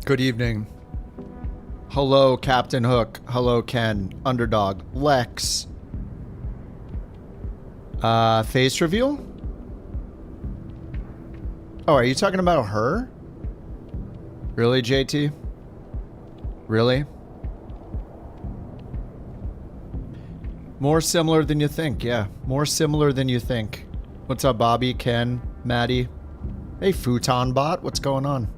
Good evening. Hello, Captain Hook. Hello, Ken. Underdog. Lex. Face reveal? Oh, are you talking about her? Really, JT? Really? More similar than you think, yeah. More similar than you think. What's up, Bobby, Ken, Maddie? Hey, Futon Bot, what's going on?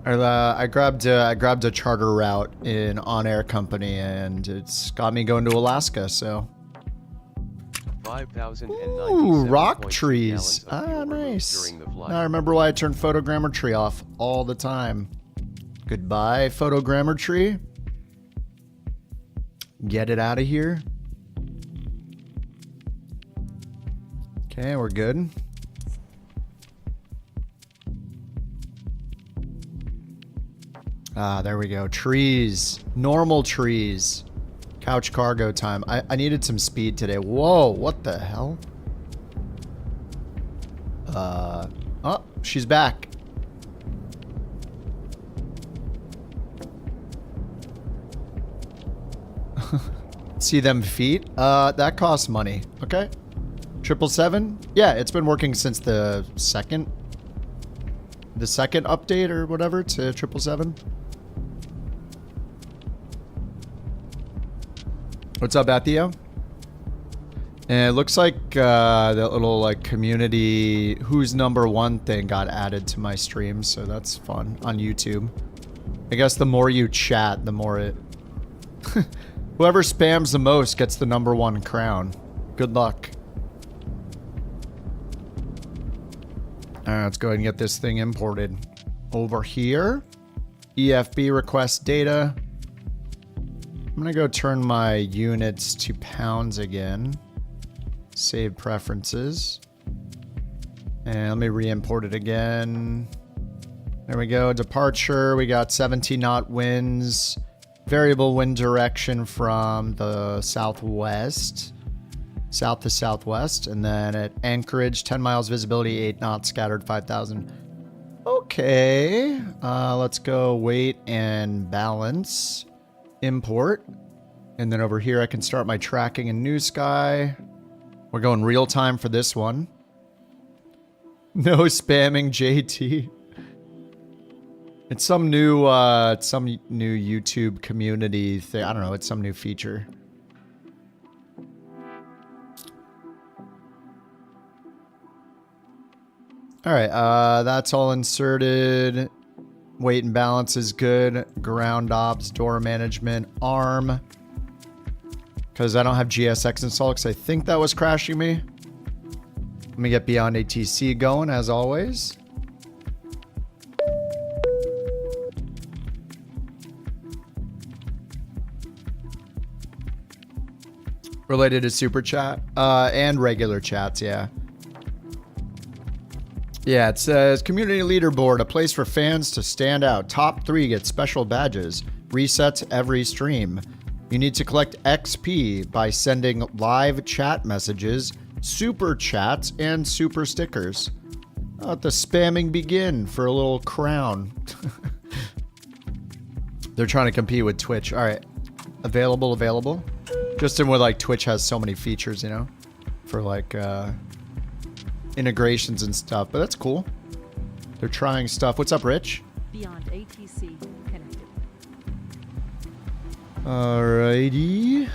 I grabbed a charter route in OnAir company, and it's got me going to Alaska, so. 5,097. Ooh, rock trees. Ah, nice. Now I remember why I turned photogrammer tree off all the time. Goodbye, photogrammer tree. Get it out of here. Okay, we're good. Ah, there we go. Trees. Normal trees. Couch cargo time. I needed some speed today. Whoa, what the hell? Oh, she's back. See them feet? That costs money. Okay. 777? Yeah, it's been working since the second update or whatever to 777. What's up, Atheo? And it looks like that little like community who's number one thing got added to my stream, so that's fun on YouTube. I guess the more you chat, the more it whoever spams the most gets the number one crown. Good luck. Alright, let's go ahead and get this thing imported. Over here. EFB request data. I'm gonna go turn my units to pounds again. Save preferences. And let me re-import it again. There we go. Departure. We got 17 knot winds. Variable wind direction from the southwest. South to southwest. And then at Anchorage, 10 miles visibility, 8 knots, scattered 5,000. Okay. Let's go weight and balance. Import. And then over here I can start my tracking in New Sky. We're going real time for this one. No spamming, JT. It's some new YouTube community thing. I don't know, it's some new feature. Alright, that's all inserted. Weight and balance is good. Ground ops, door management, ARM. Because I don't have GSX installed because I think that was crashing me. Let me get Beyond ATC going as always. Related to super chat and regular chats, yeah. Yeah, it says community leaderboard, a place for fans to stand out. Top 3 get special badges. Resets every stream. You need to collect XP by sending live chat messages, super chats, and super stickers. Let the spamming begin for a little crown. They're trying to compete with Twitch. All right, available. Just in where like Twitch has so many features, you know, for like integrations and stuff, but that's cool. They're trying stuff. What's up, Rich? Beyond ATC connected. Alrighty.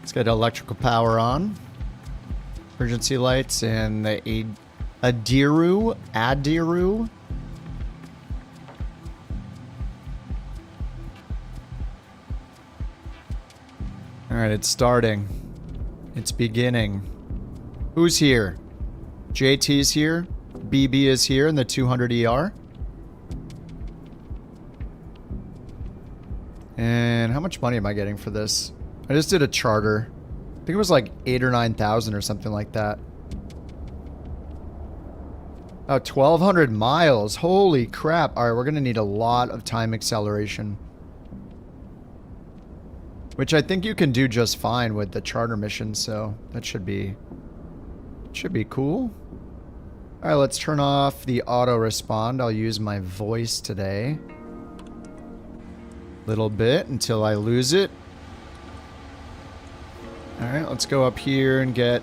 Let's get electrical power on. Emergency lights and the Adiru. Alright, it's starting. It's beginning. Who's here? JT's here. BB is here in the 200ER. And how much money am I getting for this? I just did a charter. I think it was like 8,000 or 9,000 or something like that. Oh, 1,200 miles. Holy crap. Alright, we're going to need a lot of time acceleration. Which I think you can do just fine with the charter mission, so that should be cool. All right, let's turn off the auto respond. I'll use my voice today. Little bit until I lose it. All right, let's go up here and get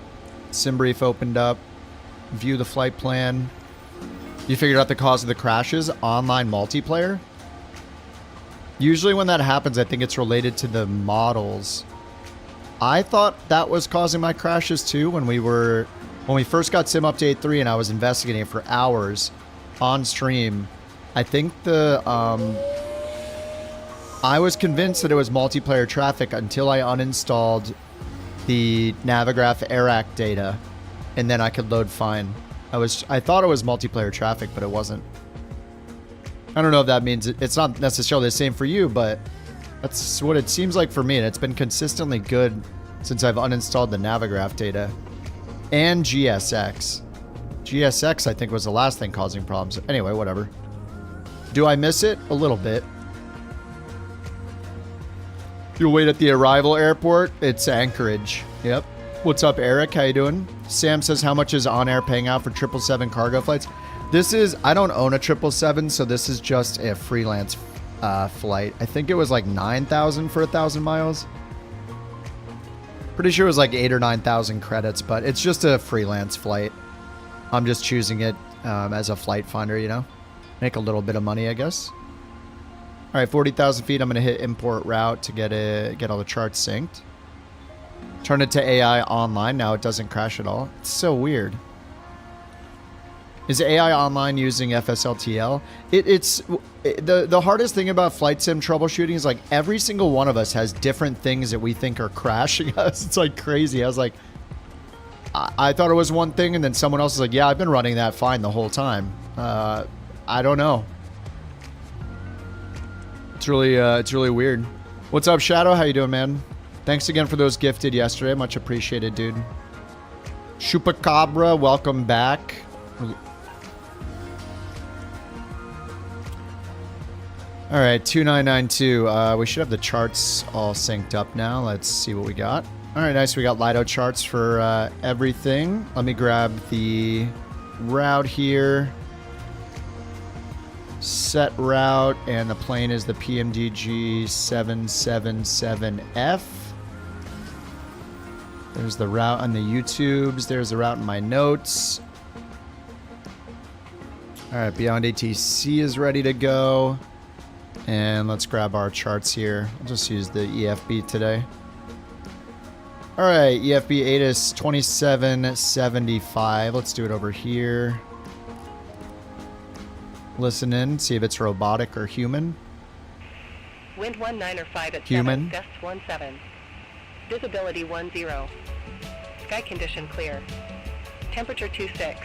SimBrief opened up. View the flight plan. You figured out the cause of the crashes? Online multiplayer? Usually when that happens, I think it's related to the models. I thought that was causing my crashes too when we first got Sim Update 3 and I was investigating it for hours on stream. I think I was convinced that it was multiplayer traffic until I uninstalled the Navigraph AirAct data, and then I could load fine. I thought it was multiplayer traffic, but it wasn't. I don't know if that means it's not necessarily the same for you, but that's what it seems like for me, and it's been consistently good since I've uninstalled the Navigraph data. And GSX. GSX, I think, was the last thing causing problems. Anyway, whatever. Do I miss it? A little bit. You'll wait at the arrival airport. It's Anchorage. Yep. What's up, Eric? How you doing? Sam says, how much is OnAir paying out for 777 cargo flights? This is, I don't own a 777, so this is just a freelance flight. I think it was like 9,000 for 1,000 miles. Pretty sure it was like 8,000 or 9,000 credits, but it's just a freelance flight. I'm just choosing it as a flight finder, you know? Make a little bit of money, I guess. All right, 40,000 feet. I'm going to hit import route to get all the charts synced. Turn it to AI online. Now it doesn't crash at all. It's so weird. Is AI online using FSLTL? The hardest thing about flight sim troubleshooting is like every single one of us has different things that we think are crashing us. It's like crazy. I was like, I thought it was one thing, and then someone else is like, yeah, I've been running that fine the whole time. I don't know. It's really weird. What's up, Shadow? How you doing, man? Thanks again for those gifted yesterday. Much appreciated, dude. Chupacabra, welcome back. All right, 2992. We should have the charts all synced up now. Let's see what we got. All right, nice. We got Lido charts for everything. Let me grab the route here. Set route, and the plane is the PMDG 777F. There's the route on the YouTubes. There's the route in my notes. All right, Beyond ATC is ready to go. And let's grab our charts here. I'll just use the EFB today. All right, EFB ATIS 2775. Let's do it over here. Listen in, see if it's robotic or human. Wind 19 or 5 at human. 7, gust 17. Visibility 10. Sky condition clear. Temperature 26.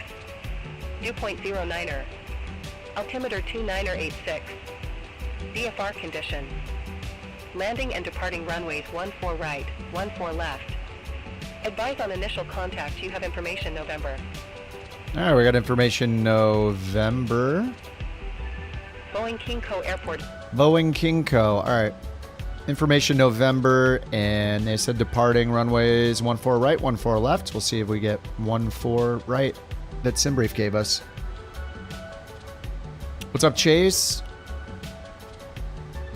Dew point 09er. Altimeter 29er86. DFR condition. Landing and departing runways 14 right, 14 left. Advise on initial contact. You have information November. All right, we got information November. Boeing King Co Airport. Boeing King Co. All right. Information November, and they said departing runways 14 right, 14 left. We'll see if we get 14 right that SimBrief gave us. What's up, Chase?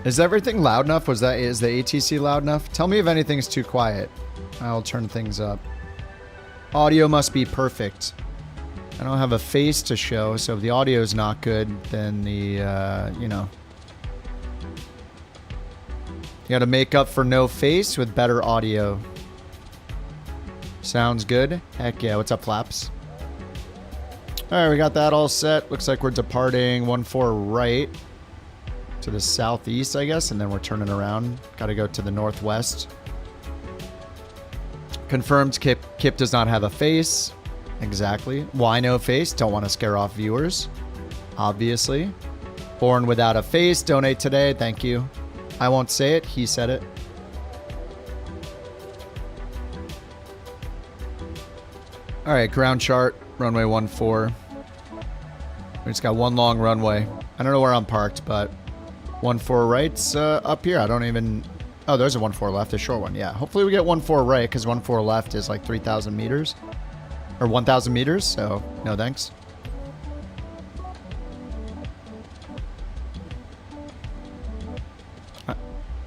Is everything loud enough? Is the ATC loud enough? Tell me if anything's too quiet. I'll turn things up. Audio must be perfect. I don't have a face to show, so if the audio is not good, then the, you know. You gotta make up for no face with better audio. Sounds good? Heck yeah. What's up, Flaps? Alright, we got that all set. Looks like we're departing 14 right to the southeast, I guess, and then we're turning around. Gotta go to the northwest. Confirmed Kip does not have a face. Exactly. Why no face? Don't want to scare off viewers. Obviously. Born without a face. Donate today. Thank you. I won't say it. He said it. All right. Ground chart. Runway 14. We just got one long runway. I don't know where I'm parked, but 14 right's up here. I don't even... Oh, there's a 1-4 left, a short one. Yeah, hopefully we get 1-4 right, because 1-4 left is like 3,000 meters. Or 1,000 meters, so no thanks.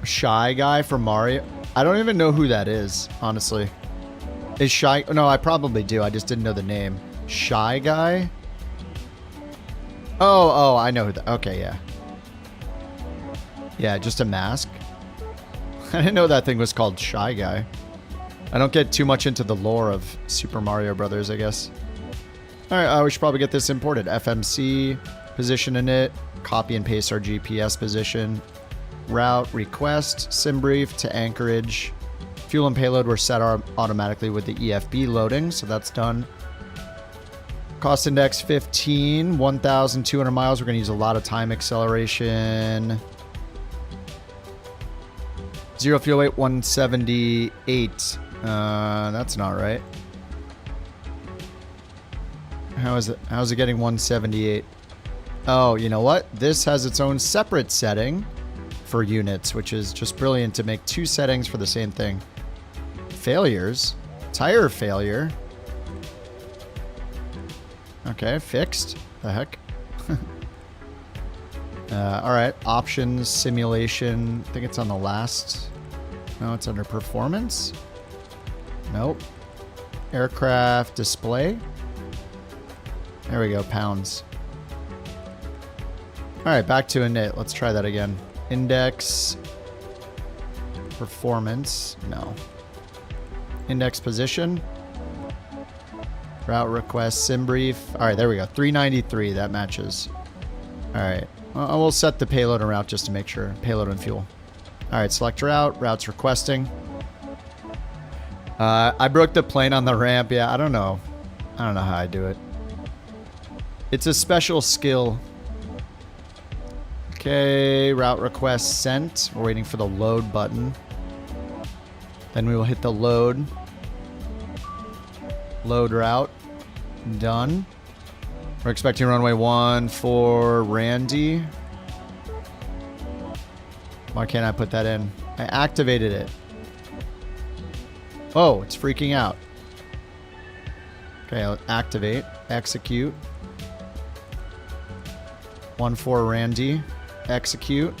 Shy Guy from Mario. I don't even know who that is, honestly. Is Shy... No, I probably do. I just didn't know the name. Shy Guy? Oh, I know who that... Okay, yeah. Yeah, just a mask. I didn't know that thing was called Shy Guy. I don't get too much into the lore of Super Mario Brothers, I guess. Alright, we should probably get this imported. FMC, position in it, copy and paste our GPS position. Route, request, sim brief to Anchorage. Fuel and payload were set automatically with the EFB loading, so that's done. Cost index 15, 1,200 miles. We're going to use a lot of time acceleration. Zero fuel weight, 178. That's not right. How's it getting 178? Oh, you know what? This has its own separate setting for units, which is just brilliant to make two settings for the same thing. Failures. Tire failure. Okay, fixed. The heck? Alright, options, simulation. I think it's on the last. No, it's under performance. Nope. Aircraft display. There we go, pounds. Alright, back to init. Let's try that again. Index. Performance. No. Index position. Route request, sim brief. Alright, there we go. 393, that matches. Alright. Well, we'll set the payload and route just to make sure. Payload and fuel. Alright, select route. Route's requesting. I broke the plane on the ramp. Yeah, I don't know. I don't know how I do it. It's a special skill. Okay, route request sent. We're waiting for the load button. Then we will hit the load. Load route. Done. We're expecting runway 1 for Randy. Why can't I put that in? I activated it. Oh, it's freaking out. Okay, I'll activate. Execute. 1-4 Randy. Execute.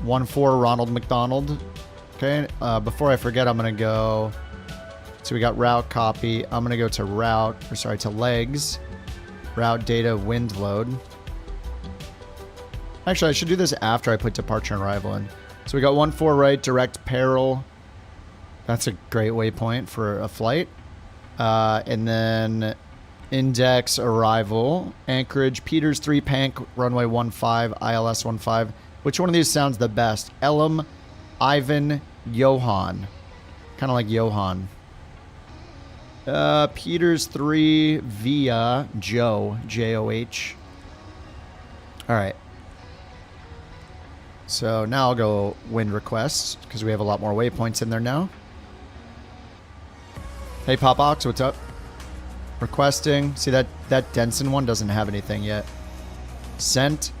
1-4 Ronald McDonald. Okay, before I forget, I'm going to go... So we got route copy. I'm going to go to route, or sorry, to legs. Route data wind load. Actually, I should do this after I put departure and arrival in. So we got 1-4 right, direct peril. That's a great waypoint for a flight. And then index arrival. Anchorage, Peters 3 Pank, runway 15, ILS 15. Which one of these sounds the best? Elam, Ivan, Johan. Kind of like Johan. Peters 3 via Joe, J-O-H. Alright. So now I'll go wind requests, because we have a lot more waypoints in there now. Hey Pop Ox, what's up? Requesting. See that Denson one doesn't have anything yet. Sent.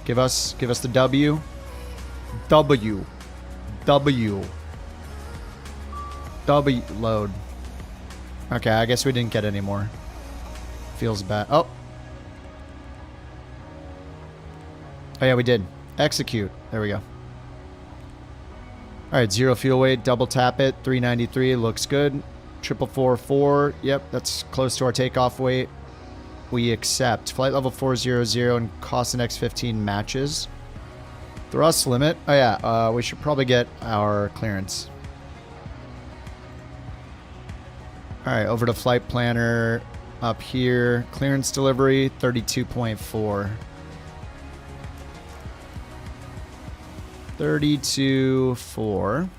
Give us the W. W. Load. Okay, I guess we didn't get any more. Feels bad. Oh. Oh yeah, we did. Execute. There we go. Alright, 0 fuel weight, double tap it. 393 looks good. 444. Yep, that's close to our takeoff weight. We accept. Flight level 400 and cost index 15 matches. Thrust limit. Oh yeah, we should probably get our clearance. Alright, over to flight planner up here. Clearance delivery 32.4. 32.4.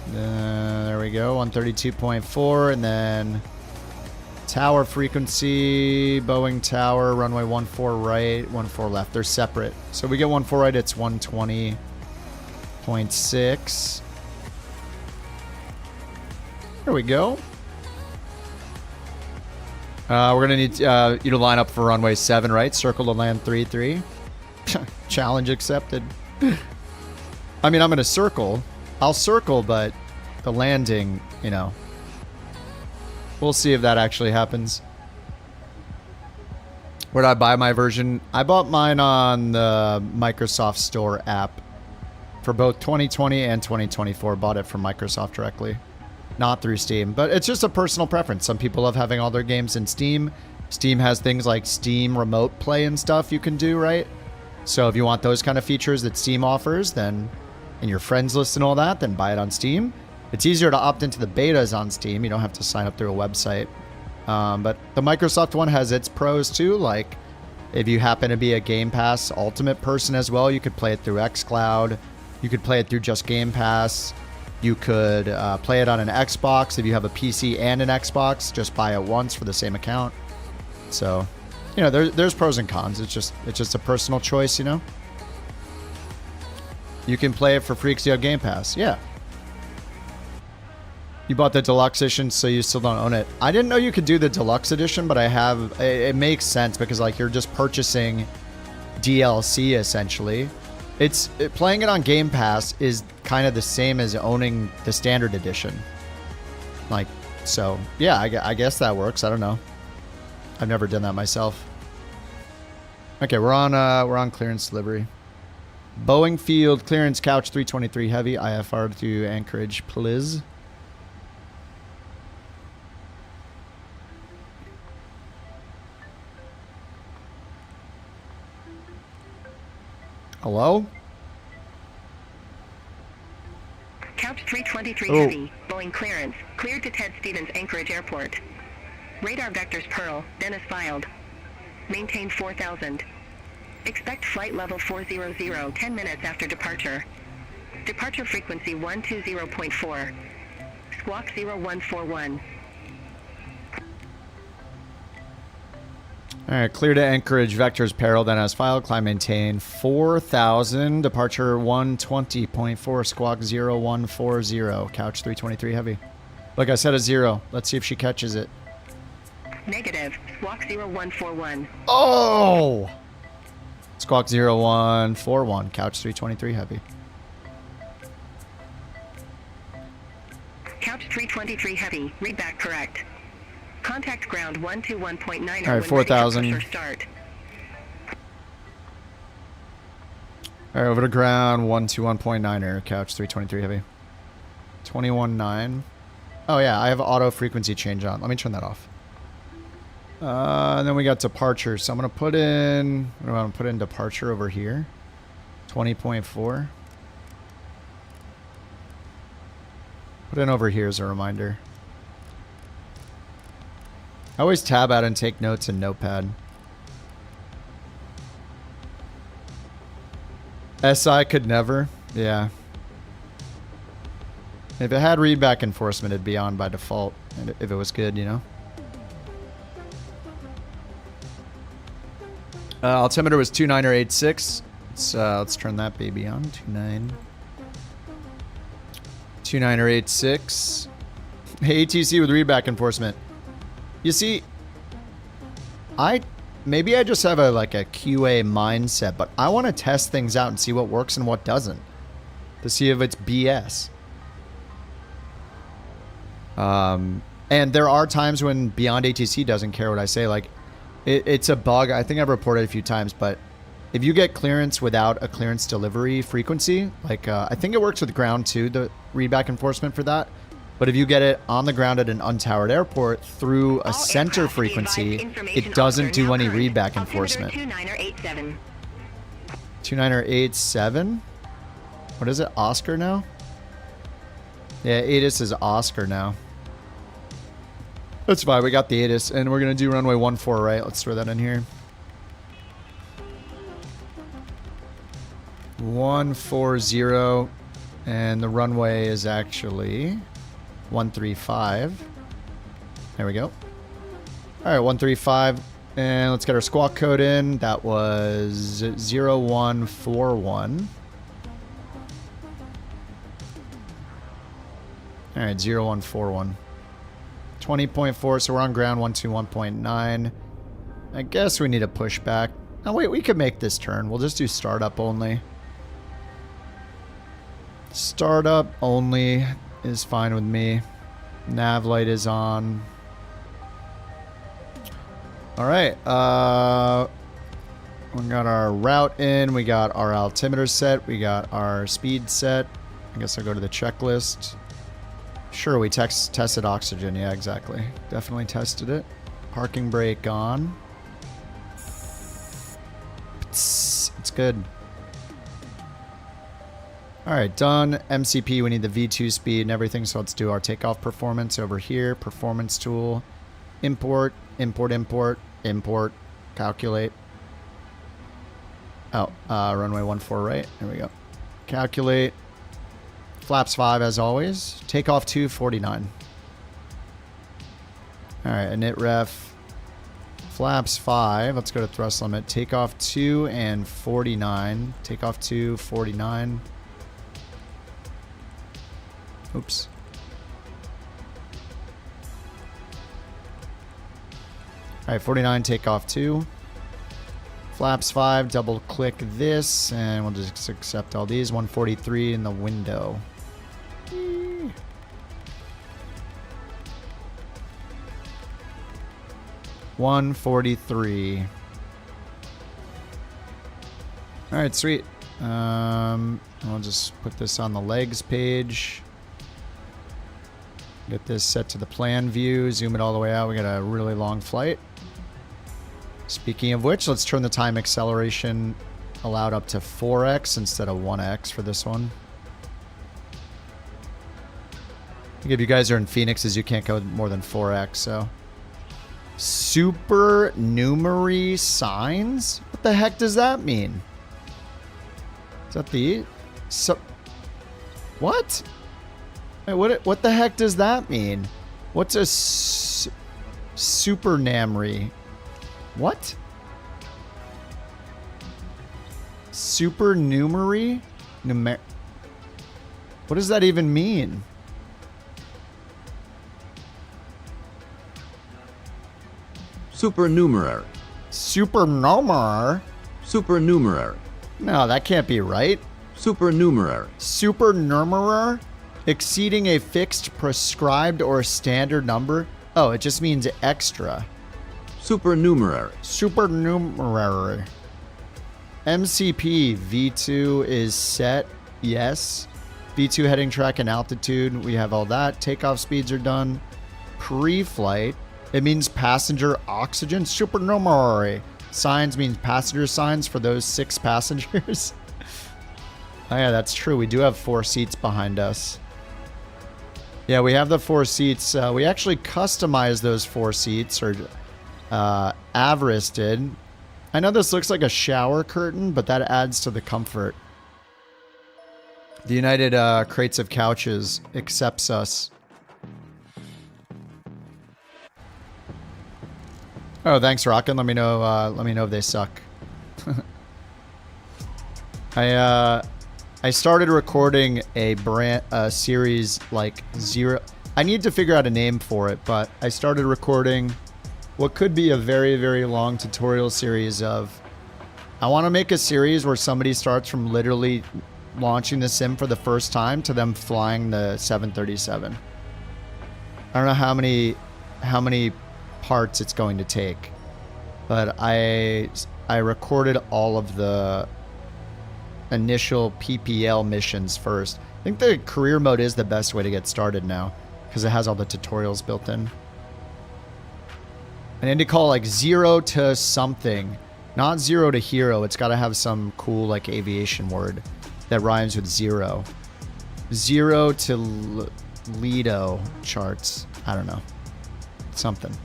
There we go, 132.4, and then tower frequency, Boeing tower, runway 14 right, 14 left. They're separate. So we get 14 right, it's 120.6. There we go. We're gonna need you to line up for runway 7, right? Circle to land 3-3. Challenge accepted. I mean, I'm gonna circle. I'll circle, but the landing, you know. We'll see if that actually happens. Where did I buy my version? I bought mine on the Microsoft Store app for both 2020 and 2024. Bought it from Microsoft directly, not through Steam. But it's just a personal preference. Some people love having all their games in Steam. Steam has things like Steam Remote Play and stuff you can do, right? So if you want those kind of features that Steam offers, then, and your friends list and all that, then buy it on Steam. It's easier to opt into the betas on Steam. You don't have to sign up through a website. But the Microsoft one has its pros too. Like if you happen to be a Game Pass Ultimate person as well, you could play it through xCloud. You could play it through just Game Pass. You could play it on an Xbox. If you have a PC and an Xbox, just buy it once for the same account. So, you know, there's pros and cons. It's just a personal choice, you know. You can play it for free because you have Game Pass. Yeah. You bought the deluxe edition, so you still don't own it. I didn't know you could do the deluxe edition, but I have. It makes sense because like you're just purchasing DLC essentially. Playing it on Game Pass is kind of the same as owning the standard edition. Like, so yeah, I guess that works. I don't know. I've never done that myself. Okay, we're on clearance delivery. Boeing Field clearance couch 323 heavy IFR to Anchorage, please. Hello? Couch 323 heavy, Boeing clearance, cleared to Ted Stevens Anchorage Airport. Radar vectors Pearl, Dennis filed. Maintain 4000. Expect flight level 400, 10 minutes after departure. Departure frequency 120.4. Squawk 0141. Alright, clear to Anchorage, vectors Peril, then as filed, climb maintain 4000, departure 120.4, squawk 0140, couch 323 heavy. Like I said, a 0. Let's see if she catches it. Negative, squawk 0141. Oh! Squawk 0141, couch 323 heavy. Couch 323 heavy, read back correct. Contact ground 121.9. All right, 4,000. Start. All right, over to ground 121.9er, couch 323 heavy. 21.9. Oh yeah, I have auto frequency change on. Let me turn that off. And then we got departure. So I'm gonna put in. What do I want to put in departure over here? 20.4. Put in over here as a reminder. I always tab out and take notes in Notepad. SI could never. Yeah. If it had readback enforcement, it'd be on by default. If it was good, you know. Altimeter was 2986. Let's turn that baby on. 2986. Hey, ATC with readback enforcement. You see, maybe I just have a QA mindset, but I want to test things out and see what works and what doesn't, to see if it's BS. And there are times when Beyond ATC doesn't care what I say. Like, it's a bug. I think I've reported a few times, but if you get clearance without a clearance delivery frequency, like I think it works with ground too, the readback enforcement for that. But if you get it on the ground at an untowered airport through a center frequency, it doesn't do any readback enforcement. 2987? What is it? Oscar now? Yeah, ATIS is Oscar now. That's fine. We got the ATIS, and we're going to do runway 14, right? Let's throw that in here. 140, and the runway is actually 135. There we go. All right, 135, and let's get our squawk code in. That was 0141. All right, 0141. 20.4, so we're on ground 121.9. I guess we need to push back. Oh wait, we could make this turn. We'll just do startup only. Startup only is fine with me. Nav light is on. Alright, we got our route in, we got our altimeter set, we got our speed set. I guess I'll go to the checklist. Sure, we tested oxygen. Yeah, exactly. Definitely tested it. Parking brake on. It's good. Alright, done. MCP, we need the V2 speed and everything, so let's do our takeoff performance over here. Performance tool. Import, import, import, import, calculate. Oh, runway 14 right. There we go. Calculate. Flaps 5 as always. Takeoff 249. Alright, init ref. Flaps 5. Let's go to thrust limit. Takeoff 2 and 49. Takeoff 2, 49. Oops. Alright, 49, takeoff 2. Flaps 5, double click this, and we'll just accept all these. 143 in the window. 143. Alright, sweet. I'll just put this on the legs page. Get this set to the plan view. Zoom it all the way out. We got a really long flight. Speaking of which, let's turn the time acceleration allowed up to 4x instead of 1x for this one. I think if you guys are in Phoenixes, you can't go more than 4x, so. Supernumerary signs? What the heck does that mean? Is that the... So, what? Wait, what the heck does that mean? What's a supernumerary? What? Supernumerary? What does that even mean? Supernumerary. Supernumerary? Supernumerary. No, that can't be right. Supernumerary. Supernumerary? Exceeding a fixed, prescribed, or standard number? Oh, it just means extra. Supernumerary. Supernumerary. MCP V2 is set. Yes. V2 heading track and altitude. We have all that. Takeoff speeds are done. Pre-flight. It means passenger oxygen. Supernumerary. Signs means passenger signs for those 6 passengers. Oh yeah, that's true. We do have 4 seats behind us. Yeah, we have the 4 seats. We actually customized those 4 seats, or Avarice did. I know this looks like a shower curtain, but that adds to the comfort. The United Crates of Couches accepts us. Oh, thanks, Rockin'. Let me know if they suck. I started recording a series like zero. I need to figure out a name for it, but I started recording what could be a very, very long tutorial series of. I want to make a series where somebody starts from literally launching the sim for the first time to them flying the 737. I don't know how many parts it's going to take, but I recorded all of the initial PPL missions first. I think the career mode is the best way to get started now because it has all the tutorials built in. I need to call like 0 to something, not 0 to hero. It's got to have some cool like aviation word that rhymes with 0. 0 to Lido charts. I don't know. Something.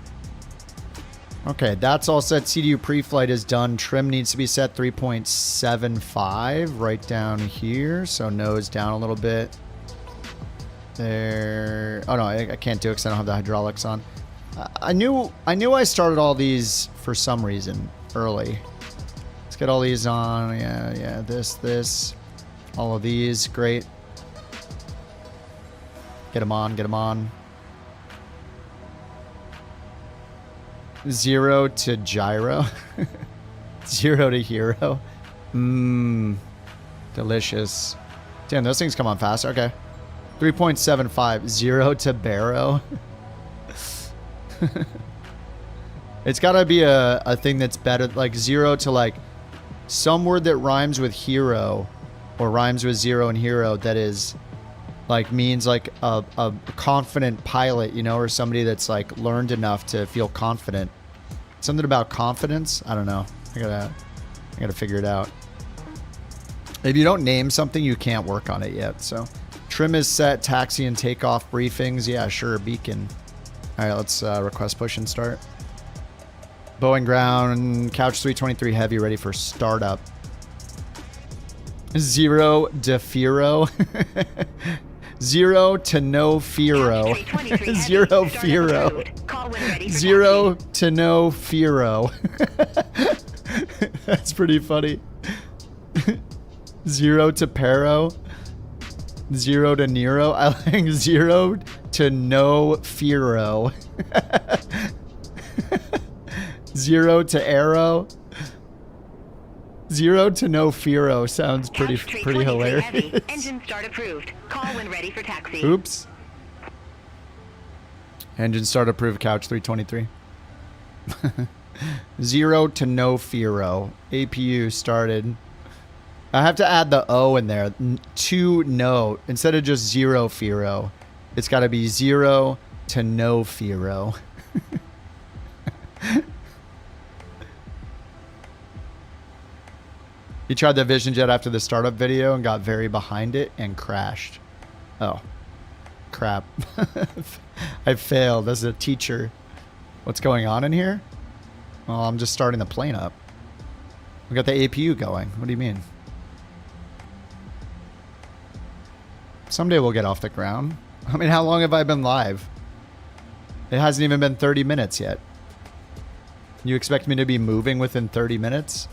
Okay, that's all set. CDU pre-flight is done. Trim needs to be set 3.75 right down here. So nose down a little bit. There. Oh no, I can't do it because I don't have the hydraulics on. I knew I started all these for some reason early. Let's get all these on. Yeah. This. All of these. Great. Get them on. 0 to gyro. 0 to hero. Mmm. Delicious. Damn, those things come on fast. Okay. 3.75. 0 to barrow. It's gotta be a thing that's better. Like 0 to like some word that rhymes with hero or rhymes with 0 and hero that is like means like a confident pilot, you know, or somebody that's like learned enough to feel confident. Something about confidence. I don't know. I gotta figure it out. If you don't name something, you can't work on it yet. So trim is set, taxi and takeoff briefings. Yeah, sure. Beacon. All right, let's request push and start. Boeing ground, couch 323 heavy, ready for startup. 0 to Firo. 0 to no Firo. 0 Firo. 0 to no Firo. That's pretty funny. 0 to Pero. 0 to Nero. I like 0 to no Firo. 0 to Arrow. 0 to no Firo sounds pretty hilarious. Engine start approved. Call when ready for taxi. Oops. Engine start approved. Couch 323. 0 to no Firo. APU started. I have to add the O in there. To no. Instead of just 0 Firo. It's got to be 0 to no Firo. He tried the Vision Jet after the startup video and got very behind it and crashed. Oh. Crap. I failed as a teacher. What's going on in here? Well, I'm just starting the plane up. We got the APU going. What do you mean? Someday we'll get off the ground. I mean, how long have I been live? It hasn't even been 30 minutes yet. You expect me to be moving within 30 minutes?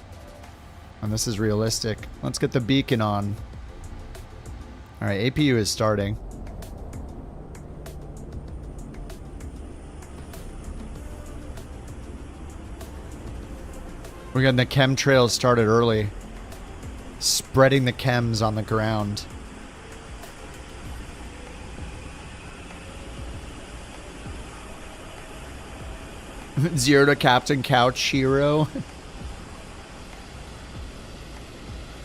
And this is realistic. Let's get the beacon on. All right, APU is starting. We're getting the chemtrails started early. Spreading the chems on the ground. Zero to Captain Couch Hero.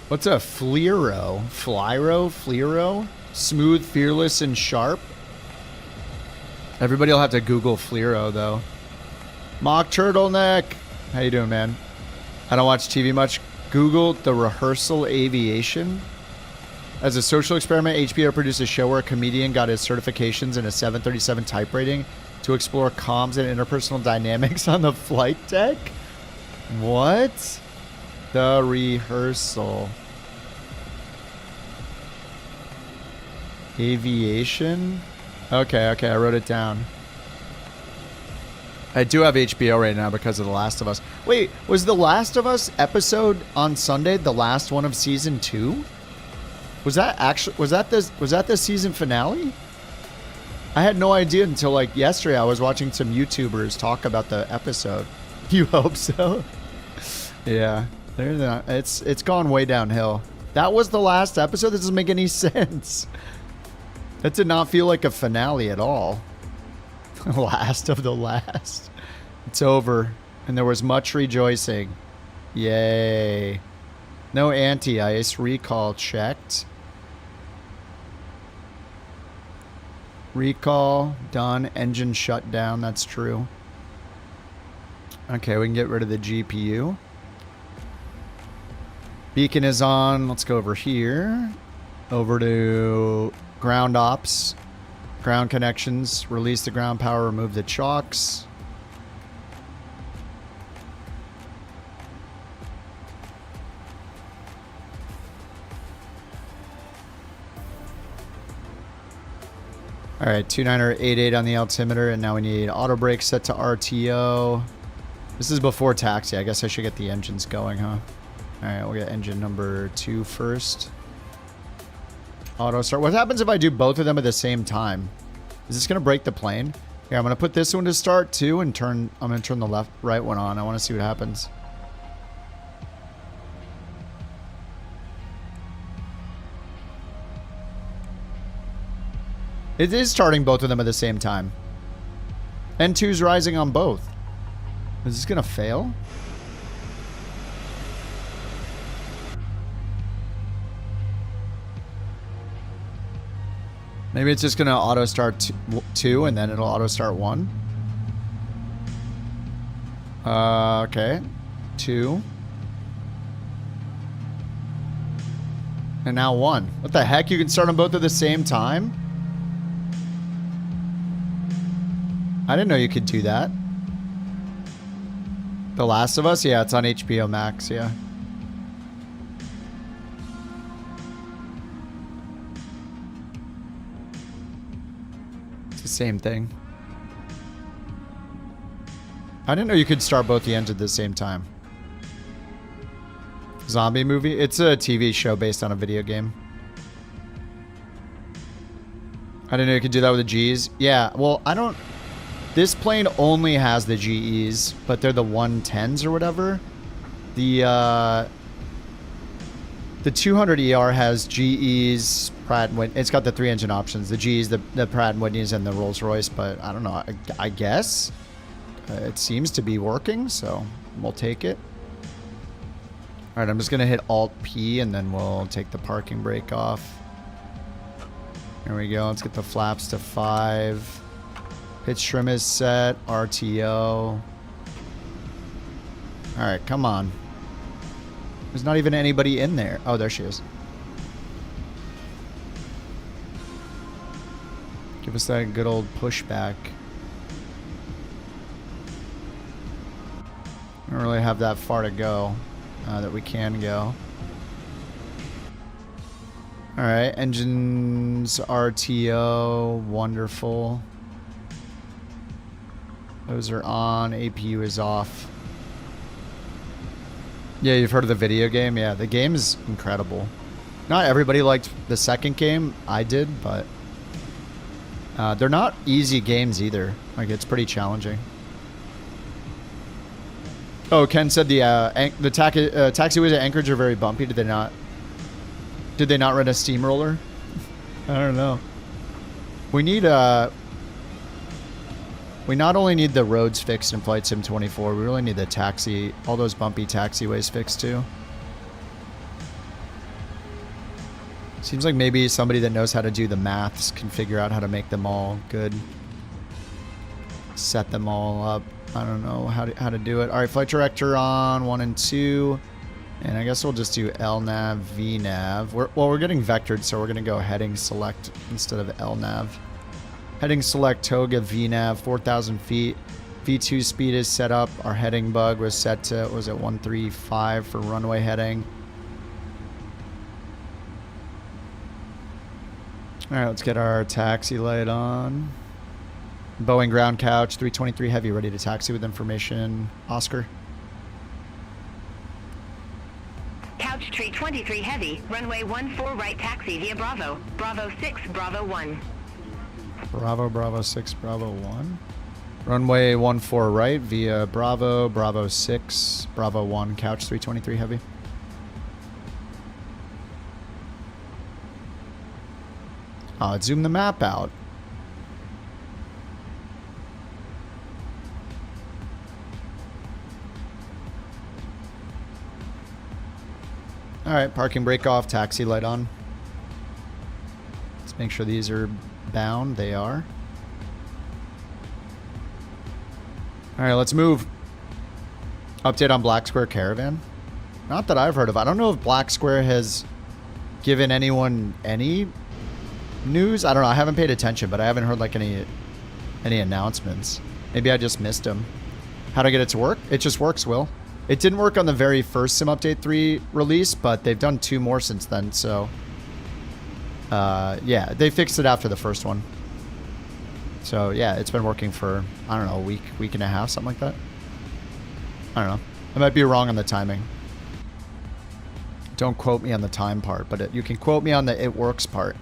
What's a Fleero? Flyro? Fleero? Smooth, fearless, and sharp? Everybody will have to Google Fleero, though. Mock Turtleneck. How you doing, man? I don't watch TV much. Google the rehearsal aviation. As a social experiment, HBO produced a show where a comedian got his certifications in a 737 type rating to explore comms and interpersonal dynamics on the flight deck? What? The rehearsal. Aviation? Okay, I wrote it down. I do have HBO right now because of The Last of Us. Wait, was The Last of Us episode on Sunday the last one of season 2? Was that the season finale? I had no idea until like yesterday. I was watching some YouTubers talk about the episode. You hope so? Yeah. It's gone way downhill. That was the last episode? That doesn't make any sense. That did not feel like a finale at all. Last of the last. It's over. And there was much rejoicing. Yay. No anti-ice. Recall checked. Recall. Done. Engine shut down. That's true. Okay, we can get rid of the GPU. Beacon is on. Let's go over here. Over to ground ops. Ground connections. Release the ground power. Remove the chocks. All right, 2988 on the altimeter, and now we need auto brake set to RTO. This is before taxi. I guess I should get the engines going, huh? All right, we'll get engine number 2 first. Auto start. What happens if I do both of them at the same time? Is this going to break the plane? Yeah, I'm gonna put this one to start too, and I'm gonna turn the right one on. I want to see what happens. It is starting both of them at the same time. N2's rising on both. Is this gonna fail? Maybe it's just gonna auto start 2 and then it'll auto start 1. Okay. 2. And now 1. What the heck? You can start them both at the same time? I didn't know you could do that. The Last of Us? Yeah, it's on HBO Max, yeah. It's the same thing. I didn't know you could start both the ends at the same time. Zombie movie? It's a TV show based on a video game. I didn't know you could do that with the Gs. Yeah, well, I don't... This plane only has the GEs, but they're the 110s or whatever. The 200ER has GEs, Pratt & Whitney. It's got the 3 engine options. The GEs, the Pratt & Whitneys, and the Rolls-Royce, but I don't know. I guess it seems to be working, so we'll take it. All right, I'm just going to hit Alt-P, and then we'll take the parking brake off. There we go. Let's get the flaps to 5. Pitch trim is set. RTO. Alright, come on. There's not even anybody in there. Oh, there she is. Give us that good old pushback. I don't really have that far to go that we can go. Alright, engines, RTO, wonderful. Those are on. APU is off. Yeah, you've heard of the video game? Yeah, the game is incredible. Not everybody liked the second game. I did, but they're not easy games either. Like, it's pretty challenging. Oh, Ken said the taxiways at Anchorage are very bumpy. Did they not rent a steamroller? I don't know. We need we not only need the roads fixed in Flight Sim 24, we really need the all those bumpy taxiways fixed too. Seems like maybe somebody that knows how to do the maths can figure out how to make them all good. Set them all up. I don't know how to do it. All right, flight director on 1 and 2. And I guess we'll just do LNAV, VNAV. We're getting vectored, so we're going to go heading select instead of LNAV. Heading select Toga VNAV, 4,000 feet. V2 speed is set up. Our heading bug was set to, was it 135 for runway heading. All right, let's get our taxi light on. Boeing ground couch, 323 heavy, ready to taxi with information. Oscar. Couch 323 heavy, runway 14 right taxi via Bravo. Bravo 6, Bravo 1. Bravo 6, Bravo 1. Runway 14 right via Bravo 6, Bravo 1, couch 323 heavy. Zoom the map out. All right, parking brake off, taxi light on. Let's make sure these are bound. They are. All right, let's move. Update on Black Square Caravan. Not that I've heard of. I don't know if Black Square has given anyone any news. I don't know. I haven't paid attention, but I haven't heard like any announcements. Maybe I just missed them. How to get it to work? It just works, Will. It didn't work on the very first Sim Update 3 release, but they've done 2 more since then, so... yeah, they fixed it after the first one. So, yeah, it's been working for, I don't know, a week and a half, something like that. I don't know. I might be wrong on the timing. Don't quote me on the time part, but you can quote me on the it works part.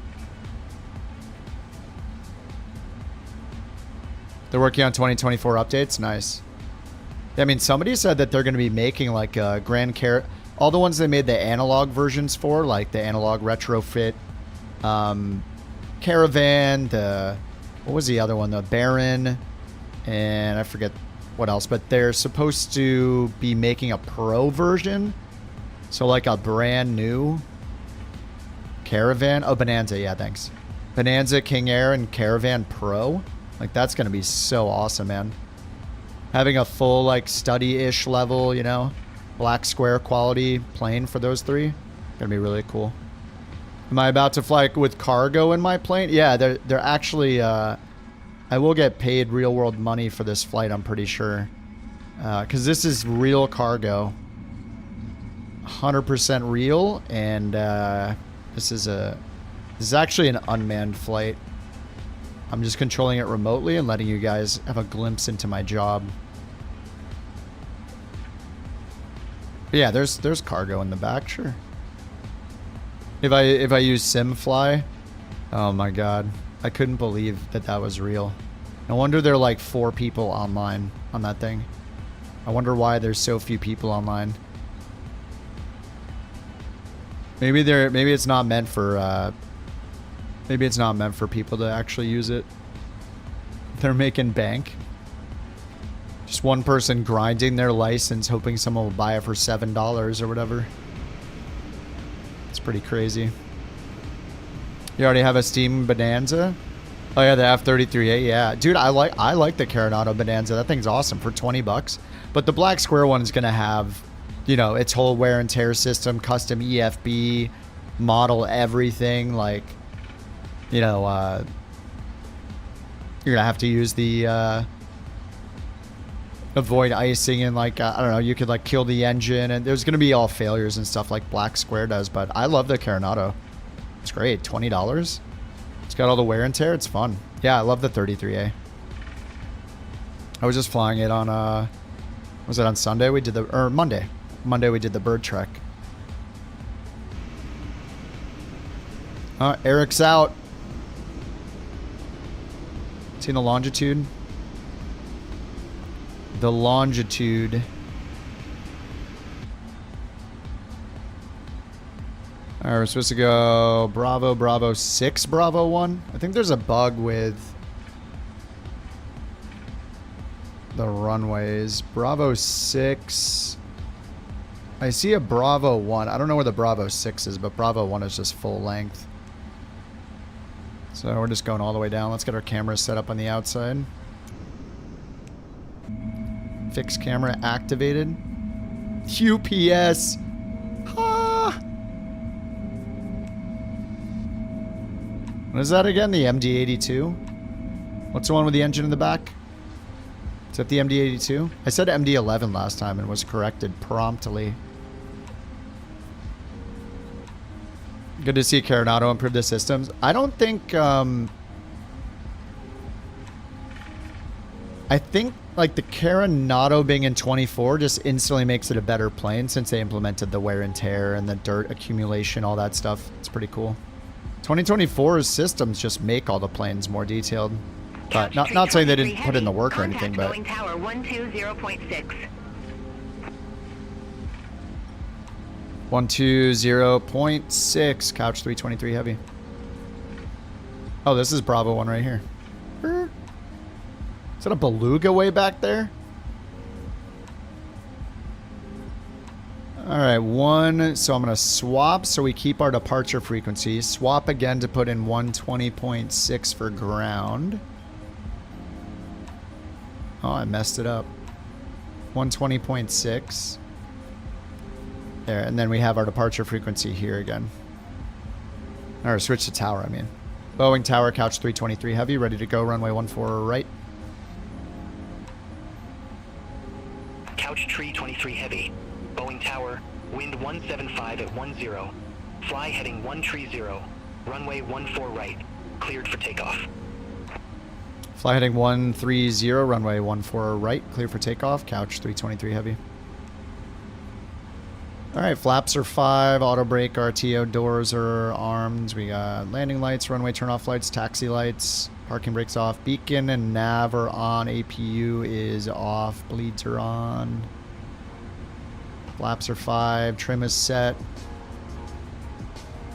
They're working on 2024 updates. Nice. I mean, somebody said that they're going to be making like a all the ones they made the analog versions for, like the analog retrofit, Caravan, what was the other one? The Baron, and I forget what else, but they're supposed to be making a pro version. So like a brand new Caravan. Oh, Bonanza. Yeah, thanks. Bonanza, King Air, and Caravan Pro. Like, that's going to be so awesome, man. Having a full, like, study-ish level, you know, black square quality plane for those three. Going to be really cool. Am I about to fly with cargo in my plane? Yeah, they're actually, I will get paid real-world money for this flight, I'm pretty sure. Because this is real cargo. 100% real, and this is actually an unmanned flight. I'm just controlling it remotely and letting you guys have a glimpse into my job. But yeah, there's cargo in the back, sure. If I use SimFly, oh my god, I couldn't believe that was real. No wonder there are like 4 people online on that thing. I wonder why there's so few people online. Maybe it's not meant for maybe it's not meant for people to actually use it. They're making bank. Just one person grinding their license, hoping someone will buy it for $7 or whatever. It's pretty crazy. You already have a Steam Bonanza? Oh yeah, the F-33A. Yeah, dude, I like the Carenado Bonanza. That thing's awesome for 20 bucks. But the black square one is gonna have, you know, its whole wear and tear system, custom EFB, model everything. Like, you know, you're gonna have to use the avoid icing, and like I don't know, you could like kill the engine, and there's gonna be all failures and stuff like Black Square does. But I love the Carenado. It's great. $20. It's got all the wear and tear. It's fun. Yeah, I love the 33A. I was just flying it on was it on Sunday? We did Monday. Monday we did the bird trek. Eric's out. Seen the longitude? The longitude. Alright, we're supposed to go Bravo, Bravo 6, Bravo 1. I think there's a bug with the runways. Bravo 6. I see a Bravo 1. I don't know where the Bravo 6 is, but Bravo 1 is just full length. So we're just going all the way down. Let's get our cameras set up on the outside. Fixed camera activated. UPS. Ah. What is that again? The MD-82? What's the one with the engine in the back? Is that the MD-82? I said MD-11 last time and was corrected promptly. Good to see Carenado improve the systems. I don't think, I think like the Carenado being in 24 just instantly makes it a better plane since they implemented the wear and tear and the dirt accumulation, all that stuff. It's pretty cool. 2024's systems just make all the planes more detailed. But not saying they didn't put in the work or anything, but Boeing Tower 120.6. 120.6, couch 323 heavy. Oh, this is Bravo 1 right here. Is that a beluga way back there? Alright, 1. So I'm going to swap so we keep our departure frequency. Swap again to put in 120.6 for ground. Oh, I messed it up. 120.6. There, and then we have our departure frequency here again. Or switch to tower, I mean. Boeing Tower, couch 323 heavy, ready to go, runway 14 right. Couch tree 23 heavy. Boeing Tower, wind 175 at 10. Fly heading 130. Runway 14 right. Cleared for takeoff. Fly heading 130, runway 14 right, clear for takeoff, couch 323 heavy. Alright, flaps are 5, auto brake, RTO, doors are armed. We got landing lights, runway turn off lights, taxi lights, Parking brakes off. Beacon and nav are on. APU is off. Bleeds are on. Flaps are 5. Trim is set.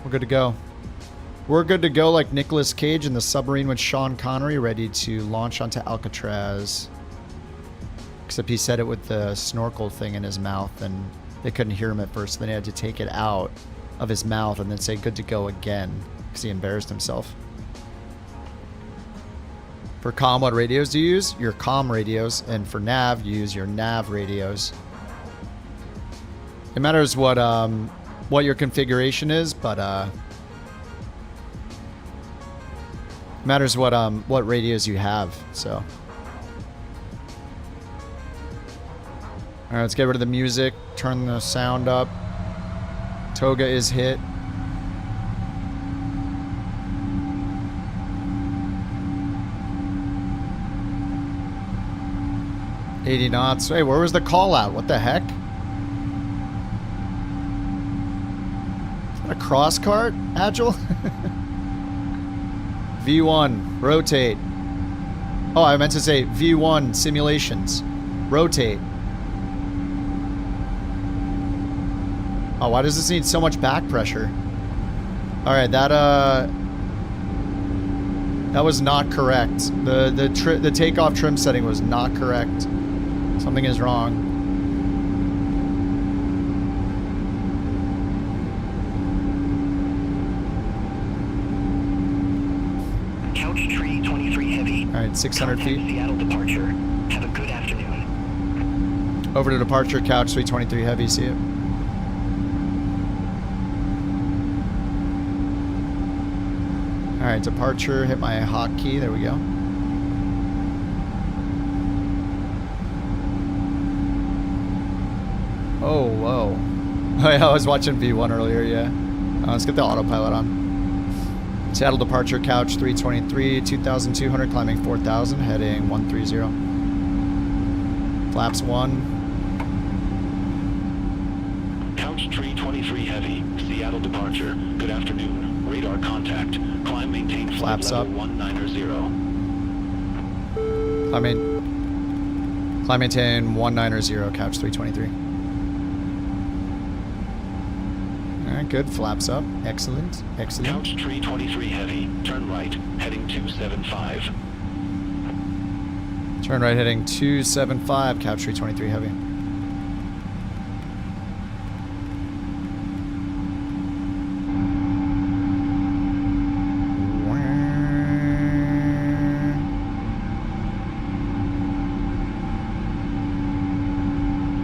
We're good to go. We're good to go like Nicolas Cage in the submarine with Sean Connery, ready to launch onto Alcatraz. Except he said it with the snorkel thing in his mouth, and they couldn't hear him at first. Then he had to take it out of his mouth and then say good to go again because he embarrassed himself. For comm, what radios do you use? Your comm radios. And for nav, you use your nav radios. It matters what your configuration is, but it matters what radios you have. So, all right, let's get rid of the music. Turn the sound up. Toga is hit. $80 knots. Hey, where was the call out? What the heck? Is that a cross cart? Agile? V1, rotate. Oh, I meant to say V1 simulations. Rotate. Oh, why does this need so much back pressure? Alright, that was not correct. The takeoff trim setting was not correct. Something is wrong. Couch tree 23 heavy. Alright, 600 Contact feet. Seattle departure. Have a good afternoon. Over to departure, couch 323 heavy, see it. Alright, departure, hit my hotkey, there we go. Oh, whoa. Oh yeah, I was watching V1 earlier, yeah. Let's get the autopilot on. Seattle departure, couch 323, 2,200, climbing 4,000, heading 130. Flaps 1. Couch tree 23 heavy. Seattle departure. Good afternoon. Radar contact. Climb maintain flight Flaps up. level 190. Climb maintain 190, couch 323. Alright, good. Flaps up. Excellent. Excellent. Couch tree 23 heavy. Turn right. Heading 275. Turn right heading 275, couch 323 heavy.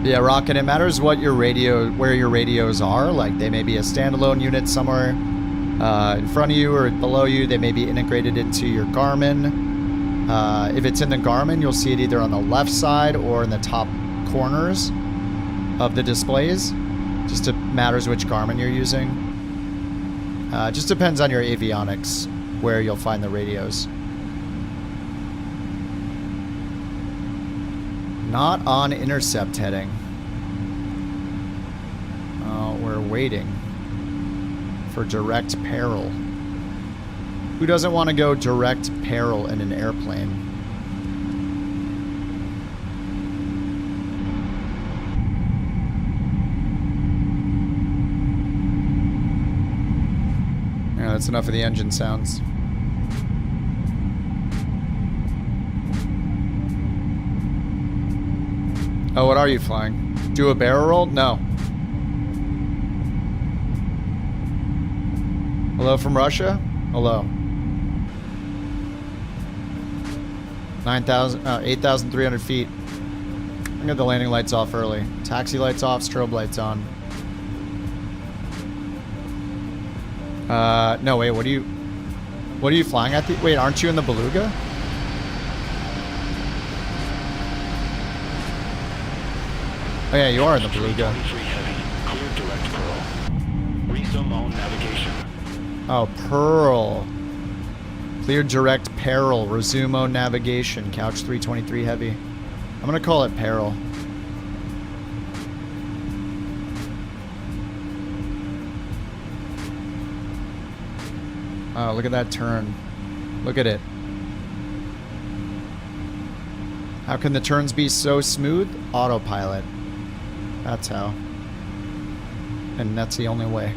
Yeah, Rocket, it matters what your radio, where your radios are. Like, they may be a standalone unit somewhere in front of you or below you. They may be integrated into your Garmin. If it's in the Garmin, you'll see it either on the left side or in the top corners of the displays. Just matters which Garmin you're using. Just depends on your avionics where you'll find the radios. Not on intercept heading. We're waiting for direct peril. Who doesn't want to go direct peril in an airplane? Yeah, that's enough of the engine sounds. Oh, what are you flying? Do a barrel roll? No. Hello from Russia? Hello. 8,300 feet. I'm gonna get the landing lights off early. Taxi lights off, strobe lights on. No, wait, what are you flying at? Wait, aren't you in the Beluga? Oh yeah, you are in the Beluga. Clear direct Pearl. Resume on navigation. Oh, Pearl. Clear direct peril. Resume on navigation. Couch 323 heavy. I'm gonna call it peril. Oh, look at that turn. Look at it. How can the turns be so smooth? Autopilot. That's how. And that's the only way.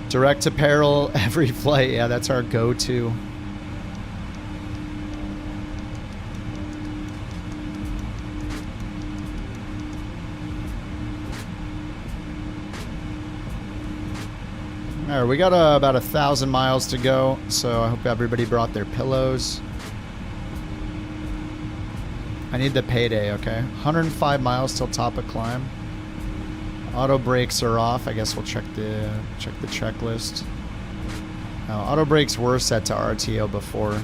Direct to peril every flight. Yeah, that's our go-to. Alright, we got about 1,000 miles to go, so I hope everybody brought their pillows. I need the payday, okay? 105 miles till top of climb. Auto brakes are off. I guess we'll check the checklist. Auto brakes were set to RTO before.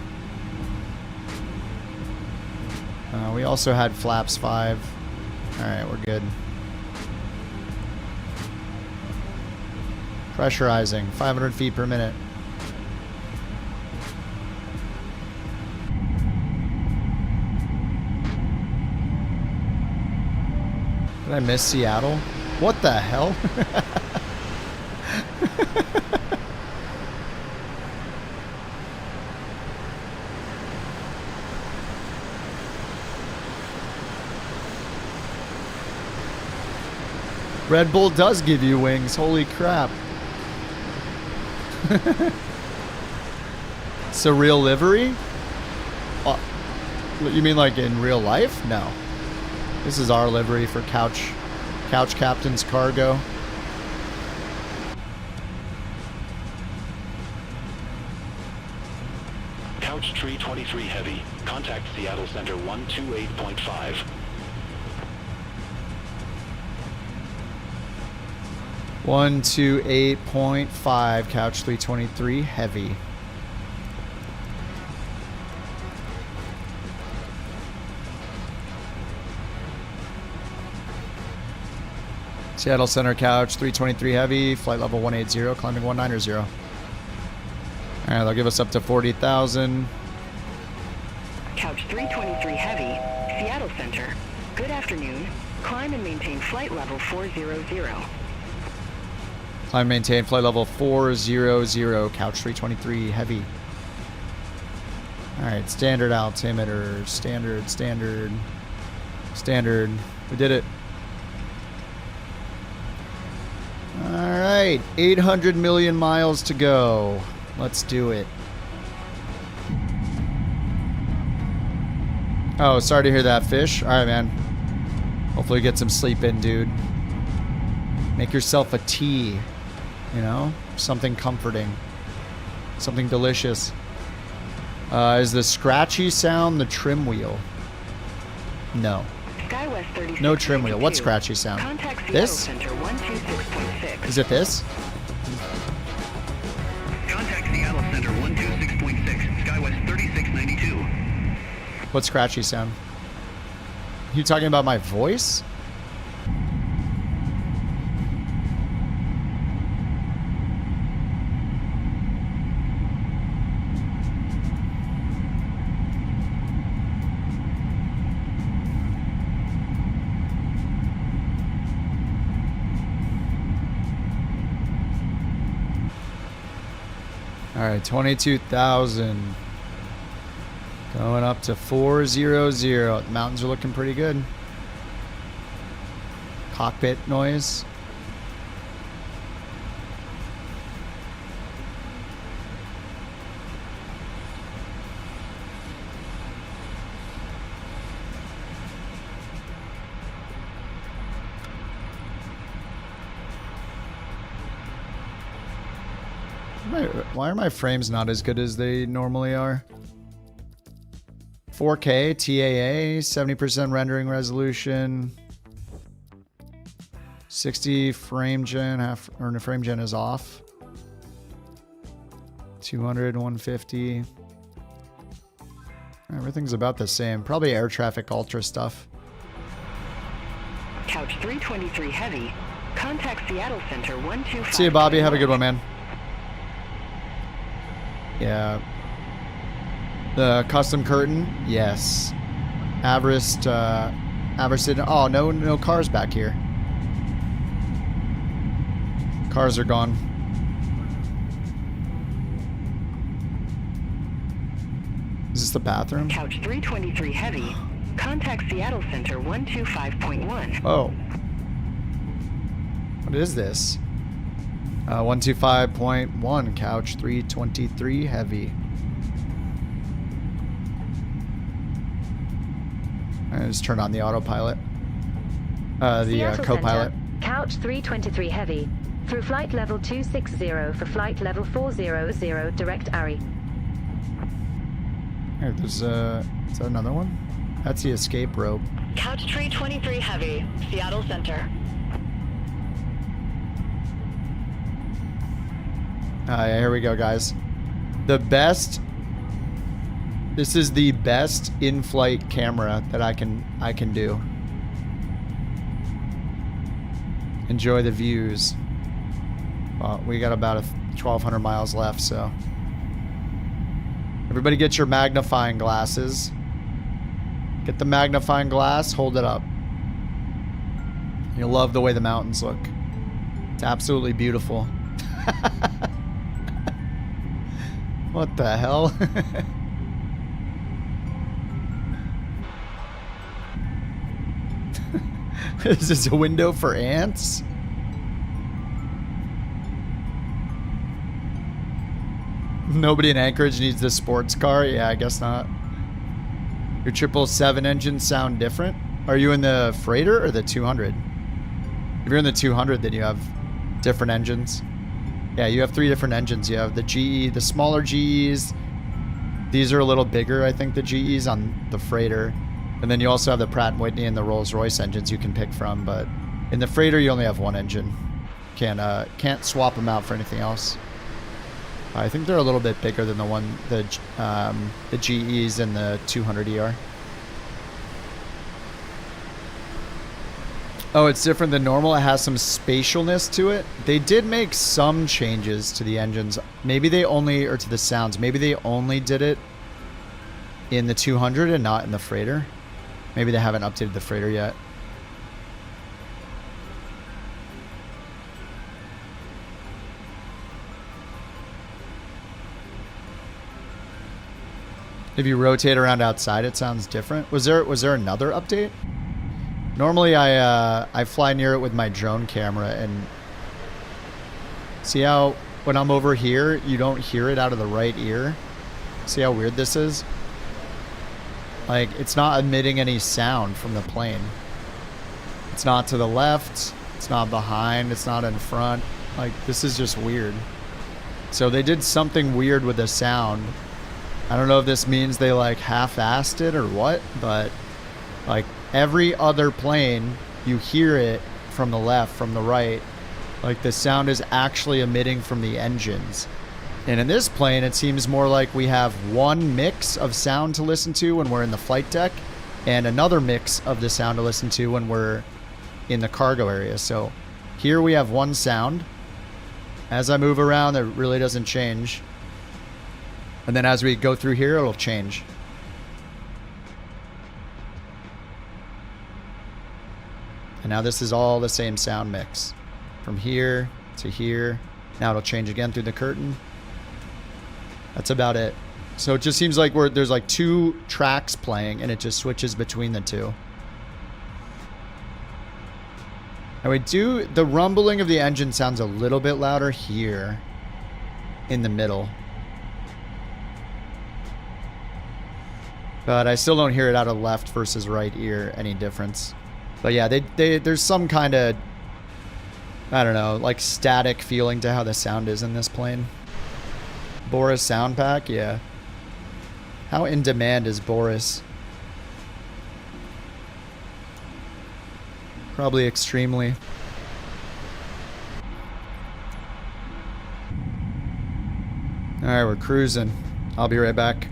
We also had flaps 5. Alright, we're good. Pressurizing, 500 feet per minute. Did I miss Seattle? What the hell? Red Bull does give you wings, holy crap. It's a real livery? You mean like in real life? No. This is our livery for Couch Captain's Cargo. Couch Tree 23 Heavy. Contact Seattle Center 128.5. One to 8.5, Couch 323 Heavy. Seattle Center Couch 323 Heavy, flight level 180, climbing 190. Alright, they'll give us up to 40,000. Couch 323 Heavy, Seattle Center. Good afternoon. Climb and maintain flight level 400. Climb and maintain flight level 400, Couch 323 Heavy. Alright, standard altimeter, standard. We did it. Alright, 800 million miles to go. Let's do it. Oh, sorry to hear that, Fish. Alright, man. Hopefully get some sleep in, dude. Make yourself a tea. You know? Something comforting. Something delicious. Is the scratchy sound the trim wheel? No. No trim wheel. What scratchy sound? This? Is it this? Contact Seattle Center 126.6, SkyWest 3692. What scratchy sound? You talking about my voice? All right, 22,000. Going up to 400. The mountains are looking pretty good. Cockpit noise. Why are my frames not as good as they normally are? 4K, TAA, 70% rendering resolution. 60 frame gen, the frame gen is off. 200, 150. Everything's about the same. Probably air traffic ultra stuff. Couch 323 Heavy. Contact Seattle Center 125. See you, Bobby. Have a good one, man. Yeah. The custom curtain, yes. Avarice didn't. Oh, no cars back here. Cars are gone. Is this the bathroom? Couch 323 Heavy. Contact Seattle Center 125.1. Oh. What is this? 125.1, couch 323 heavy. I just turn on the autopilot. Seattle co-pilot. Center, couch 323 Heavy. Through flight level 260 for flight level 400, direct ARI. Here, there's is that another one? That's the escape rope. Couch 323 Heavy. Seattle Center. Here we go, guys. The best. This is the best in-flight camera that I can do. Enjoy the views. Well, we got about 1,200 miles left, so everybody get your magnifying glasses. Get the magnifying glass, hold it up. You'll love the way the mountains look. It's absolutely beautiful. What the hell? Is this a window for ants? Nobody in Anchorage needs this sports car? Yeah, I guess not. Your 777 engines sound different? Are you in the freighter or the 200? If you're in the 200, then you have different engines. Yeah, you have 3 different engines. You have the GE, the smaller GEs. These are a little bigger, I think, the GEs on the freighter. And then you also have the Pratt & Whitney and the Rolls-Royce engines you can pick from. But in the freighter, you only have one engine. Can't swap them out for anything else. I think they're a little bit bigger than the GEs and the 200ER. Oh, it's different than normal. It has some spatialness to it. They did make some changes to the engines. Maybe they only, or to the sounds. Maybe they only did it in the 200 and not in the freighter. Maybe they haven't updated the freighter yet. If you rotate around outside, it sounds different. Was there another update? Normally, I fly near it with my drone camera, and see how when I'm over here, you don't hear it out of the right ear. See how weird this is? Like, it's not emitting any sound from the plane. It's not to the left. It's not behind. It's not in front. Like, this is just weird. So they did something weird with the sound. I don't know if this means they like half-assed it or what, but like every other plane, you hear it from the left, from the right. Like the sound is actually emitting from the engines. And in this plane, it seems more like we have one mix of sound to listen to when we're in the flight deck and another mix of the sound to listen to when we're in the cargo area. So here we have one sound. As I move around, it really doesn't change. And then as we go through here, it'll change. And now this is all the same sound mix. From here to here. Now it'll change again through the curtain. That's about it. So it just seems like there's like 2 tracks playing and it just switches between the 2. And the rumbling of the engine sounds a little bit louder here in the middle. But I still don't hear it out of left versus right ear any difference. But yeah, there's some kind of, I don't know, like static feeling to how the sound is in this plane. Boris sound pack, yeah. How in demand is Boris? Probably extremely. Alright, we're cruising. I'll be right back.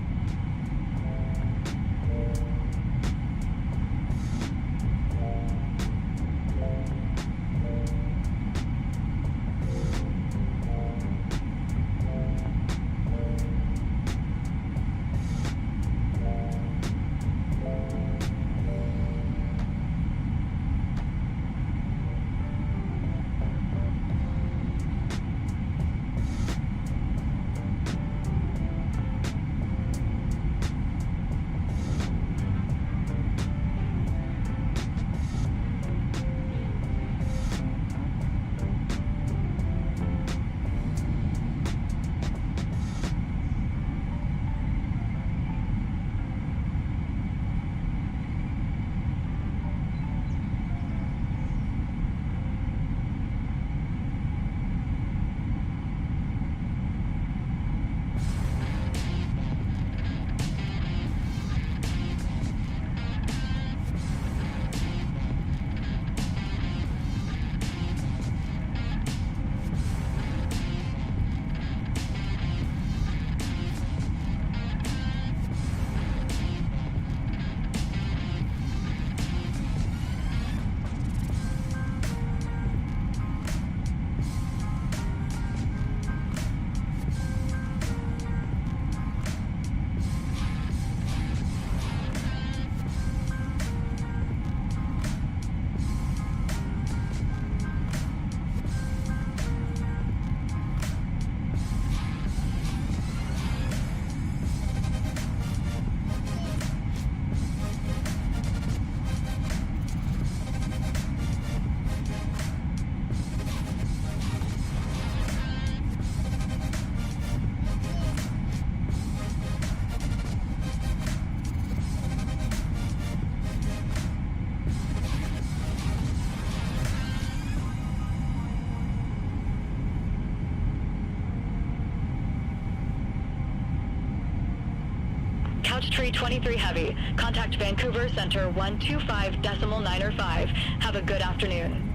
Couch Tree 23 Heavy. Contact Vancouver Center 125.905. Have a good afternoon.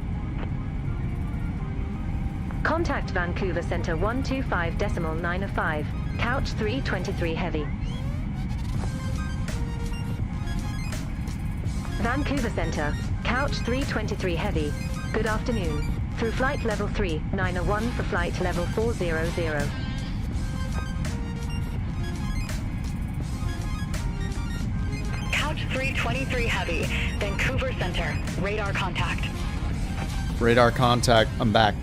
Contact Vancouver Center 125.905. Couch 323 Heavy. Vancouver Center, Couch 323 Heavy. Good afternoon. Through flight level 3, 901 for flight level 400. Couch 323 Heavy. Vancouver Center. Radar contact. Radar contact. I'm back.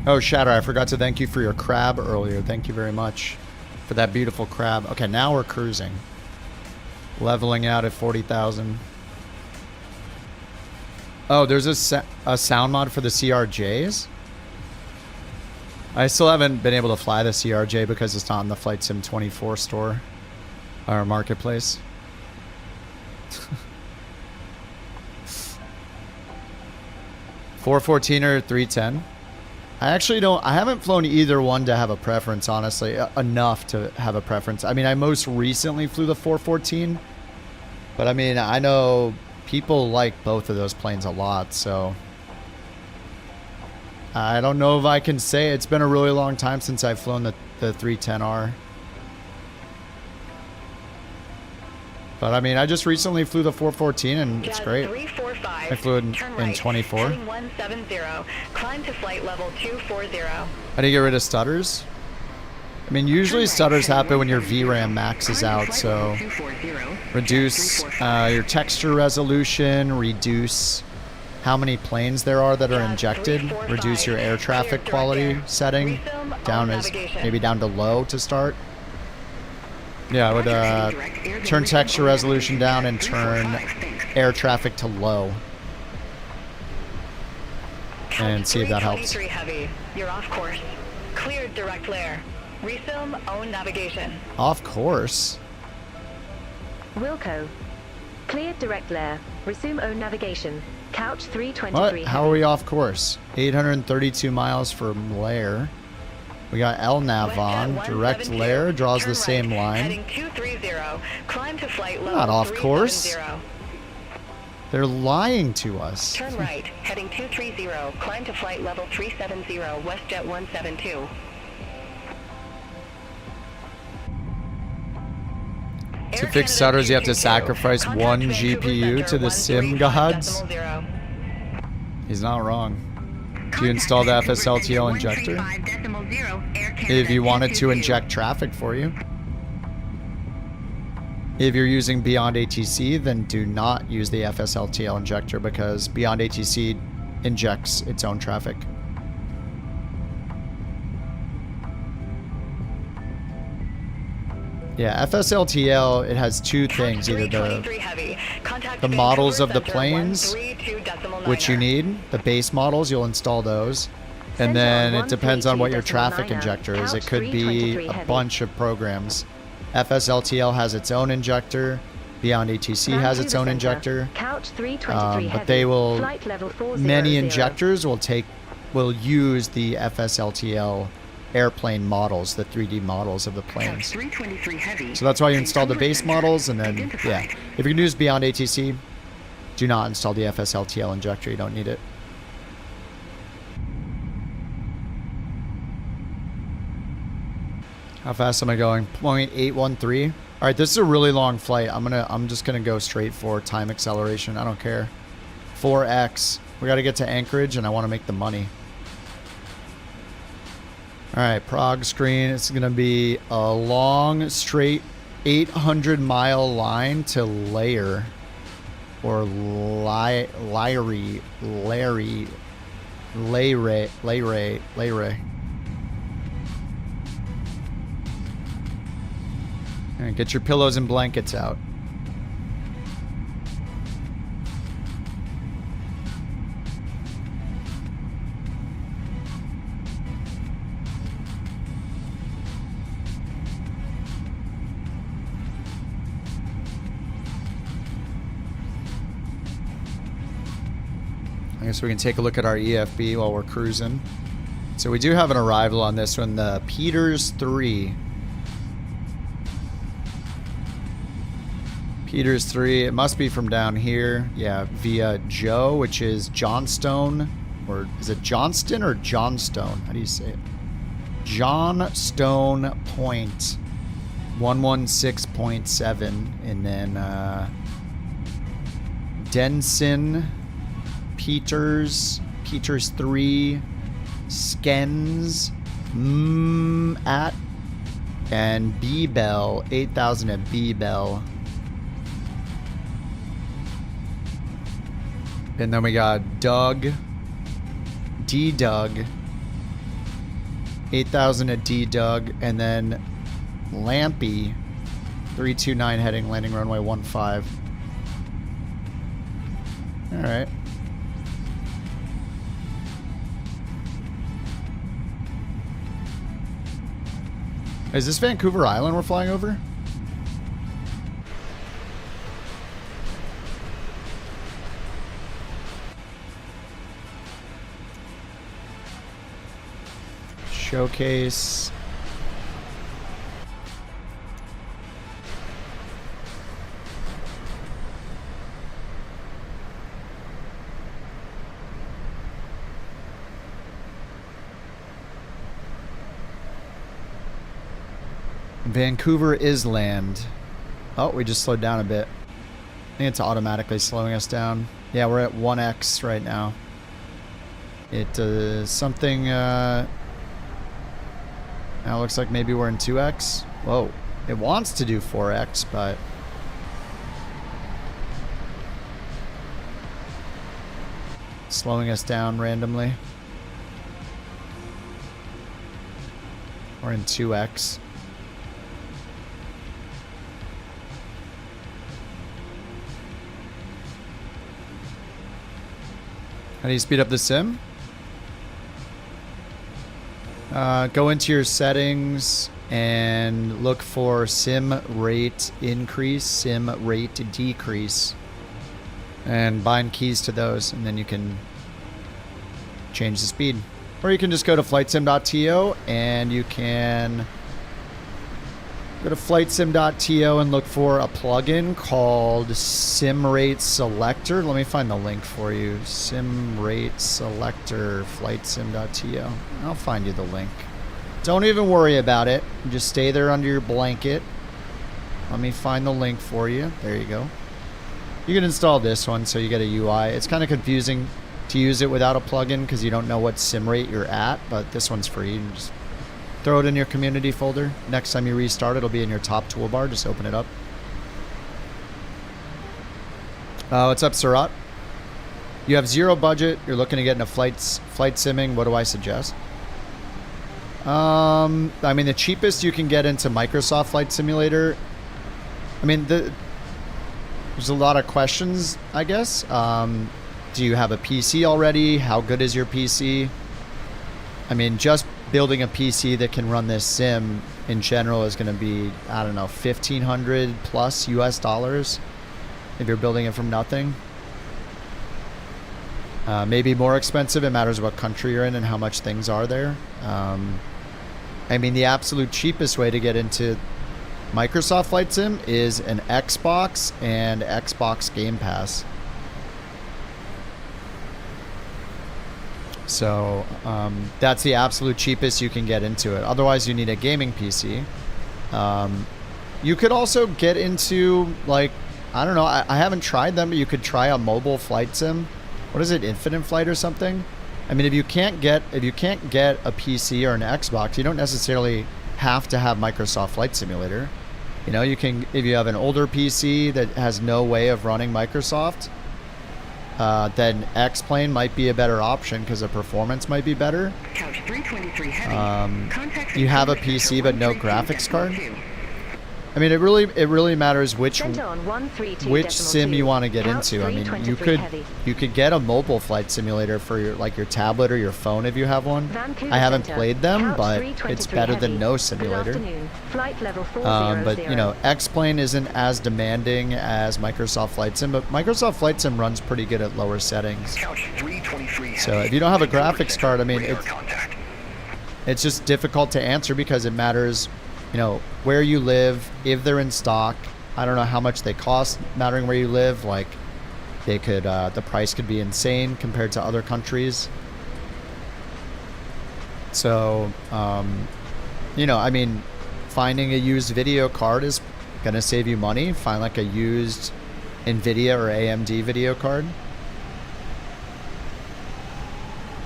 Oh, Shatter, I forgot to thank you for your crab earlier. Thank you very much for that beautiful crab. Okay, now we're cruising. Leveling out at 40,000. Oh, there's a sound mod for the CRJs? I still haven't been able to fly the CRJ because it's not in the Flight Sim 24 store or marketplace. $414 or $310? I actually don't. I haven't flown either one to have a preference, honestly, enough to have a preference. I mean, I most recently flew the 414, but I mean, I know people like both of those planes a lot, so I don't know if I can say. It's been a really long time since I've flown the 310R. But I mean, I just recently flew the 414 and it's great. I flew it in 24. 170. Climb to flight level 240. How do you get rid of stutters? I mean, usually stutters happen when your VRAM maxes out, so reduce your texture resolution, reduce how many planes there are that are injected, reduce your air traffic quality setting down as maybe down to low to start. Yeah, I would turn texture resolution down and turn air traffic to low. And see if that helps. Heavy. You're off course. Cleared direct layer. Resume own navigation. Off course? Wilco. Cleared direct layer. Resume own navigation. Couch 323 What? Heavy. How are we off course? 832 miles from layer. We got LNAV on. Direct layer draws the same line. Heading 230. Climb to flight level Not off course. 370. They're lying to us. Turn right. Heading 230. Climb to flight level 370. WestJet 172. To fix stutters, you have to sacrifice one GPU to the sim gods. He's not wrong. Do you install the FSLTL injector? If you wanted to inject traffic for you. If you're using Beyond ATC, then do not use the FSLTL injector because Beyond ATC injects its own traffic. Yeah, FSLTL, it has two things, either the models of the planes, which you need, the base models, you'll install those, and then it depends on what your traffic injector is. It could be a bunch of programs. FSLTL has its own injector, Beyond ATC has its own injector, but they will, many injectors will use the FSLTL airplane models, the 3D models of the planes. So that's why you install the base models, and then, yeah. If you can use Beyond ATC, do not install the FSLTL injector. You don't need it. How fast am I going? 0.813. All right, this is a really long flight. I'm just gonna go straight for time acceleration. I don't care. 4x. We got to get to Anchorage, and I want to make the money. All right, Prague screen. It's going to be a long, straight 800-mile line to Layer. Or Larry. All right, get your pillows and blankets out. I guess we can take a look at our EFB while we're cruising. So we do have an arrival on this one, the Peters 3. Peters 3, it must be from down here. Yeah, via Joe, which is Johnstone. Or is it Johnston or Johnstone? How do you say it? Johnstone Point 116.7. And then Denson, Peters 3, Skens, at, and B-Bell, 8,000 at B-Bell. And then we got Doug, D-Doug, 8,000 at D-Doug, and then Lampy, 329 heading, landing runway 15. All right. Is this Vancouver Island we're flying over? Showcase. Vancouver is land. Oh, we just slowed down a bit. I think it's automatically slowing us down. Yeah, we're at 1x right now. It something now looks like maybe we're in 2x. Whoa. It wants to do 4x, but slowing us down randomly. We're in 2x. How do you speed up the sim? Go into your settings and look for sim rate increase, sim rate decrease, and bind keys to those, and then you can change the speed. Or you can just go to flightsim.to and you can go to flightsim.to and look for a plugin called Sim Rate Selector. Let me find the link for you. Sim Rate Selector, flightsim.to. I'll find you the link. Don't even worry about it. Just stay there under your blanket. Let me find the link for you. There you go. You can install this one so you get a UI. It's kind of confusing to use it without a plugin because you don't know what sim rate you're at, but this one's free. You can just throw it in your community folder. Next time you restart, it'll be in your top toolbar. Just open it up. What's up, Surat? You have zero budget. You're looking to get into flight simming. What do I suggest? I mean, the cheapest you can get into Microsoft Flight Simulator. I mean, there's a lot of questions, I guess. Do you have a PC already? How good is your PC? I mean, just building a PC that can run this sim in general is going to be, I don't know, $1,500 plus US dollars if you're building it from nothing. Maybe more expensive. It matters what country you're in and how much things are there. I mean, the absolute cheapest way to get into Microsoft Flight Sim is an Xbox and Xbox Game Pass. So that's the absolute cheapest you can get into it. Otherwise, you need a gaming PC. You could also get into, like, I don't know, I haven't tried them, but you could try a mobile flight sim. What is it, Infinite Flight or something? I mean, if you can't get a PC or an Xbox, you don't necessarily have to have Microsoft Flight Simulator. You know, you can, if you have an older PC that has no way of running Microsoft, then X-Plane might be a better option because the performance might be better. Couch 323 heavy. You have a PC but no graphics card. I mean, it really matters which sim you want to get into. I mean, you could get a mobile flight simulator for your tablet or your phone if you have one. I haven't played them, but it's better than no simulator. But you know, X-Plane isn't as demanding as Microsoft Flight Sim, but Microsoft Flight Sim runs pretty good at lower settings. So if you don't have a graphics card, I mean, It's just difficult to answer because it matters, you know, where you live, if they're in stock. I don't know how much they cost, mattering where you live. Like, they could, the price could be insane compared to other countries. So, you know, I mean, finding a used video card is going to save you money. Find like a used NVIDIA or AMD video card.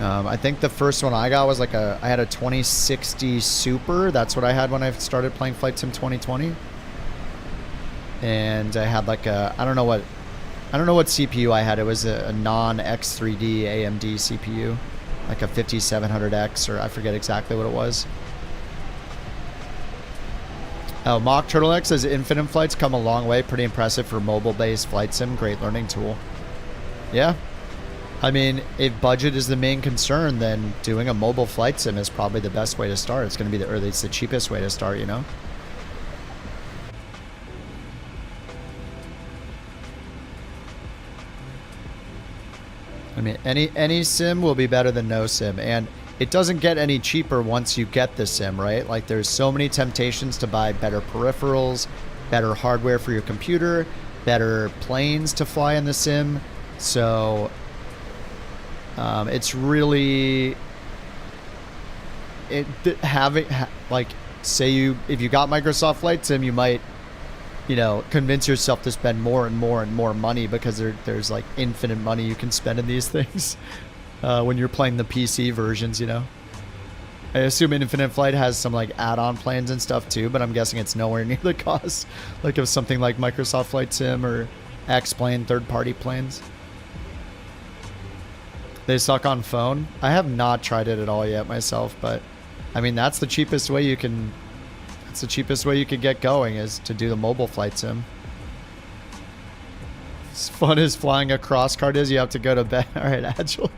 I think the first one I got was like I had a 2060 Super. That's what I had when I started playing Flight Sim 2020. And I had like I don't know what CPU I had. It was a non-X3D AMD CPU, like a 5700X, or I forget exactly what it was. Oh, Mock Turtleneck says Infinite Flight's come a long way. Pretty impressive for mobile-based flight sim. Great learning tool. Yeah. I mean, if budget is the main concern, then doing a mobile flight sim is probably the best way to start. It's going to be or at least the cheapest way to start, you know? I mean, any sim will be better than no sim, and it doesn't get any cheaper once you get the sim, right? Like, there's so many temptations to buy better peripherals, better hardware for your computer, better planes to fly in the sim. So it's really like, say if you got Microsoft Flight Sim, you might, you know, convince yourself to spend more and more and more money because there's like infinite money you can spend in these things when you're playing the PC versions, you know. I assume Infinite Flight has some like add-on planes and stuff too, but I'm guessing it's nowhere near the cost like of something like Microsoft Flight Sim or X-Plane third-party planes. They suck on phone. I have not tried it at all yet myself, but I mean, that's the cheapest way you can. That's the cheapest way you could get going, is to do the mobile flight sim. As fun as flying a cross card is, you have to go to bed. All right, Agile.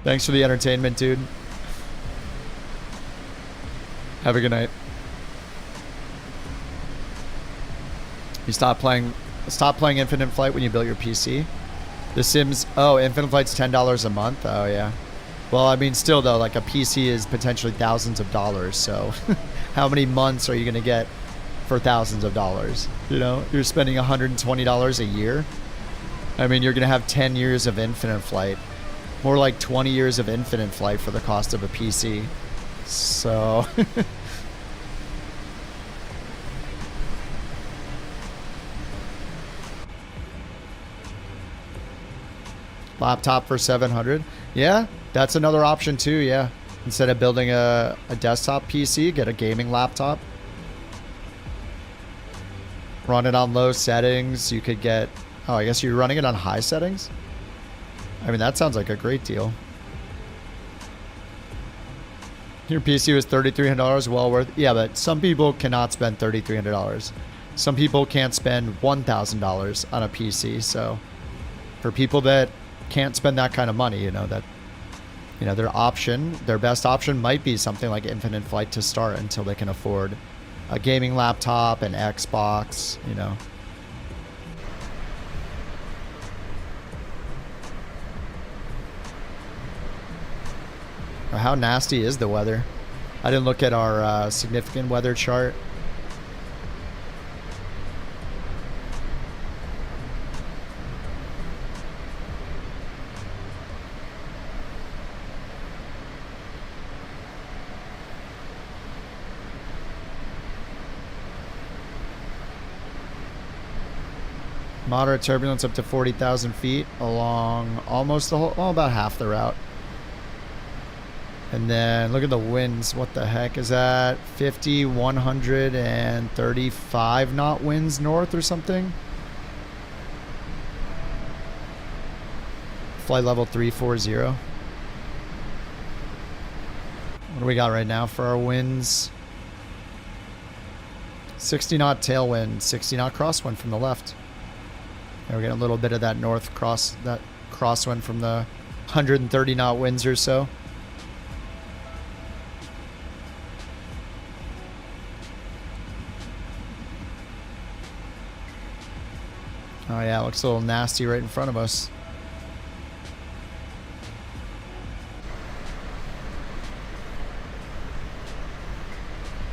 Thanks for the entertainment, dude. Have a good night. You stop playing Infinite Flight when you built your PC. The Sims, oh, Infinite Flight's $10 a month. Oh yeah. Well, I mean, still though, like a PC is potentially thousands of dollars. So, how many months are you gonna get for thousands of dollars? You know, you're spending $120 a year. I mean, you're gonna have 10 years of Infinite Flight, more like 20 years of Infinite Flight for the cost of a PC. So. Laptop for $700. Yeah, that's another option too. Yeah, instead of building a desktop PC, get a gaming laptop. Run it on low settings. You could get, oh, I guess you're running it on high settings. I mean, that sounds like a great deal. Your PC was $3,300, well worth. Yeah, but some people cannot spend $3,300. Some people can't spend $1,000 on a PC. So for people that can't spend that kind of money, you know, that, you know, their best option might be something like Infinite Flight to start until they can afford a gaming laptop, an Xbox, you know. How nasty is the weather? I didn't look at our significant weather chart. Moderate turbulence up to 40,000 feet along almost the whole, well, about half the route. And then look at the winds. What the heck is that? 50, 135 knot winds north or something? Flight level 340. What do we got right now for our winds? 60 knot tailwind, 60 knot crosswind from the left. And we're getting a little bit of that crosswind from the 130 knot winds or so. Oh yeah, it looks a little nasty right in front of us.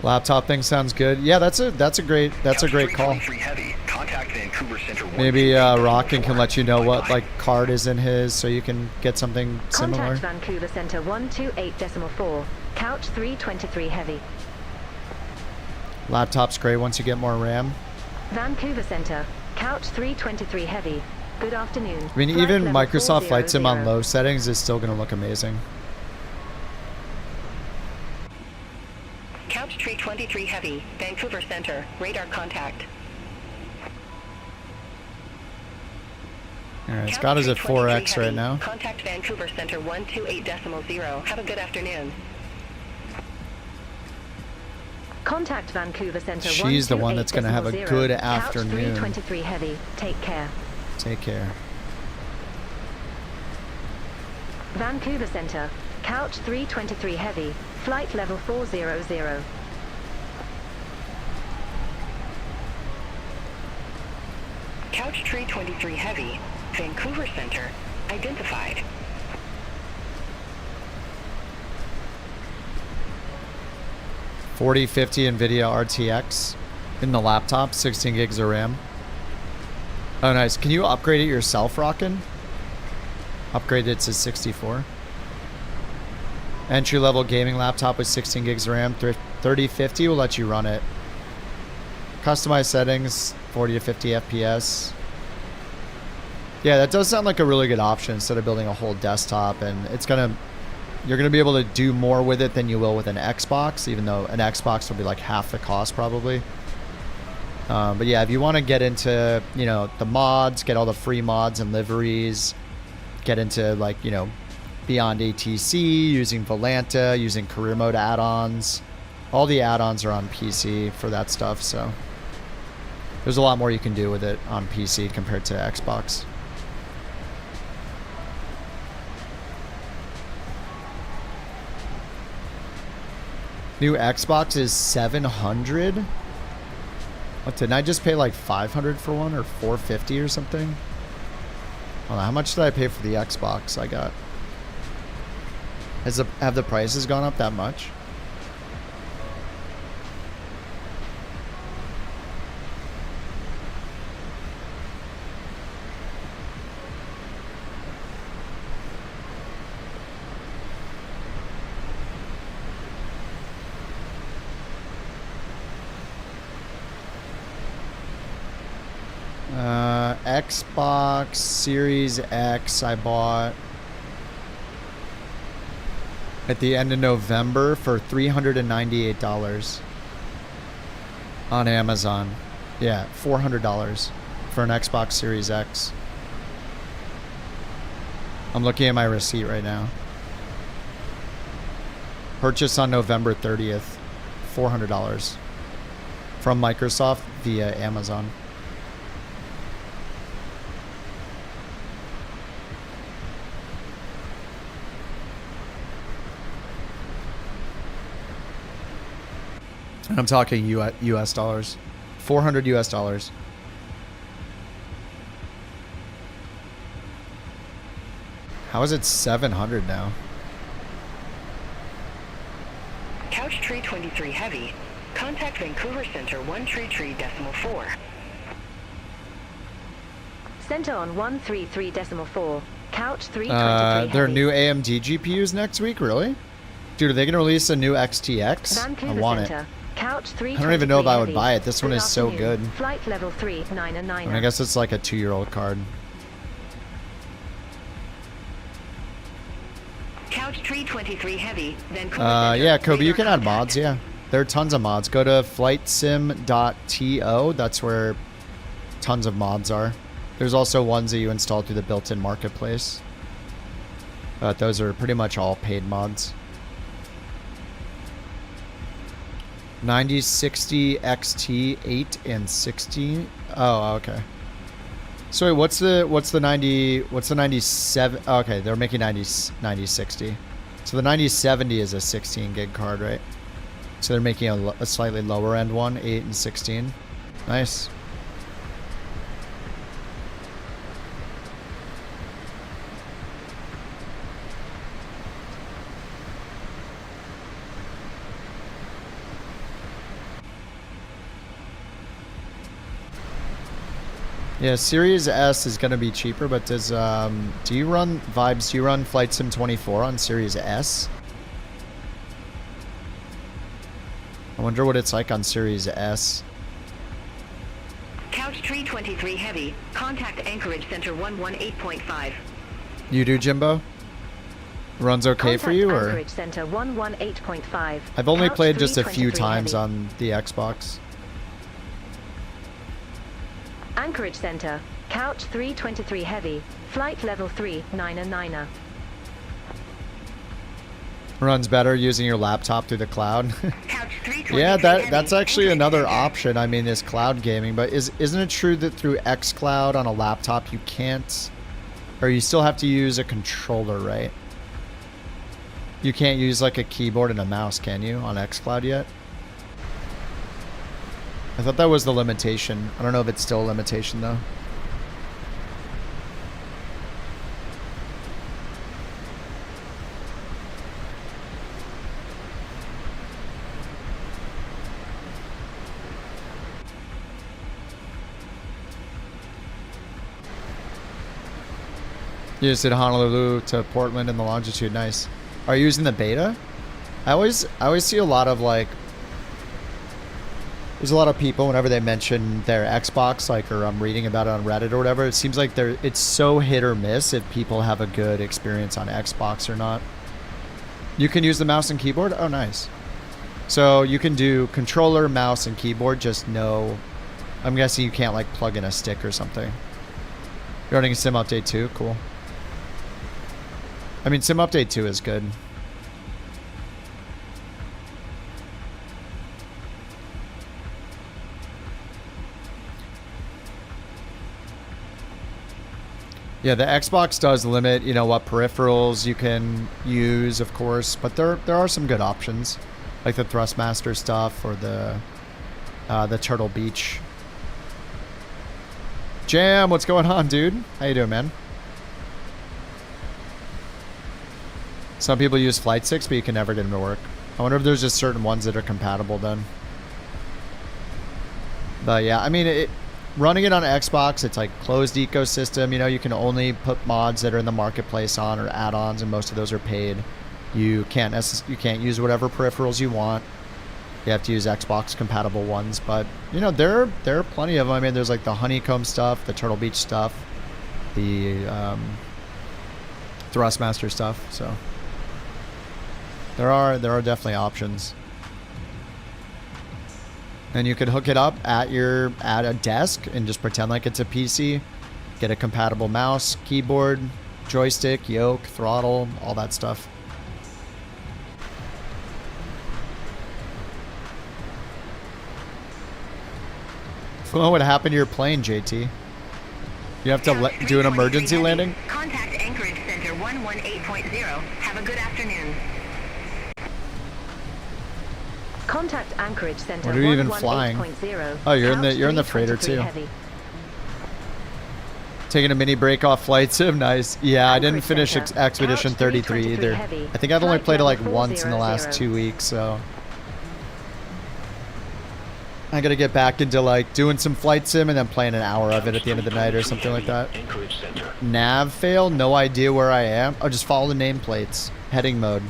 Laptop thing sounds good. Yeah, that's a great call. 323 Heavy, contact Vancouver Center Maybe Rockin can let you know what like card is in his, so you can get something similar. Contact Vancouver Center 128.4. Couch 323 Heavy. Laptop's great once you get more RAM. Vancouver Center, Couch 323 Heavy. Good afternoon. I mean, Flight even level Microsoft Flight Sim on 400. low settings is still going to look amazing. Couch 323 Heavy, Vancouver Center, radar contact. All right, Couch Scott is at 323 4x Heavy, right now. Contact Vancouver Center 128.0. Have a good afternoon. Contact Vancouver Center. She's the one that's going to have a 128.0. good Couch afternoon. 323 Heavy. Take care. Take care. Vancouver Center, Couch 323 Heavy. Flight level 400. Couch 323 Heavy, Vancouver Center, identified. $4050 NVIDIA RTX in the laptop, 16 gigs of RAM. Oh, nice. Can you upgrade it yourself, Rockin? Upgrade it to 64. Entry-level gaming laptop with 16 gigs of RAM, 3050 will let you run it. Customized settings, 40 to 50 FPS. Yeah, that does sound like a really good option instead of building a whole desktop, and you're gonna be able to do more with it than you will with an Xbox, even though an Xbox will be like half the cost probably. But yeah, if you want to get into, you know, the mods, get all the free mods and liveries, get into like, you know, Beyond ATC, using Volanta, using career mode add-ons. All the add-ons are on PC for that stuff, so there's a lot more you can do with it on PC compared to Xbox. New Xbox is $700. What, didn't I just pay like $500 for one, or $450 or something? Hold on, how much did I pay for the Xbox I got? Have the prices gone up that much? Xbox Series X I bought at the end of November for $398 on Amazon. Yeah, $400 for an Xbox Series X. I'm looking at my receipt right now. Purchase on November 30th, $400 from Microsoft via Amazon. I'm talking US dollars. $400 US. How is it 700 now? Couch 323 Heavy, contact Vancouver Center 133.4. Center on 133.4. Couch 323 There are Heavy. new AMD GPUs next week, really? Dude, are they going to release a new XTX? Vancouver I want Center, it. Couch 323 I don't even know if I would Heavy. buy it. This one Good is so afternoon. good. Flight level 3, 9 and 9. I guess it's like a 2-year-old card. Couch 323 Heavy, Vancouver Center. Yeah, Kobe, you radar can add contact. mods, yeah. There are tons of mods. Go to flightsim.to. That's where tons of mods are. There's also ones that you install through the built-in marketplace. But those are pretty much all paid mods. 9060 XT 8 and 60. Oh, okay. So wait, what's the 97? Oh, okay, they're making 9060. So the 9070 is a 16 gig card, right? So they're making a slightly lower end one, 8 and 16. Nice. Yeah, Series S is gonna be cheaper, but does do you run Vibes? Do you run Flight Sim 24 on Series S? I wonder what it's like on Series S. Couch tree 23 heavy. Contact Anchorage Center 118.5. You do, Jimbo? Runs okay for you, or? Anchorage Center 118.5. I've only Couch played just a few 323 times heavy. on the Xbox. Anchorage Center, Couch 323 heavy. Flight level 3, 9er. Runs better using your laptop through the cloud. Couch 323 Yeah, heavy. that's actually another option. I mean, is cloud gaming, but isn't it true that through xCloud on a laptop you can't, or you still have to use a controller, right? You can't use like a keyboard and a mouse, can you, on xCloud yet? I thought that was the limitation. I don't know if it's still a limitation though. You just did Honolulu to Portland in the longitude. Nice. Are you using the beta? I always see a lot of like, there's a lot of people whenever they mention their Xbox, like, or I'm reading about it on Reddit or whatever, it seems like it's so hit or miss if people have a good experience on Xbox or not. You can use the mouse and keyboard? Oh, nice. So you can do controller, mouse, and keyboard, just no, I'm guessing you can't like plug in a stick or something. You're running a Sim Update 2? Cool. I mean, Sim Update 2 is good. Yeah, the Xbox does limit, you know, what peripherals you can use, of course, but there are some good options, like the Thrustmaster stuff or the Turtle Beach. Jam, what's going on, dude? How you doing, man? Some people use flight sticks, but you can never get them to work. I wonder if there's just certain ones that are compatible then. But yeah, I mean, running it on Xbox, it's like closed ecosystem. You know, you can only put mods that are in the marketplace on, or add-ons, and most of those are paid. You can't use whatever peripherals you want. You have to use Xbox compatible ones. But you know, there are plenty of them. I mean, there's like the Honeycomb stuff, the Turtle Beach stuff, the Thrustmaster stuff. So there are definitely options. And you could hook it up at a desk and just pretend like it's a PC. Get a compatible mouse, keyboard, joystick, yoke, throttle, all that stuff. What would happen to your plane, JT? You have to do an emergency landing? Contact Anchorage Center 118.0. Have a good afternoon. Contact Anchorage Center. What are you even flying? Oh, you're in the freighter too. Heavy. Taking a mini break off Flight Sim, nice. Yeah, I didn't Anchorage finish Center. Expedition Couch 33 323 either. heavy. I think I've only Flight played it like level once in the last 400. 2 weeks, so I gotta get back into like doing some Flight Sim and then playing an hour of it at the end of the night or something like that. Anchorage Center. Nav fail, no idea where I am. Oh, just follow the nameplates. Heading mode.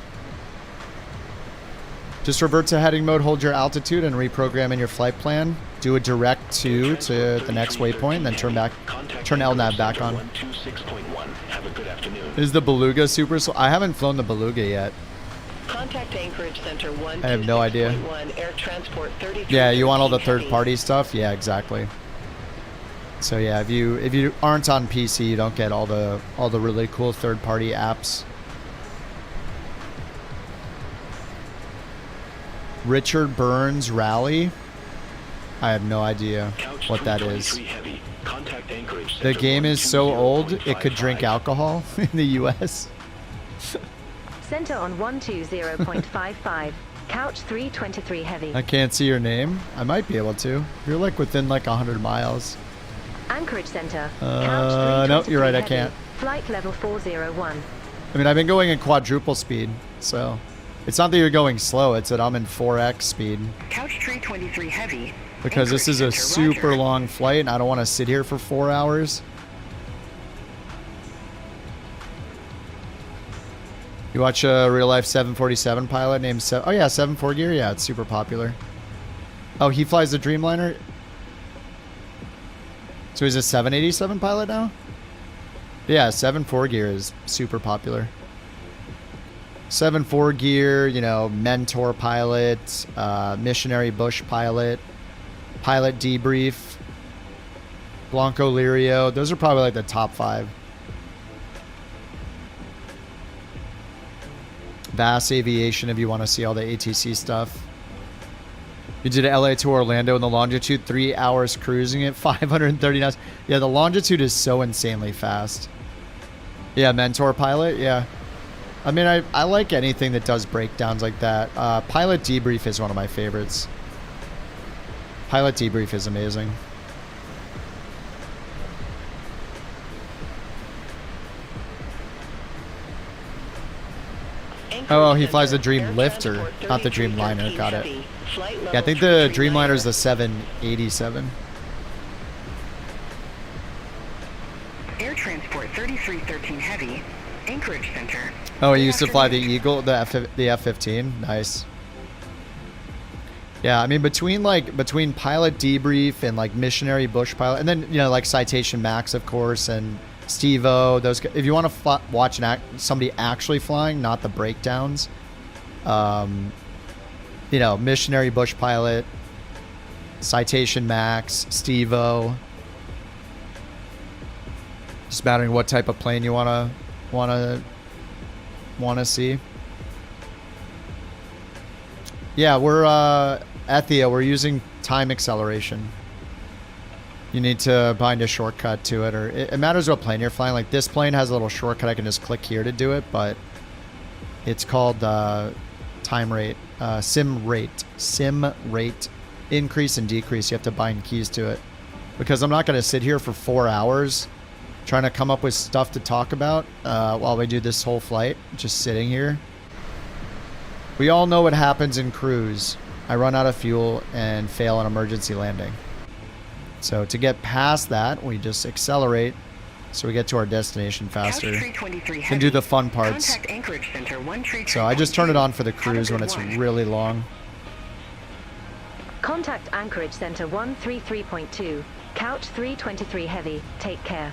Just revert to heading mode, hold your altitude, and reprogram in your flight plan. Do a direct to the next waypoint, then turn LNAV back on. 126.1. Have a good afternoon. Is the Beluga super slow? I haven't flown the Beluga yet. Contact Anchorage Center 126.1. I have no idea. Air Transport 33. Yeah, you want all the heavy. third-party stuff? Yeah, exactly. So yeah, if you aren't on PC, you don't get all the really cool third-party apps. Richard Burns Rally? I have no idea Couch what that is. 323 heavy. Contact Anchorage The Center game is so old, it could 120.55. drink alcohol in the US. Center on 120.55. Couch 323 heavy. I can't see your name. I might be able to. You're like within like 100 miles. Anchorage Center. No, you're right, I heavy. can't. Flight level 401. I mean, I've been going in quadruple speed, so it's not that you're going slow, it's that I'm in 4x speed. Couch tree 23 heavy. because this is a Anchorage super Center, Roger. long flight and I don't want to sit here for 4 hours. You watch a real life 747 pilot named oh yeah, 74 Gear. Yeah, it's super popular. Oh, he flies the Dreamliner. So he's a 787 pilot now? Yeah, 74 Gear is super popular. 74 Gear, you know, Mentor pilot, Missionary Bush pilot, Pilot Debrief, Blanco Lirio. Those are probably like the top 5. Bass Aviation if you want to see all the ATC stuff. You did LA to Orlando in the longitude, 3 hours cruising it, 530 knots. Yeah, the longitude is so insanely fast. Yeah, Mentor pilot, yeah. I mean, I like anything that does breakdowns like that. Pilot Debrief is one of my favorites. Pilot Debrief is amazing. Oh, he flies the Dream Lifter, not the Dreamliner. Got it. Yeah, I think the Dreamliner is the 787. Air Transport 3313 Heavy, Anchorage Center. Oh, he used to fly the Eagle, the F-15. Nice. Yeah, I mean, between Pilot Debrief and like Missionary Bush pilot, and then, you know, like Citation Max, of course, and Steve-O, those guys, if you want to watch somebody actually flying, not the breakdowns, you know, Missionary Bush pilot, Citation Max, Steve-O. Just mattering what type of plane you wanna see. Yeah, we're Ethia, we're using time acceleration. You need to find a shortcut to it, or it matters what plane you're flying. Like this plane has a little shortcut. I can just click here to do it, but it's called time rate, sim rate, increase and decrease. You have to bind keys to it, because I'm not going to sit here for 4 hours trying to come up with stuff to talk about while we do this whole flight, just sitting here. We all know what happens in cruise. I run out of fuel and fail an emergency landing. So to get past that, we just accelerate so we get to our destination faster and do the fun parts. So I just turn it on for the cruise when it's really long. Contact Anchorage Center 133.2, Couch 323 Heavy. Take care.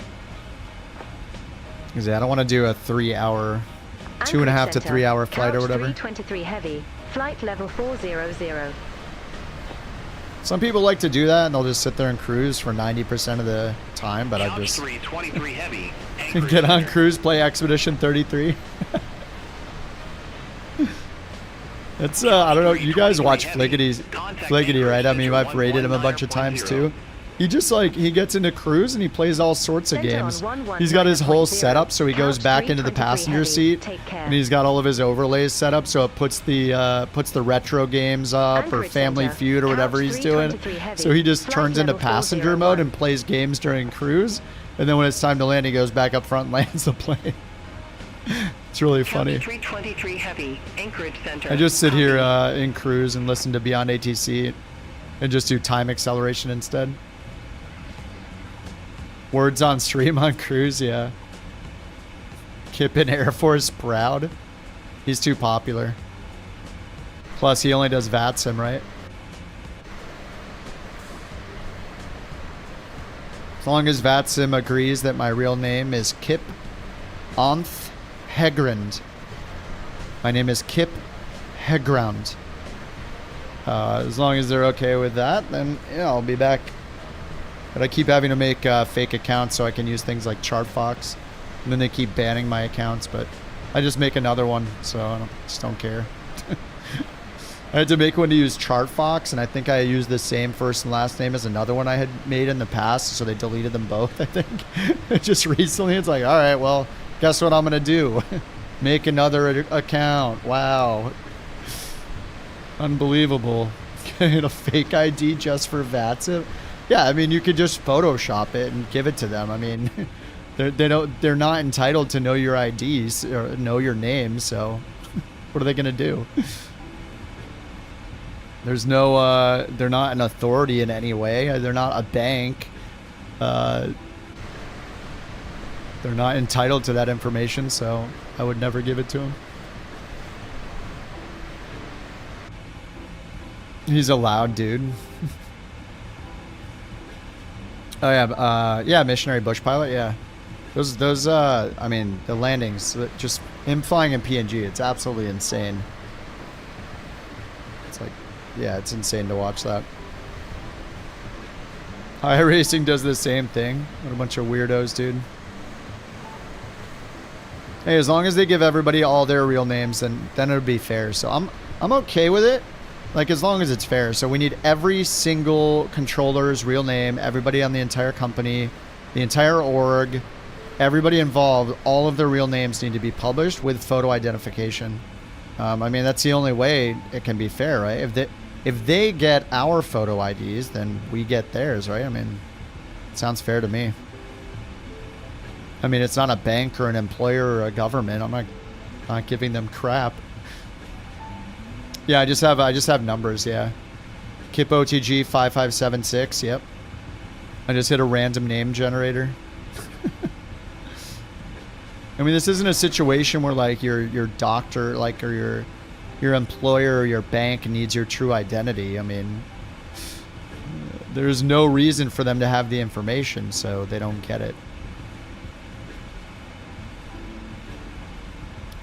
Because I don't want to do a 3 hour, 2.5 to 3 hour flight or whatever. 323 Heavy, flight level 400. Some people like to do that and they'll just sit there and cruise for 90% of the time, but I just 323 Heavy. get on cruise, play Expedition 33. It's I don't know, you guys watch Fliggity, right? I mean, I've rated him a bunch of times too. He just he gets into cruise and he plays all sorts of games. He's got his whole setup, so he goes back into the passenger seat and he's got all of his overlays set up, so it puts the retro games up or Family Feud or whatever he's doing. So he just turns into passenger mode and plays games during cruise, and then when it's time to land, he goes back up front and lands the plane. It's really funny. I just sit here in cruise and listen to Beyond ATC and just do time acceleration instead. Words on stream on cruise, yeah. Kip in Air Force proud. He's too popular. Plus, he only does VATSIM, right? As long as VATSIM agrees that my real name is Kip Onth Hegrand. My name is Kip Hegrand. As long as they're okay with that, then yeah, I'll be back. But I keep having to make fake accounts so I can use things like ChartFox. And then they keep banning my accounts, but I just make another one, so I just don't care. I had to make one to use ChartFox, and I think I used the same first and last name as another one I had made in the past, so they deleted them both, I think. Just recently, it's like, all right, well, guess what I'm going to do? Make another account. Wow. Unbelievable. Getting a fake ID just for VATSIM. Yeah, I mean, you could just Photoshop it and give it to them. I mean, they're not entitled to know your IDs or know your name, so what are they gonna do? There's no, they're not an authority in any way. They're not a bank. They're not entitled to that information, so I would never give it to them. He's a loud dude. Oh yeah, yeah, missionary bush pilot, yeah. Those, I mean, the landings, just him flying in PNG, it's absolutely insane. It's like, yeah, it's insane to watch that. iRacing does the same thing. What a bunch of weirdos, dude. Hey, as long as they give everybody all their real names, then it'll be fair. So I'm okay with it. Like, as long as it's fair. So we need every single controller's real name, everybody on the entire company, the entire org, everybody involved, all of their real names need to be published with photo identification. I mean, that's the only way it can be fair, right? If they get our photo IDs, then we get theirs, right? I mean, it sounds fair to me. I mean, it's not a bank or an employer or a government. I'm not giving them crap. Yeah, I just have numbers, yeah. Kip OTG 5576, yep. I just hit a random name generator. I mean, this isn't a situation where like your doctor, like, or your employer or your bank needs your true identity. I mean, there's no reason for them to have the information, so they don't get it.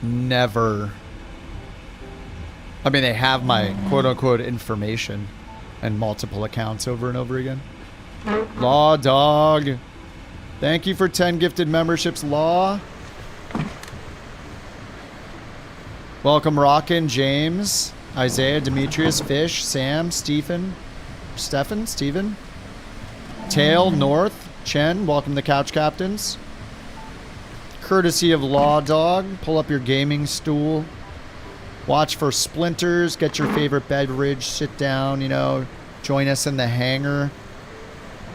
Never. I mean, they have my quote-unquote information and multiple accounts over and over again. Law Dog. Thank you for 10 gifted memberships, Law. Welcome, Rockin', James, Isaiah, Demetrius, Fish, Sam, Stephen, Tail, North, Chen. Welcome to Couch Captains. Courtesy of Law Dog. Pull up your gaming stool. Watch for splinters. Get your favorite beverage. Sit down, you know. Join us in the hangar.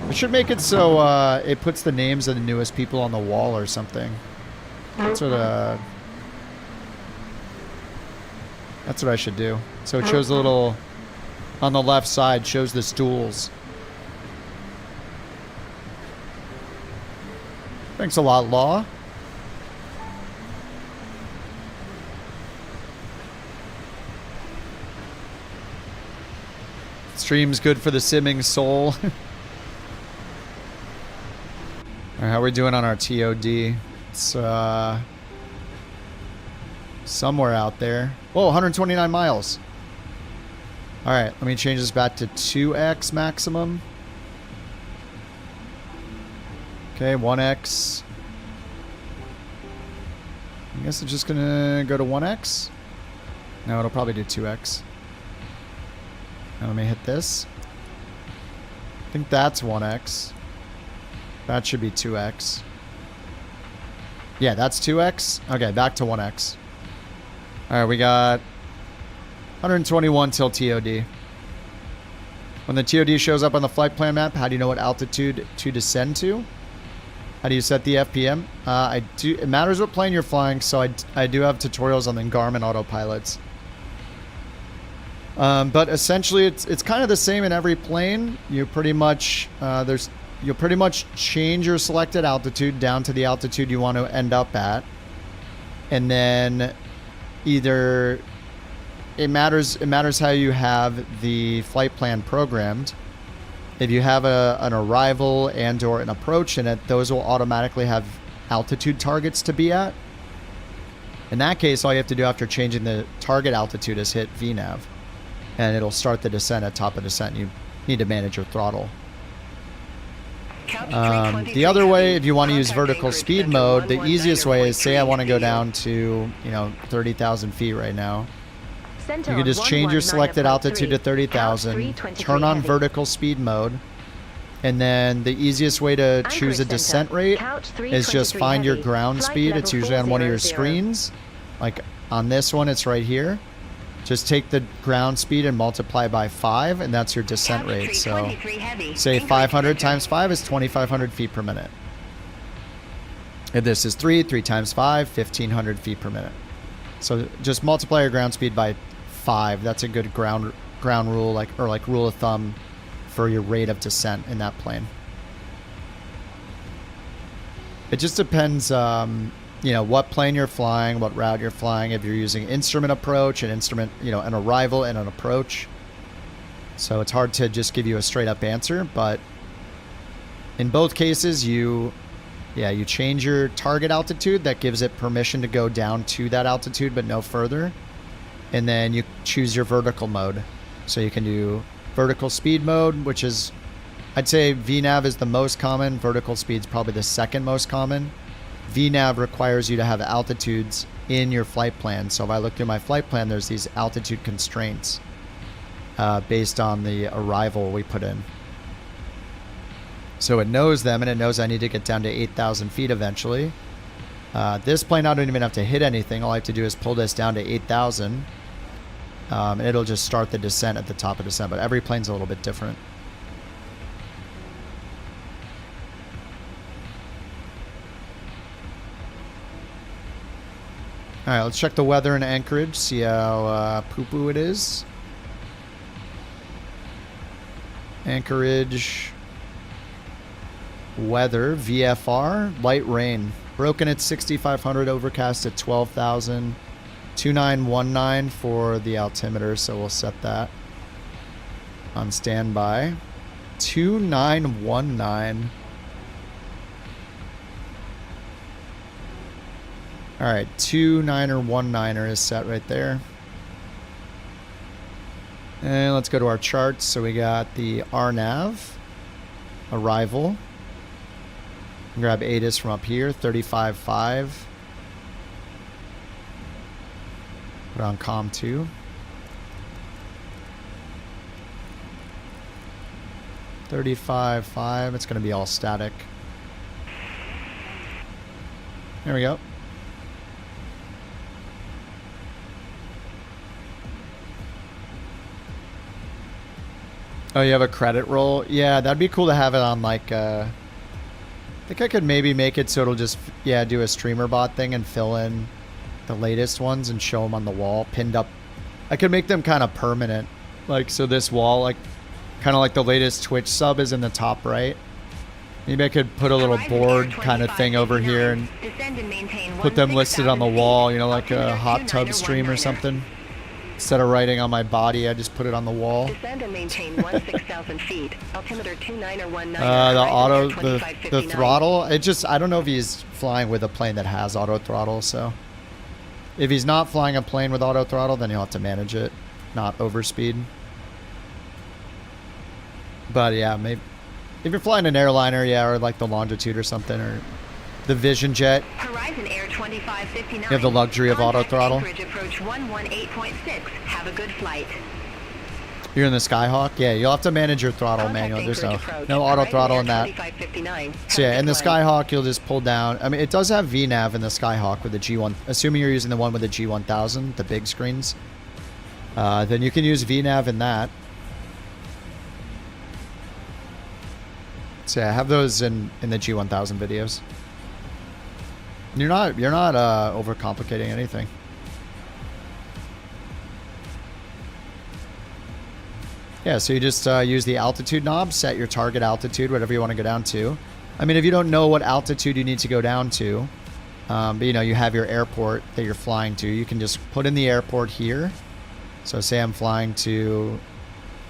We should make it so it puts the names of the newest people on the wall or something. That's what I should do. So it shows a little... On the left side, shows the stools. Thanks a lot, Law. Stream's good for the simming soul. All right, how are we doing on our TOD? It's somewhere out there. Whoa, 129 miles. All right, let me change this back to 2x maximum. Okay, 1x. I guess it's just gonna go to 1x. No, it'll probably do 2x. Now let me hit this. I think that's 1x. That should be 2x. Yeah, that's 2x. Okay, back to 1x. Alright, we got 121 till TOD. When the TOD shows up on the flight plan map, how do you know what altitude to descend to? How do you set the FPM? It matters what plane you're flying, so I do have tutorials on the Garmin autopilots. But essentially, it's kind of the same in every plane. You pretty much you'll pretty much change your selected altitude down to the altitude you want to end up at, and then either it matters how you have the flight plan programmed. If you have an arrival and or an approach in it, those will automatically have altitude targets to be at. In that case, all you have to do after changing the target altitude is hit VNAV. And it'll start the descent at top of descent. You need to manage your throttle. The other way, if you want to use vertical speed mode, the easiest way is, say I want to go down to, 30,000 feet right now. You can just change your selected altitude to 30,000, turn on vertical speed mode, and then the easiest way to choose a descent rate is just find your ground speed. It's usually on one of your screens. Like on this one, it's right here. Just take the ground speed and multiply by 5, and that's your descent rate. So, say 500 times 5 is 2,500 feet per minute. If this is 3 times 5, 1,500 feet per minute. So, just multiply your ground speed by 5. That's a good ground ground rule, like rule of thumb for your rate of descent in that plane. It just depends, you know, what plane you're flying, what route you're flying. If you're using instrument approach, an arrival and an approach. So it's hard to just give you a straight up answer, but in both cases, you change your target altitude. That gives it permission to go down to that altitude, but no further. And then you choose your vertical mode. So you can do vertical speed mode, which is, I'd say VNAV is the most common. Vertical speed's probably the second most common. VNAV requires you to have altitudes in your flight plan. So if I look through my flight plan, there's these altitude constraints based on the arrival we put in. So it knows them, and it knows I need to get down to 8,000 feet eventually. This plane, I don't even have to hit anything. All I have to do is pull this down to 8,000. And it'll just start the descent at the top of descent. But every plane's a little bit different. All right, let's check the weather in Anchorage, see how poo-poo it is. Anchorage weather, VFR, light rain. Broken at 6,500, overcast at 12,000. 2919 for the altimeter, so we'll set that on standby. 2919. All right, 2919er is set right there. And let's go to our charts. So we got the RNAV, arrival. Grab ATIS from up here, 35.5. Put on COM 2. 35.5. It's going to be all static. There we go. Oh, you have a credit roll? Yeah, that'd be cool to have it on like, I think I could maybe make it so it'll just, yeah, do a streamer bot thing and fill in the latest ones and show them on the wall, pinned up. I could make them kind of permanent. Like, so this wall, like, kind of like the latest Twitch sub is in the top right. Maybe I could put a little board kind of thing over here and put them listed on the wall, you know, like a hot tub stream or something. Instead of writing on my body, I just put it on the wall. Descend and maintain 16,000 feet. Altimeter 2919. The throttle, it just, I don't know if he's flying with a plane that has auto throttle, so. If he's not flying a plane with auto throttle, then you'll have to manage it, not overspeed. But yeah, maybe if you're flying an airliner, yeah, or like the Longitude or something, or the Vision Jet, Horizon Air 2559. you have the luxury of auto throttle. Approach 118.6. Have a good flight. You're in the Skyhawk? Yeah, you'll have to manage your throttle manually. There's no auto throttle in that. So yeah, in the Skyhawk, you'll just pull down. I mean, it does have VNAV in the Skyhawk with the G1. Assuming you're using the one with the G1000, the big screens. Then you can use VNAV in that. So yeah, I have those in the G1000 videos. You're not overcomplicating anything. Yeah, so you just use the altitude knob, set your target altitude, whatever you want to go down to. I mean, if you don't know what altitude you need to go down to, but you know, you have your airport that you're flying to, you can just put in the airport here. So say I'm flying to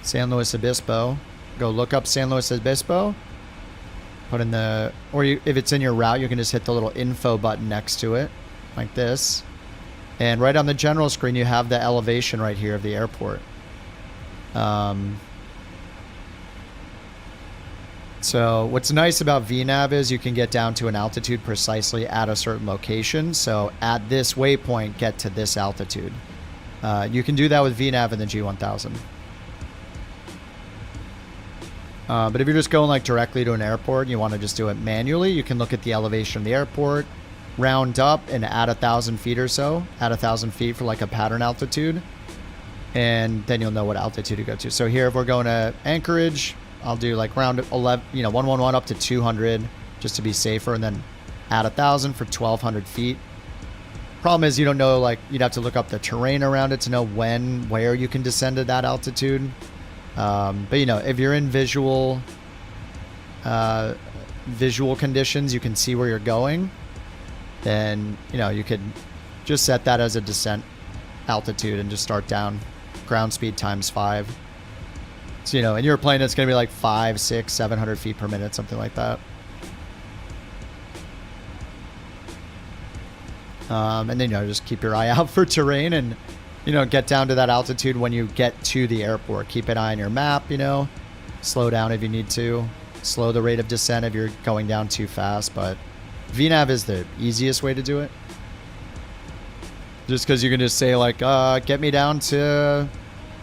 San Luis Obispo, go look up San Luis Obispo, put in the, or you, if it's in your route, you can just hit the little info button next to it, like this. And right on the general screen, you have the elevation right here of the airport. So what's nice about VNAV is you can get down to an altitude precisely at a certain location. So at this waypoint, get to this altitude. You can do that with VNAV in the G1000. But if you're just going like directly to an airport and you want to just do it manually, you can look at the elevation of the airport, round up and add 1,000 feet or so, add 1,000 feet for like a pattern altitude. And then you'll know what altitude to go to. So here, if we're going to Anchorage, I'll do like round 11, 111 up to 200 just to be safer, and then add 1,000 for 1,200 feet. Problem is you don't know, like, you'd have to look up the terrain around it to know where you can descend at that altitude. But you know, if you're in visual conditions, you can see where you're going, then, you know, you could just set that as a descent altitude and just start down. Ground speed times 5. So, you know, in your plane, it's going to be like 500, 600, 700 feet per minute, something like that. And then, you know, just keep your eye out for terrain and, you know, get down to that altitude when you get to the airport. Keep an eye on your map, you know, slow down if you need to, slow the rate of descent if you're going down too fast. But VNAV is the easiest way to do it. Just because you can just say, like, get me down to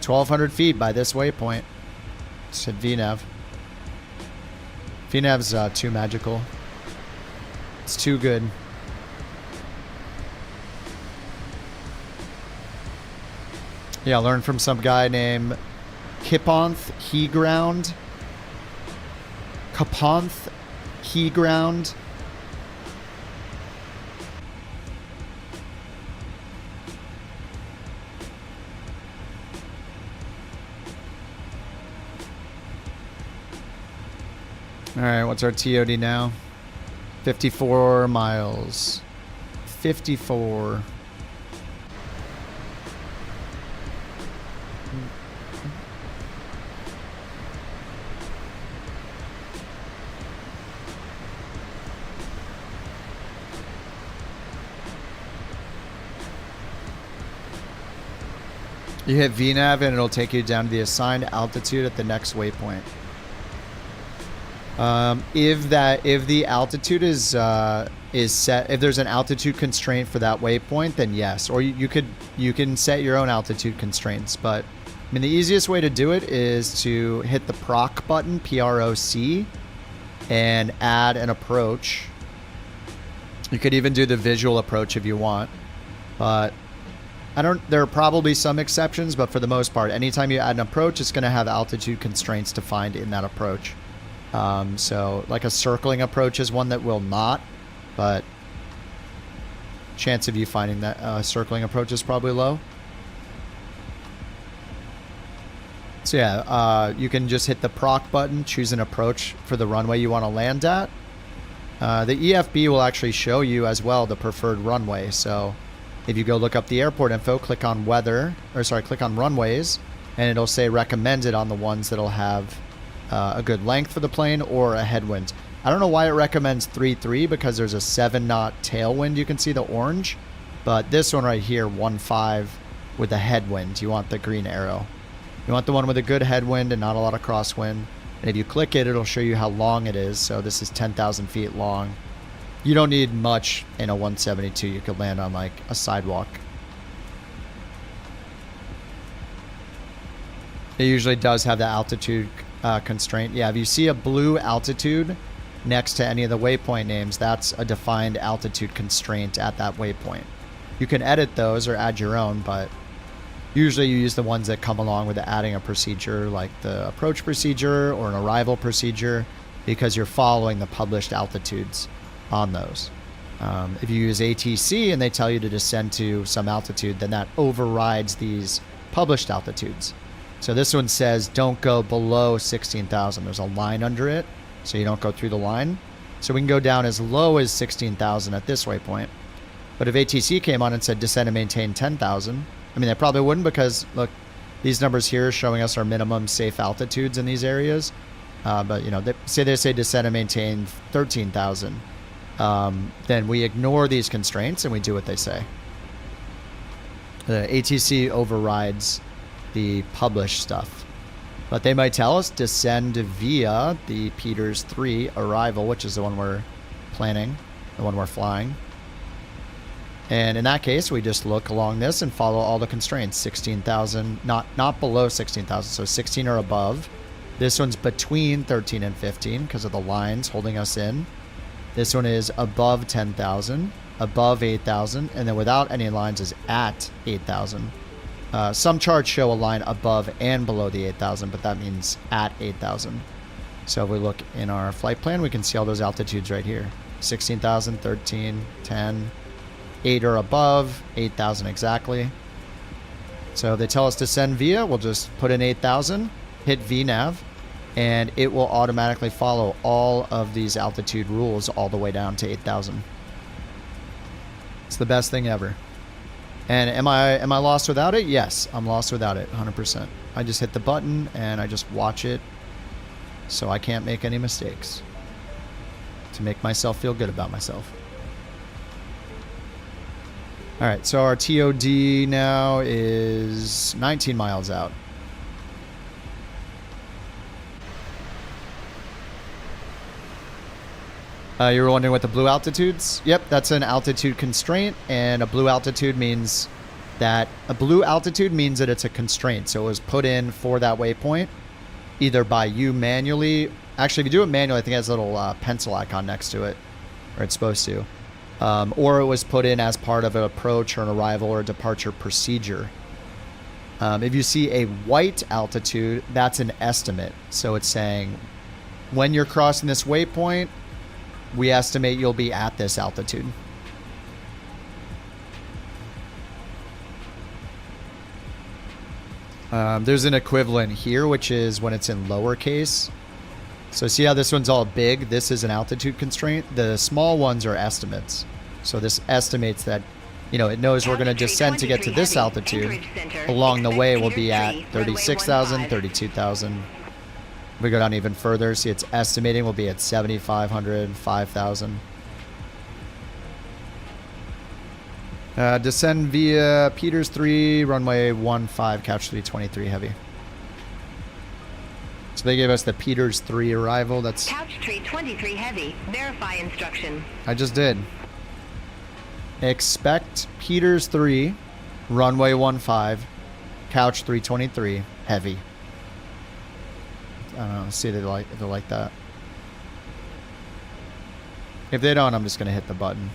1,200 feet by this waypoint. Just hit VNAV. VNAV's too magical. It's too good. Yeah, I learned from some guy named Kiponth Heground. Kaponth Heground. Alright, what's our TOD now? 54 miles. 54. You hit VNAV and it'll take you down to the assigned altitude at the next waypoint. If the altitude is set, if there's an altitude constraint for that waypoint, then yes. Or you can set your own altitude constraints. But I mean, the easiest way to do it is to hit the proc button, PROC, and add an approach. You could even do the visual approach if you want, but there are probably some exceptions, but for the most part, anytime you add an approach, it's going to have altitude constraints defined in that approach. So like a circling approach is one that will not, but chance of you finding that circling approach is probably low. So yeah, you can just hit the proc button, choose an approach for the runway you want to land at. The EFB will actually show you as well the preferred runway. So if you go look up the airport info, click on click on runways, and it'll say recommended on the ones that'll have a good length for the plane or a headwind. I don't know why it recommends 3.3 because there's a 7-knot tailwind. You can see the orange, but this one right here, 1.5 with a headwind. You want the green arrow. You want the one with a good headwind and not a lot of crosswind. And if you click it, it'll show you how long it is. So this is 10,000 feet long. You don't need much in a 172. You could land on like a sidewalk. It usually does have the altitude constraint. Yeah, if you see a blue altitude next to any of the waypoint names, that's a defined altitude constraint at that waypoint. You can edit those or add your own, but usually you use the ones that come along with adding a procedure, like the approach procedure or an arrival procedure, because you're following the published altitudes on those. If you use ATC and they tell you to descend to some altitude, then that overrides these published altitudes. So this one says don't go below 16,000. There's a line under it, so you don't go through the line. So we can go down as low as 16,000 at this waypoint. But if ATC came on and said descend and maintain 10,000, I mean, they probably wouldn't, because look, these numbers here are showing us our minimum safe altitudes in these areas. But you know, they say descend and maintain 13,000. Then we ignore these constraints and we do what they say. The ATC overrides the published stuff. But they might tell us descend via the Peters 3 arrival, which is the one we're planning, the one we're flying. And in that case, we just look along this and follow all the constraints. 16,000, not below 16,000, so 16 or above. This one's between 13 and 15 because of the lines holding us in. This one is above 10,000, above 8,000, and then without any lines is at 8,000. Some charts show a line above and below the 8,000, but that means at 8,000. So if we look in our flight plan, we can see all those altitudes right here. 16,000, 13, 10, 8 or above, 8,000 exactly. So if they tell us to send via, we'll just put in 8,000, hit VNav, and it will automatically follow all of these altitude rules all the way down to 8,000. It's the best thing ever. And am I lost without it? Yes, I'm lost without it, 100%. I just hit the button and I just watch it, so I can't make any mistakes, to make myself feel good about myself. All right, so our TOD now is 19 miles out. You were wondering what the blue altitudes? Yep, that's an altitude constraint, and a blue altitude means that it's a constraint. So it was put in for that waypoint, either by you manually. Actually, if you do it manually, I think it has a little pencil icon next to it, or it's supposed to. Or it was put in as part of an approach or an arrival or a departure procedure. If you see a white altitude, that's an estimate. So it's saying, when you're crossing this waypoint, we estimate you'll be at this altitude. There's an equivalent here, which is when it's in lowercase. So see how this one's all big? This is an altitude constraint. The small ones are estimates. So this estimates that, you know, it knows we're going to descend to get to this altitude. Along the way, we'll be at 36,000, 32,000. If we go down even further, see it's estimating we'll be at 7,500, 5,000. Descend via Peters 3, runway 15, couch 323 heavy. So they gave us the Peters 3 arrival. That's Couch 323 heavy. Verify instruction. I just did. Expect Peters 3, runway 15, couch 323 heavy. I don't know. See if they like that. If they don't, I'm just gonna hit the button.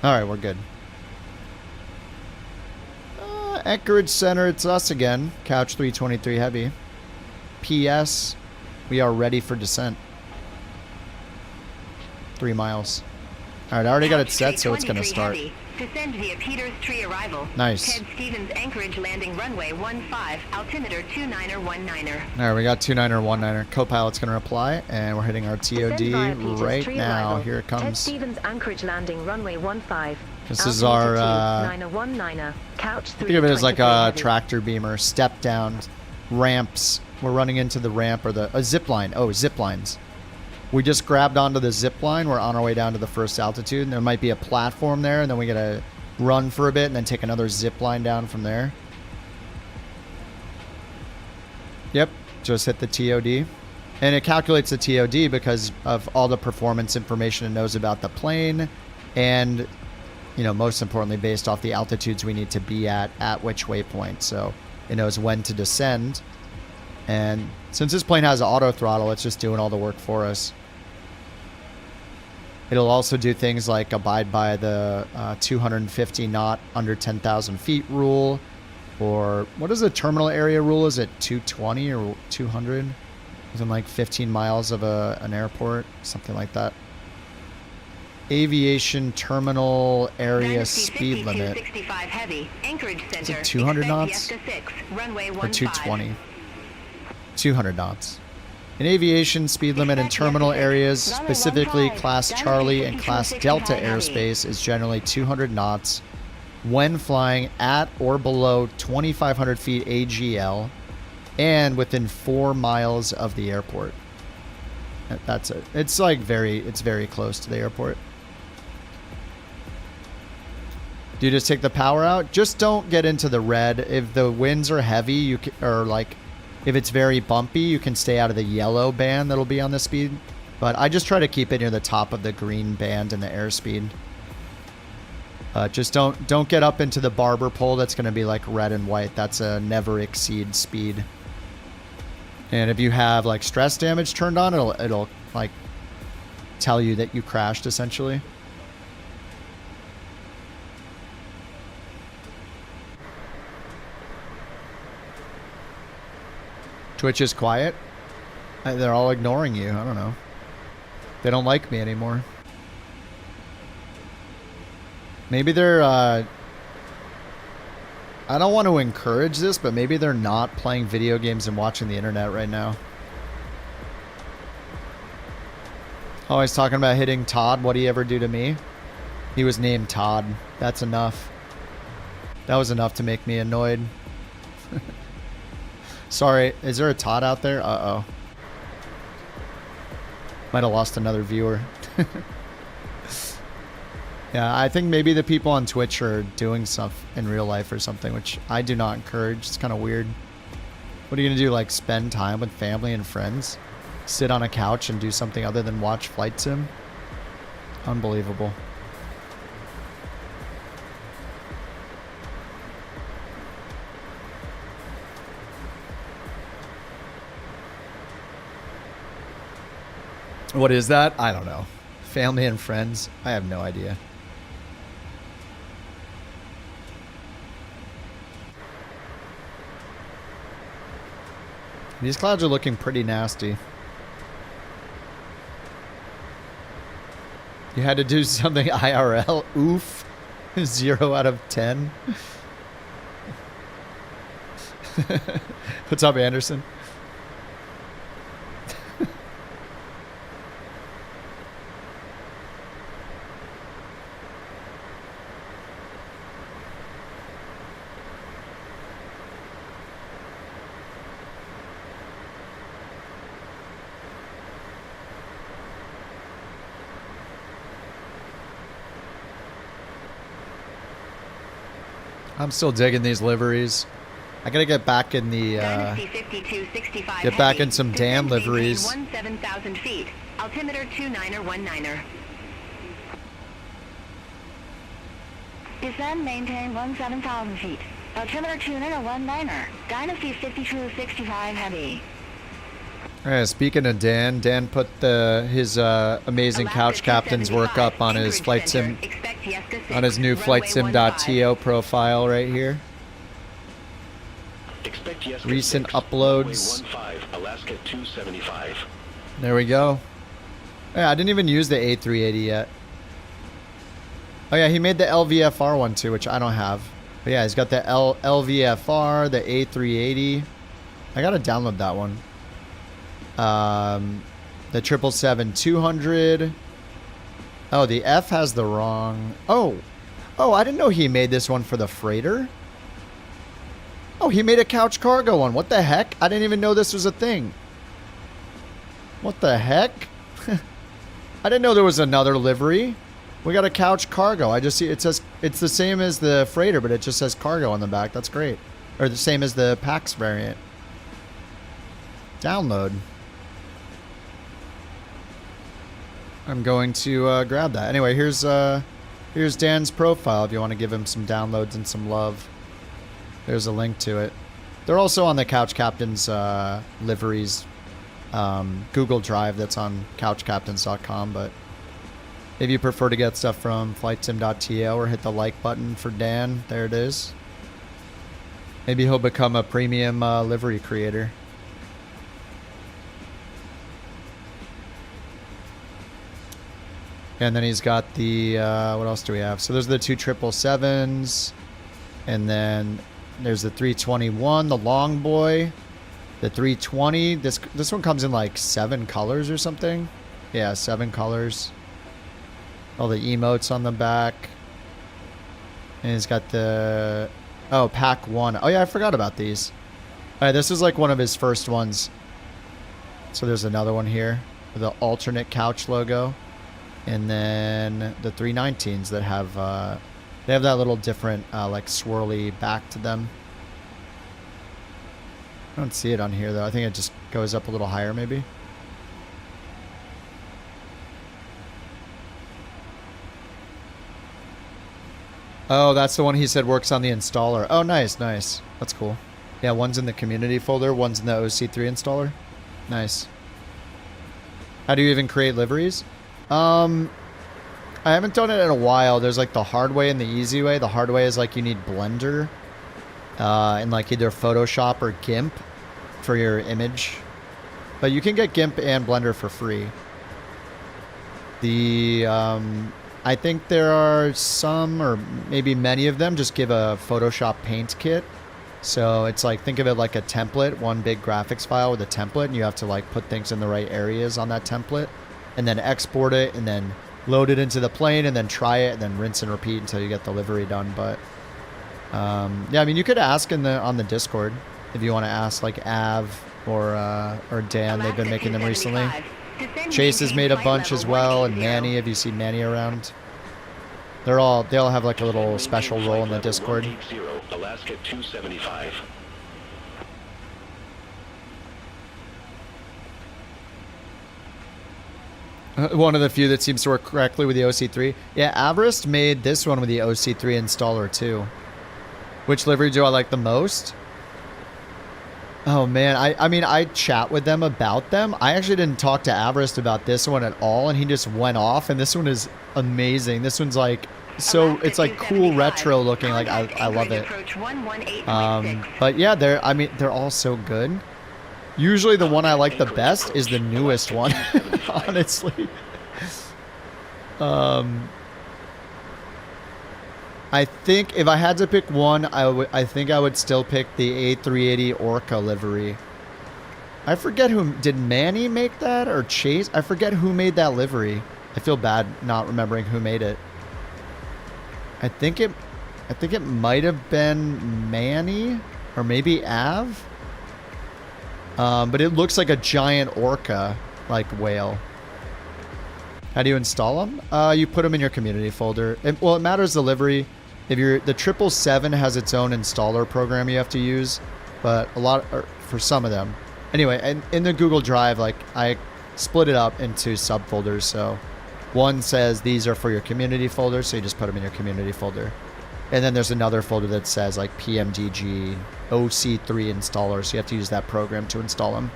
All right, we're good. Anchorage Center, it's us again. Couch 323 heavy. PS, we are ready for descent. 3 miles. All right, I already got it set, so it's gonna start. Heavy. Descend via Peters 3 arrival. Nice. Ted Stevens Anchorage landing runway 15, altimeter 29er. All right, we got 29er. Co-pilot's going to reply, and we're hitting our TOD right now. Arrival. Here it Ted comes. Stevens Anchorage landing runway 15. This is our, 919er, couch think of it as like a heavy. tractor beamer, step down, ramps. We're running into the ramp or a zip line. Oh, zip lines. We just grabbed onto the zip line. We're on our way down to the first altitude, and there might be a platform there, and then we got to run for a bit and then take another zip line down from there. Yep, just hit the TOD. And it calculates the TOD because of all the performance information it knows about the plane, and, you know, most importantly, based off the altitudes we need to be at which waypoint. So it knows when to descend. And since this plane has auto throttle, it's just doing all the work for us. It'll also do things like abide by the 250 knot under 10,000 feet rule. Or what is the terminal area rule? Is it 220 or 200? Within like 15 miles of an airport? Something like that. Aviation terminal area speed limit. Heavy. Anchorage Center. Is it 200 knots? 6, runway Or 220? 200 knots. In aviation, speed limit in terminal areas, specifically Class Charlie and Class Delta airspace, is generally 200 knots when flying at or below 2,500 feet AGL and within 4 miles of the airport. That's it. It's like it's very close to the airport. Do you just take the power out? Just don't get into the red. If the winds are heavy, if it's very bumpy, you can stay out of the yellow band that'll be on the speed. But I just try to keep it near the top of the green band in the airspeed. Just don't get up into the barber pole that's going to be like red and white. That's a never exceed speed. And if you have like stress damage turned on, it'll like tell you that you crashed essentially. Twitch is quiet. They're all ignoring you. I don't know. They don't like me anymore. Maybe they're, I don't want to encourage this, but maybe they're not playing video games and watching the internet right now. Oh, he's talking about hitting Todd. What'd he ever do to me? He was named Todd. That's enough. That was enough to make me annoyed. Sorry, is there a Todd out there? Uh-oh. Might have lost another viewer. Yeah, I think maybe the people on Twitch are doing stuff in real life or something, which I do not encourage. It's kind of weird. What are you going to do, like spend time with family and friends? Sit on a couch and do something other than watch Flight Sim? Unbelievable. What is that? I don't know. Family and friends? I have no idea. These clouds are looking pretty nasty. You had to do something IRL? Oof. 0 out of 10. What's up, Anderson? I'm still digging these liveries. I gotta get back in the get back in some Dan liveries. 17,000 feet. Altimeter 29er. Descend, maintain 17,000 feet. Altimeter 29er. Dynasty 5265 heavy. Alright, speaking of Dan, Dan put his amazing couch captain's work up on his flight sim, on his new flightsim.to profile right here. Recent uploads. Alaska 275. There we go. Yeah, I didn't even use the A380 yet. Oh yeah, he made the LVFR one too, which I don't have. But yeah, he's got the LVFR, the A380. I gotta download that one. The 777-200. Oh, the F has the wrong. Oh, I didn't know he made this one for the freighter. Oh, he made a couch cargo one. What the heck? I didn't even know this was a thing. What the heck? I didn't know there was another livery. We got a couch cargo. I just see it says it's the same as the freighter, but it just says cargo on the back. That's great. Or the same as the PAX variant. Download. I'm going to grab that. Anyway, here's Dan's profile if you want to give him some downloads and some love. There's a link to it. They're also on the Couch Captain's liveries Google Drive that's on couchcaptains.com, but if you prefer to get stuff from flightsim.to or hit the like button for Dan, there it is. Maybe he'll become a premium livery creator. And then he's got the, what else do we have? So those are the two 777s. And then there's the 321, the long boy. The 320. This one comes in like 7 colors or something. Yeah, 7 colors. All the emotes on the back. And he's got the, oh, pack 1. Oh yeah, I forgot about these. All right, this is like one of his first ones. So there's another one here with the alternate couch logo. And then the 319s that have, they have that little different, like swirly back to them. I don't see it on here though. I think it just goes up a little higher maybe. Oh, that's the one he said works on the installer. Oh, nice, nice. That's cool. Yeah, one's in the community folder, one's in the OC3 installer. Nice. How do you even create liveries? I haven't done it in a while. There's like the hard way and the easy way. The hard way is like you need Blender and like either Photoshop or GIMP for your image. But you can get GIMP and Blender for free. The I I think there are some, or maybe many of them, just give a Photoshop paint kit. So it's like, think of it like a template, one big graphics file with a template, and you have to like put things in the right areas on that template, and then export it, and then load it into the plane, and then try it, and then rinse and repeat until you get the livery done. But yeah, I mean, you could ask on the Discord if you want to ask like Av or Dan. They've been making them recently. Chase has made a bunch as well, and Manny, if you see Manny around. They all have like a little special role in the Discord. Alaska 275. One of the few that seems to work correctly with the OC3. Yeah, Averest made this one with the OC3 installer too. Which livery do I like the most? Oh man, I mean, I chat with them about them. I actually didn't talk to Averest about this one at all, and he just went off, and this one is amazing. This one's like, so it's like cool retro looking, like I love it. But yeah, they're all so good. Usually the one I like the best is the newest one, honestly. I think if I had to pick one, I think I would still pick the A380 Orca livery. I forget who did Manny make that, or Chase? I forget who made that livery. I feel bad not remembering who made it. I think it might have been Manny or maybe Av. But it looks like a giant orca like whale. How do you install them? You put them in your community folder. Well, it matters the livery. If you're the 777 has its own installer program you have to use, but for some of them. Anyway, and in the Google Drive, like I split it up into subfolders. So one says these are for your community folder, so you just put them in your community folder. And then there's another folder that says like PMDG, OC3 installer, so you have to use that program to install them.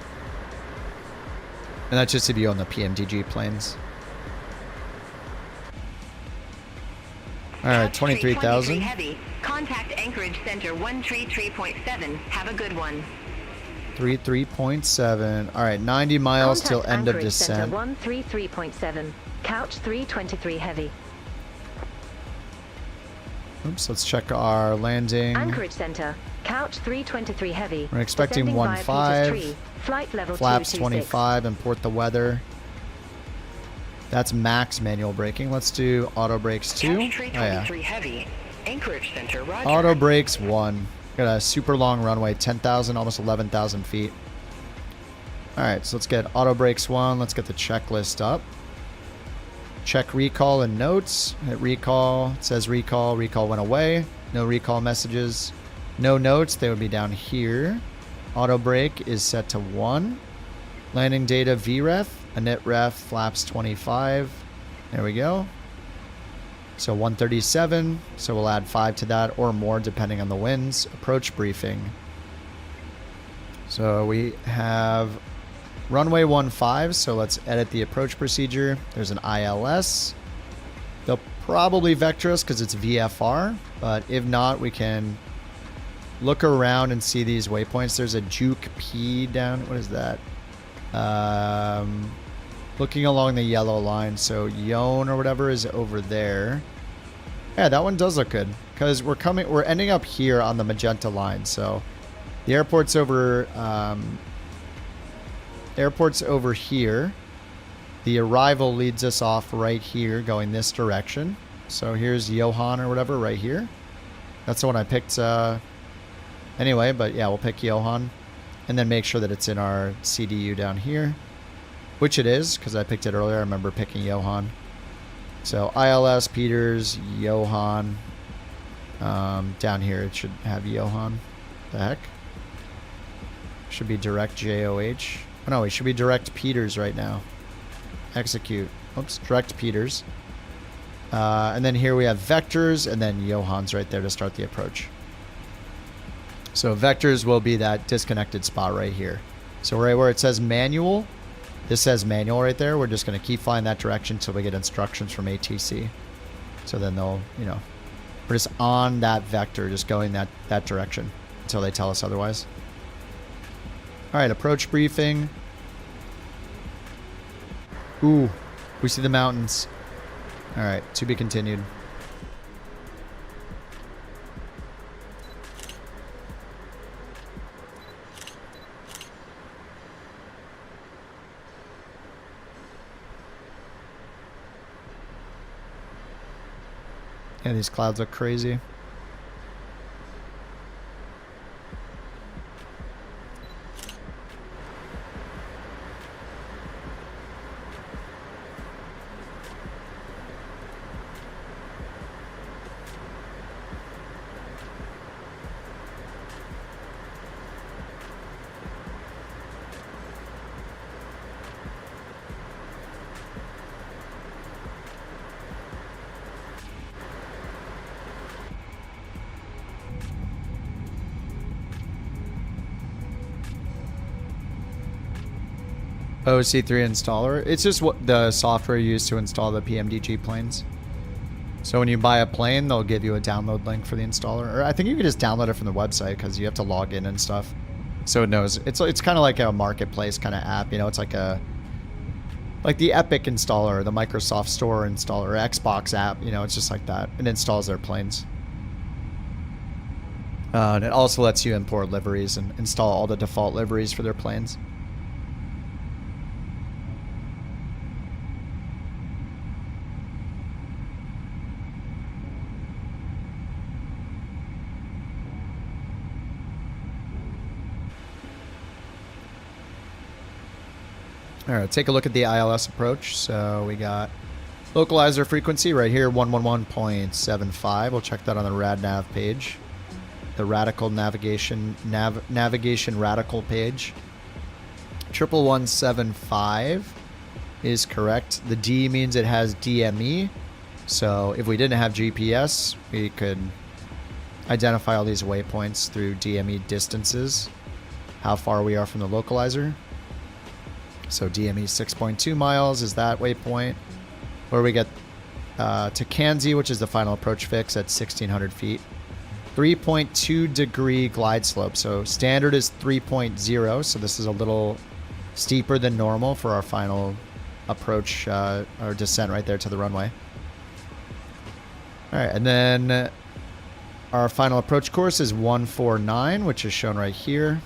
And that's just if you own the PMDG planes. All right, 23,000. Heavy. Contact Anchorage Center 133.7. Have a good one. 33.7. All right, 90 miles till end of descent. 133.7. Couch 323 heavy. Oops, let's check our landing. Anchorage Center. Couch 323 heavy. We're expecting 1.5. Flight level Flaps 226. 25. Import the weather. That's max manual braking. Let's do auto brakes 2. Couch 323 heavy. Anchorage Center, roger. Auto brakes 1. Got a super long runway, 10,000, almost 11,000 feet. All right, so let's get auto brakes 1. Let's get the checklist up. Check recall and notes. Hit recall. It says recall. Recall went away. No recall messages. No notes. They would be down here. Auto brake is set to 1. Landing data VREF. Init ref. Flaps 25. There we go. So 137. So we'll add 5 to that or more depending on the winds. Approach briefing. So we have runway 15, so let's edit the approach procedure. There's an ILS. They'll probably vector us because it's VFR, but if not, we can look around and see these waypoints. There's a Juke P down. What is that? Looking along the yellow line, so Yone or whatever is over there. Yeah, that one does look good because we're ending up here on the magenta line. So the airport's over. Airport's over here. The arrival leads us off right here, going this direction. So here's Johan or whatever right here. That's the one I picked anyway, but yeah, we'll pick Johan. And then make sure that it's in our CDU down here. Which it is, because I picked it earlier. I remember picking Johan. So ILS, Peters, Johan. Down here it should have Johan. The heck? Should be direct JOH. Oh no, it should be direct Peters right now. Execute. Oops, direct Peters. And then here we have vectors, and then Johan's right there to start the approach. So vectors will be that disconnected spot right here. So right where it says manual, this says manual right there. We're just going to keep flying that direction until we get instructions from ATC. So then they'll, we're just on that vector, just going that direction until they tell us otherwise. All right, approach briefing. Ooh, we see the mountains. All right, to be continued. Yeah, these clouds look crazy. OC3 installer. It's just what the software used to install the PMDG planes. So when you buy a plane, they'll give you a download link for the installer. Or I think you can just download it from the website because you have to log in and stuff. So it knows. It's kind of like a marketplace kind of app. You know, it's like the Epic installer, the Microsoft Store installer, Xbox app. You know, it's just like that. It installs their planes. And it also lets you import liveries and install all the default liveries for their planes. All right, take a look at the ILS approach. So we got localizer frequency right here, 111.75. We'll check that on the RadNav page. The radical navigation radical page. 11175 is correct. The D means it has DME. So if we didn't have GPS, we could identify all these waypoints through DME distances, how far we are from the localizer. So DME 6.2 miles is that waypoint, where we get to Kanzi, which is the final approach fix at 1,600 feet. 3.2 degree glide slope. So standard is 3.0. So this is a little steeper than normal for our final approach or descent right there to the runway. All right, and then our final approach course is 149, which is shown right here.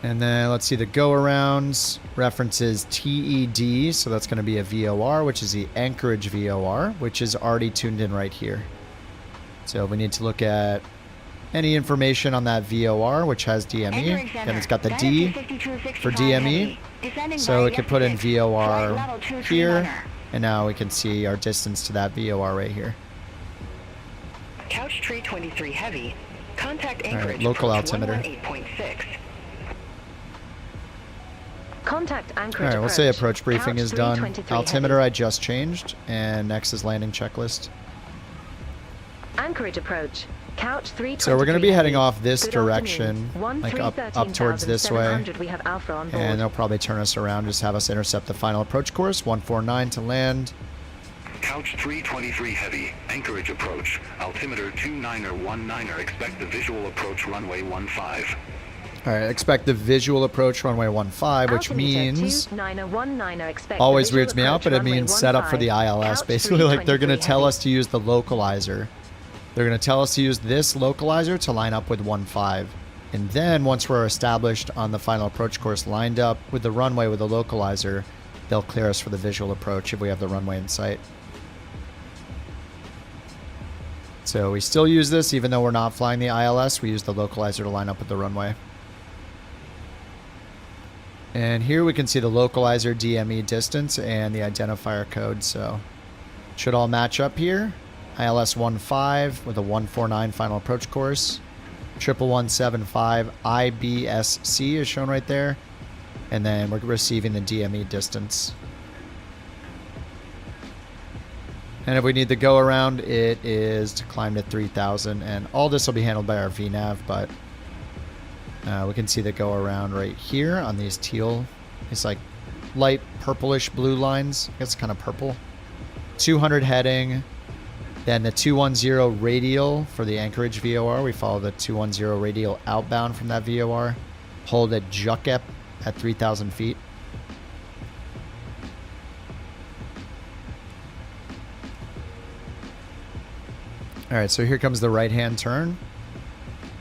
And then let's see, the go-arounds references TED, so that's going to be a VOR, which is the Anchorage VOR, which is already tuned in right here. So we need to look at any information on that VOR, which has DME. Then it's got the D for DME. So we can put in VOR here, and now we can see our distance to that VOR right here. Couch Tree 23 Heavy. Contact Anchorage. All right, local altimeter. 118.6. Contact Anchorage. All right, we'll say approach briefing Couch is done. 323 Altimeter heavy. I just changed, and next is landing checklist. Anchorage approach. Couch 323 So we're going to be heading heavy. off this Good direction, afternoon. like up towards this way, 13,700, we have Alpha on board. and they'll probably turn us around, just have us intercept the final approach course, 149 to land. Couch 323 Heavy, Anchorage approach. Altimeter 29er19er, expect the visual approach runway 15. All right, expect the visual approach runway 15, which means 2919er, expect always the weirds me visual out, but it approach means runway set up for the 15. ILS. Couch Basically, like they're going to 323 tell heavy. us to use the localizer. They're going to tell us to use this localizer to line up with 15. And then once we're established on the final approach course, lined up with the runway with the localizer, they'll clear us for the visual approach if we have the runway in sight. So we still use this even though we're not flying the ILS. We use the localizer to line up with the runway. And here we can see the localizer DME distance and the identifier code. So should all match up here. ILS 15 with a 149 final approach course. 11175 IBSC is shown right there. And then we're receiving the DME distance. And if we need the go around, it is to climb to 3000. And all this will be handled by our VNav, but we can see the go around right here on these teal. It's like light purplish blue lines. It's kind of purple. 200 heading. Then the 210 radial for the Anchorage VOR. We follow the 210 radial outbound from that VOR. Hold at Jukep at 3,000 feet. All right, so here comes the right-hand turn.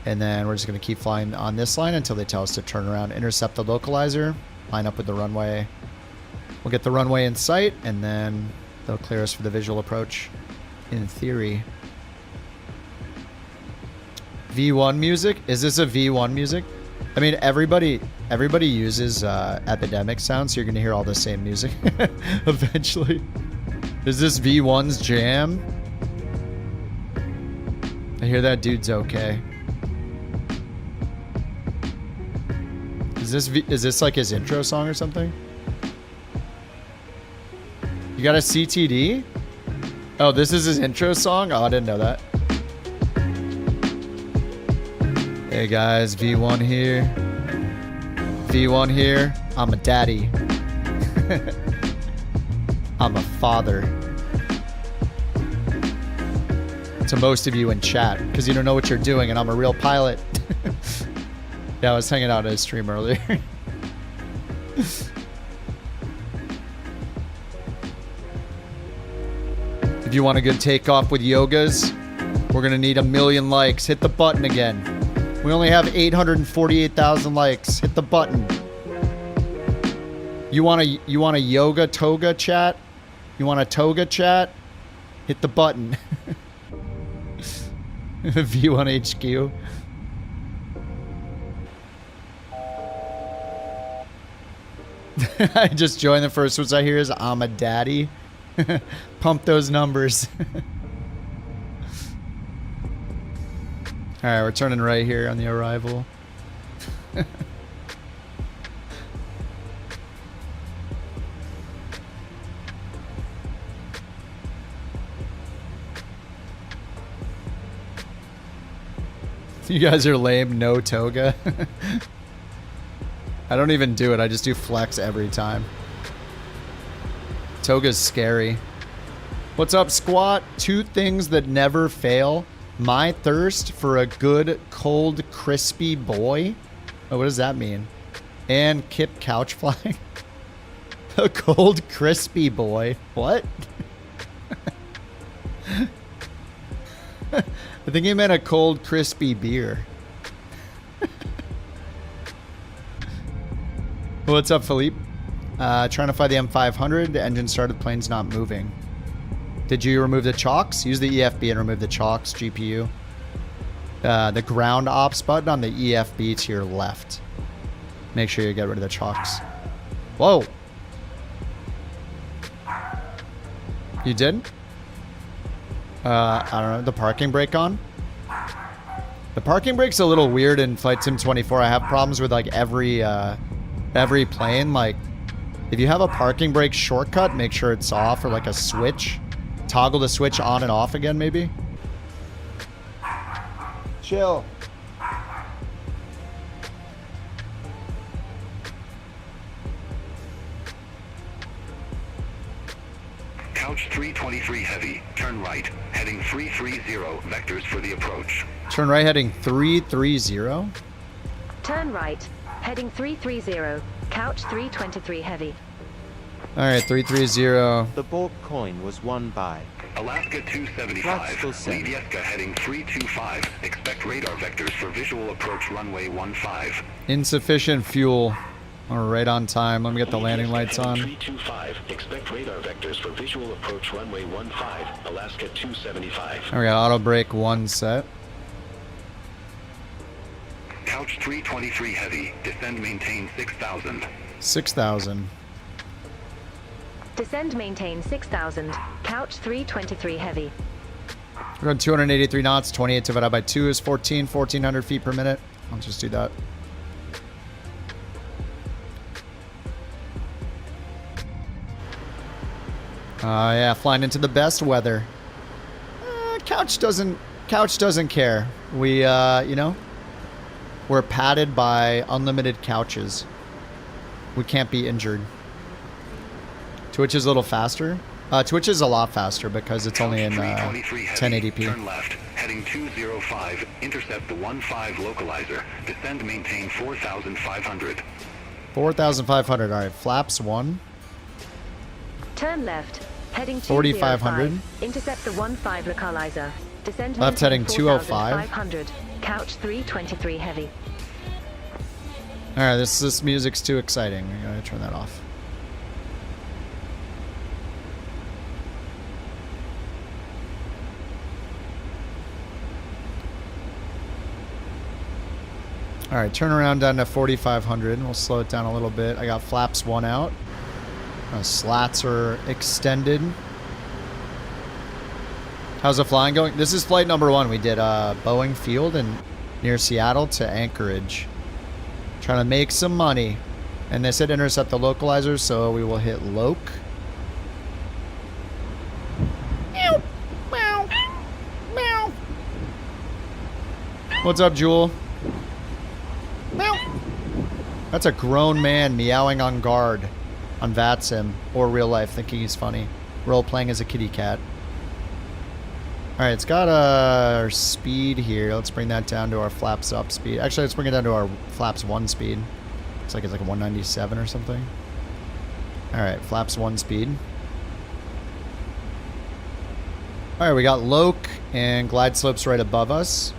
And then we're just going to keep flying on this line until they tell us to turn around, intercept the localizer, line up with the runway. We'll get the runway in sight, and then they'll clear us for the visual approach, in theory. V1 music? Is this a V1 music? I mean, everybody uses Epidemic sound, so you're going to hear all the same music eventually. Is this V1's jam? I hear that dude's okay. Is this like his intro song or something? You got a CTD? Oh, this is his intro song? Oh, I didn't know that. Hey guys, V1 here. V1 here. I'm a daddy. I'm a father. To most of you in chat, because you don't know what you're doing, and I'm a real pilot. Yeah, I was hanging out at his stream earlier. If you want a good takeoff with yogas, we're gonna need 1 million likes. Hit the button again. We only have 848,000 likes. Hit the button. You want a yoga toga chat? You want a toga chat? Hit the button. V1 HQ. I just joined. The first words I hear is I'm a daddy. Pump those numbers. Alright, we're turning right here on the arrival. You guys are lame, no toga. I don't even do it, I just do flex every time. Toga's scary. What's up, squat? 2 things that never fail. My thirst for a good, cold, crispy boy. Oh, what does that mean? And Kip couch flying. A cold, crispy boy. What? I think he meant a cold, crispy beer. What's up, Philippe? Trying to fly the M500. The engine started, the plane's not moving. Did you remove the chocks? Use the EFB and remove the chocks, GPU. The ground ops button on the EFB to your left. Make sure you get rid of the chocks. Whoa. You did? I don't know. The parking brake on? The parking brake's a little weird in Flight Sim 24. I have problems with like every plane. Like, if you have a parking brake shortcut, make sure it's off, or like a switch. Toggle the switch on and off again, maybe. Chill. Couch 323 heavy, turn right, heading 330, vectors for the approach. Turn right, heading 330. Turn right, heading 330, couch 323 heavy. Alright, 330. The BorkCoin was won by Alaska 275, Lidieska heading 325, expect radar vectors for visual approach runway 15. Insufficient fuel. We're right on time. Let me get the landing lights on. 325, expect radar vectors for visual approach runway 15, Alaska 275. We got auto brake 1 set. Couch 323 heavy, descend maintain 6,000. 6,000. Descend maintain 6,000, couch 323 heavy. We're going 283 knots. 28 divided by 2 is 1,400 feet per minute. I'll just do that. Yeah, flying into the best weather. Couch doesn't care. We, you know, we're padded by unlimited couches. We can't be injured. Twitch is a little faster. Twitch is a lot faster because it's only in 1080p. Turn left, heading 205, intercept the 15 localizer, descend maintain 4,500. 4,500. All right, flaps 1. Turn left, heading 4,500. 205, intercept the 15 localizer. Descend Left heading 205. 500. Couch 323 heavy. Alright, this music's too exciting. I gotta turn that off. Alright, turn around down to 4,500. We'll slow it down a little bit. I got flaps 1 out. Slats are extended. How's the flying going? This is flight number 1. We did Boeing Field and near Seattle to Anchorage. Trying to make some money. And they said intercept the localizers, so we will hit loc. Meow. Meow. Meow. What's up, Jewel? Meow. That's a grown man meowing on guard on VATSIM or real life, thinking he's funny. Role playing as a kitty cat. Alright, it's got our speed here. Let's bring that down to our flaps up speed. Actually, let's bring it down to our flaps 1 speed. Looks like it's like a 197 or something. Alright, flaps 1 speed. Alright, we got loc and glide slopes right above us.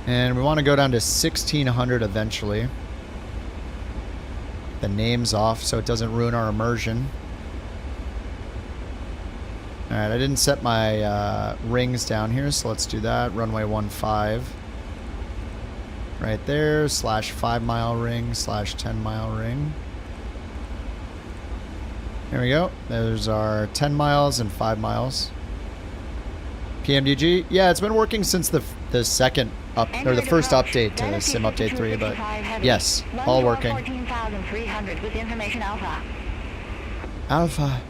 And we want to go down to 1600 eventually. The name's off so it doesn't ruin our immersion. Alright, I didn't set my rings down here, so let's do that. Runway 15. Right there, /5 mile ring, /10 mile ring. There we go. There's our 10 miles and 5 miles. PMDG? Yeah, it's been working since the second up, or the first update to Sim Update 3, but yes, all working. 14,300 with information Alpha. Alpha.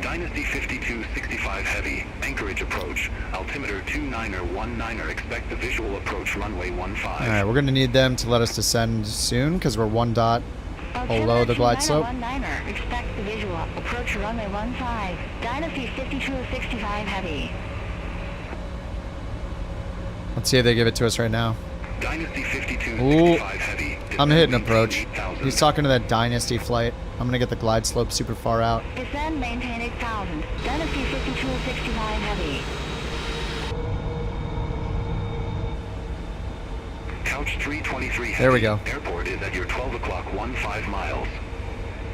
Dynasty 5265 heavy, Anchorage approach, altimeter 2919er, expect the visual approach runway 15. Alright, we're going to need them to let us descend soon because we're 1 dot below the glide slope. Expect the visual approach runway 15. Dynasty 5265 heavy. Let's see if they give it to us right now. Dynasty 5265 heavy. I'm hitting approach. He's talking to that Dynasty flight. I'm going to get the glide slope super far out. Descend, maintain 8,000. Dynasty 5265 heavy. Couch 323 heavy. There we go. Airport is at your 12 o'clock 15 miles.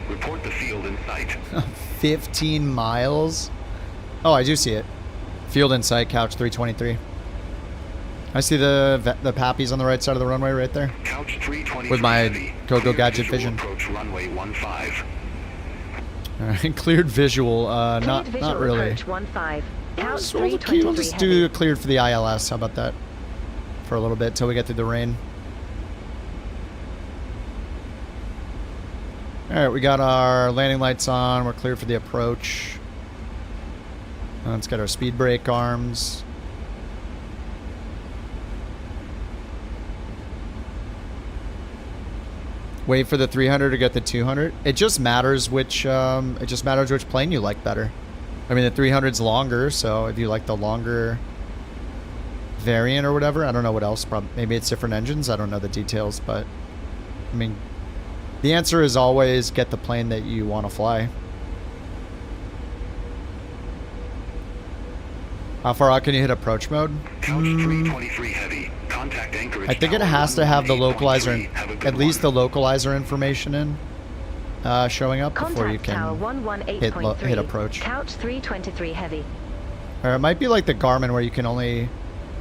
Report the field in sight. 15 miles? Oh, I do see it. Field in sight, Couch 323. I see the pappies on the right side of the runway right there. Couch 323 with my heavy. Go-Go Cleared Gadget visual vision. Approach runway 15. Alright, cleared visual. Not really. Approach 15. Couch So we'll 323 just heavy. do cleared for the ILS. How about that? For a little bit till we get through the rain. Alright, we got our landing lights on. We're cleared for the approach. Let's get our speed brake arms. Wait for the 300 to get the 200. It just matters which plane you like better. I mean, the 300's longer, so if you like the longer variant or whatever, I don't know what else. Maybe it's different engines. I don't know the details, but I mean, the answer is always get the plane that you want to fly. How far out can you hit approach mode? Couch 323 heavy. Contact Anchorage. I think it has to have the localizer, at least the localizer information in, showing up before you can hit approach. Couch 323 heavy. Or it might be like the Garmin where you can only,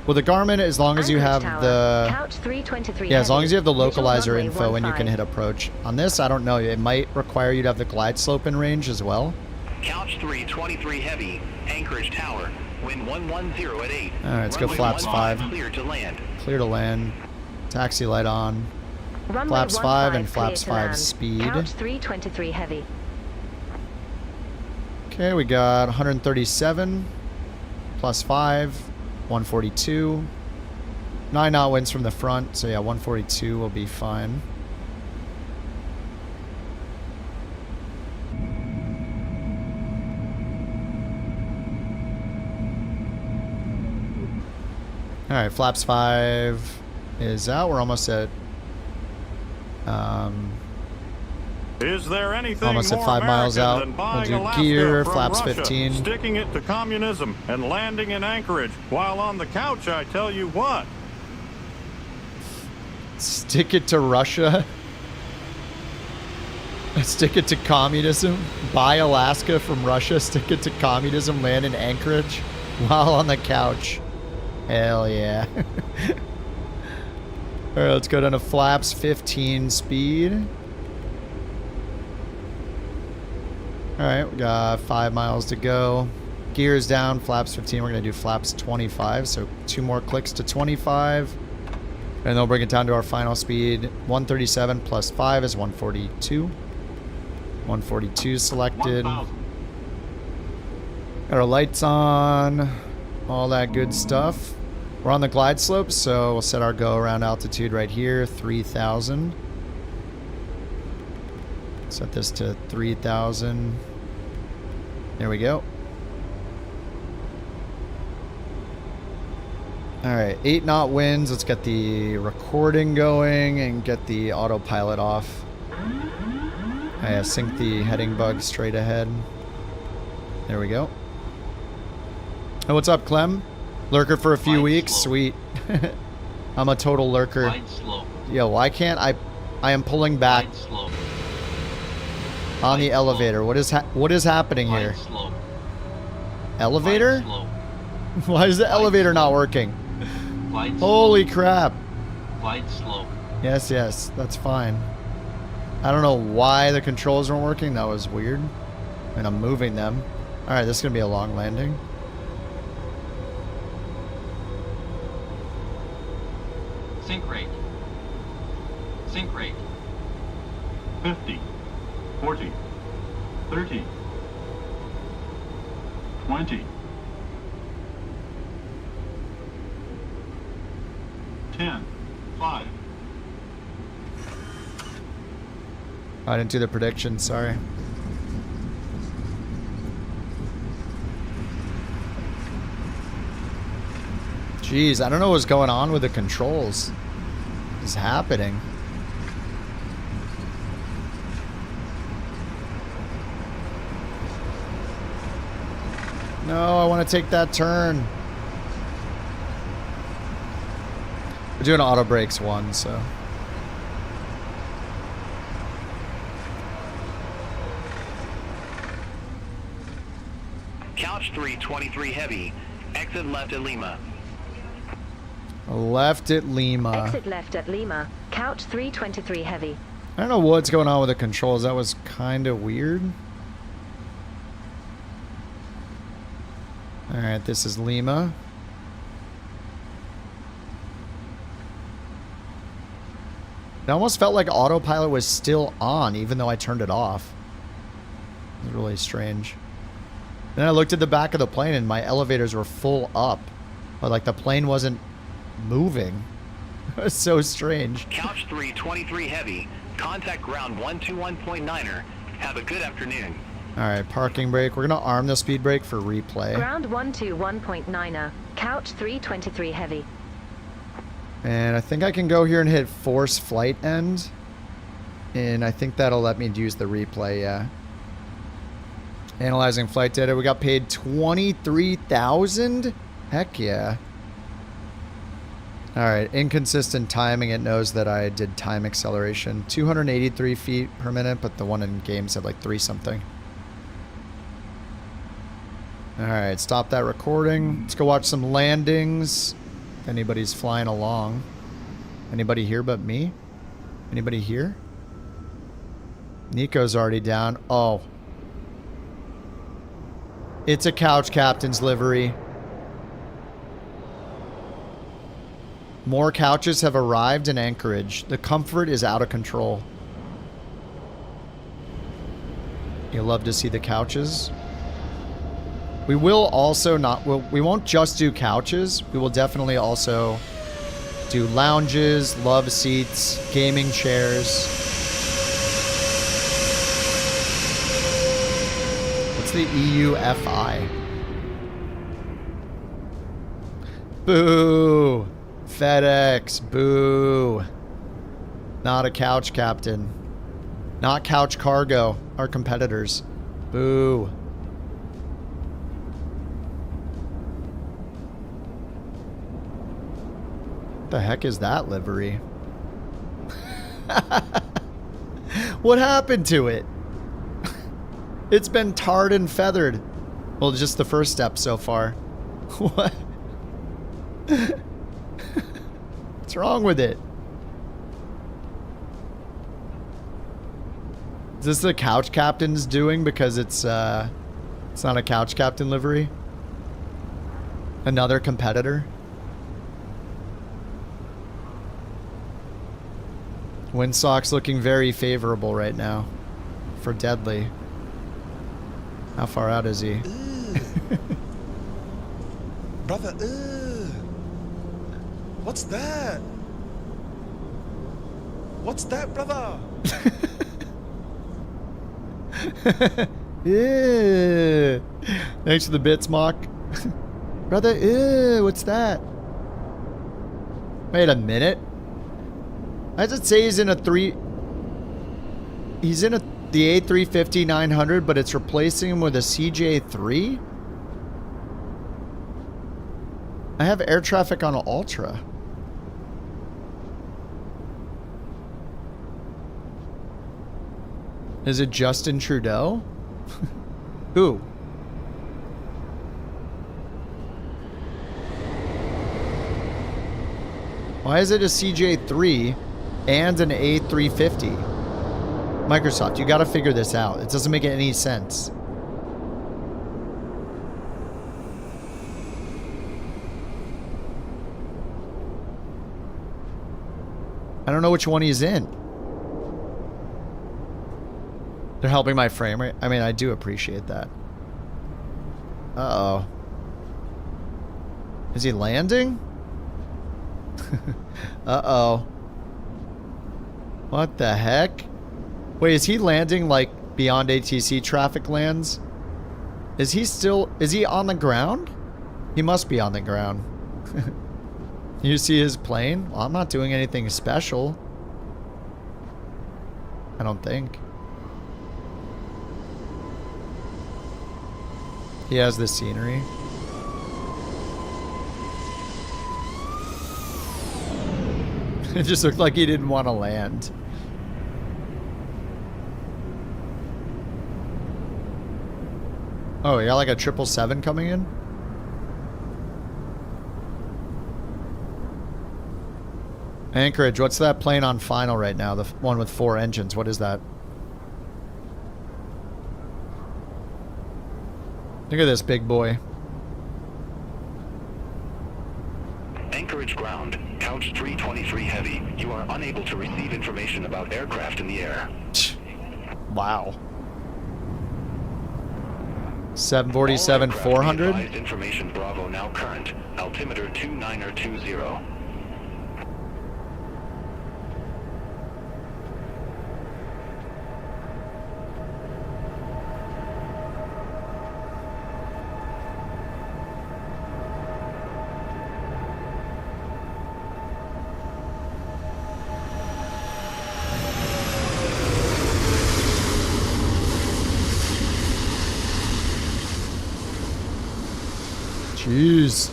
well, the Garmin, as long as you have the, Couch 323 yeah, as long as you have the Visual localizer runway info and you can 15. hit approach. On this, I don't know. It might require you to have the glide slope in range as well. Couch 323 heavy, Anchorage Tower, wind 110 at 8. All right, let's go Runway flaps 5. Clear to land. Clear to land. Taxi light on. Runway Flaps 5 and 15 flaps clear to 5 land. speed. Couch 323 heavy. Okay, we got 137 plus 5, 142. 9 knot winds from the front, so yeah, 142 will be fine. Alright, flaps 5 is out. We're almost at Is there anything Almost at more 5 miles American out. than We'll buying do Alaska gear, from flaps Russia, 15. sticking it to communism, and landing in Anchorage? While on the couch, I tell you what. Stick it to Russia. Stick it to communism. Buy Alaska from Russia. Stick it to communism. Land in Anchorage while on the couch. Hell yeah. All right, let's go down to flaps 15 speed. All right, we got 5 miles to go. Gears down, flaps 15. We're going to do flaps 25, so 2 more clicks to 25. And then we'll bring it down to our final speed. 137 plus 5 is 142. 142 selected. Got our lights on. All that good stuff. We're on the glide slope, so we'll set our go around altitude right here, 3,000. Set this to 3,000. There we go. Alright, 8 knot winds. Let's get the recording going and get the autopilot off. I sync the heading bug straight ahead. There we go. Oh, what's up, Clem? Lurker for a few weeks? Sweet. I'm a total lurker. Yo, why can't I am pulling back on the elevator. What is happening here? Elevator? Why is the elevator not working? Holy crap. Yes, yes, that's fine. I don't know why the controls weren't working. That was weird. And I'm moving them. Alright, this is going to be a long landing. Sync rate. Sync rate. 50, 40, 30, 20, 10, 5. I didn't do the prediction, sorry. Jeez, I don't know what's going on with the controls. What's happening? No, I want to take that turn. We're doing auto brakes 1, so. Couch 323 heavy. Exit left at Lima. Left at Lima. Exit left at Lima. Couch 323 heavy. I don't know what's going on with the controls. That was kind of weird. Alright, this is Lima. It almost felt like autopilot was still on, even though I turned it off. It was really strange. Then I looked at the back of the plane and my elevators were full up. But like the plane wasn't moving. It was so strange. Couch 323 heavy. Contact ground 121.9er. Have a good afternoon. Alright, parking brake. We're going to arm the speed brake for replay. Ground 121.9er. Couch 323 heavy. And I think I can go here and hit force flight end. And I think that'll let me use the replay, yeah. Analyzing flight data. We got paid 23,000? Heck yeah. Alright, inconsistent timing. It knows that I did time acceleration. 283 feet per minute, but the one in game said like 3 something. Alright, stop that recording. Let's go watch some landings. If anybody's flying along. Anybody here but me? Anybody here? Nico's already down. Oh. It's a couch captain's livery. More couches have arrived in Anchorage. The comfort is out of control. You'll love to see the couches. We will also not... we won't just do couches. We will definitely also do lounges, love seats, gaming chairs. What's the EUFI? Boo! FedEx, boo. Not a couch captain. Not Couch Cargo, our competitors. Boo. What the heck is that livery? What happened to it? It's been tarred and feathered. Well, just the first step so far. What? What's wrong with it? Is this the Couch Captain's doing because it's not a Couch Captain livery? Another competitor? Windsock's looking very favorable right now for Deadly. How far out is he? Brother, what's that? What's that, brother? Yeah. Thanks for the bits, Mock. Brother, what's that? Wait a minute. I just say he's in a He's in the A350-900, but it's replacing him with a CJ3? I have air traffic on Ultra. Is it Justin Trudeau? Who? Why is it a CJ3 and an A350? Microsoft, you gotta figure this out. It doesn't make any sense. I don't know which one he's in. They're helping my frame rate. I mean, I do appreciate that. Uh-oh. Is he landing? Uh-oh. What the heck? Wait, is he landing like beyond ATC traffic lands? Is he on the ground? He must be on the ground. You see his plane? Well, I'm not doing anything special. I don't think. He has the scenery. It just looked like he didn't want to land. Oh, you got like a 777 coming in? Anchorage, what's that plane on final right now? The one with 4 engines. What is that? Look at this big boy. Anchorage ground. Couch 323 heavy. You are unable to receive information about aircraft in the air. Wow. 747-400? Information Bravo now current. Altimeter 29er20. Jeez.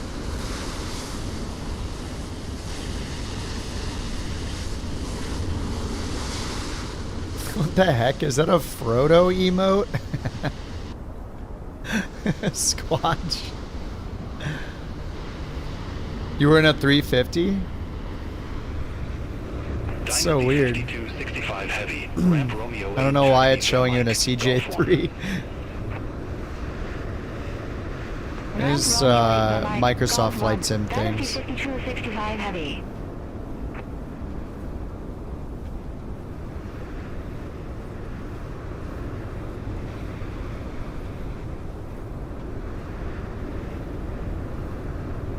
What the heck? Is that a Frodo emote? Squatch. You were in a 350? So weird. Heavy. I don't know why it's showing you in a CJ3. There's Microsoft Flight Sim things.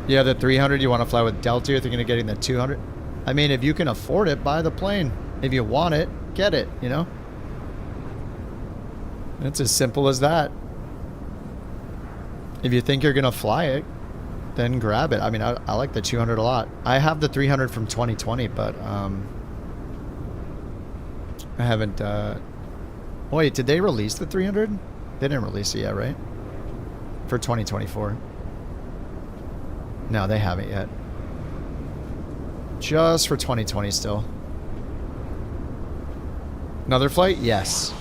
Yeah, the 300 you want to fly with Delta, you're thinking of getting the 200? I mean, if you can afford it, buy the plane. If you want it, get it, you know? It's as simple as that. If you think you're going to fly it, then grab it. I mean, I like the 200 a lot. I have the 300 from 2020, but I haven't Wait, did they release the 300? They didn't release it yet, right? For 2024. No, they haven't yet. Just for 2020 still. Another flight? Yes.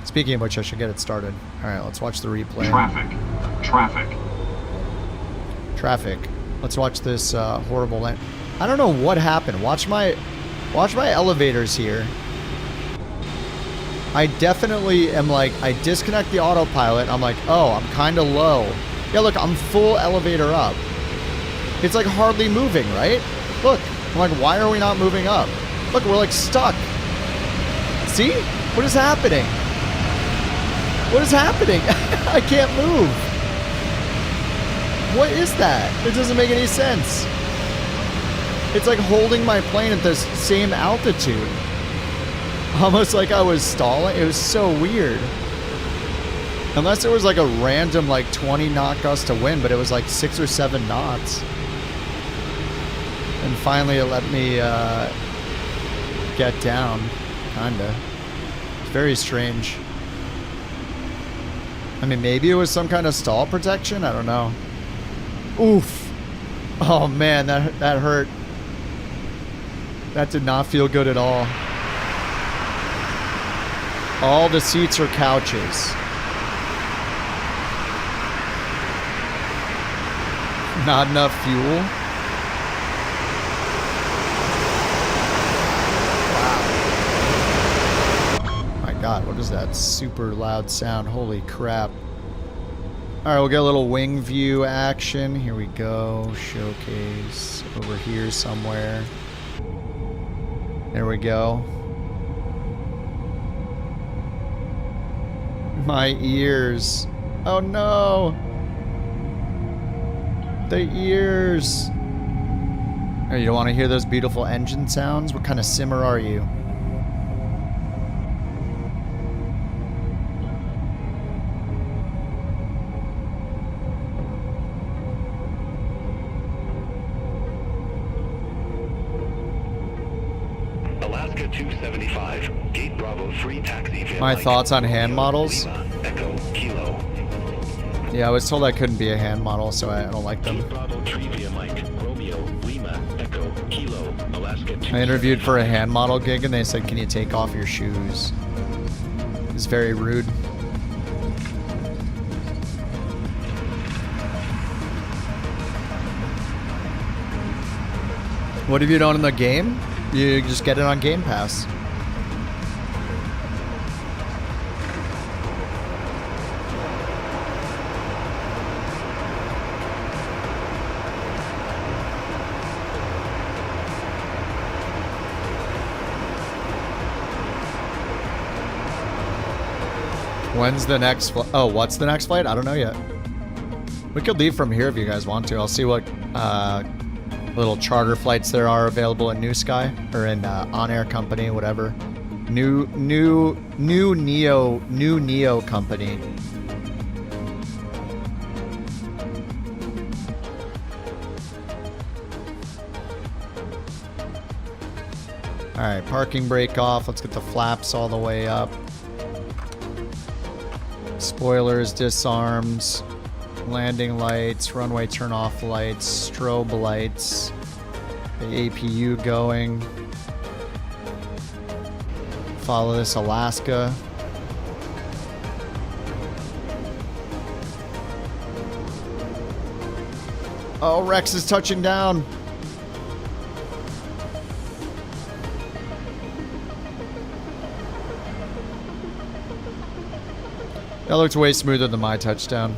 Speaking of which, I should get it started. Alright, let's watch the replay. Traffic. Let's watch this horrible land. I don't know what happened. Watch my elevators here. I definitely am like, I disconnect the autopilot. I'm like, oh, I'm kind of low. Yeah, look, I'm full elevator up. It's like hardly moving, right? Look, I'm like, why are we not moving up? Look, we're like stuck. See? What is happening? What is happening? I can't move. What is that? It doesn't make any sense. It's like holding my plane at the same altitude. Almost like I was stalling. It was so weird. Unless it was like a random like 20 knot gust to wind, but it was like 6 or 7 knots. And finally it let me get down. Kinda. It's very strange. I mean, maybe it was some kind of stall protection? I don't know. Oof. Oh man, that hurt. That did not feel good at all. All the seats are couches. Not enough fuel. Wow. My God, what is that super loud sound? Holy crap. All right, we'll get a little wing view action. Here we go. Showcase over here somewhere. There we go. My ears. Oh no. The ears. Oh, you don't want to hear those beautiful engine sounds? What kind of simmer are you? Alaska 275, Gate Bravo 3 taxi. My thoughts on hand models? Echo, Kilo. Yeah, I was told I couldn't be a hand model, so I don't like them. Bravo 3 via Mike, Romeo, Lima, Echo, Kilo, Alaska 2. I interviewed for a hand model gig and they said, can you take off your shoes? It's very rude. What have you done in the game? You just get it on Game Pass. When's the next flight? Oh, what's the next flight? I don't know yet. We could leave from here if you guys want to. I'll see what little charter flights there are available in New Sky or in OnAir company, whatever. New Neo company. All right, parking brake off. Let's get the flaps all the way up. Spoilers disarmed. Landing lights, runway turn off lights, strobe lights, the APU going. Follow this Alaska. Oh, Rex is touching down. That looks way smoother than my touchdown.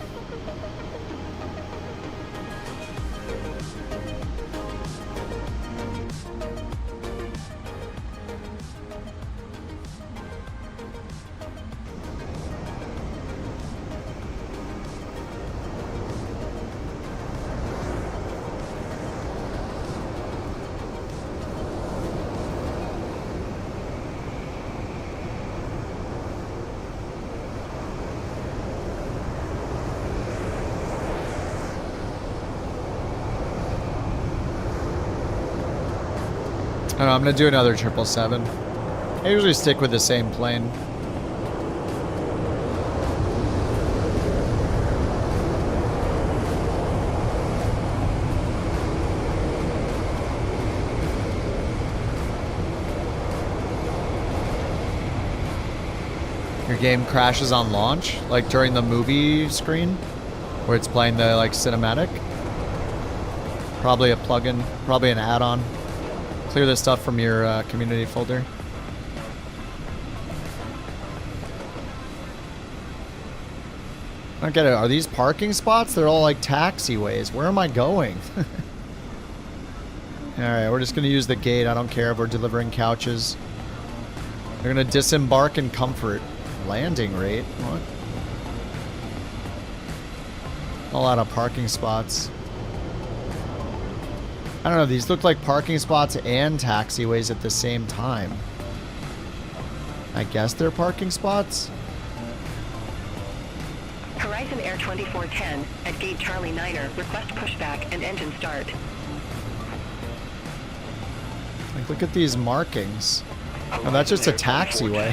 I don't know, I'm gonna do another 777. I usually stick with the same plane. Your game crashes on launch, like during the movie screen, where it's playing the like cinematic. Probably a plugin, probably an add-on. Clear this stuff from your community folder. I don't get it. Are these parking spots? They're all like taxiways. Where am I going? Alright, we're just going to use the gate. I don't care if we're delivering couches. They're going to disembark in comfort. Landing rate? What? A lot of parking spots. I don't know. These look like parking spots and taxiways at the same time. I guess they're parking spots? Horizon Air 2410 at gate Charlie 9er. Request pushback and engine start. Like, look at these markings. Oh, that's just a taxiway.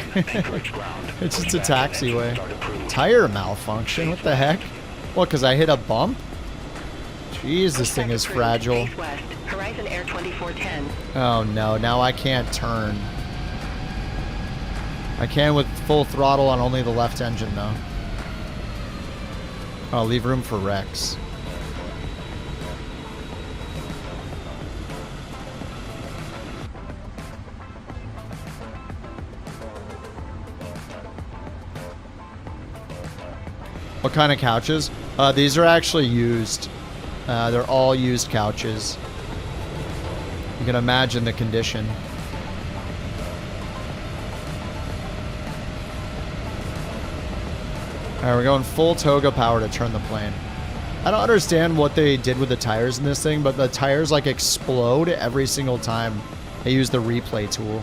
It's just a taxiway. Tire malfunction? What the heck? What, because I hit a bump? Jeez, this thing is fragile. Horizon Air 2410. Oh no, now I can't turn. I can with full throttle on only the left engine though. I'll leave room for Rex. What kind of couches? These are actually used. They're all used couches. You can imagine the condition. Alright, we're going full toga power to turn the plane. I don't understand what they did with the tires in this thing, but the tires like explode every single time they use the replay tool.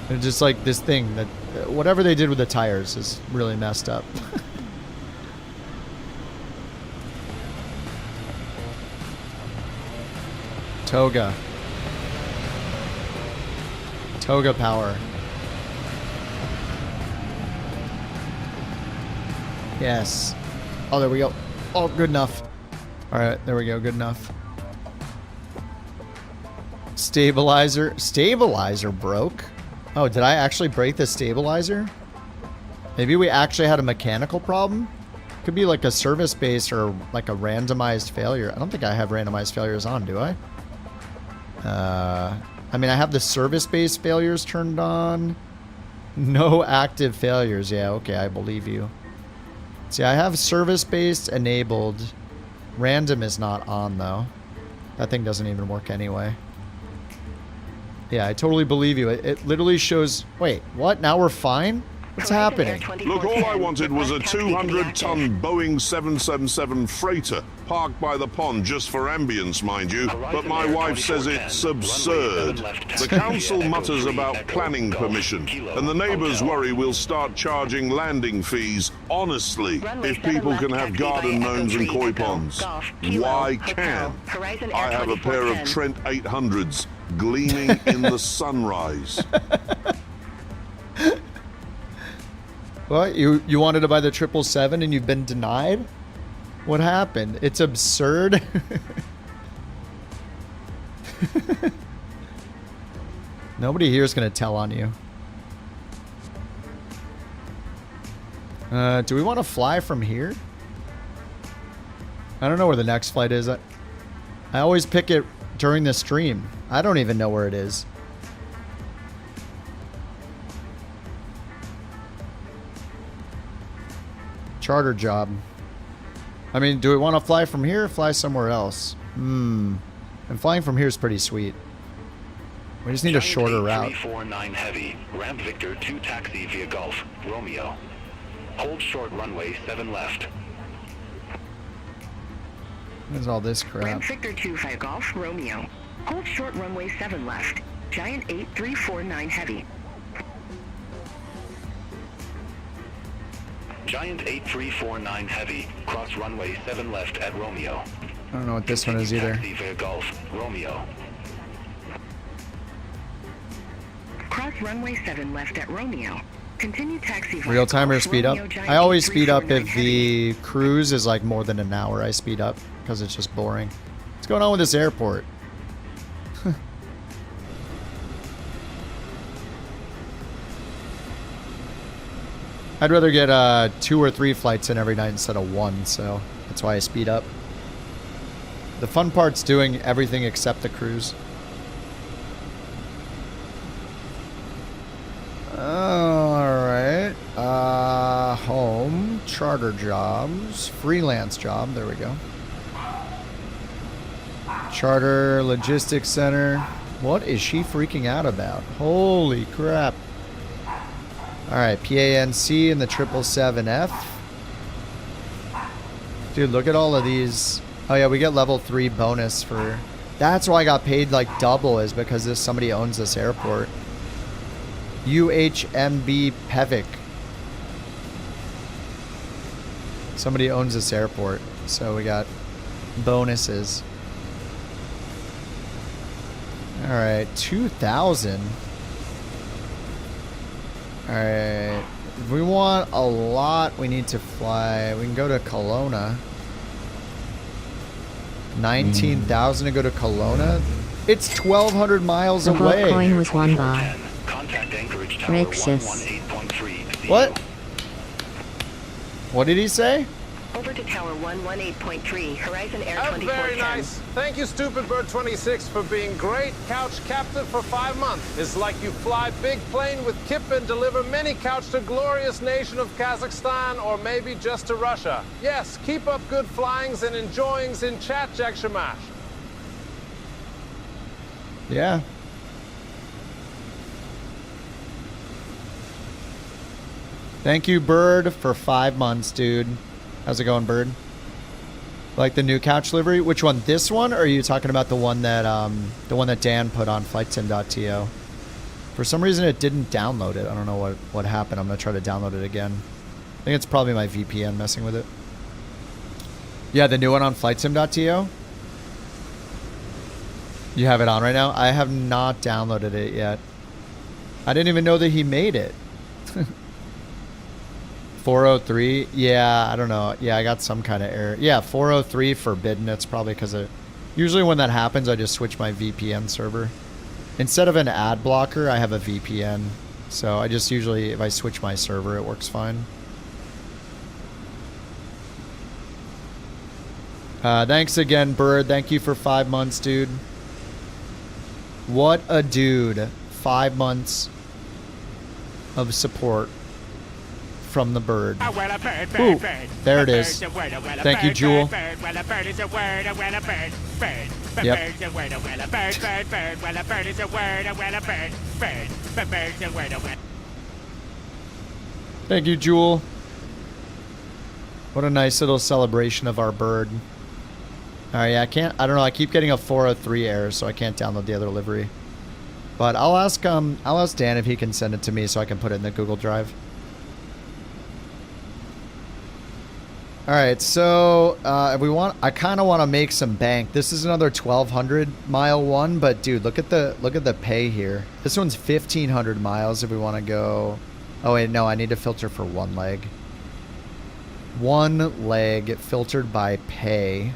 They're just like this thing that whatever they did with the tires is really messed up. Toga. Toga power. Yes. Oh, there we go. Oh, good enough. Alright, there we go. Good enough. Stabilizer. Stabilizer broke? Oh, did I actually break the stabilizer? Maybe we actually had a mechanical problem? Could be like a service base or like a randomized failure. I don't think I have randomized failures on, do I? I mean, I have the service-based failures turned on. No active failures. Yeah, okay, I believe you. See, I have service-based enabled. Random is not on, though. That thing doesn't even work anyway. Yeah, I totally believe you. It literally shows... Wait, what? Now we're fine? What's happening? Look, all I wanted was a 200-ton Boeing 777 freighter parked by the pond just for ambience, mind you. But my wife says it's absurd. The council mutters about planning permission, and the neighbors worry we'll start charging landing fees. Honestly, if people can have garden gnomes and koi ponds, why can't? I have a pair of Trent 800s gleaming in the sunrise. What? You wanted to buy the 777 and you've been denied? What happened? It's absurd. Nobody here is going to tell on you. Do we want to fly from here? I don't know where the next flight is. I always pick it during the stream. I don't even know where it is. Charter job. I mean, do we want to fly from here or fly somewhere else? And flying from here is pretty sweet. We just need a shorter route. 349 heavy, ramp Victor 2 taxi via Gulf, Romeo. Hold short runway 7 left. What's all this crap? Ramp Victor 2 via Gulf, Romeo. Hold short runway 7 left. Giant 8349 heavy. Giant 8349 heavy, cross runway 7 left at Romeo. I don't know what this one is either. Taxi via Gulf, Romeo. Cross runway 7 left at Romeo. Continue taxi via Real timer course speed up. Romeo Giant I always speed up if 234 the cruise is like more than an hour. I speed up because it's just boring. What's going on with this airport? I'd rather get 2 or 3 flights in every night instead of 1, so that's why I speed up. The fun part's doing everything except the cruise. Alright. Home, charter jobs, freelance job, there we go. Charter logistics center. What is she freaking out about? Holy crap. Alright, PANC and the 777F. Dude, look at all of these. Oh yeah, we get level 3 bonus for... That's why I got paid like double, is because somebody owns this airport. UHMB Pevik. Somebody owns this airport, so we got bonuses. Alright, 2,000. Alright. If we want a lot, we need to fly. We can go to Kelowna. 19,000 to go to Kelowna? It's 1,200 miles The away. BorkCoin was won by Rexus. What? What did he say? Over to Tower 118.3, Horizon Air 2410. Very nice. Thank you, Stupid Bird 26, for being great couch captain for 5 months. It's like you fly big plane with Kip and deliver many couch to glorious nation of Kazakhstan, or maybe just to Russia. Yes, keep up good flyings and enjoyings in chat, Jack Shamash. Yeah. Thank you, Bird, for 5 months, dude. How's it going, Bird? Like the new couch livery? Which one? This one, or are you talking about the one that Dan put on flightsim.to? For some reason, it didn't download it. I don't know what happened. I'm gonna try to download it again. I think it's probably my VPN messing with it. Yeah, the new one on flightsim.to. You have it on right now? I have not downloaded it yet. I didn't even know that he made it. 403, yeah, I don't know. Yeah, I got some kind of error. Yeah, 403 forbidden. It's probably because usually when that happens, I just switch my VPN server. Instead of an ad blocker, I have a VPN. So I just usually, if I switch my server, it works fine. Thanks again, Bird. Thank you for 5 months, dude. What a dude. 5 months of support from the bird. Ooh, there it is. Thank you, Jewel. Yep. Thank you, Jewel. What a nice little celebration of our bird. Alright, yeah, I don't know, I keep getting a 403 error, so I can't download the other livery. But I'll ask Dan if he can send it to me so I can put it in the Google Drive. Alright, so if I kind of want to make some bank. This is another 1,200 mile one, but dude, look at the pay here. This one's 1,500 miles if we want to go. Oh wait, no, I need to filter for one leg. One leg filtered by pay.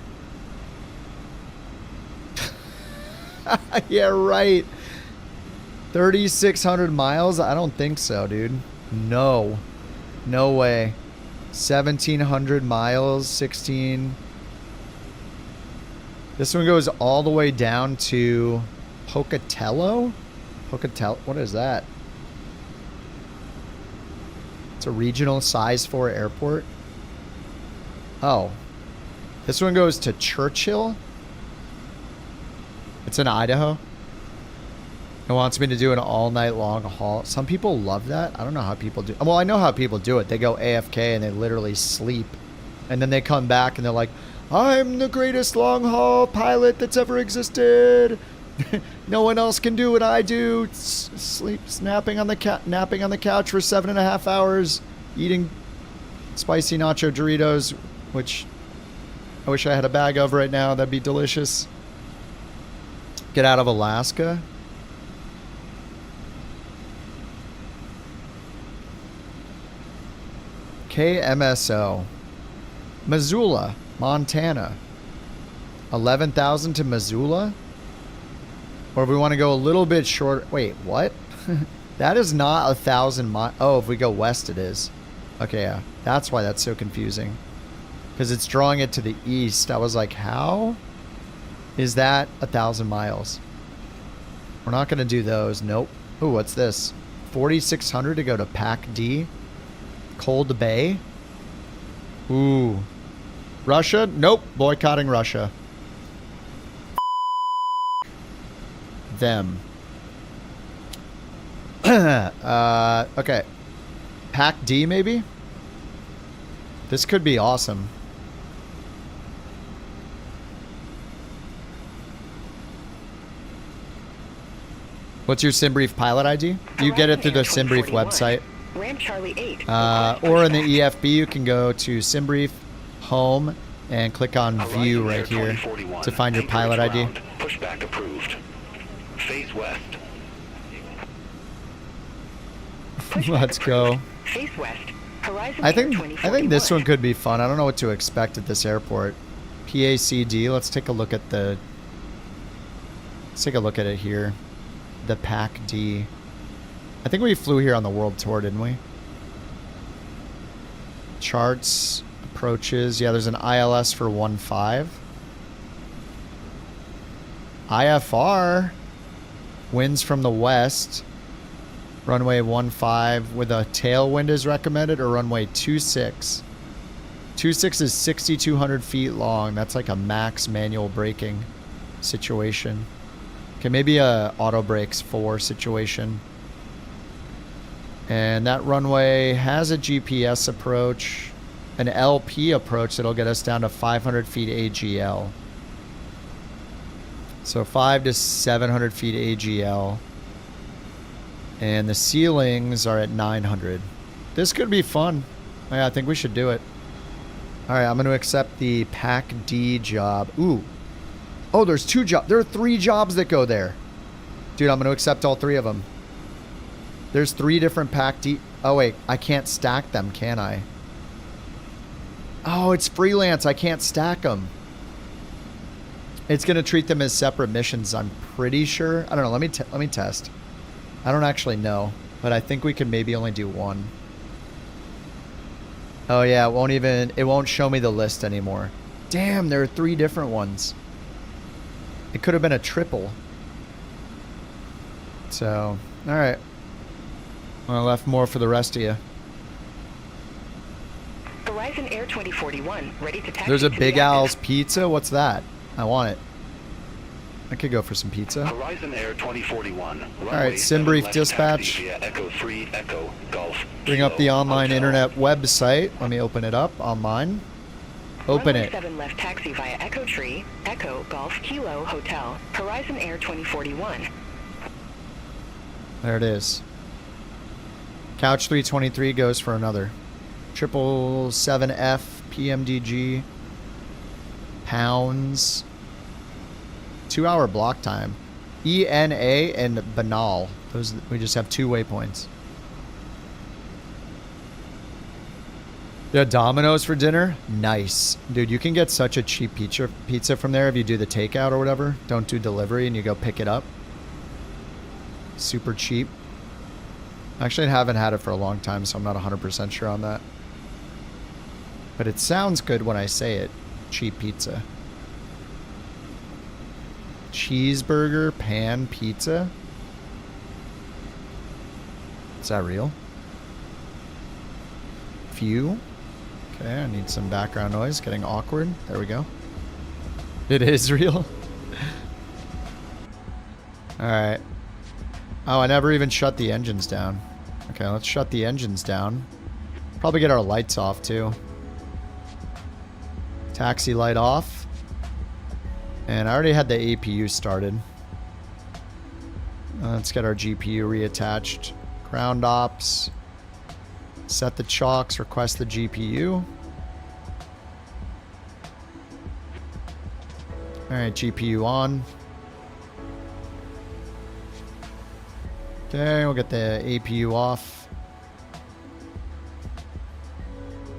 Yeah, right. 3,600 miles? I don't think so, dude. No. No way. 1,700 miles, 16. This one goes all the way down to Pocatello? Pocatello? What is that? It's a regional size 4 airport. Oh. This one goes to Churchill? It's in Idaho. It wants me to do an all night long haul. Some people love that. I don't know how people do. Well, I know how people do it. They go AFK and they literally sleep. And then they come back and they're like, I'm the greatest long haul pilot that's ever existed. No one else can do what I do. Sleep, napping on the couch for 7.5 hours, eating spicy nacho Doritos, which I wish I had a bag of right now. That'd be delicious. Get out of Alaska. KMSO. Missoula, Montana. 11,000 to Missoula? Or if we want to go a little bit short. Wait, what? That is not 1,000 miles. Oh, if we go west, it is. Okay, yeah. That's why that's so confusing. Because it's drawing it to the east. I was like, how is that 1,000 miles? We're not going to do those. Nope. Ooh, what's this? 4,600 to go to Pack D. Cold Bay. Ooh. Russia? Nope. Boycotting Russia. Them. Okay. Pack D, maybe? This could be awesome. What's your SimBrief pilot ID? You get it through the SimBrief website. Ram Charlie 8. Or in the EFB, you can go to SimBrief Home and click on View right here to find your pilot ID. Pushback approved. Face west. Let's go. Face west. Horizon I think this one could be fun. I don't know what to expect at this airport. PACD. Let's take a look at the. Let's take a look at it here. The Pack D. I think we flew here on the world tour, didn't we? Charts, approaches. Yeah, there's an ILS for 1.5. IFR. Winds from the west. Runway 15 with a tailwind is recommended, or runway 26. 26 is 6,200 feet long. That's like a max manual braking situation. Okay, maybe a auto brakes 4 situation. And that runway has a GPS approach, an LP approach that'll get us down to 500 feet AGL. So 5 to 700 feet AGL. And the ceilings are at 900. This could be fun. Yeah, I think we should do it. All right, I'm going to accept the Pack D job. Ooh. Oh, there's 2 jobs. There are 3 jobs that go there. Dude, I'm going to accept all 3 of them. There's 3 different Pack D. Oh, wait. I can't stack them, can I? Oh, it's freelance. I can't stack them. It's going to treat them as separate missions, I'm pretty sure. I don't know. Let me test. I don't actually know, but I think we can maybe only do 1. Oh yeah, it won't show me the list anymore. Damn, there are 3 different ones. It could have been a triple. So, all right. Well, I left more for the rest of you. Horizon Air 2041, ready to taxi. There's a to Big the Al's Pizza. What's that? I want it. I could go for some pizza. Horizon Air 2041. All right, SimBrief dispatch. Echo 3, Echo, Golf. Bring up the online internet website. Let me open it up online. Open Runway it. 7 left taxi via Echo Tree, Echo, Golf, Kilo, Hotel. Horizon Air 2041. There it is. Couch 323 goes for another. 777F, PMDG, pounds. 2-hour block time. ENA and Banal. Those, we just have 2 waypoints. Yeah, Domino's for dinner. Nice. Dude, you can get such a cheap pizza from there if you do the takeout or whatever. Don't do delivery and you go pick it up. Super cheap. Actually, I haven't had it for a long time, so I'm not 100% sure on that. But it sounds good when I say it. Cheap pizza. Cheeseburger pan pizza. Is that real? Few. Okay, I need some background noise. Getting awkward. There we go. It is real. Alright. Oh, I never even shut the engines down. Okay, let's shut the engines down. Probably get our lights off too. Taxi light off. And I already had the APU started. Let's get our GPU reattached. Ground ops. Set the chocks, request the GPU. Alright, GPU on. Okay, we'll get the APU off.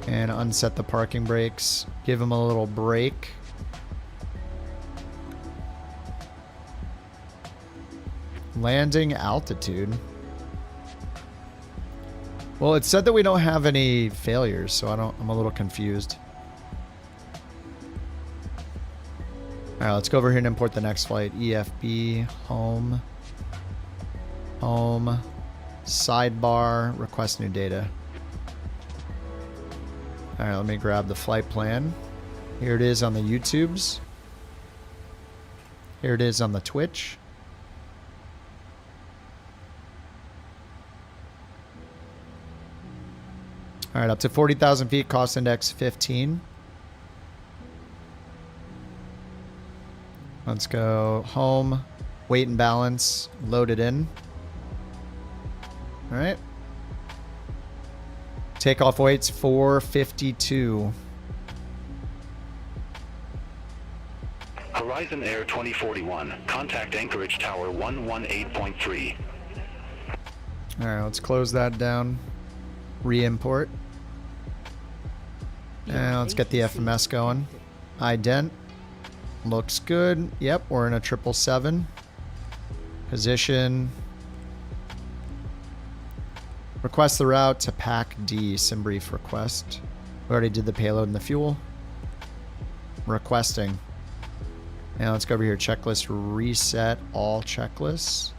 And unset the parking brakes. Give him a little break. Landing altitude. Well, it said that we don't have any failures, so I'm a little confused. Alright, let's go over here and import the next flight. EFB, home, sidebar, request new data. Alright, let me grab the flight plan. Here it is on the YouTubes. Here it is on the Twitch. Alright, up to 40,000 feet, cost index 15. Let's go home, weight and balance, load it in. Alright. Takeoff weight's 452. Horizon Air 2041. Contact Anchorage Tower 118.3. Alright, let's close that down. Re-import. And let's get the FMS going. Ident. Looks good. Yep, we're in a 777. Position. Request the route to Pack D. Sim brief request. We already did the payload and the fuel. Requesting. Now let's go over here. Checklist. Reset all checklists.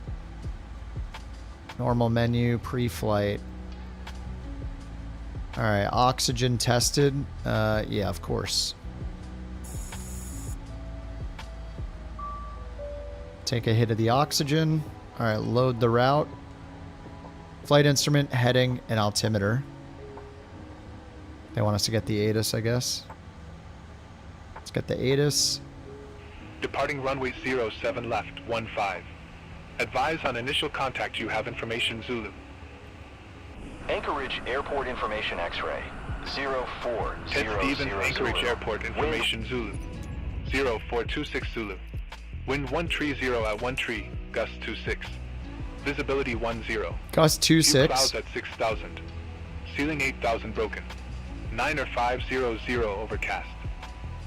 Normal menu. Pre-flight. Alright, oxygen tested. Yeah, of course. Take a hit of the oxygen. Alright, load the route. Flight instrument, heading, and altimeter. They want us to get the ATIS, I guess. Let's get the ATIS. Departing runway 07 left, 15. Advise on initial contact you have information Zulu. Anchorage Airport Information X-ray. 0400. Ted Stevens, Anchorage Airport Information Zulu. 0426 Zulu. Wind 130 at 13, gust 26. Visibility 10. Gust 26. Clouds at 6,000. Ceiling 8,000 broken. 90500 overcast.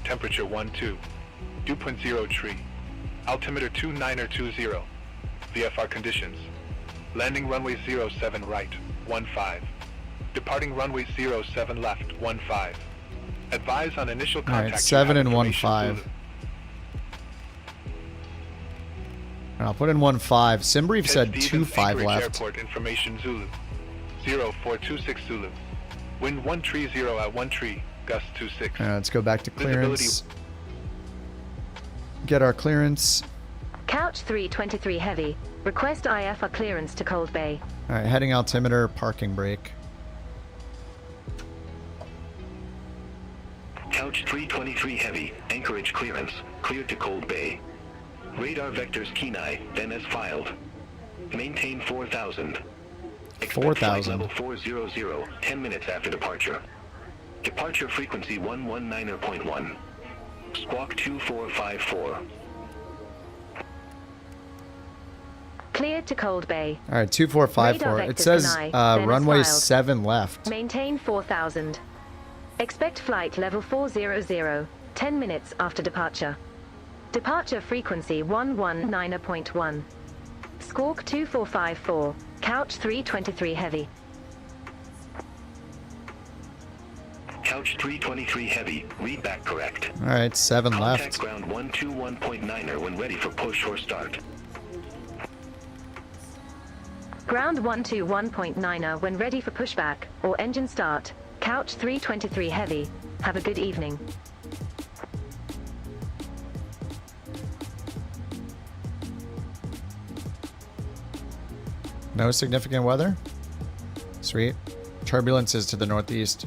Temperature 12. Dew point 03. Altimeter 2920. VFR conditions. Landing runway 07 right, 15. Departing runway 07 left, 15. Advise on initial contact. Alright, 7 and 15. And I'll put in 15. Simbrief said 25 left. Airport information Zulu. 0426 Zulu. Wind 130 at 13, gust 26. Let's go back to clearance. Get our clearance. Couch 323 heavy. Request IFR clearance to Cold Bay. Alright, heading altimeter, parking brake. Couch 323 heavy. Anchorage clearance. Cleared to Cold Bay. Radar vectors Kenai, then as filed. Maintain 4,000. 4,000. Level 400, 10 minutes after departure. Departure frequency 119.1. Squawk 2454. Cleared to Cold Bay. Alright, 2454. It says runway 7 left. Maintain 4,000. Expect flight level 400, 10 minutes after departure. Departure frequency 119.1. Squawk 2454. Couch 323 heavy. Couch 323 heavy. Read back correct. Alright, 7 left. Contact ground 121.9er when ready for push or start. Ground 121.9er when ready for pushback or engine start. Couch 323 heavy. Have a good evening. No significant weather? Sweet. Turbulence is to the northeast.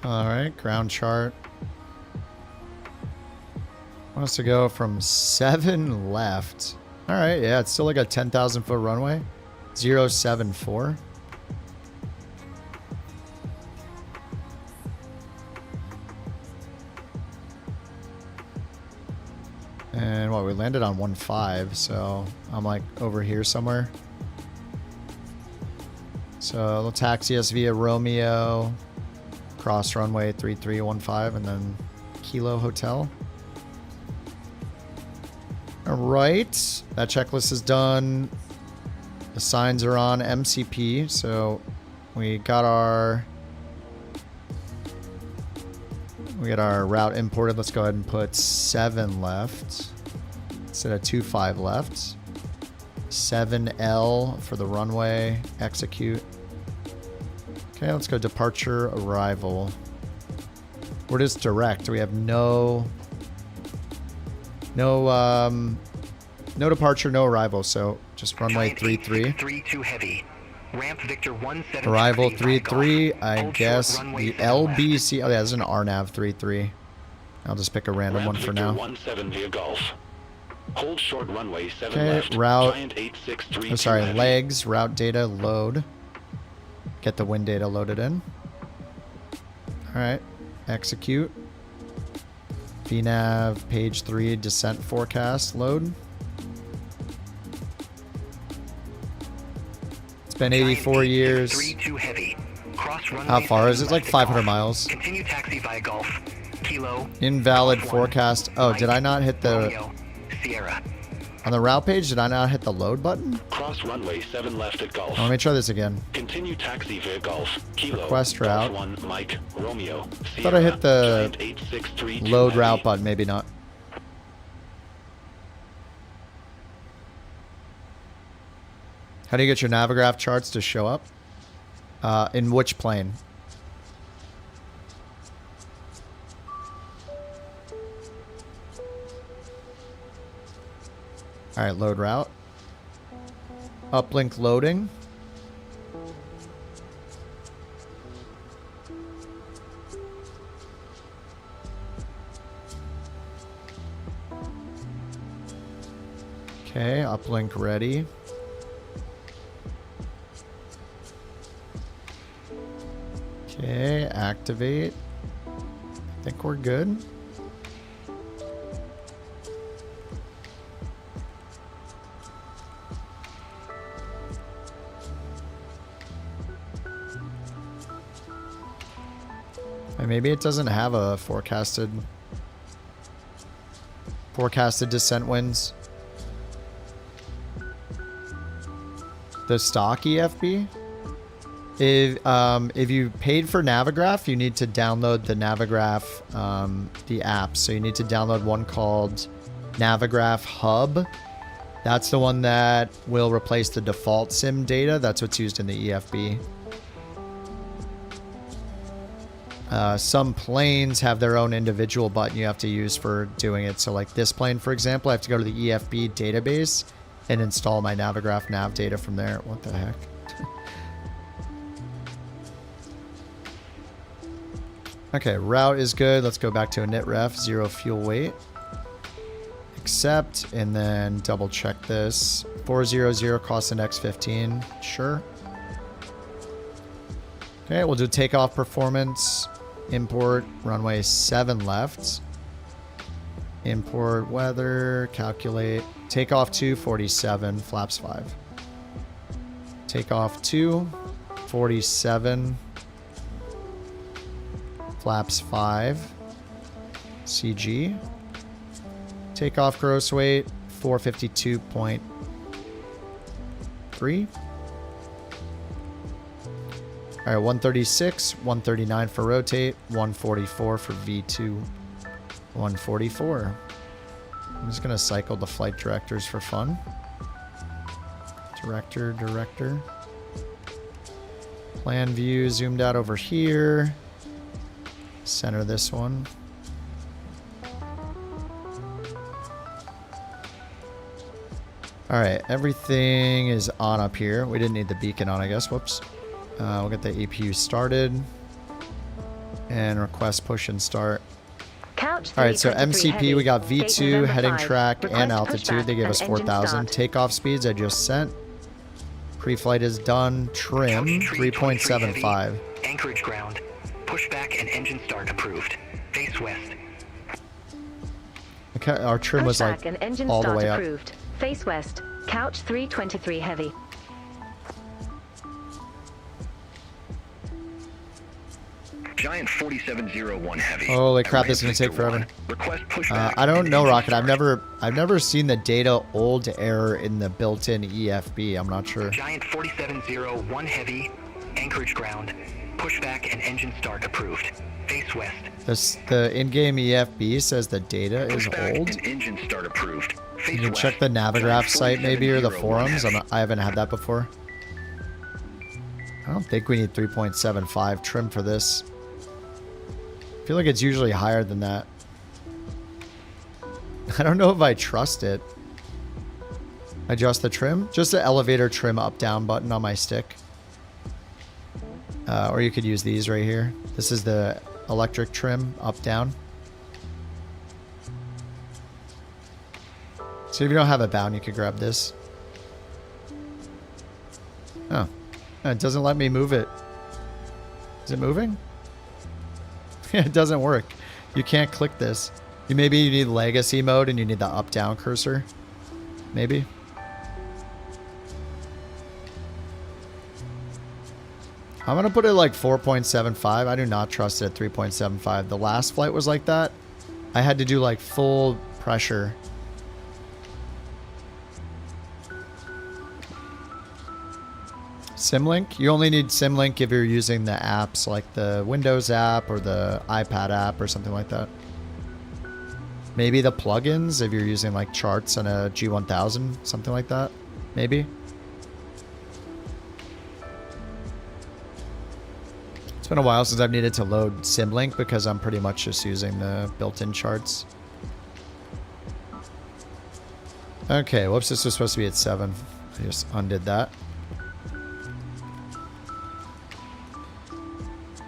Alright, ground chart. Wants to go from 7 left. Alright, yeah, it's still like a 10,000 foot runway. 074. And what, we landed on 1.5, so I'm like over here somewhere. So they'll taxi us via Romeo, cross runway 3315, and then Kilo Hotel. All right, that checklist is done. The signs are on MCP, so we got our route imported. Let's go ahead and put 7 left instead of 2.5 left. 7L for the runway. Execute. Okay, let's go departure, arrival. We're just direct. We have no departure, no arrival. So just runway 33. 32 heavy. Ramp Victor 17. Arrival 33. I guess the LBC. Oh yeah, this is an RNAV 33. I'll just pick a random one for now. 17 via Golf. Hold short runway 7 Okay, left. route. Giant 8632 Oh, sorry, heavy. legs. Route data load. Get the wind data loaded in. All right, execute. VNav page 3 descent forecast load. It's been 84 years. 32 heavy. Cross runway How far is it? 7 Like left 500 Golf. miles. Continue taxi via Golf. Kilo. Invalid Golf 1, forecast. Oh, did I not hit the Romeo, Sierra. on the route page? Did I not hit the load button? Cross runway 7 left at Golf. Oh, let me try this again. Continue taxi via Golf. Kilo. Request Golf route. 1 Mike Romeo. I thought I hit the Giant 8632 load heavy. route button. Maybe not. How do you get your Navigraph charts to show up? In which plane? All right, load route. Uplink loading. Okay, uplink ready. Okay, activate. I think we're good. And maybe it doesn't have a forecasted descent winds. The stock EFB? If you paid for Navigraph, you need to download the Navigraph, the app. So you need to download one called Navigraph Hub. That's the one that will replace the default SIM data. That's what's used in the EFB. Some planes have their own individual button you have to use for doing it. So like this plane, for example, I have to go to the EFB database and install my Navigraph nav data from there. What the heck? Okay, route is good. Let's go back to init ref, 0 fuel weight. Accept, and then double check this. 400 cost index 15. Sure. Okay, we'll do takeoff performance. Import runway 7 left. Import weather, calculate. Takeoff 2, 47, flaps 5. Takeoff 2, 47, flaps 5, CG. Takeoff gross weight, 452.3. All right, 136, 139 for rotate, 144 for V2, 144. I'm just gonna cycle the flight directors for fun. Director. Plan view zoomed out over here. Center this one. All right, everything is on up here. We didn't need the beacon on, I guess. Whoops. We'll get the APU started. And request push and start. Alright, so MCP, we got V2, heading track, and altitude. They gave us 4,000. Takeoff speeds I just sent. Pre-flight is done. Trim, 3.75. Anchorage ground. Pushback and engine start approved. Face west. our trim was like Pushback and engine all the start way up. approved. Face west. Couch 323 heavy. Giant 4701 heavy. Holy crap, this is gonna take forever. Request pushback. I don't know, Rocket. I've never seen the data old error in the built-in EFB. I'm not sure. Giant 4701 heavy, anchorage ground, pushback and engine start approved. Face west. The in-game EFB says the data is Pushback old. and engine start approved. Face You can west. check the Navigraph site maybe or the 4701 forums. heavy. I haven't had that before. I don't think we need 3.75 trim for this. I feel like it's usually higher than that. I don't know if I trust it. Adjust the trim. Just the elevator trim up-down button on my stick. Or you could use these right here. This is the electric trim up-down. So if you don't have it bound, you could grab this. Oh. It doesn't let me move it. Is it moving? It doesn't work. You can't click this. Maybe you need legacy mode and you need the up-down cursor. Maybe. I'm gonna put it like 4.75. I do not trust it at 3.75. The last flight was like that. I had to do like full pressure. Symlink? You only need Symlink if you're using the apps like the Windows app or the iPad app or something like that. Maybe the plugins if you're using like charts on a G1000, something like that. Maybe. It's been a while since I've needed to load Symlink because I'm pretty much just using the built-in charts. Okay, whoops, this was supposed to be at 7. I just undid that.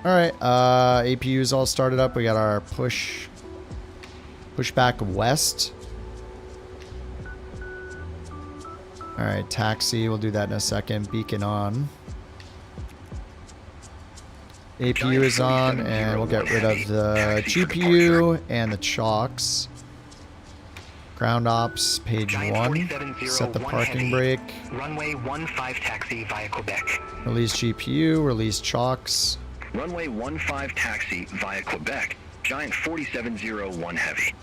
Alright, APU's all started up. We got our pushback west. Alright, taxi. We'll do that in a second. Beacon on. APU is on, and we'll get rid of the GPU and the chocks. Ground ops, page 1. Set the parking brake. Runway 15 taxi via Quebec. Release GPU, release chocks. Runway 15 taxi via Quebec. Giant 4701 heavy.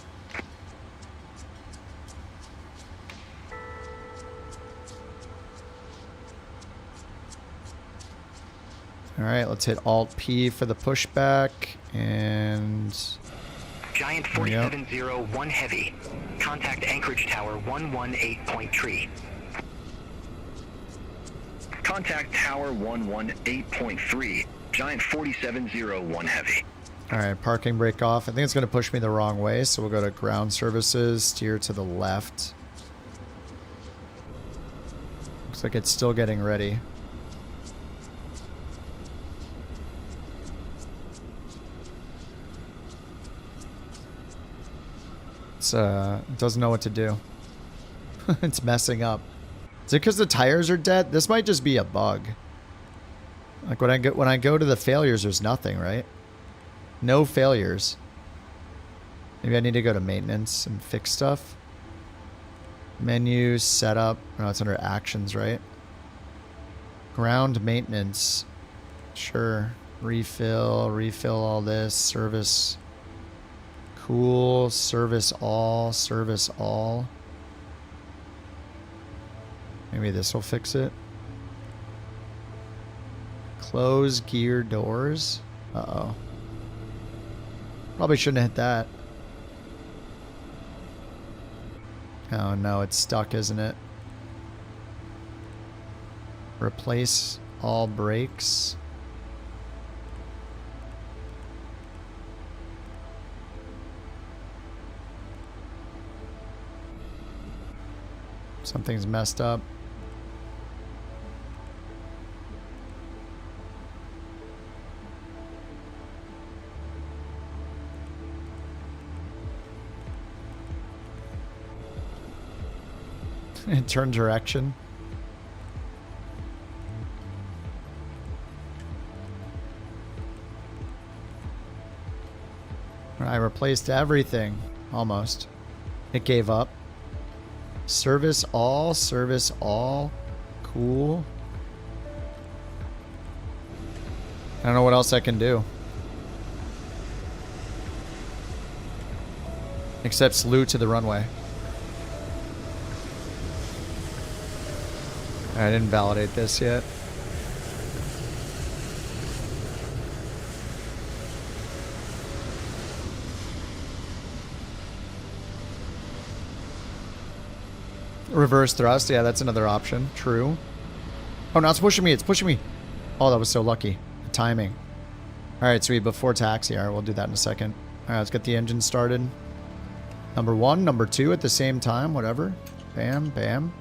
Alright, let's hit Alt-P for the pushback, and... Giant 4701 heavy. Contact anchorage tower 118.3. Contact tower 118.3. Giant 4701 heavy. Alright, parking brake off. I think it's going to push me the wrong way, so we'll go to ground services, steer to the left. Looks like it's still getting ready. It doesn't know what to do. It's messing up. Is it because the tires are dead? This might just be a bug. Like when I go to the failures, there's nothing, right? No failures. Maybe I need to go to maintenance and fix stuff. Menu, setup. No, it's under actions, right? Ground maintenance. Sure. Refill all this. Service. Cool. Service all. Maybe this will fix it. Close gear doors. Uh-oh. Probably shouldn't have hit that. Oh no, it's stuck, isn't it? Replace all brakes. Something's messed up. Turn direction. I replaced everything. Almost. It gave up. Service all, service all. Cool. I don't know what else I can do. Except salute to the runway. I didn't validate this yet. Reverse thrust, yeah, that's another option. True. Oh, no, it's pushing me. It's pushing me. Oh, that was so lucky. The timing. All right, sweet. Before taxi. All right, we'll do that in a second. All right, let's get the engine started. Number 1, number 2 at the same time. Whatever. Bam, bam.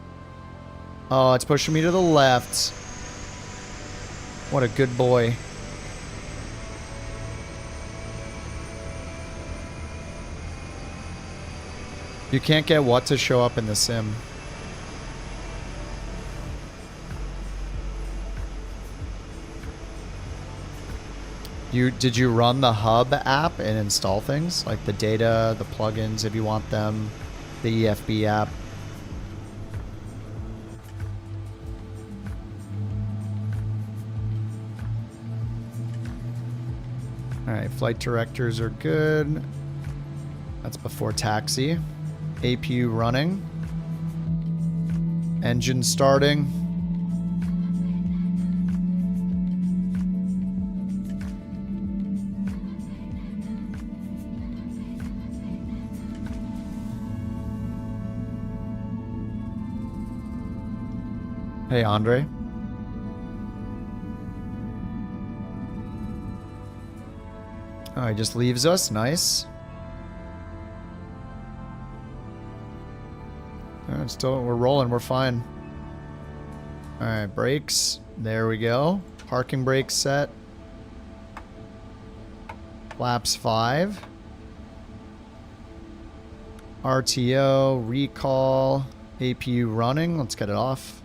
Oh, it's pushing me to the left. What a good boy. You can't get what to show up in the sim. Did you run the hub app and install things like the data, the plugins if you want them, the EFB app? All right, flight directors are good. That's before taxi. APU running. Engine starting. Hey, Andre. Oh, he just leaves us. Nice. Alright, still, we're rolling. We're fine. Alright, brakes. There we go. Parking brakes set. Flaps 5. RTO, recall, APU running. Let's get it off.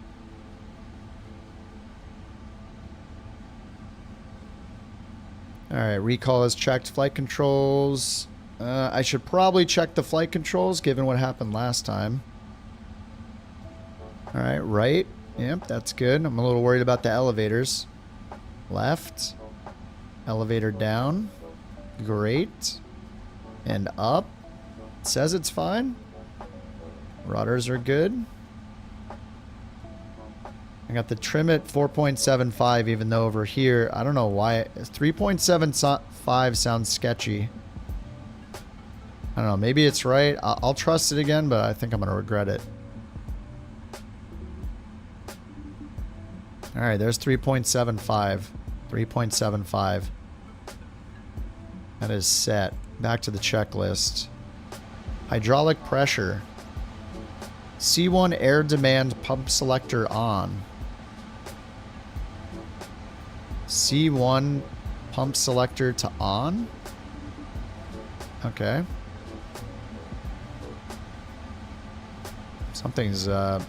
Alright, recall is checked. Flight controls. I should probably check the flight controls given what happened last time. Alright, right. Yep, that's good. I'm a little worried about the elevators. Left. Elevator down. Great. And up. It says it's fine. Rudders are good. I got the trim at 4.75, even though over here, I don't know why. 3.75 sounds sketchy. I don't know. Maybe it's right. I'll trust it again, but I think I'm going to regret it. All right, there's 3.75. 3.75. That is set. Back to the checklist. Hydraulic pressure. C1 air demand pump selector on. C1 pump selector to on? Okay. Something's, does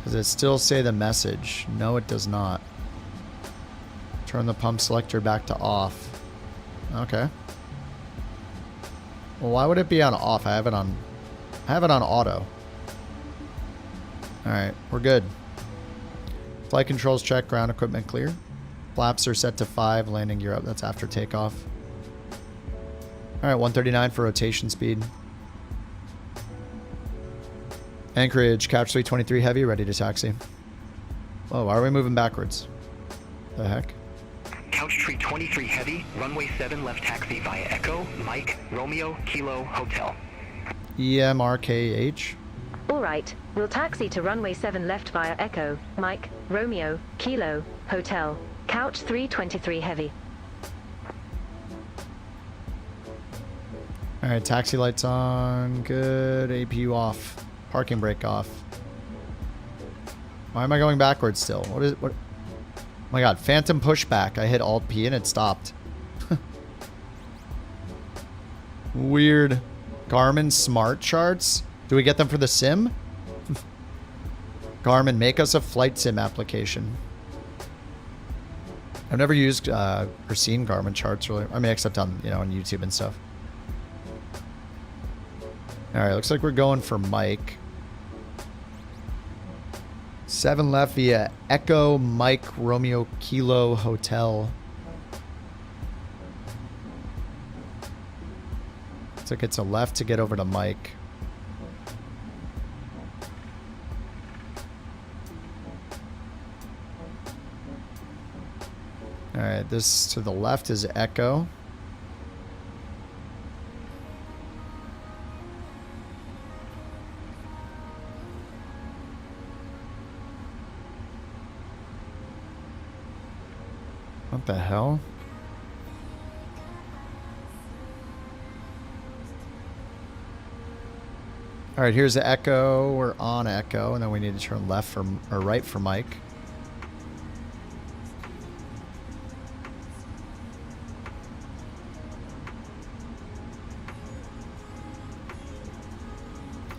it still say the message? No, it does not. Turn the pump selector back to off. Okay. Well, why would it be on off? I have it on auto. Alright, we're good. Flight controls check, ground equipment clear. Flaps are set to 5, landing gear up. That's after takeoff. Alright, 139 for rotation speed. Anchorage, couch 323 heavy, ready to taxi. Whoa, why are we moving backwards? The heck? Couch tree 23 heavy, runway 7 left taxi via Echo, Mike, Romeo, Kilo, Hotel. EMRKH. Alright, we'll taxi to runway 7 left via Echo, Mike, Romeo, Kilo, Hotel, couch 323 heavy. Alright, taxi lights on. Good. APU off. Parking brake off. Why am I going backwards still? What is it? What? Oh my god, phantom pushback. I hit Alt P and it stopped. Weird. Garmin smart charts. Do we get them for the sim? Garmin, make us a flight sim application. I've never used or seen Garmin charts really. I mean, except on, you know, on YouTube and stuff. Alright, looks like we're going for Mike. 7 left via Echo Mike Romeo Kilo Hotel. Looks like it's a left to get over to Mike. Alright, this to the left is Echo. What the hell? Alright, here's the Echo. We're on Echo, and then we need to turn left for, or right for Mike.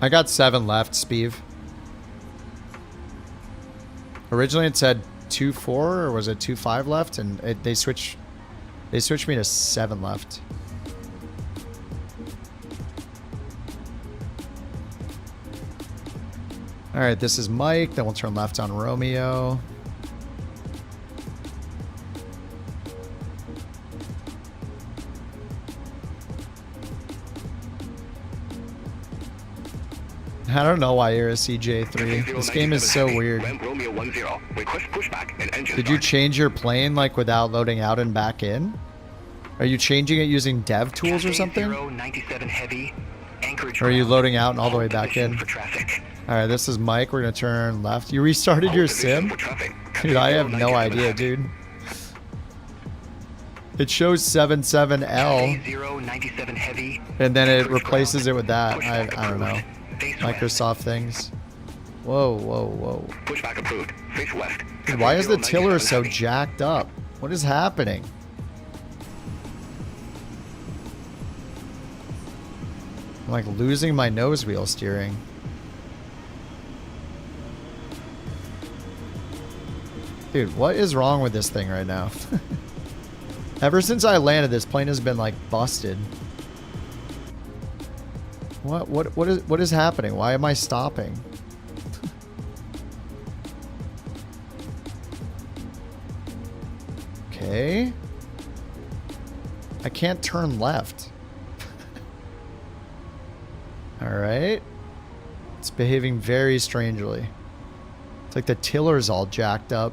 I got 7 left, Speeve. Originally it said 2-4, or was it 2-5 left? And they switched me to 7 left. Alright, this is Mike. Then we'll turn left on Romeo. I don't know why you're a CJ3. This game is so weird. Did you change your plane like without loading out and back in? Are you changing it using dev tools or something? Or are you loading out and all the way back in? Alright, this is Mike. We're gonna turn left. You restarted your sim? Dude, I have no idea, dude. It shows 77L. And then it replaces it with that. I don't know. Microsoft things. Whoa, whoa, whoa. Pushback approved. Face west. Dude, why is the tiller so jacked up? What is happening? I'm like losing my nose wheel steering. Dude, what is wrong with this thing right now? Ever since I landed, this plane has been like busted. What is happening? Why am I stopping? Okay. I can't turn left. Alright. It's behaving very strangely. It's like the tiller's all jacked up.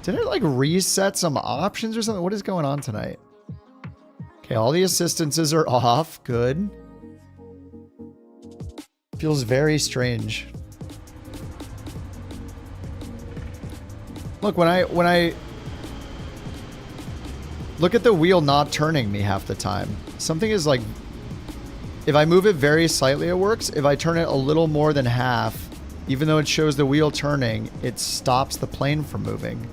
Did it like reset some options or something? What is going on tonight? Okay, all the assistances are off. Good. Feels very strange. Look, when I look at the wheel not turning me half the time. Something is like, if I move it very slightly, it works. If I turn it a little more than half, even though it shows the wheel turning, it stops the plane from moving.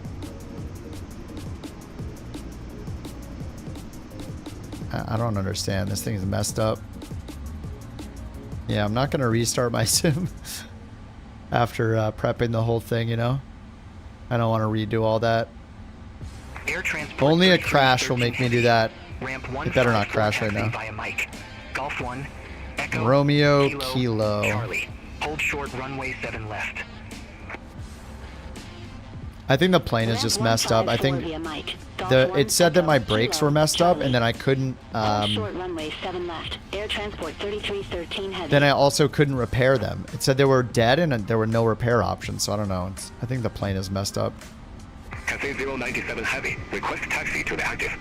I don't understand. This thing's messed up. Yeah, I'm not going to restart my sim after prepping the whole thing, you know? I don't want to redo all that. Only a crash will make me do that. It better not crash right now. Golf 1, Echo, Romeo Kilo. Charlie. Hold short runway 7 left. I think the plane is just messed up. I think it said that my brakes were messed up, and then I couldn't. Then I also couldn't repair them. It said they were dead, and there were no repair options. So I don't know. I think the plane is messed up. Cathay 097 Heavy. Request taxi to the active.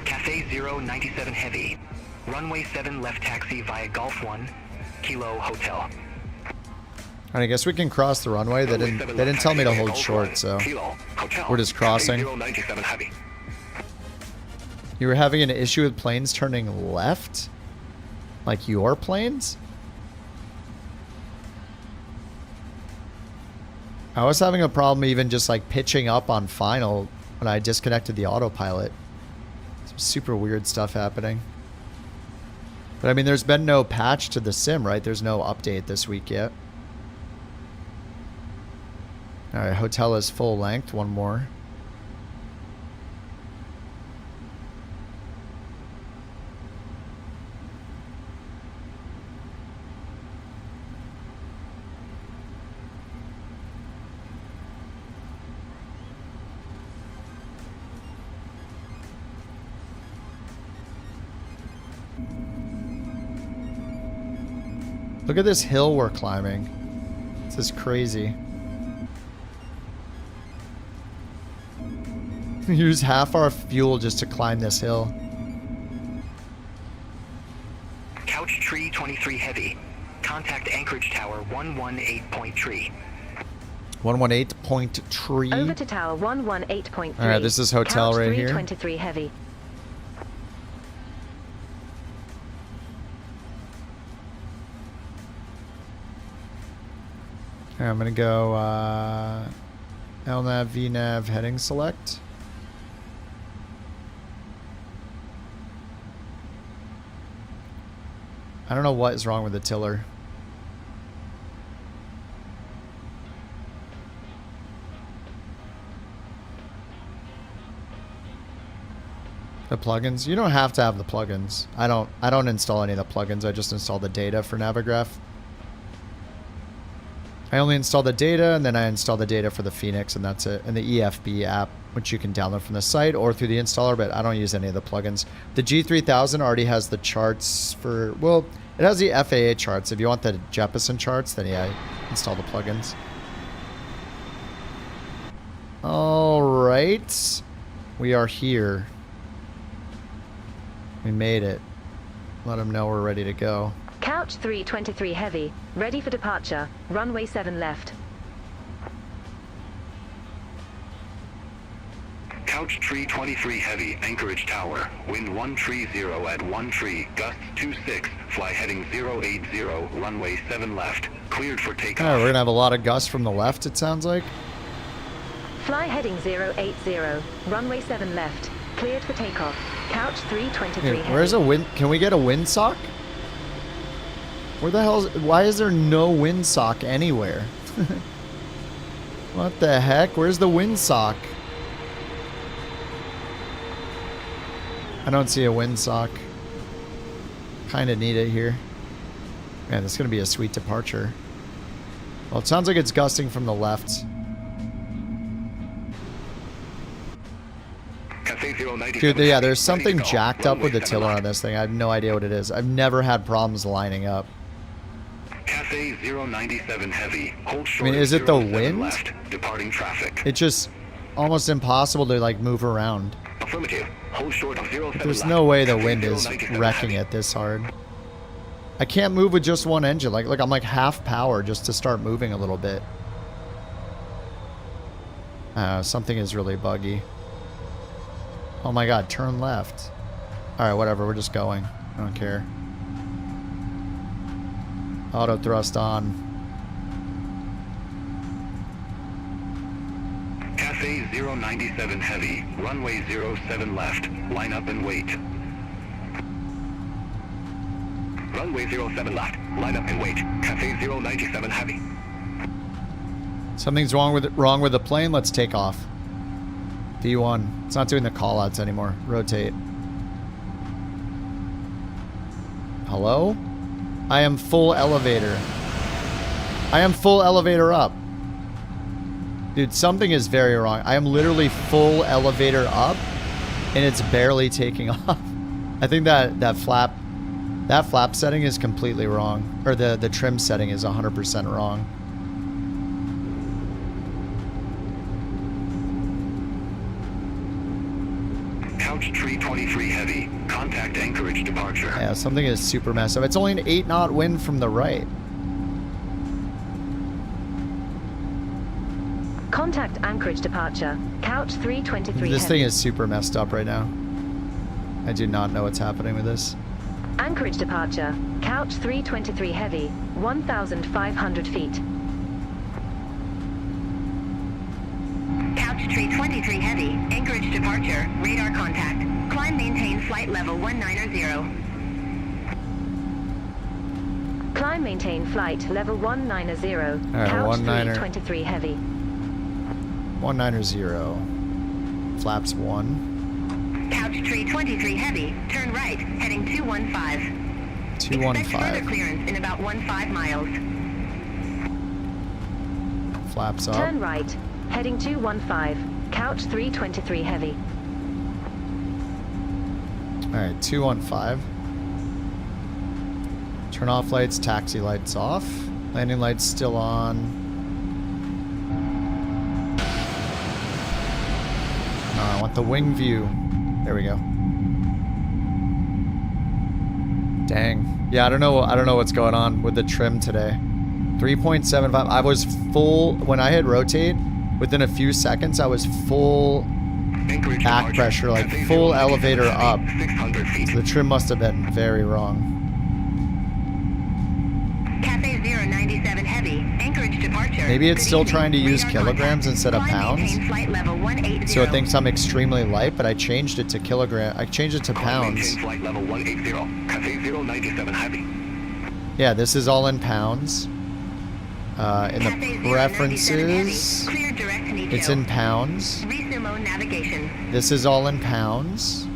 Cathay 097 Heavy. Runway 7 left taxi via Golf 1, Kilo Hotel. I guess we can cross the runway. They didn't tell me to hold short, so we're just crossing. You were having an issue with planes turning left? Like your planes? I was having a problem even just like pitching up on final when I disconnected the autopilot. Some super weird stuff happening. But I mean, there's been no patch to the sim, right? There's no update this week yet. All right, hotel is full length. One more. Look at this hill we're climbing. This is crazy. Use half our fuel just to climb this hill. Couch tree 23 heavy. Contact anchorage tower 118.3. 118.3. Over to tower 118.3. All right, this is hotel Couch right here. 323 heavy. I'm gonna go LNAV, VNAV, heading select. I don't know what is wrong with the tiller. The plugins? You don't have to have the plugins. I don't install any of the plugins. I just install the data for Navigraph. I only install the data, and then I install the data for the Phoenix, and that's it. And the EFB app, which you can download from the site or through the installer, but I don't use any of the plugins. The G3000 already has the charts for, well, it has the FAA charts. If you want the Jeppesen charts, then yeah, install the plugins. All right. We are here. We made it. Let them know we're ready to go. Couch 323 heavy, ready for departure. Runway 7 left. Couch tree 23 heavy, anchorage tower, wind 130 at 13, gusts 26, fly heading 080, runway 7 left, cleared for takeoff. All right, we're gonna have a lot of gusts from the left, it sounds like. Fly heading 080, runway 7 left, cleared for takeoff. Couch 323 Here, heavy. where's a wind? Can we get a windsock? Where the hell is, why is there no windsock anywhere? What the heck? Where's the windsock? I don't see a windsock. Kind of need it here. Man, this is going to be a sweet departure. Well, it sounds like it's gusting from the left. Dude, yeah, there's something jacked up with the tiller on this thing. I have no idea what it is. I've never had problems lining up. Cafe 097 heavy, hold I short. mean, is it the 07 wind? left, departing traffic. It's just almost impossible to like move around. Affirmative. Hold short of 07 There's left. no way the Cafe wind is 097 wrecking heavy. it this hard. I can't move with just one engine. Like, look, I'm like half power just to start moving a little bit. Something is really buggy. Oh my god, turn left. Alright, whatever, we're just going. I don't care. Auto thrust on. Cafe 097 heavy, runway 07 left, line up and wait. Runway 07 left, line up and wait. Cafe 097 heavy. Something's wrong with the plane. Let's take off. D1. It's not doing the callouts anymore. Rotate. Hello? I am full elevator. I am full elevator up. Dude, something is very wrong. I am literally full elevator up, and it's barely taking off. I think that flap setting is completely wrong, or the trim setting is 100% wrong. Couch tree 23 heavy, contact anchorage departure. Yeah, something is super messed up. It's only an 8-knot wind from the right. Contact anchorage departure. Couch 323 This heavy. thing is super messed up right now. I do not know what's happening with this. Anchorage departure. Couch 323 heavy. 1,500 feet. Couch tree 23 heavy, anchorage departure, radar contact. Climb maintain flight level 190. Climb maintain flight level 190. Alright, Couch 190. 323 heavy. 190. Flaps 1. Couch tree 23 heavy. Turn right, heading 215. 215. Expect further clearance in about 15 miles. Flaps up. Turn right, heading 215. Couch 323 heavy. Alright, 215. Turn off lights, taxi lights off. Landing lights still on. No, I want the wing view. There we go. Dang. Yeah, I don't know what's going on with the trim today. 3.75. I was full when I hit rotate. Within a few seconds, I was full back pressure, like full elevator up. So the trim must have been very wrong. Cathay 097 heavy. Anchorage departure. Maybe it's still trying to use kilograms instead of pounds. Flight level 180. So it thinks I'm extremely light, but I changed it to kilogram. I changed it to pounds. Flight level 180. Cathay 097 heavy. Yeah, this is all in pounds. In the preferences, it's in pounds. This is all in pounds.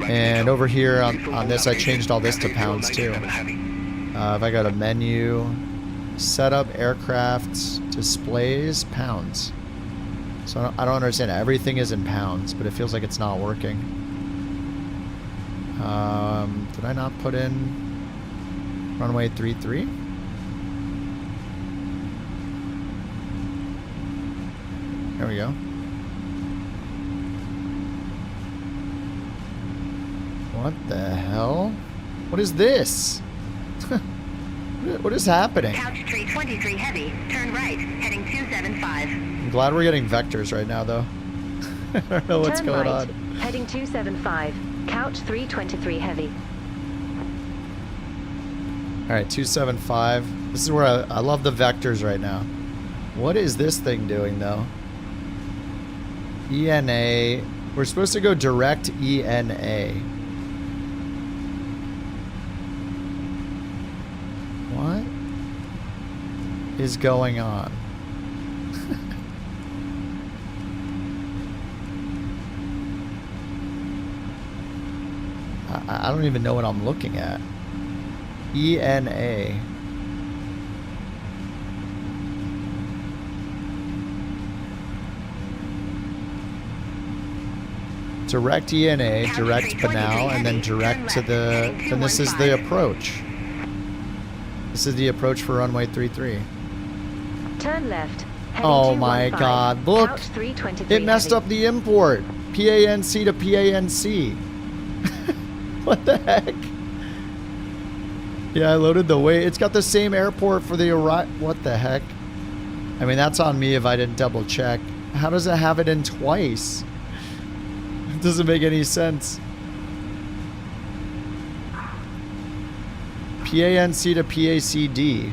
And over here on this, I changed all this to pounds too. If I go to menu, setup, aircraft, displays, pounds. So I don't understand. Everything is in pounds, but it feels like it's not working. Did I not put in runway 33? There we go. What the hell? What is this? What is happening? Couch tree 23 heavy. Turn right, heading 275. I'm glad we're getting vectors right now, though. I don't know what's going on. Heading 275. Couch 323 heavy. All right, 275. This is where I love the vectors right now. What is this thing doing, though? ENA. We're supposed to go direct ENA. What is going on? I don't even know what I'm looking at. ENA. Direct ENA, direct Banal, and then direct to the... Then this is the approach. This is the approach for runway 33. Turn left. Oh my god, look! It messed up the import. PANC to PANC. What the heck? Yeah, I loaded the weight. It's got the same airport for the arrival. What the heck? I mean, that's on me if I didn't double check. How does it have it in twice? It doesn't make any sense. PANC to PACD.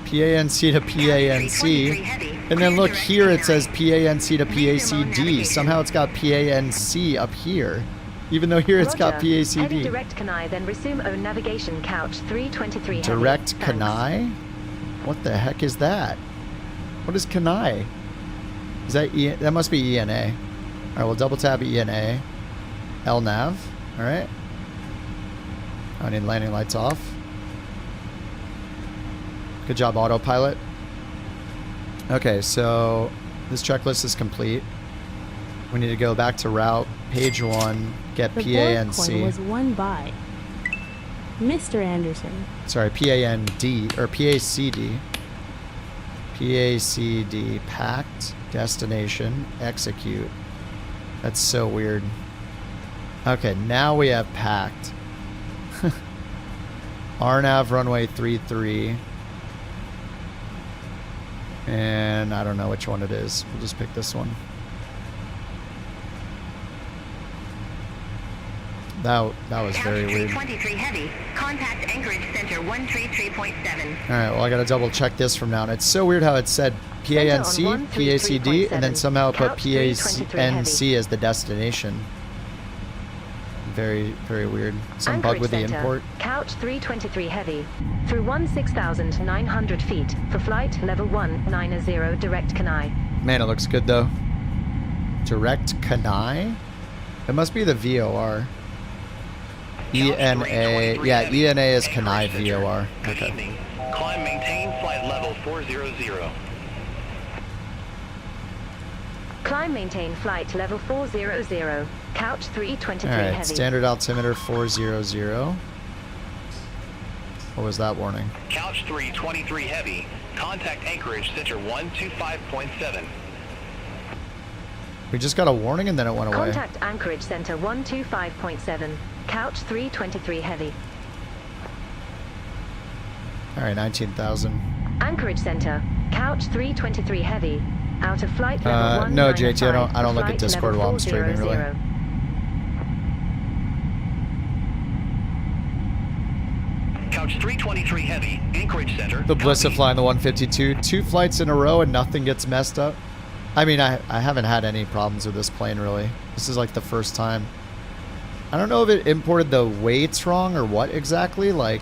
PANC to PANC. And then look here, it says PANC to PACD. Somehow it's got PANC up here. Even though here it's got PACD. Direct Kenai, then resume own navigation. Couch 323 Direct Kenai? What the heck is that? What is Kenai? Is that that must be ENA. Alright, we'll double tap ENA. LNAV. Alright. I need landing lights off. Good job, autopilot. Okay, so this checklist is complete. We need to go back to route, page 1, get the PANC. BorkCoin was won by Mr. Anderson. Sorry, PAND, or PACD. PACD, packed, destination, execute. That's so weird. Okay, now we have packed. RNAV runway 33. And I don't know which one it is. We'll just pick this one. That was very weird. 23 heavy. Contact Anchorage Center 133.7. Alright, well I gotta double check this from now on. It's so weird how it said PANC, PACD, and then somehow it put PANC as the destination. very, very weird. Some bug with the import. Couch 323 heavy. Through 16,900 feet for flight level 190 direct Kenai. Man, it looks good though. Direct Kenai? It must be the VOR. ENA. Yeah, ENA is Kenai VOR. Okay. Climb maintain flight level 400. Climb maintain flight level 400. Couch 323 Alright, heavy. standard altimeter 400. What was that warning? Couch 323 heavy. Contact anchorage center 125.7. We just got a warning and then it went away. Contact anchorage center 125.7. Couch 323 heavy. Alright, 19,000. Anchorage center. Couch 323 heavy. Out of flight level 195. No, JT, I don't look at Discord while I'm streaming, really. Couch 323 heavy. Anchorage center. The bliss of flying the 152. 2 flights in a row and nothing gets messed up. I mean, I haven't had any problems with this plane, really. This is like the first time. I don't know if it imported the weights wrong or what exactly. Like,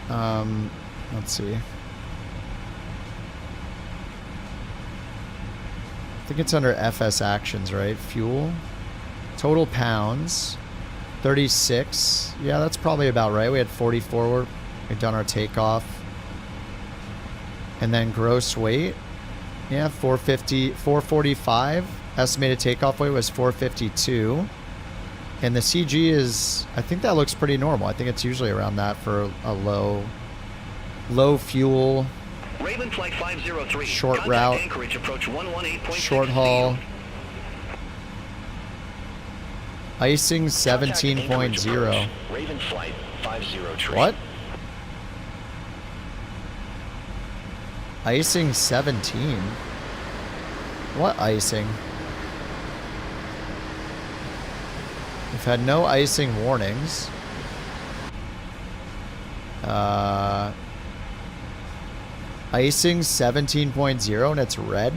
let's see. I think it's under FS actions, right? Fuel. Total pounds. 36. Yeah, that's probably about right. We had 44. We've done our takeoff. And then gross weight. Yeah, 445. Estimated takeoff weight was 452. And the CG is, I think that looks pretty normal. I think it's usually around that for a low fuel. Raven flight 503. Short Contact route. Anchorage approach 118.6. Short haul. Icing 17.0. Raven flight 503. What? Icing 17. What icing? We've had no icing warnings. Icing 17.0 and it's red.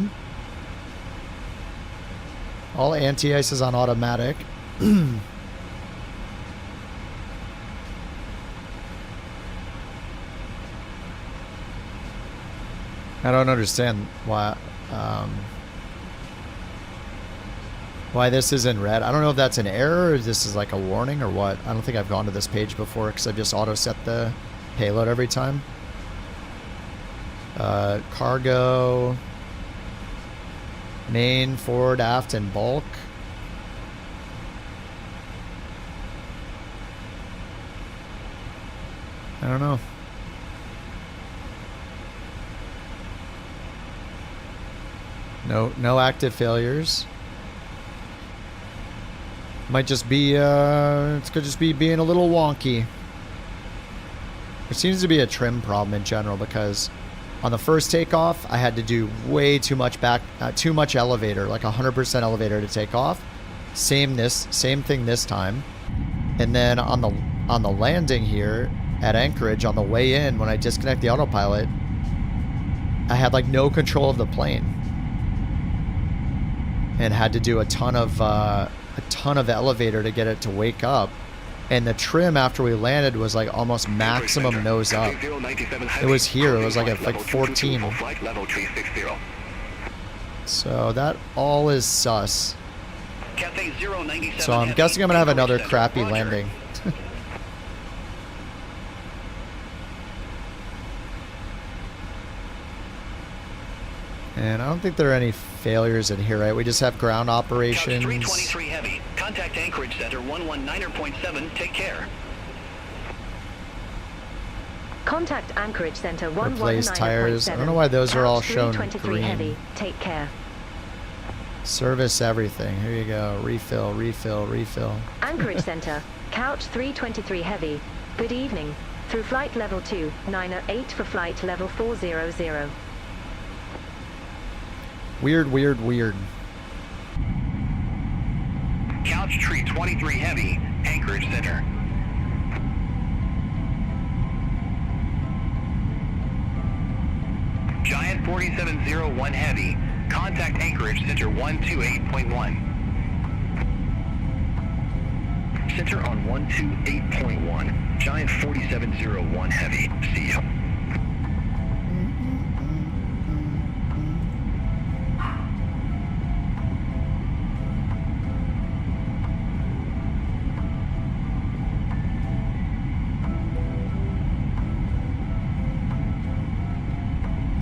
All anti-ice is on automatic. I don't understand why this is in red. I don't know if that's an error or if this is like a warning or what. I don't think I've gone to this page before because I've just auto set the payload every time. Cargo, main, forward, aft, and bulk. I don't know. No active failures. Might just be, it could just be being a little wonky. There seems to be a trim problem in general because on the first takeoff, I had to do way too much too much elevator, like 100% elevator to take off. Same thing this time. And then on the landing here at Anchorage on the way in, when I disconnect the autopilot, I had like no control of the plane. And had to do a ton of elevator to get it to wake up. And the trim after we landed was like almost maximum nose up. It was here. It was like at like 14. So that all is sus. So I'm guessing I'm gonna have another crappy landing. And I don't think there are any failures in here, right? We just have ground operations. Couch 323 heavy. Contact anchorage center 119.7. Take care. Contact anchorage center 119.7. Replace tires. I don't know why those are all shown green. Heavy. Take care. Service everything. Here you go. Refill, refill, refill. Anchorage center. Couch 323 heavy. Good evening. Through flight level 298 for flight level 400. Weird, weird, weird. Couch tree 23 heavy, anchorage center. Giant 4701 heavy, contact anchorage center 128.1. center on 128.1. Giant 4701 heavy. See you.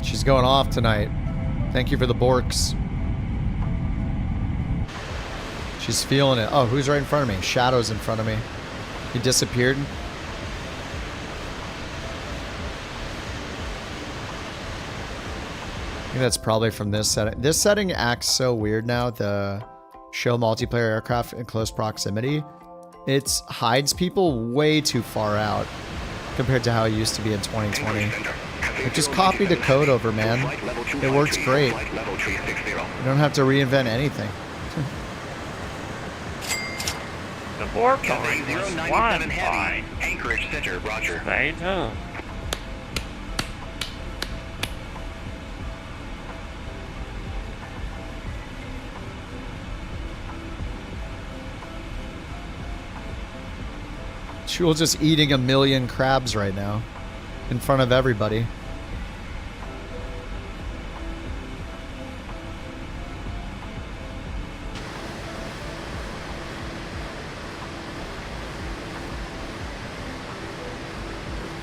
She's going off tonight. Thank you for the Borks. She's feeling it. Oh, who's right in front of me? Shadow's in front of me. He disappeared. I think that's probably from this setting. This setting acts so weird now. The show multiplayer aircraft in close proximity. It hides people way too far out compared to how it used to be in 2020. But just copy the code over, man. It works great. You don't have to reinvent anything. The BorkCoin was 1 by Anchorage Center, roger. Beta. Shul's just eating a million crabs right now in front of everybody.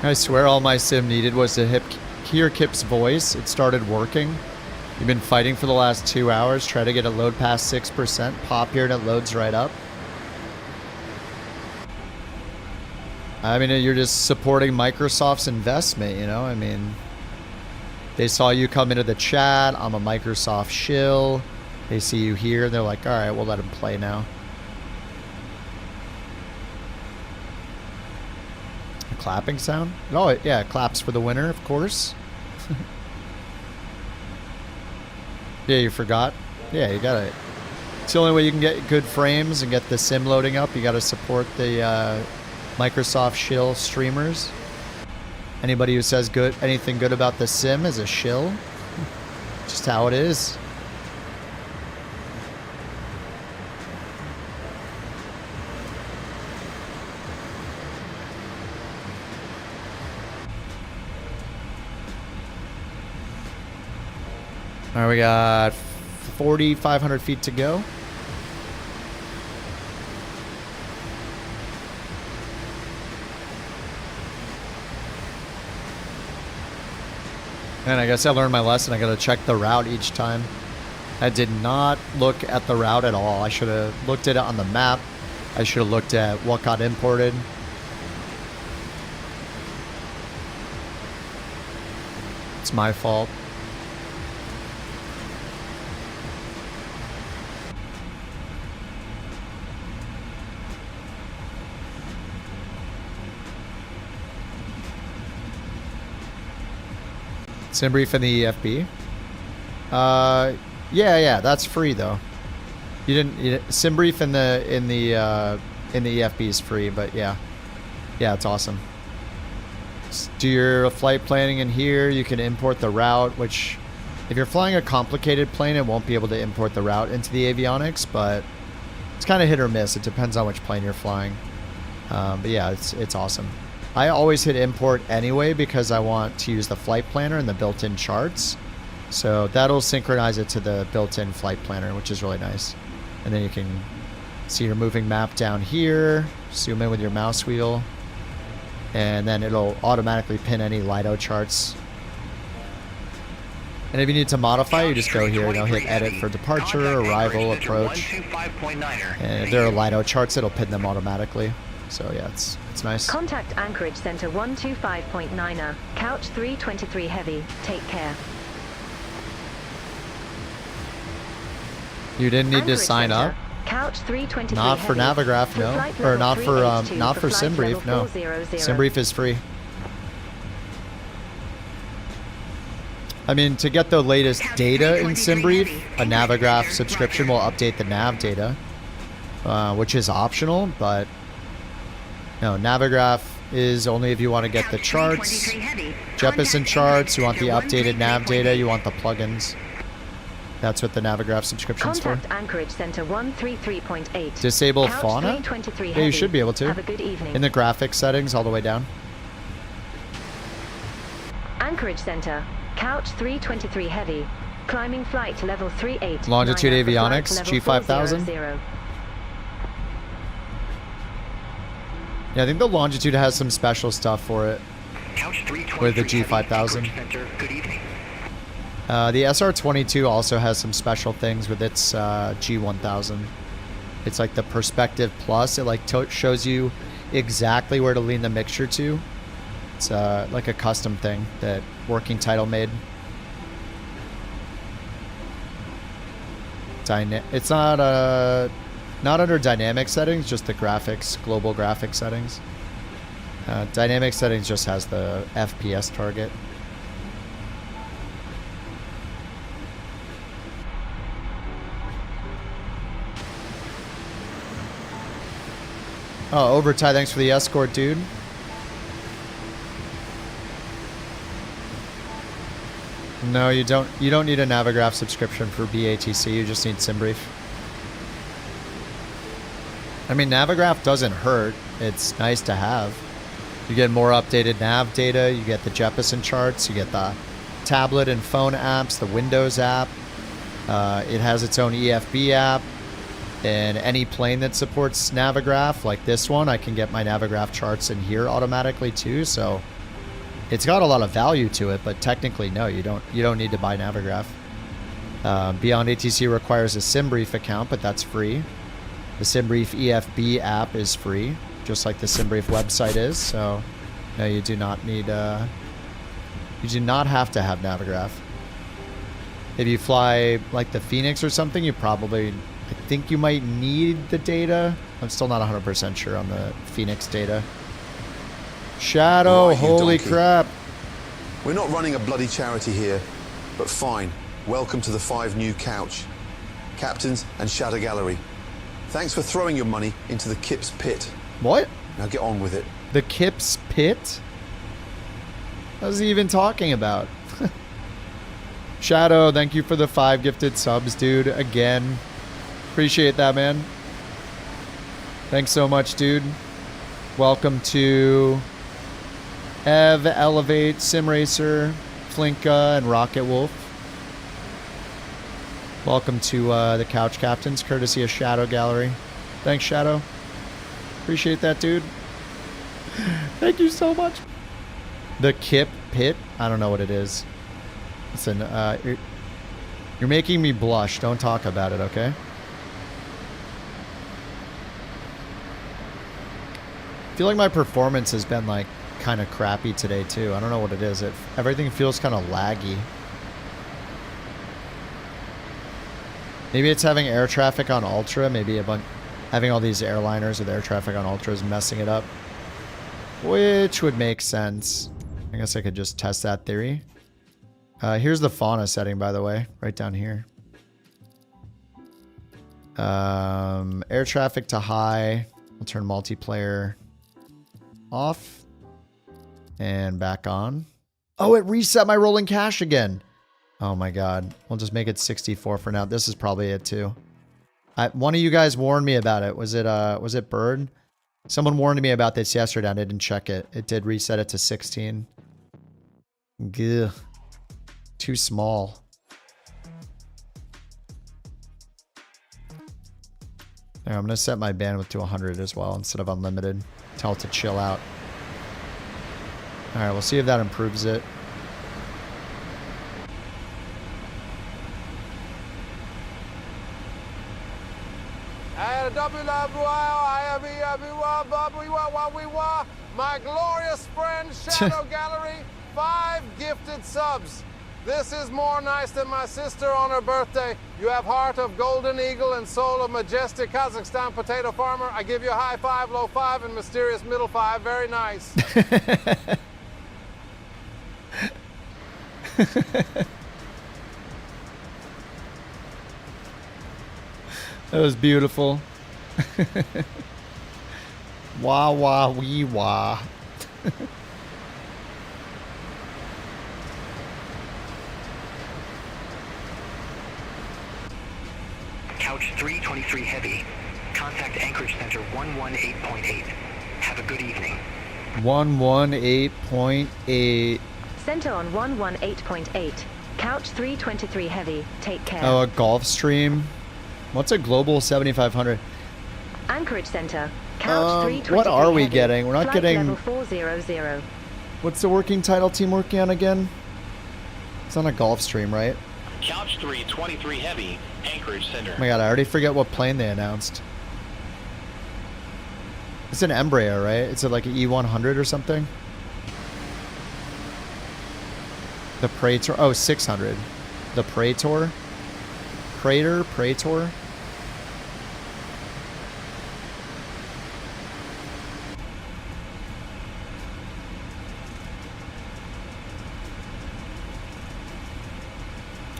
I swear all my sim needed was to hear Kip's voice. It started working. You've been fighting for the last 2 hours. Try to get it load past 6%. Pop here and it loads right up. I mean, you're just supporting Microsoft's investment, you know? I mean, they saw you come into the chat. I'm a Microsoft shill. They see you here. They're like, all right, we'll let him play now. Clapping sound? Oh, yeah, it claps for the winner, of course. Yeah, you forgot? Yeah, you gotta... It's the only way you can get good frames and get the sim loading up. You gotta support the Microsoft shill streamers. Anybody who says anything good about the sim is a shill. Just how it is. All right, we got 4,500 feet to go. And I guess I learned my lesson. I got to check the route each time. I did not look at the route at all. I should have looked at it on the map. I should have looked at what got imported. It's my fault. Simbrief and the EFB. Yeah, that's free though. You didn't Simbrief in the EFB is free, but yeah, it's awesome. Just do your flight planning in here. You can import the route, which if you're flying a complicated plane, it won't be able to import the route into the avionics, but it's kind of hit or miss. It depends on which plane you're flying. But yeah, it's awesome. I always hit import anyway because I want to use the flight planner and the built-in charts. So that'll synchronize it to the built-in flight planner, which is really nice. And then you can see your moving map down here, zoom in with your mouse wheel, and then it'll automatically pin any LIDO charts. And if you need to modify, you just go here and hit edit for departure, arrival, approach. And if there are LIDO charts, it'll pin them automatically. So yeah, it's nice. Contact Anchorage Center 125.9er, Couch 323 Heavy. Take care. You didn't need to sign up. Couch 323 Not for Navigraph, no. Or not for Simbrief, no. Simbrief is free. I mean, to get the latest data in Simbrief, a Navigraph subscription will update the nav data, which is optional, but no, Navigraph is only if you want to get the charts, Jeppesen charts, you want the updated nav data, you want the plugins. That's what the Navigraph subscription's for. Contact Anchorage Center 133.8. Disable Couch fauna? 323 Yeah, you heavy. should be able to. Have a good evening. In the graphics settings all the way down. Anchorage Center, Couch 323 heavy. Climbing flight level 38. Longitude 9 for flight Avionics, level G5000. 400. Yeah, I think the Longitude has some special stuff for it. Couch 323 With the G5000. Center, good evening. The SR22 also has some special things with its G1000. It's like the Perspective Plus. It like shows you exactly where to lean the mixture to. It's like a custom thing that Working Title made. It's not under dynamic settings, just the graphics, global graphics settings. Dynamic settings just has the FPS target. Oh, Overtide, thanks for the escort, dude. No, you don't need a Navigraph subscription for BATC, you just need SimBrief. I mean, Navigraph doesn't hurt. It's nice to have. You get more updated nav data, you get the Jeppesen charts, you get the tablet and phone apps, the Windows app. It has its own EFB app. And any plane that supports Navigraph, like this one, I can get my Navigraph charts in here automatically too. So it's got a lot of value to it, but technically, no, you don't need to buy Navigraph. Beyond ATC requires a SimBrief account, but that's free. The SimBrief EFB app is free, just like the SimBrief website is. So no, you do not need. You do not have to have Navigraph. If you fly like the Phoenix or something, you probably. I think you might need the data. I'm still not 100% sure on the Phoenix data. Shadow, Right, holy donkey. crap. We're not running a bloody charity here, but fine. Welcome to the 5 new couch. Captains and Shadow Gallery. Thanks for throwing your money into the Kip's pit. What? Now get on with it. The Kip's pit? What is he even talking about? Shadow, thank you for the 5 gifted subs, dude. Again. Appreciate that, man. Thanks so much, dude. Welcome to Ev, Elevate, Simracer, Flinka, and Rocket Wolf. Welcome to the Couch Captains, courtesy of Shadow Gallery. Thanks, Shadow. Appreciate that, dude. Thank you so much. The Kip Pit? I don't know what it is. Listen, you're making me blush. Don't talk about it, okay? I feel like my performance has been like kind of crappy today too. I don't know what it is. Everything feels kind of laggy. Maybe it's having air traffic on Ultra. Maybe having all these airliners with air traffic on Ultra is messing it up. Which would make sense. I guess I could just test that theory. Here's the fauna setting, by the way, right down here. Air traffic to high. We'll turn multiplayer off and back on. Oh, it reset my rolling cache again. Oh my god. We'll just make it 64 for now. This is probably it too. One of you guys warned me about it. Was it Bird? Someone warned me about this yesterday and I didn't check it. It did reset it to 16. Gah. Too small. There, I'm going to set my bandwidth to 100 as well instead of unlimited. Tell it to chill out. Alright, we'll see if that improves it. My glorious friend Shadow Gallery, 5 gifted subs. This is more nice than my sister on her birthday. You have heart of golden eagle and soul of majestic Kazakhstan potato farmer. I give you a high 5, low 5, and mysterious middle 5. Very nice. That was beautiful. Wah wah wee wah. Couch 323 Heavy. Contact Anchorage Center 118.8. Have a good evening. 118.8. Center on 118.8. Couch 323 Heavy. Take care. Oh, a Gulfstream. What's a Global 7500? Anchorage Center. Couch 323 what are we Heavy. getting? We're not Flight getting... level 400. What's the working title team working on again? It's on a Gulfstream, right? Couch 323 Heavy. Anchorage Center. Oh my god, I already forget what plane they announced. It's an Embraer, right? It's like an E100 or something? The Praetor. Oh, 600. The Praetor. Praetor.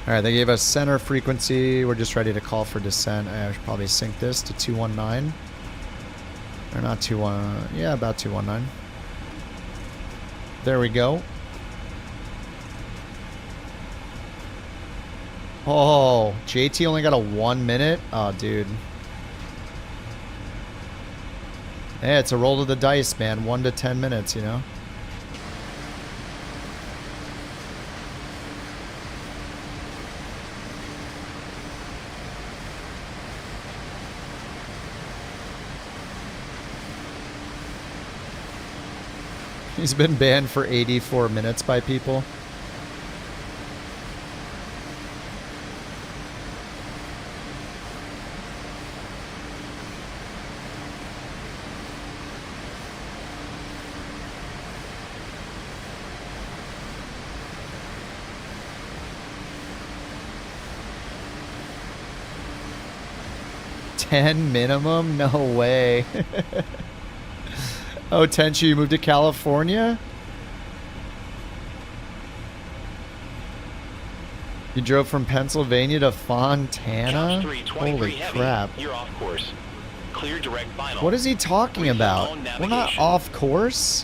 All right, they gave us center frequency. We're just ready to call for descent. I should probably sync this to 219. Or not 219. Yeah, about 219. There we go. Oh, JT only got a 1 minute? Oh, dude. Hey, it's a roll of the dice, man. 1 to 10 minutes, you know? He's been banned for 84 minutes by people. $10 minimum? No way. Oh, Tenchi, you moved to California? You drove from Pennsylvania to Fontana? Holy crap. You're off course. Clear direct final. What is he talking about? We're not off course?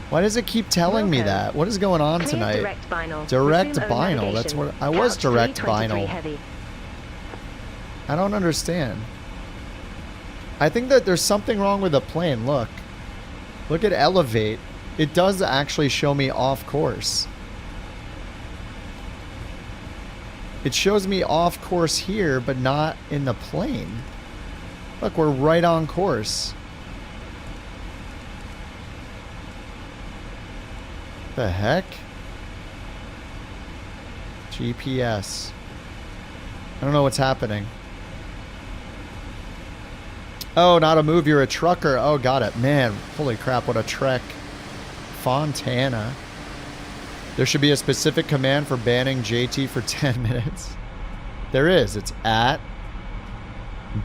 Why does it keep telling me that? What is going on tonight? Direct vinyl. Direct vinyl. That's what I was. Direct vinyl. I don't understand. I think that there's something wrong with the plane. Look at elevate. It does actually show me off course. It shows me off course here, but not in the plane. Look, we're right on course. The heck? GPS. I don't know what's happening. Oh, not a move. You're a trucker. Oh, got it. Man, holy crap, what a trek. Fontana. There should be a specific command for banning JT for 10 minutes. There is. It's at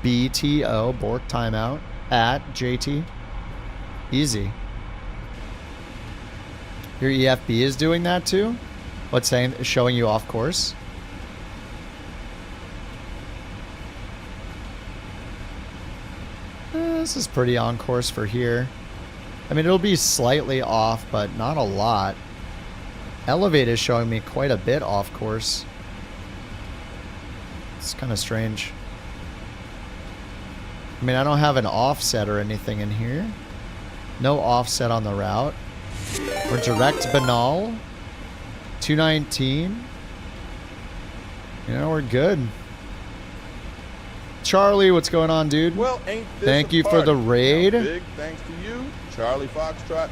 BTO, Bork timeout, at JT. Easy. Your EFB is doing that too? What's saying? Showing you off course? This is pretty on course for here. I mean, it'll be slightly off, but not a lot. Elevate is showing me quite a bit off course. It's kind of strange. I mean, I don't have an offset or anything in here. No offset on the route. We're direct banal. 219. You know, we're good. Charlie, what's going on, dude? Well, ain't this Thank you for the raid. Now, big thanks to you, Charlie Foxtrot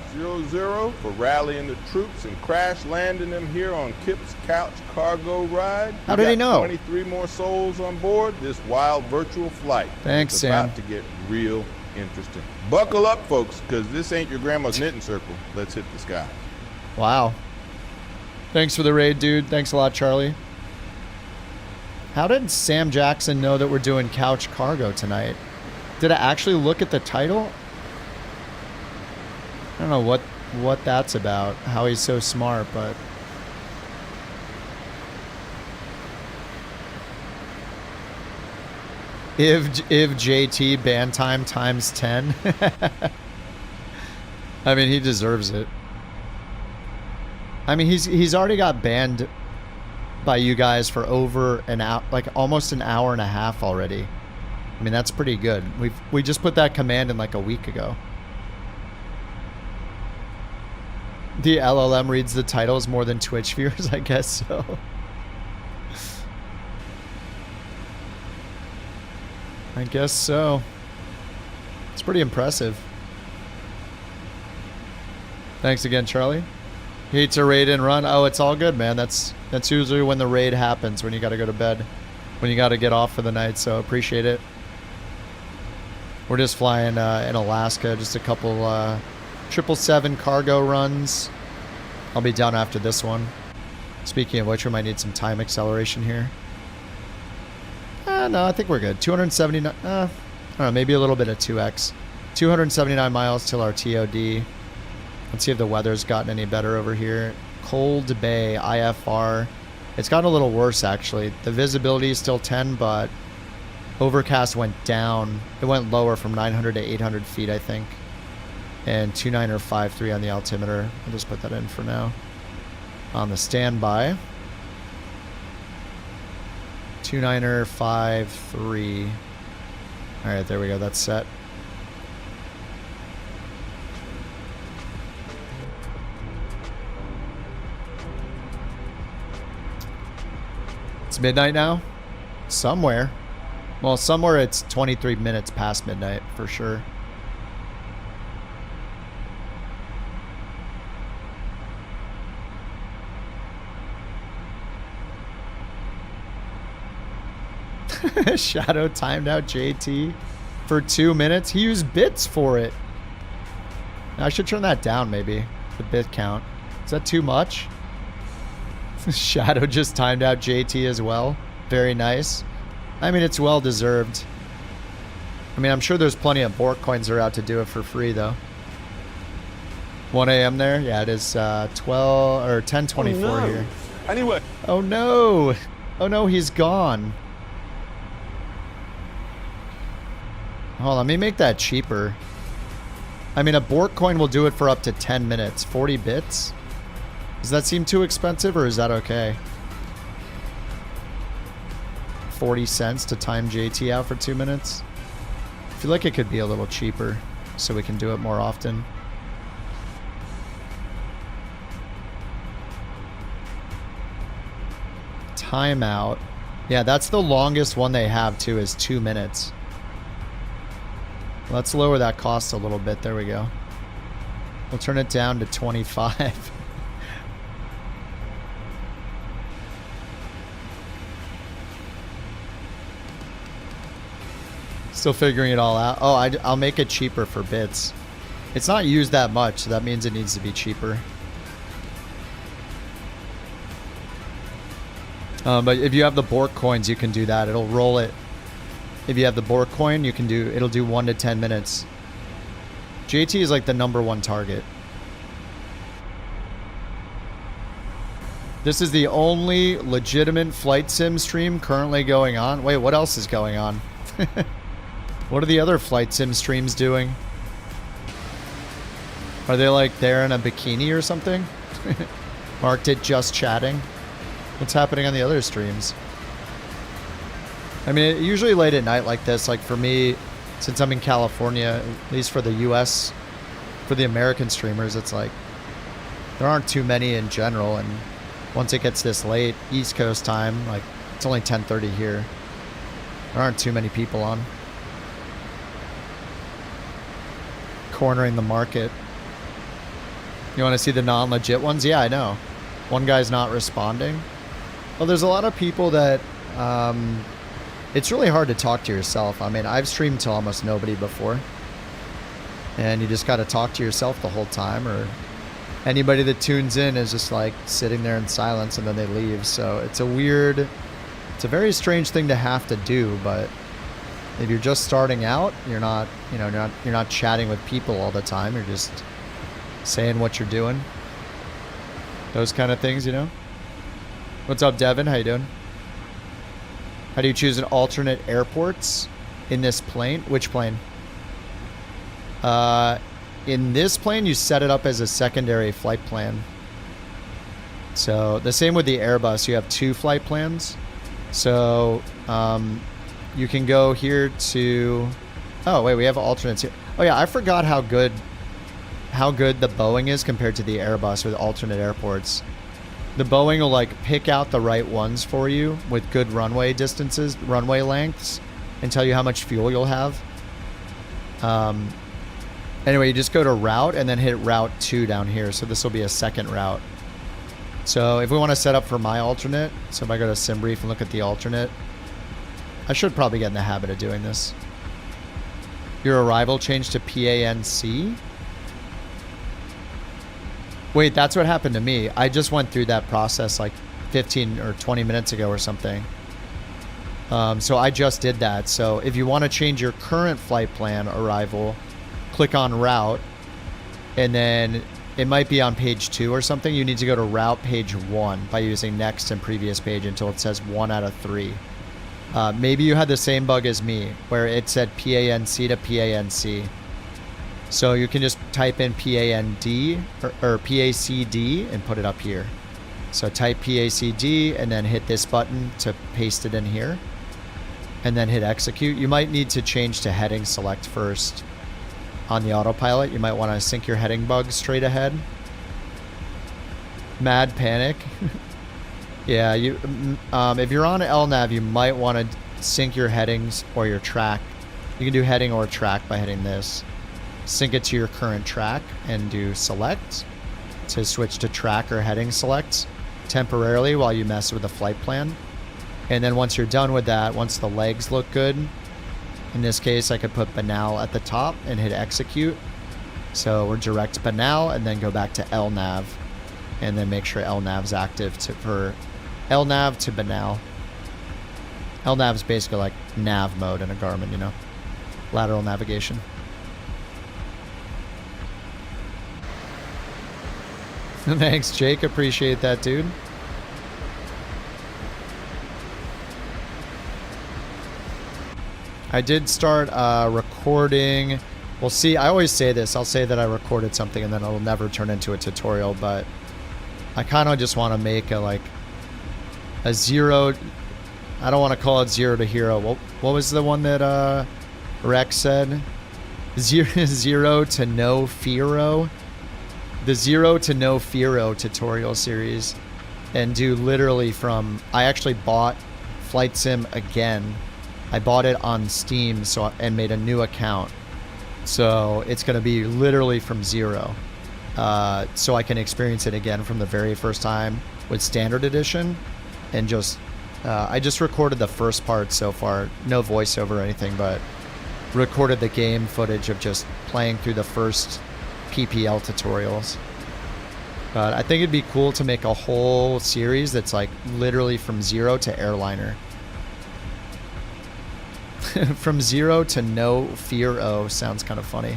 00, for rallying the troops and crash landing them here on Kip's Couch cargo ride. How did he know? 23 more souls on board this wild virtual flight. Thanks, it's Sam. about to get real interesting. Buckle up, folks, because this ain't your grandma's knitting circle. Let's hit the sky. Wow. Thanks for the raid, dude. Thanks a lot, Charlie. How did Sam Jackson know that we're doing couch cargo tonight? Did I actually look at the title? I don't know what that's about, how he's so smart, but... If JT ban time times 10. I mean, he deserves it. I mean, he's already got banned by you guys for over an hour, like almost an hour and a half already. I mean, that's pretty good. We just put that command in like a week ago. The LLM reads the titles more than Twitch viewers, I guess so. I guess so. It's pretty impressive. Thanks again, Charlie. Hate to raid and run. Oh, it's all good, man. That's usually when the raid happens, when you got to go to bed, when you got to get off for the night. So appreciate it. We're just flying in Alaska, just a couple 777 cargo runs. I'll be down after this one. Speaking of which, we might need some time acceleration here. No, I think we're good. 279. I don't know, maybe a little bit of 2x. 279 miles till our TOD. Let's see if the weather's gotten any better over here. Cold Bay, IFR. It's gotten a little worse, actually. The visibility is still 10, but overcast went down. It went lower from 900 to 800 feet, I think. And 2953 on the altimeter. I'll just put that in for now. On the standby. 2953. All right, there we go. That's set. It's midnight now? Somewhere. Well, somewhere it's 23 minutes past midnight, for sure. Shadow timed out JT for 2 minutes. He used bits for it. I should turn that down, maybe. The bit count. Is that too much? Shadow just timed out JT as well. Very nice. I mean, it's well deserved. I mean, I'm sure there's plenty of Bork coins that are out to do it for free, though. 1 a.m. there? Yeah, it is 12 or 10:24 here. Anyway. Oh no! Oh no, he's gone. Hold on, let me make that cheaper. I mean, a Bork coin will do it for up to 10 minutes. 40 bits? Does that seem too expensive, or is that okay? 40 cents to time JT out for 2 minutes? I feel like it could be a little cheaper, so we can do it more often. Timeout. Yeah, that's the longest one they have, too, is 2 minutes. Let's lower that cost a little bit. There we go. We'll turn it down to 25. Still figuring it all out. Oh, I'll make it cheaper for bits. It's not used that much, so that means it needs to be cheaper. But if you have the Bork coins, you can do that. It'll roll it. If you have the Bork coin, you can do, it'll do 1 to 10 minutes. JT is like the #1 target. This is the only legitimate flight sim stream currently going on. Wait, what else is going on? What are the other flight sim streams doing? Are they like there in a bikini or something? Marked it just chatting. What's happening on the other streams? I mean, usually late at night like this, like for me, since I'm in California, at least for the US, for the American streamers, it's like there aren't too many in general. And once it gets this late, East Coast time, like it's only 10:30 here. There aren't too many people on. Cornering the market. You want to see the non-legit ones? Yeah, I know. One guy's not responding. Well, there's a lot of people that it's really hard to talk to yourself. I mean, I've streamed to almost nobody before, and you just got to talk to yourself the whole time, or anybody that tunes in is just like sitting there in silence and then they leave. So it's it's a very strange thing to have to do. But if you're just starting out, you're not chatting with people all the time. You're just saying what you're doing. Those kind of things, you know. What's up, Devin? How you doing? How do you choose an alternate airports in this plane? Which plane? In this plane, you set it up as a secondary flight plan. So the same with the Airbus, you have 2 flight plans. So you can go here to, oh wait, we have alternates here. Oh yeah, I forgot how good the Boeing is compared to the Airbus with alternate airports. The Boeing will like pick out the right ones for you with good runway distances, runway lengths, and tell you how much fuel you'll have. Anyway, you just go to route and then hit route 2 down here. So this will be a second route. So if we want to set up for my alternate, so if I go to SimBrief and look at the alternate, I should probably get in the habit of doing this. Your arrival changed to PANC? Wait, that's what happened to me. I just went through that process like 15 or 20 minutes ago or something. So I just did that. So if you want to change your current flight plan arrival, click on route, and then it might be on page 2 or something. You need to go to route page 1 by using next and previous page until it says 1 out of 3. Maybe you had the same bug as me where it said PANC to PANC. So you can just type in PAND or PACD and put it up here. So type PACD and then hit this button to paste it in here. And then hit execute. You might need to change to heading select first. On the autopilot, you might want to sync your heading bug straight ahead. Mad panic. Yeah, you. If you're on LNAV, you might want to sync your headings or your track. You can do heading or track by hitting this. Sync it to your current track and do select to switch to track or heading selects temporarily while you mess with the flight plan. And then once you're done with that, once the legs look good, in this case, I could put banal at the top and hit execute. So we're direct banal and then go back to LNAV and then make sure LNAV's active for LNAV to banal. LNAV's basically like nav mode in a Garmin, you know, lateral navigation. Thanks, Jake. Appreciate that, dude. I did start recording. We'll see. I always say this. I'll say that I recorded something and then it'll never turn into a tutorial, but I kind of just want to make a zero. I don't want to call it zero to hero. What was the one that Rex said? Zero to no Fearo. The Zero to No Fearo tutorial series, and do literally from, I actually bought Flight Sim again. I bought it on Steam and made a new account. So it's going to be literally from zero. So I can experience it again from the very first time with Standard Edition. And just, I just recorded the first part so far. No voiceover or anything, but recorded the game footage of just playing through the first PPL tutorials. But I think it'd be cool to make a whole series that's like literally from zero to airliner. From zero to no Fear-O sounds kind of funny.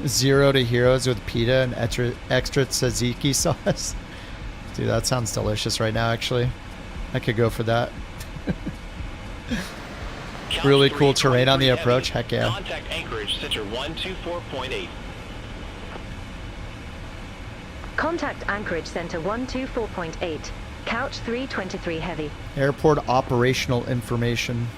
Zero to heroes with pita and extra tzatziki sauce. Dude, that sounds delicious right now, actually. I could go for that. Really cool terrain on the approach. Heck yeah. Contact Anchorage Center 124.8. Contact Anchorage Center 124.8. Couch 323 Heavy. Airport operational information.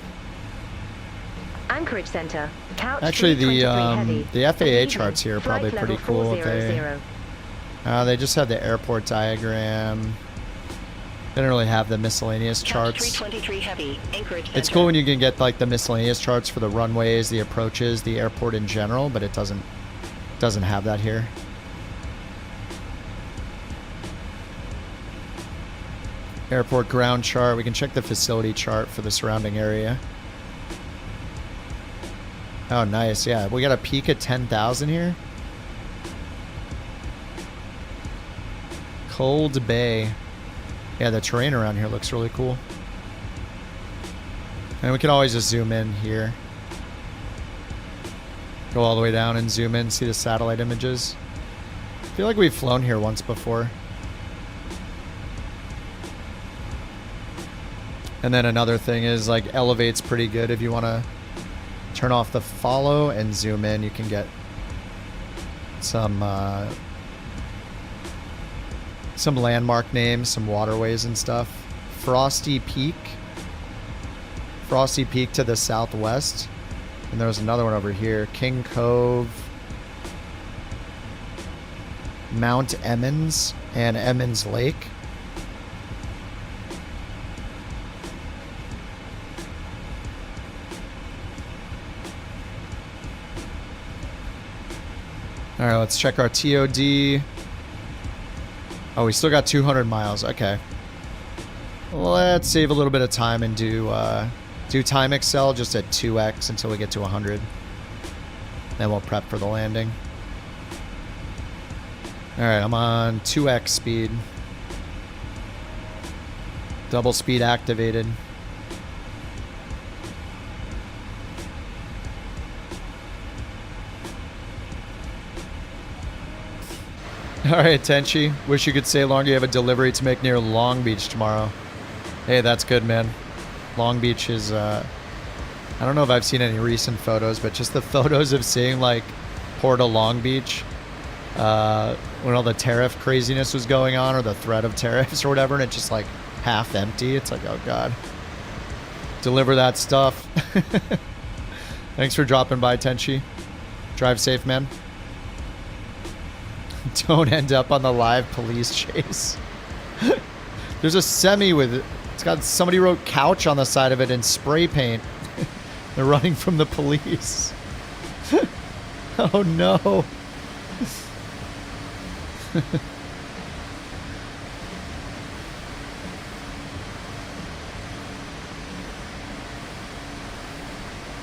Anchorage Center. Couch Actually, 323 Heavy. the FAA charts here are probably pretty cool. They just have the airport diagram. They don't really have the miscellaneous charts. 323 Heavy. Anchorage Center. It's cool when you can get like the miscellaneous charts for the runways, the approaches, the airport in general, but it doesn't have that here. Airport ground chart. We can check the facility chart for the surrounding area. Oh, nice. Yeah, we got a peak at 10,000 here. Cold Bay. Yeah, the terrain around here looks really cool. And we can always just zoom in here. Go all the way down and zoom in, see the satellite images. I feel like we've flown here once before. And then another thing is like elevate's pretty good if you want to turn off the follow and zoom in. You can get some landmark names, some waterways and stuff. Frosty Peak. Frosty Peak to the southwest. And there's another one over here. King Cove. Mount Emmons and Emmons Lake. All right, let's check our TOD. Oh, we still got 200 miles. Okay. Let's save a little bit of time and do time Excel just at 2x until we get to 100. Then we'll prep for the landing. All right, I'm on 2x speed. Double speed activated. All right, Tenchi. Wish you could stay longer. You have a delivery to make near Long Beach tomorrow. Hey, that's good, man. Long Beach is, I don't know if I've seen any recent photos, but just the photos of seeing, like, Port of Long Beach, when all the tariff craziness was going on, or the threat of tariffs or whatever, and it's just, like, half empty. It's like, oh, God. Deliver that stuff. Thanks for dropping by, Tenchi. Drive safe, man. Don't end up on the live police chase. There's a semi with, it's got, somebody wrote couch on the side of it in spray paint. They're running from the police. Oh no.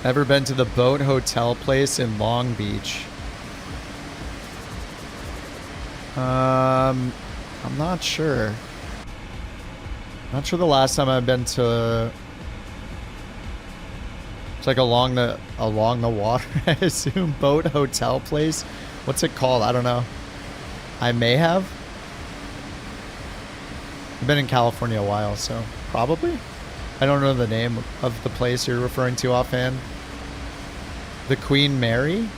Ever been to the boat hotel place in Long Beach? I'm not sure. Not sure the last time I've been to. It's like along the water, I assume. Boat hotel place. What's it called? I don't know. I may have. I've been in California a while, so probably. I don't know the name of the place you're referring to offhand. The Queen Mary?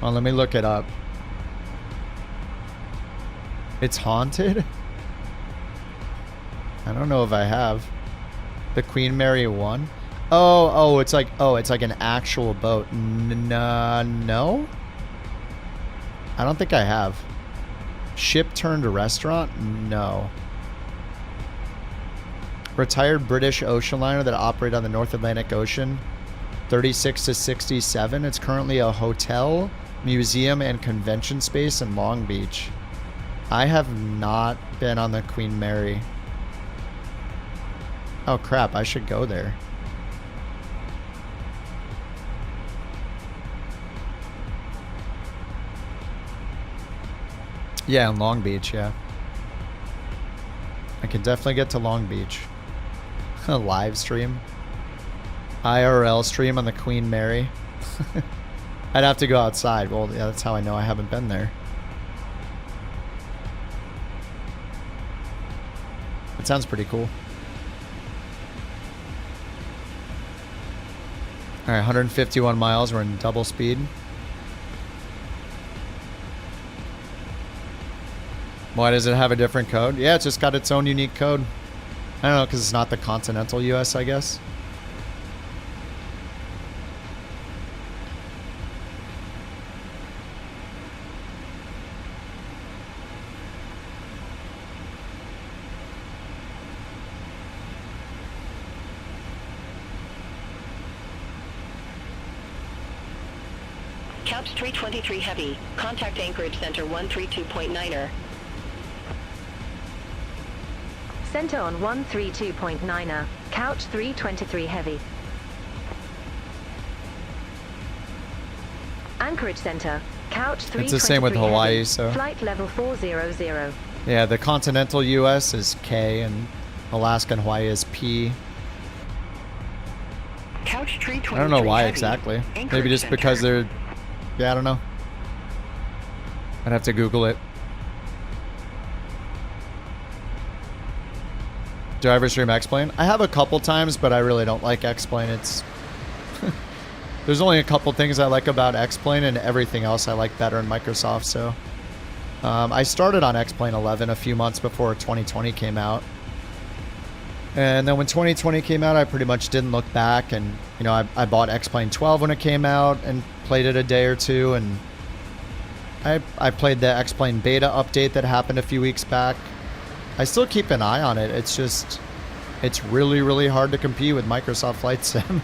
Oh, let me look it up. It's haunted? I don't know if I have. The Queen Mary 1? Oh, it's like an actual boat. No? I don't think I have. Ship turned restaurant? No. Retired British ocean liner that operated on the North Atlantic Ocean, 36 to 67. It's currently a hotel, museum, and convention space in Long Beach. I have not been on the Queen Mary. Oh crap, I should go there. Yeah, in Long Beach, yeah. I can definitely get to Long Beach. A live stream. IRL stream on the Queen Mary. I'd have to go outside. Well, yeah, that's how I know I haven't been there. It sounds pretty cool. All right, 151 miles. We're in double speed. Why does it have a different code? Yeah, it's just got its own unique code. I don't know, because it's not the continental US, I guess. Couch 323 Heavy. Contact Anchorage Center 132.9er. Center on 132.9er. Couch 323 Heavy. Anchorage Center. Couch 323 It's the same with Hawaii, heavy. so. Flight level 400. Yeah, the continental US is K and Alaska and Hawaii is P. Couch 323 I don't know why heavy. exactly. Anchorage Maybe just Center. because they're... Yeah, I don't know. I'd have to Google it. Driver stream X-Plane? I have a couple times, but I really don't like X-Plane. It's... There's only a couple things I like about X-Plane, and everything else I like better in Microsoft. So I started on X-Plane 11 a few months before 2020 came out. And then when 2020 came out, I pretty much didn't look back. And, you know, I bought X-Plane 12 when it came out and played it a day or two. And I played the X-Plane beta update that happened a few weeks back. I still keep an eye on it. It's just, it's really, really hard to compete with Microsoft Flight Sim.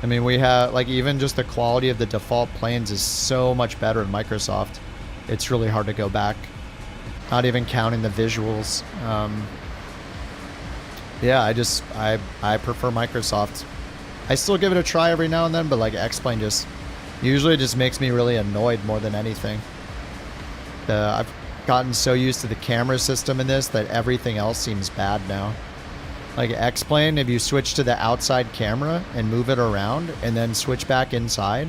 I mean, we have, like, even just the quality of the default planes is so much better in Microsoft. It's really hard to go back. Not even counting the visuals. Yeah, I prefer Microsoft. I still give it a try every now and then, but like X-Plane usually just makes me really annoyed more than anything. I've gotten so used to the camera system in this that everything else seems bad now. Like X-Plane, if you switch to the outside camera and move it around and then switch back inside,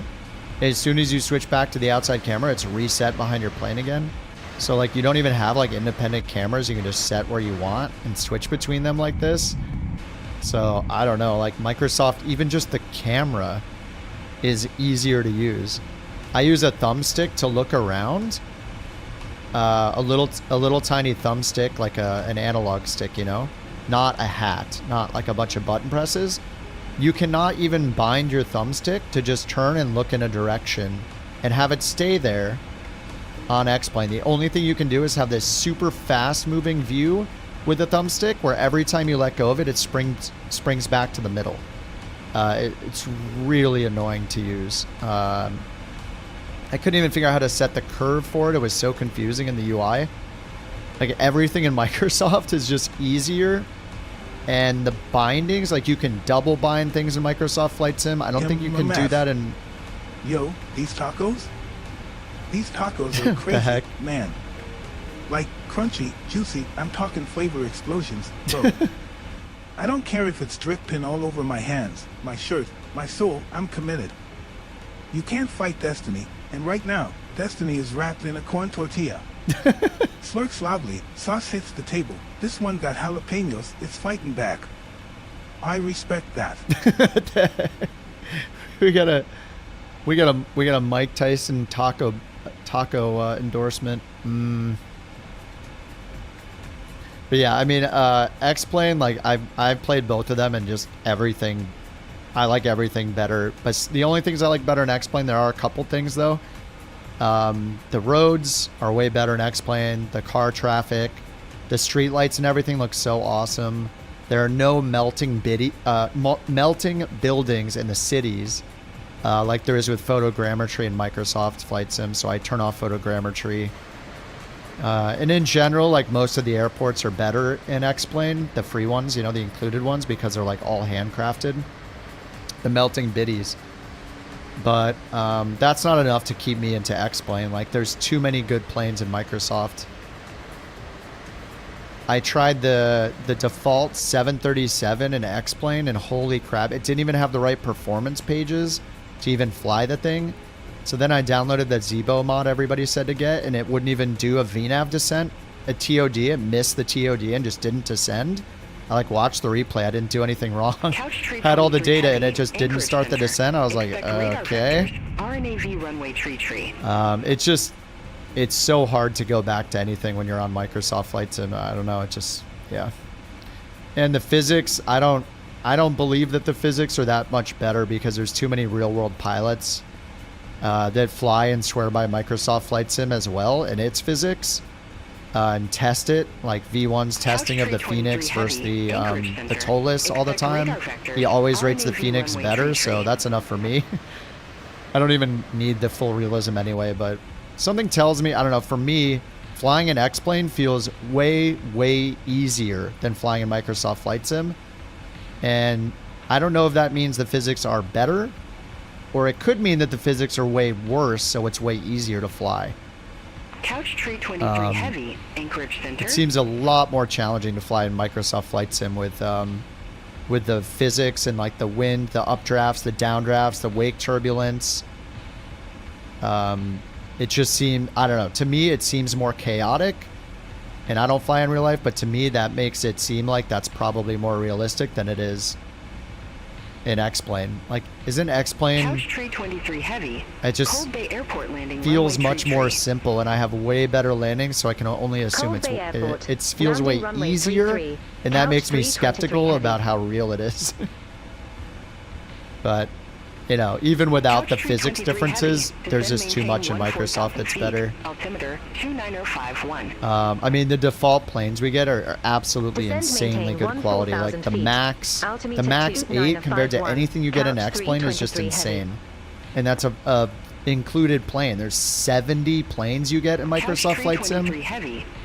as soon as you switch back to the outside camera, it's reset behind your plane again. So like you don't even have like independent cameras. You can just set where you want and switch between them like this. So I don't know, like Microsoft, even just the camera is easier to use. I use a thumbstick to look around. A little tiny thumbstick, like an analog stick, you know, not a hat, not like a bunch of button presses. You cannot even bind your thumbstick to just turn and look in a direction and have it stay there on X-Plane. The only thing you can do is have this super fast moving view with the thumbstick where every time you let go of it, it springs back to the middle. It's really annoying to use. I couldn't even figure out how to set the curve for it. It was so confusing in the UI. Like everything in Microsoft is just easier. And the bindings, like you can double bind things in Microsoft Flight Sim. I don't think you can do that in... Yo, these tacos? These tacos are crazy, the heck? Man. Like crunchy, juicy, I'm talking flavor explosions. Bro, I don't care if it's dripping all over my hands, my shirt, my soul, I'm committed. You can't fight destiny, and right now, destiny is wrapped in a corn tortilla. Slurks loudly, sauce hits the table. This one got jalapenos, it's fighting back. I respect that. we got a Mike Tyson taco endorsement. But yeah, I mean, X-Plane, like I've played both of them and just everything. I like everything better. But the only things I like better in X-Plane, there are a couple things though. The roads are way better in X-Plane. The car traffic, the street lights and everything looks so awesome. There are no melting buildings in the cities like there is with photogrammetry in Microsoft Flight Sim. So I turn off photogrammetry. And in general, like most of the airports are better in X-Plane, the free ones, you know, the included ones, because they're like all handcrafted. The melting biddies. But that's not enough to keep me into X-Plane. Like there's too many good planes in Microsoft. I tried the default 737 in X-Plane and holy crap, it didn't even have the right performance pages to even fly the thing. So then I downloaded that Zebo mod everybody said to get, and it wouldn't even do a VNAV descent. A TOD, it missed the TOD and just didn't descend. I like watched the replay, I didn't do anything wrong. Had all the data and it just didn't start the descent. I was like, okay. RNAV runway tree. It's so hard to go back to anything when you're on Microsoft Flight Sim. I don't know, it just, yeah. And the physics, I don't believe that the physics are that much better because there's too many real world pilots that fly and swear by Microsoft Flight Sim as well and its physics and test it, like V1's testing of the Phoenix versus the Tolis all the time. He always rates the Phoenix better, so that's enough for me. I don't even need the full realism anyway, but something tells me, I don't know, for me, flying an X-Plane feels way, way easier than flying in Microsoft Flight Sim. And I don't know if that means the physics are better, or it could mean that the physics are way worse, so it's way easier to fly. Couch Tree 23 Heavy, Anchorage Center. It seems a lot more challenging to fly in Microsoft Flight Sim with the physics and like the wind, the updrafts, the downdrafts, the wake turbulence. It just seemed, I don't know, to me it seems more chaotic, and I don't fly in real life, but to me that makes it seem like that's probably more realistic than it is. in X-Plane. Like, isn't X-Plane... Couch Tree 23 Heavy. It just Cold Bay Airport landing, feels runway much more simple, and I have way better landings, so I can only assume it feels way easier, and that makes me skeptical about how real it is. But, you know, even without the physics differences, there's just too much in Microsoft that's better. Altimeter 29051. I mean, the default planes we get are absolutely insanely good quality. Like the Max 8 compared to anything you get in X-Plane is just insane. And that's a included plane. There's 70 planes you get in Microsoft Flight Sim.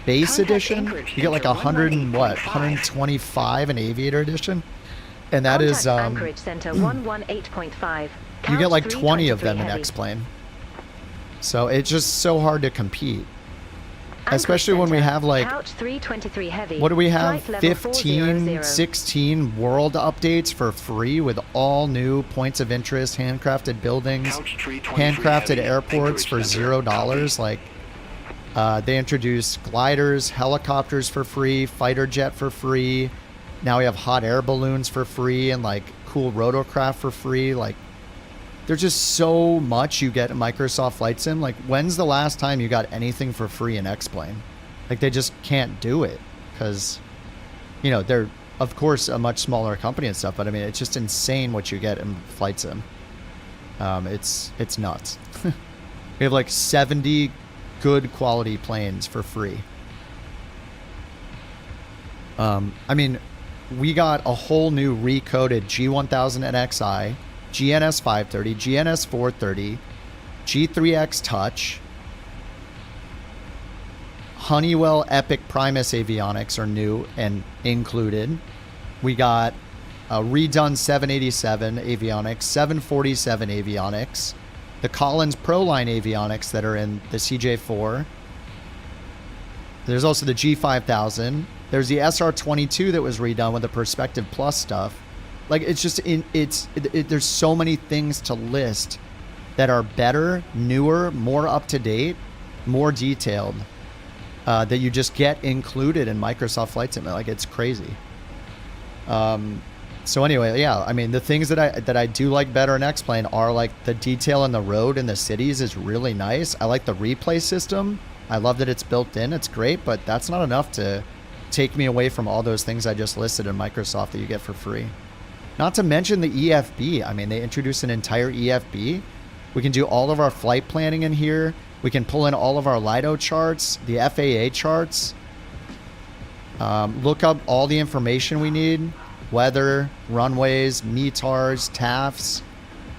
Base edition, you get like 125 in Aviator edition. And that is, Anchorage Center 118.5. You get like 20 of them in X-Plane. So it's just so hard to compete. Especially when we have like, what do we have, 15, 16 world updates for free with all new points of interest, handcrafted buildings, handcrafted airports for $0. Like, they introduced gliders, helicopters for free, fighter jet for free. Now we have hot air balloons for free and like cool rotorcraft for free. Like, there's just so much you get in Microsoft Flight Sim. Like, when's the last time you got anything for free in X-Plane? Like, they just can't do it because, you know, they're, of course, a much smaller company and stuff. But I mean, it's just insane what you get in Flight Sim. It's nuts. We have like 70 good quality planes for free. I mean, we got a whole new recoded G1000 NXI, GNS 530, GNS 430, G3X Touch, Honeywell Epic Primus avionics are new and included. We got a redone 787 avionics, 747 avionics, the Collins Proline avionics that are in the CJ4. There's also the G5000. There's the SR22 that was redone with the Perspective Plus stuff. Like, it's just, there's so many things to list that are better, newer, more up-to-date, more detailed, that you just get included in Microsoft Flight Sim. Like, it's crazy. So anyway, yeah, I mean, the things that I do like better in X-Plane are like the detail in the road in the cities is really nice. I like the replay system. I love that it's built in. It's great, but that's not enough to take me away from all those things I just listed in Microsoft that you get for free. Not to mention the EFB. I mean, they introduced an entire EFB. We can do all of our flight planning in here. We can pull in all of our LIDO charts, the FAA charts. Look up all the information we need. Weather, runways, METARs, TAFs.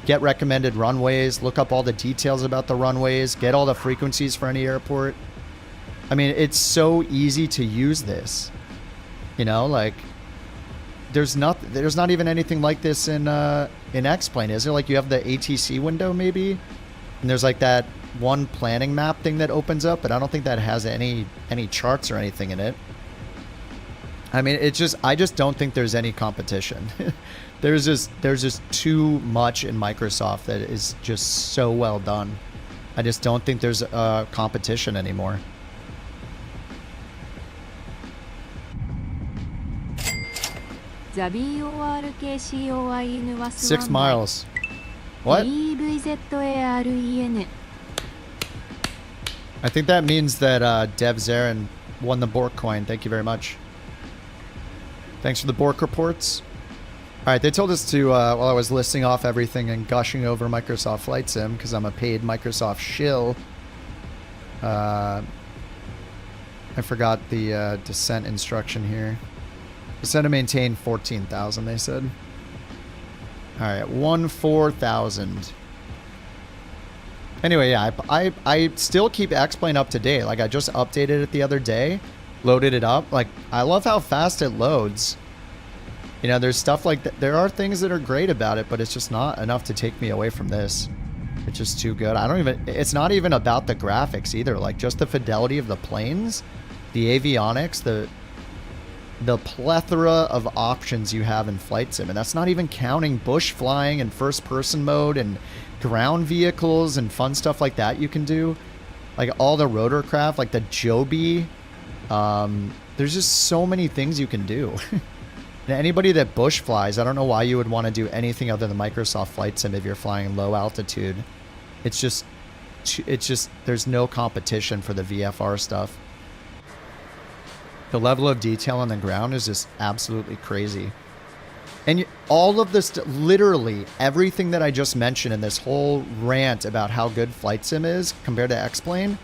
Get recommended runways. Look up all the details about the runways. Get all the frequencies for any airport. I mean, it's so easy to use this. You know, like, there's not even anything like this in X-Plane, is there? Like, you have the ATC window maybe, and there's like that one planning map thing that opens up, but I don't think that has any charts or anything in it. I mean, I just don't think there's any competition. there's just too much in Microsoft that is just so well done. I just don't think there's a competition anymore. ザ BORKCOIN は 6 miles. What? EVZEREN. I think that means that Dev Zarin won the BorkCoin. Thank you very much. Thanks for the Bork reports. All right, they told us to, while I was listing off everything and gushing over Microsoft Flight Sim, because I'm a paid Microsoft shill, I forgot the descent instruction here. Descent to maintain 14,000, they said. All right, 14,000. Anyway, yeah, I still keep X-Plane up to date. Like, I just updated it the other day, loaded it up. Like, I love how fast it loads. You know, there's stuff like that. There are things that are great about it, but it's just not enough to take me away from this. It's just too good. It's not even about the graphics either. Like, just the fidelity of the planes, the avionics, the plethora of options you have in Flight Sim. And that's not even counting bush flying and first person mode and ground vehicles and fun stuff like that you can do. Like all the rotorcraft, like the Joby. There's just so many things you can do. And anybody that bush flies, I don't know why you would want to do anything other than Microsoft Flight Sim if you're flying low altitude. It's just, there's no competition for the VFR stuff. The level of detail on the ground is just absolutely crazy. And all of this, literally everything that I just mentioned in this whole rant about how good Flight Sim is compared to X-Plane,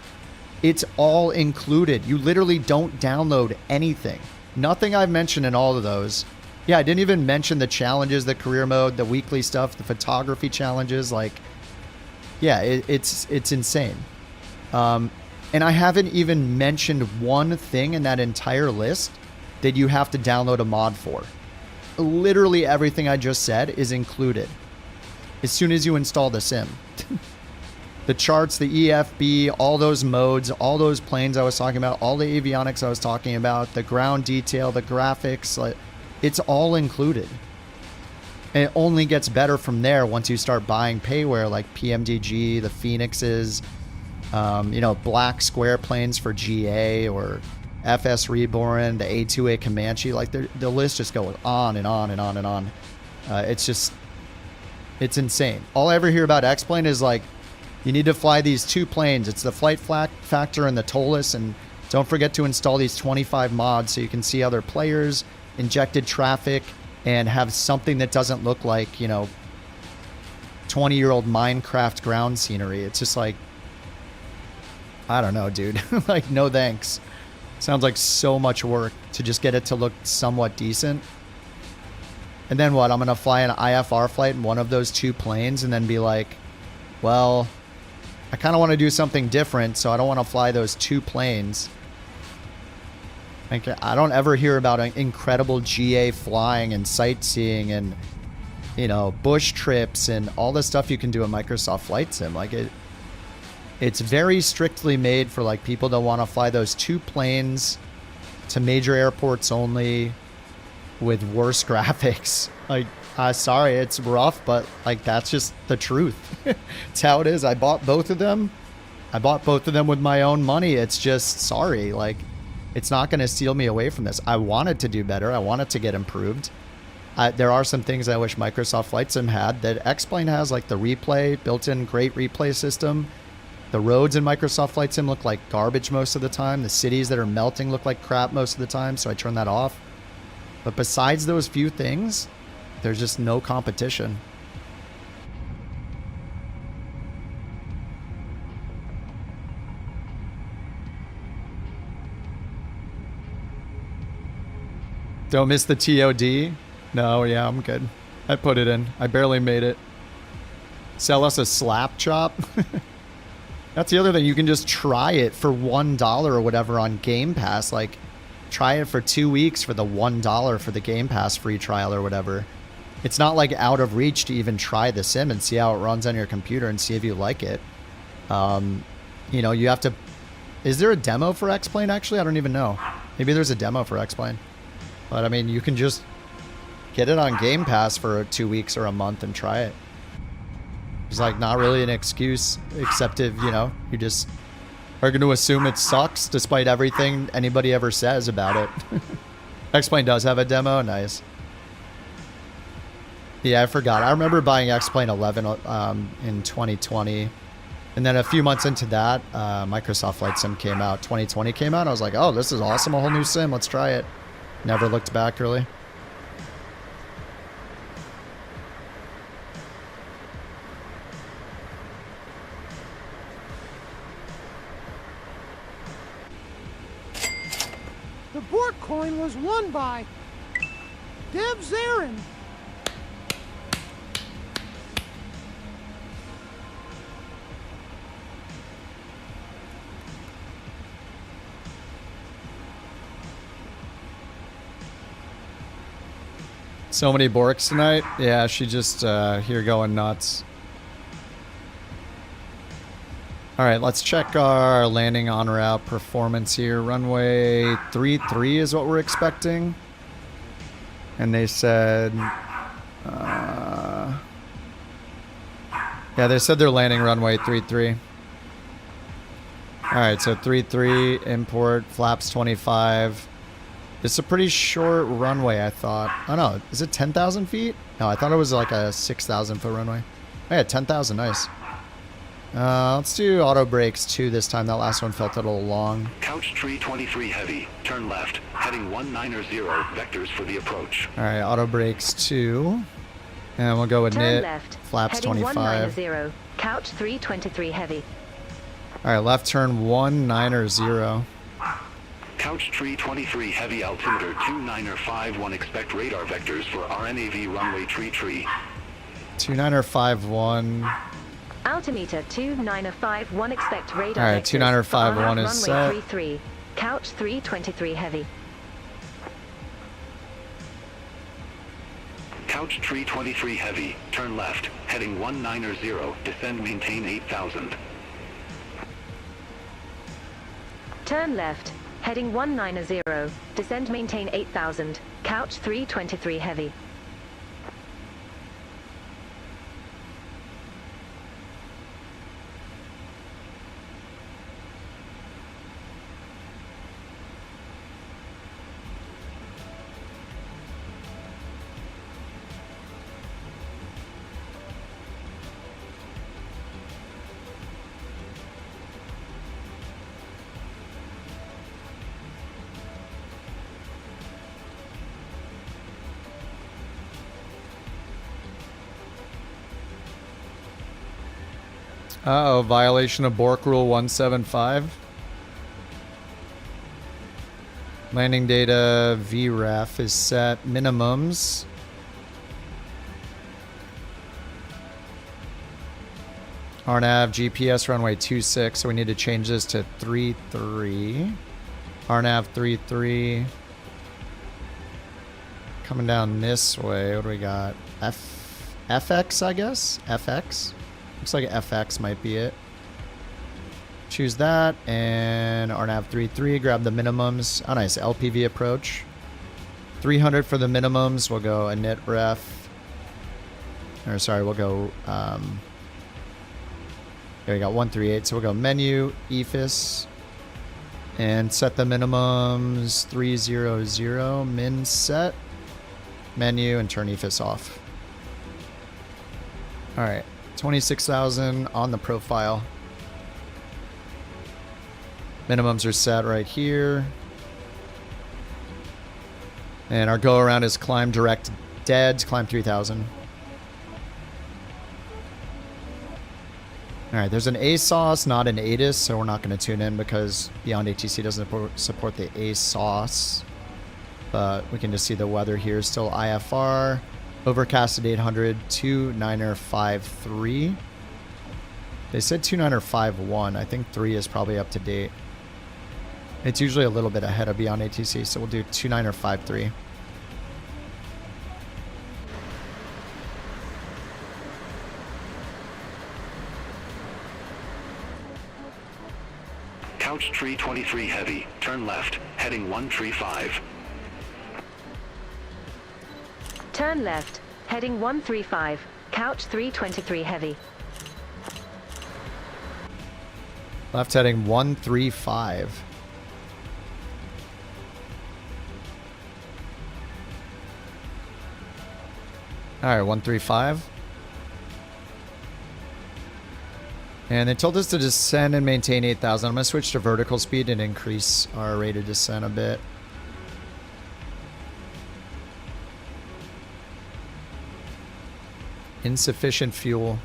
it's all included. You literally don't download anything. Nothing I've mentioned in all of those. Yeah, I didn't even mention the challenges, the career mode, the weekly stuff, the photography challenges. Like, yeah, it's insane. And I haven't even mentioned one thing in that entire list that you have to download a mod for. Literally everything I just said is included as soon as you install the sim. The charts, the EFB, all those modes, all those planes I was talking about, all the avionics I was talking about, the ground detail, the graphics, like, it's all included. And it only gets better from there once you start buying payware like PMDG, the Phoenixes, you know, black square planes for GA or FS Reborn, the A2A Comanche. Like, the list just goes on and on and on and on. It's insane. All I ever hear about X-Plane is like, you need to fly these 2 planes. It's the flight factor and the TOLUS, and don't forget to install these 25 mods so you can see other players, injected traffic, and have something that doesn't look like, you know, 20-year-old Minecraft ground scenery. It's just like, I don't know, dude. Like, no thanks. Sounds like so much work to just get it to look somewhat decent. And then what? I'm going to fly an IFR flight in one of those 2 planes and then be like, well, I kind of want to do something different, so I don't want to fly those 2 planes. Like, I don't ever hear about an incredible GA flying and sightseeing and, you know, bush trips and all the stuff you can do in Microsoft Flight Sim. Like, it's very strictly made for like people that want to fly those 2 planes to major airports only with worse graphics. Like, sorry, it's rough, but like, that's just the truth. It's how it is. I bought both of them. I bought both of them with my own money. It's just, sorry, like, it's not going to steal me away from this. I wanted to do better. I wanted to get improved. There are some things I wish Microsoft Flight Sim had that X-Plane has, like the replay, built-in great replay system. The roads in Microsoft Flight Sim look like garbage most of the time. The cities that are melting look like crap most of the time, so I turn that off. But besides those few things, there's just no competition. Don't miss the TOD? No, yeah, I'm good. I put it in. I barely made it. Sell us a slap chop? That's the other thing. You can just try it for $1 or whatever on Game Pass. Like, try it for 2 weeks for the $1 for the Game Pass free trial or whatever. It's not like out of reach to even try the sim and see how it runs on your computer and see if you like it. You know, you have to... Is there a demo for X-Plane actually? I don't even know. Maybe there's a demo for X-Plane. But I mean, you can just get it on Game Pass for 2 weeks or a month and try it. It's like not really an excuse, except if, you know, you just are going to assume it sucks despite everything anybody ever says about it. X-Plane does have a demo. Nice. Yeah, I forgot. I remember buying X-Plane 11 in 2020. And then a few months into that, Microsoft Flight Sim came out. 2020 came out. I was like, oh, this is awesome. A whole new sim. Let's try it. Never looked back, really. The BorkCoin was won by Dev Zarin. So many Borks tonight. Yeah, she just here going nuts. All right, let's check our landing en route performance here. Runway 33 is what we're expecting. And they said... yeah, they said they're landing runway 33. All right, so 33, import, flaps 25. It's a pretty short runway, I thought. Oh no, is it 10,000 feet? No, I thought it was like a 6,000 foot runway. Oh yeah, 10,000, nice. Let's do auto brakes too this time. That last one felt a little long. Couch tree 23 heavy, turn left, heading 190, vectors for the approach. All right, auto brakes 2. And we'll go with Turn knit, left, flaps heading 25. 190, couch 323 heavy. All right, left turn 190. Couch tree 23 heavy, altimeter 2951, expect radar vectors for RNAV runway tree. 2951. Altimeter 2951, expect radar. All right, 2951 is set. Runway 33, couch 323 heavy. Couch tree 23 heavy, turn left, heading 190, descend maintain 8000. Turn left, heading 190, descend maintain 8000, couch 323 heavy. Uh-oh, violation of Bork Rule 175. Landing data VREF is set. Minimums. RNAV GPS runway 26, so we need to change this to 33. RNAV 33. Coming down this way, what do we got? FX, I guess? FX? Looks like FX might be it. Choose that, and RNAV 33, grab the minimums. Oh, nice, LPV approach. 300 for the minimums, we'll go init ref. Or sorry, we'll go, there we got 138, so we'll go menu, EFIS, and set the minimums 300, min set, menu, and turn EFIS off. All right. 26,000 on the profile. Minimums are set right here. And our go around is climb direct dead, climb 3,000. All right, there's an ASOS, not an ATIS, so we're not going to tune in because Beyond ATC doesn't support the ASOS. But we can just see the weather here, still IFR. Overcast at 800, 2953. They said 2951. I think 3 is probably up to date. It's usually a little bit ahead of Beyond ATC, so we'll do 2953. Couch tree 23 heavy, turn left, heading 135. Turn left, heading 135, couch 323 heavy. Left heading 135. All right, 135. And they told us to descend and maintain 8,000. I'm going to switch to vertical speed and increase our rate of descent a bit. Insufficient fuel.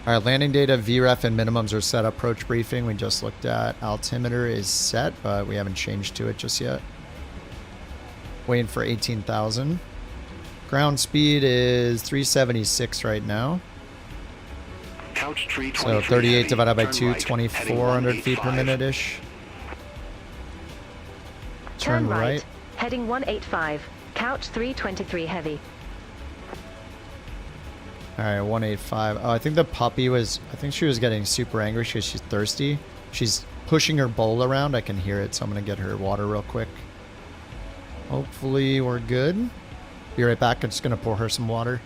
All right, landing data, VREF, and minimums are set. Approach briefing we just looked at. Altimeter is set, but we haven't changed to it just yet. Waiting for 18,000. Ground speed is 376 right now. Couch tree 23 so 38 heavy, divided by 2, right, 2,400 feet per minute-ish. Turn right, heading 185, couch 323 heavy. All right, 185. Oh, I think the puppy was, I think she was getting super angry because she's thirsty. She's pushing her bowl around. I can hear it, so I'm going to get her water real quick. Hopefully we're good. Be right back. I'm just going to pour her some water.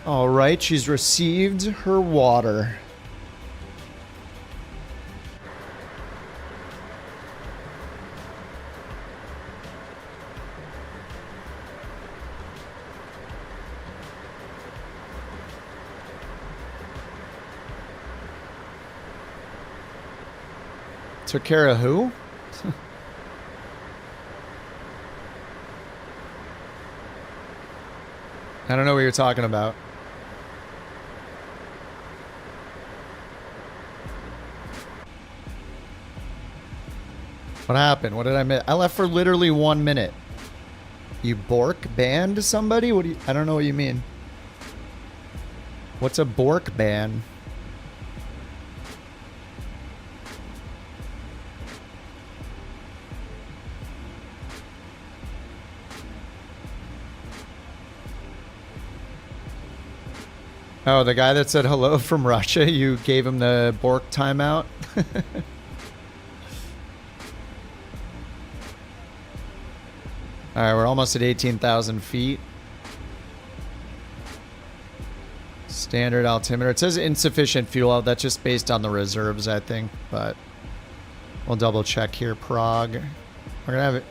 All right, she's received her water. Took care of who? I don't know what you're talking about. What happened? What did I miss? I left for literally 1 minute. You Bork banned somebody? What do you... I don't know what you mean. What's a Bork ban? Oh, the guy that said hello from Russia, you gave him the Bork timeout? Alright, we're almost at 18,000 feet. Standard altimeter. It says insufficient fuel. That's just based on the reserves, I think. But we'll double check here. Prague. We're going to have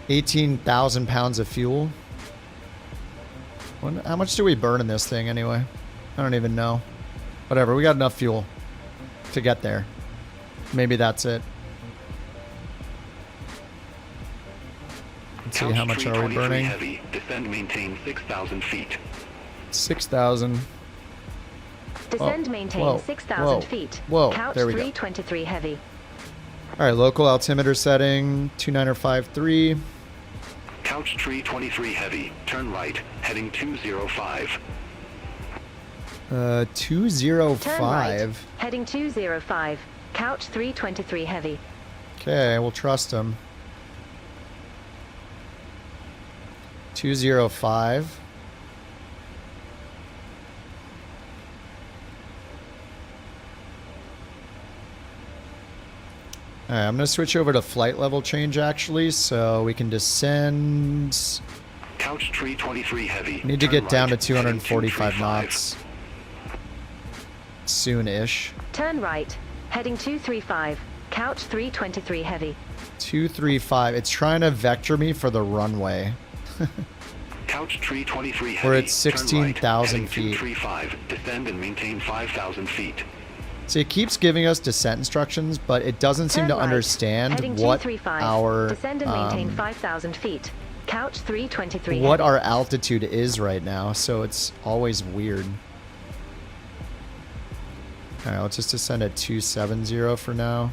18,000 pounds of fuel. How much do we burn in this thing anyway? I don't even know. Whatever, we got enough fuel to get there. Maybe that's it. Let's see, how much are we burning? Heavy. Descend, maintain 6,000 feet. 6,000. Descend, maintain 6,000 feet. Whoa, Couch there we go. 323 heavy. All right, local altimeter setting 2953. Couch tree 23 heavy. Turn right, heading 205. 205. Turn right, heading 205. Couch 323 heavy. Okay, we'll trust him. 205. Alright, I'm going to switch over to flight level change actually, so we can descend. Couch tree 23 heavy. Need to get down to 245 knots. Soon-ish. Turn right, heading 235. Couch 323 heavy. 235. It's trying to vector me for the runway. Couch tree 23 heavy. We're at 16,000 feet. 235. Descend and maintain 5,000 feet. See, it keeps giving us descent instructions, but it doesn't seem to understand what our descend and maintain 5,000 feet. Couch 323. What our altitude is right now, so it's always weird. All right, let's just descend at 270 for now.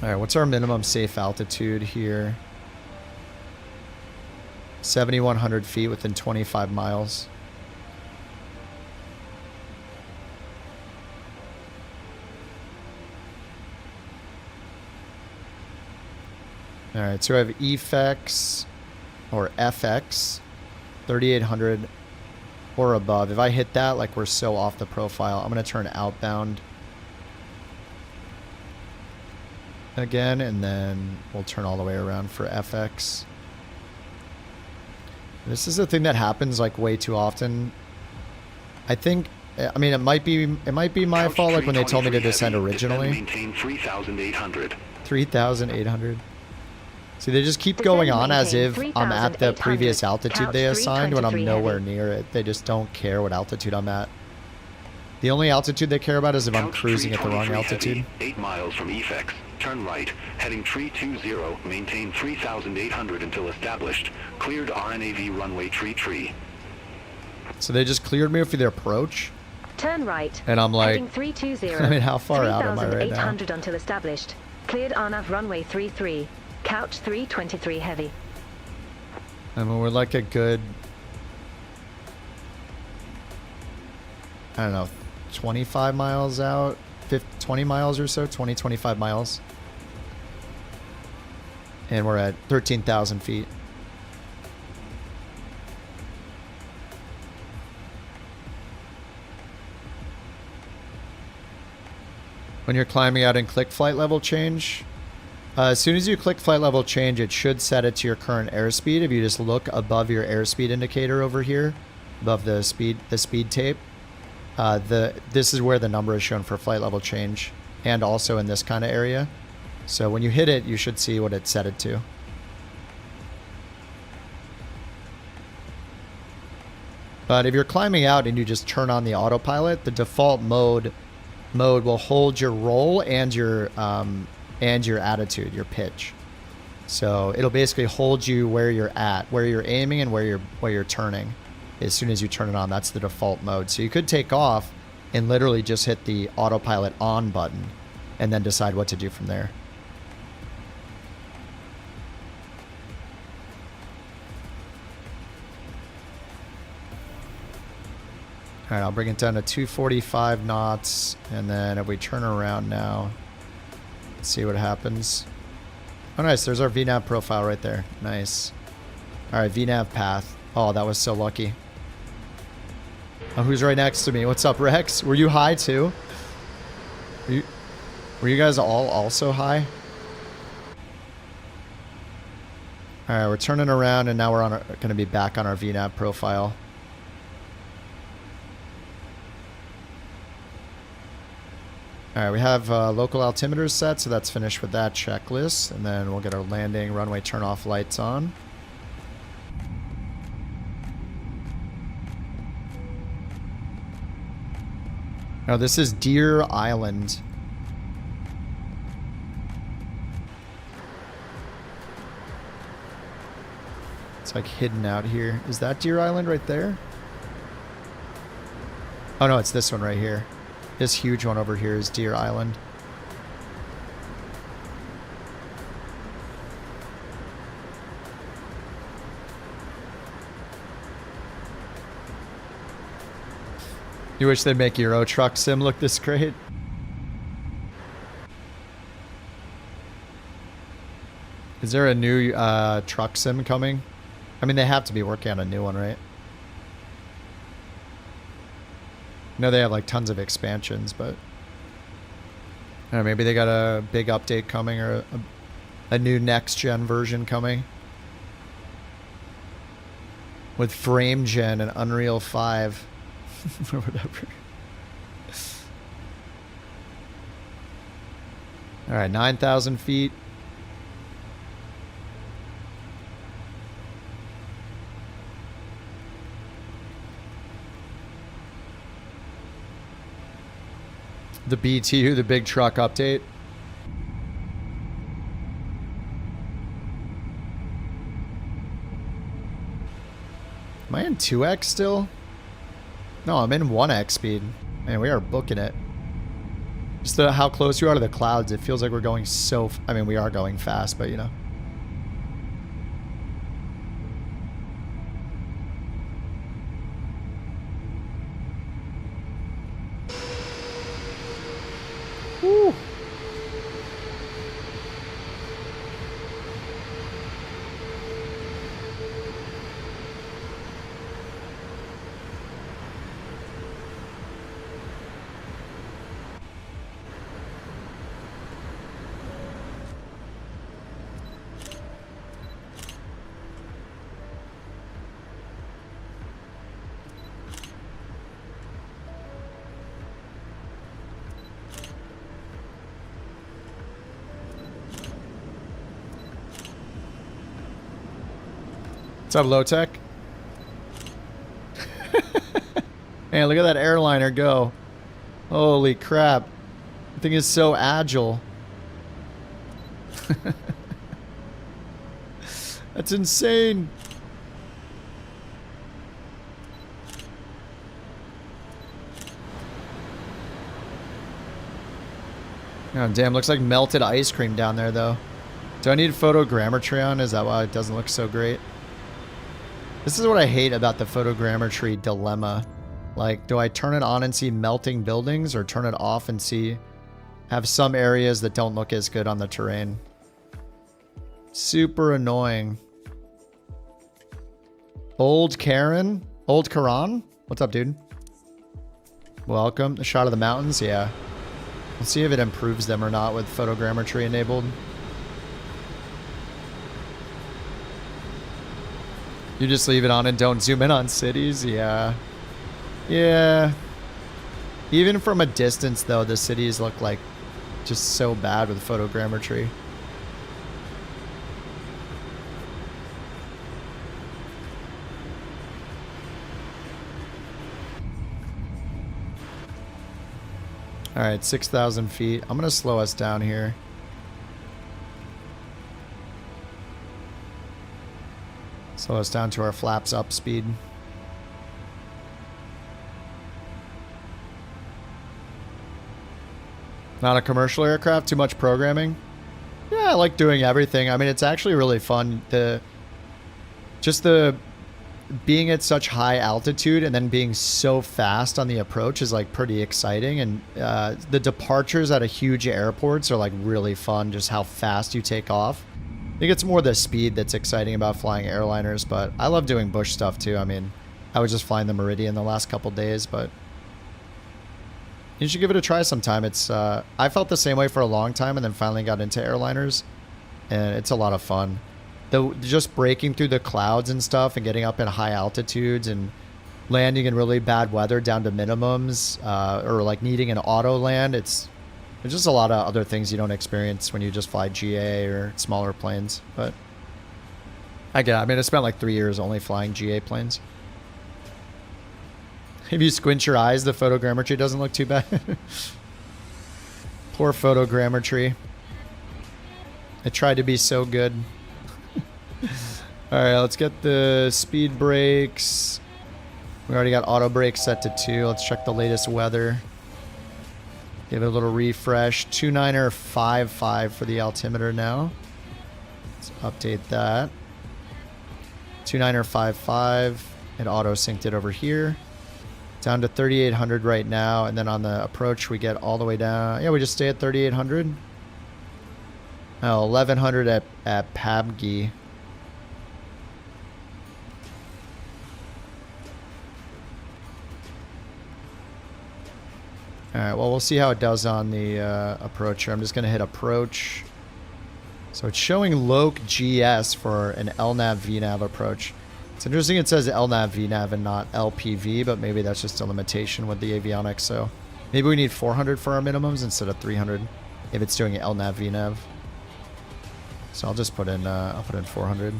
All right, what's our minimum safe altitude here? 7,100 feet within 25 miles. All right, so I have EFX or FX 3,800 or above. If I hit that, like we're so off the profile, I'm going to turn outbound again, and then we'll turn all the way around for FX. This is a thing that happens like way too often. I think, I mean, it might be my fault, like when they told me to descend originally. Maintain 3,800. 3,800. See, they just keep going on as if I'm at the previous altitude they assigned when I'm nowhere near it. They just don't care what altitude I'm at. The only altitude they care about is if I'm cruising at the wrong altitude. 8 miles from EFX. Turn right, heading tree 20. Maintain 3,800 until established. Cleared RNAV runway tree. So they just cleared me for their approach? Turn right. And I'm like, heading 320. I mean, how far out am I right now? 3,800 until established. Cleared RNAV runway 33. Couch 323 heavy. I mean, we're like a good, I don't know, 25 miles out, 20 miles or so, 20, 25 miles. And we're at 13,000 feet. When you're climbing out and click flight level change, As soon as you click flight level change, it should set it to your current airspeed. If you just look above your airspeed indicator over here, above the speed tape, this is where the number is shown for flight level change, and also in this kind of area. So when you hit it, you should see what it set it to. But if you're climbing out and you just turn on the autopilot, the default mode will hold your roll and your attitude, your pitch. So it'll basically hold you where you're at, where you're aiming and where you're turning. As soon as you turn it on, that's the default mode. So you could take off and literally just hit the autopilot on button and then decide what to do from there. All right, I'll bring it down to 245 knots, and then if we turn around now, let's see what happens. Oh, nice. There's our VNAV profile right there. Nice. All right, VNAV path. Oh, that was so lucky. Oh, who's right next to me? What's up, Rex? Were you high too? Were you guys all also high? All right, we're turning around, and now we're going to be back on our VNAV profile. All right, we have local altimeters set, so that's finished with that checklist. And then we'll get our landing, runway turn-off lights on. Now, this is Deer Island. It's like hidden out here. Is that Deer Island right there? Oh, no, it's this one right here. This huge one over here is Deer Island. You wish they'd make Euro Truck Sim look this great? Is there a new truck sim coming? I mean, they have to be working on a new one, right? No, they have like tons of expansions, but I don't know, maybe they got a big update coming or a new next gen version coming with frame gen and Unreal 5 or whatever. All right, 9,000 feet. The BTU, the big truck update. Am I in 2x still? No, I'm in 1x speed. Man, we are booking it. Just how close you are to the clouds, it feels like we're going so... I mean, we are going fast, but you know. Woo. What's up, low-tech? Man, look at that airliner go. Holy crap. The thing is so agile. That's insane. Oh, damn, looks like melted ice cream down there, though. Do I need photogrammetry on? Is that why it doesn't look so great? This is what I hate about the photogrammetry dilemma. Like, do I turn it on and see melting buildings, or turn it off and have some areas that don't look as good on the terrain? Super annoying. Old Karen? Old Karan? What's up, dude? Welcome. The shot of the mountains? Yeah. Let's see if it improves them or not with photogrammetry enabled. You just leave it on and don't zoom in on cities? Yeah. Yeah. Even from a distance, though, the cities look like just so bad with photogrammetry. All right, 6,000 feet. I'm going to slow us down here. Slow us down to our flaps up speed. Not a commercial aircraft, too much programming. Yeah, I like doing everything. I mean, it's actually really fun. Just the being at such high altitude and then being so fast on the approach is like pretty exciting. And the departures at a huge airports are like really fun, just how fast you take off. I think it's more the speed that's exciting about flying airliners, but I love doing bush stuff too. I mean, I was just flying the Meridian the last couple days, but you should give it a try sometime. It's I felt the same way for a long time and then finally got into airliners, and it's a lot of fun. Just breaking through the clouds and stuff and getting up in high altitudes and landing in really bad weather down to minimums, or like needing an auto land. There's just a lot of other things you don't experience when you just fly GA or smaller planes. But I get it. I mean, I spent like 3 years only flying GA planes. If you squint your eyes, the photogrammetry doesn't look too bad. Poor photogrammetry. I tried to be so good. Alright, let's get the speed brakes. We already got auto brakes set to 2. Let's check the latest weather. Give it a little refresh. 29er55 for the altimeter now. Let's update that. 29er55. It auto synced it over here. Down to 3,800 right now. And then on the approach, we get all the way down. Yeah, we just stay at 3,800. Oh, 1,100 at PMDG. Alright, well, we'll see how it does on the approach here. I'm just going to hit approach. So it's showing LOC GS for an LNAV VNAV approach. It's interesting it says LNAV VNAV and not LPV, but maybe that's just a limitation with the avionics. So maybe we need 400 for our minimums instead of 300 if it's doing LNAV VNAV. So I'll just put in, I'll put in 400.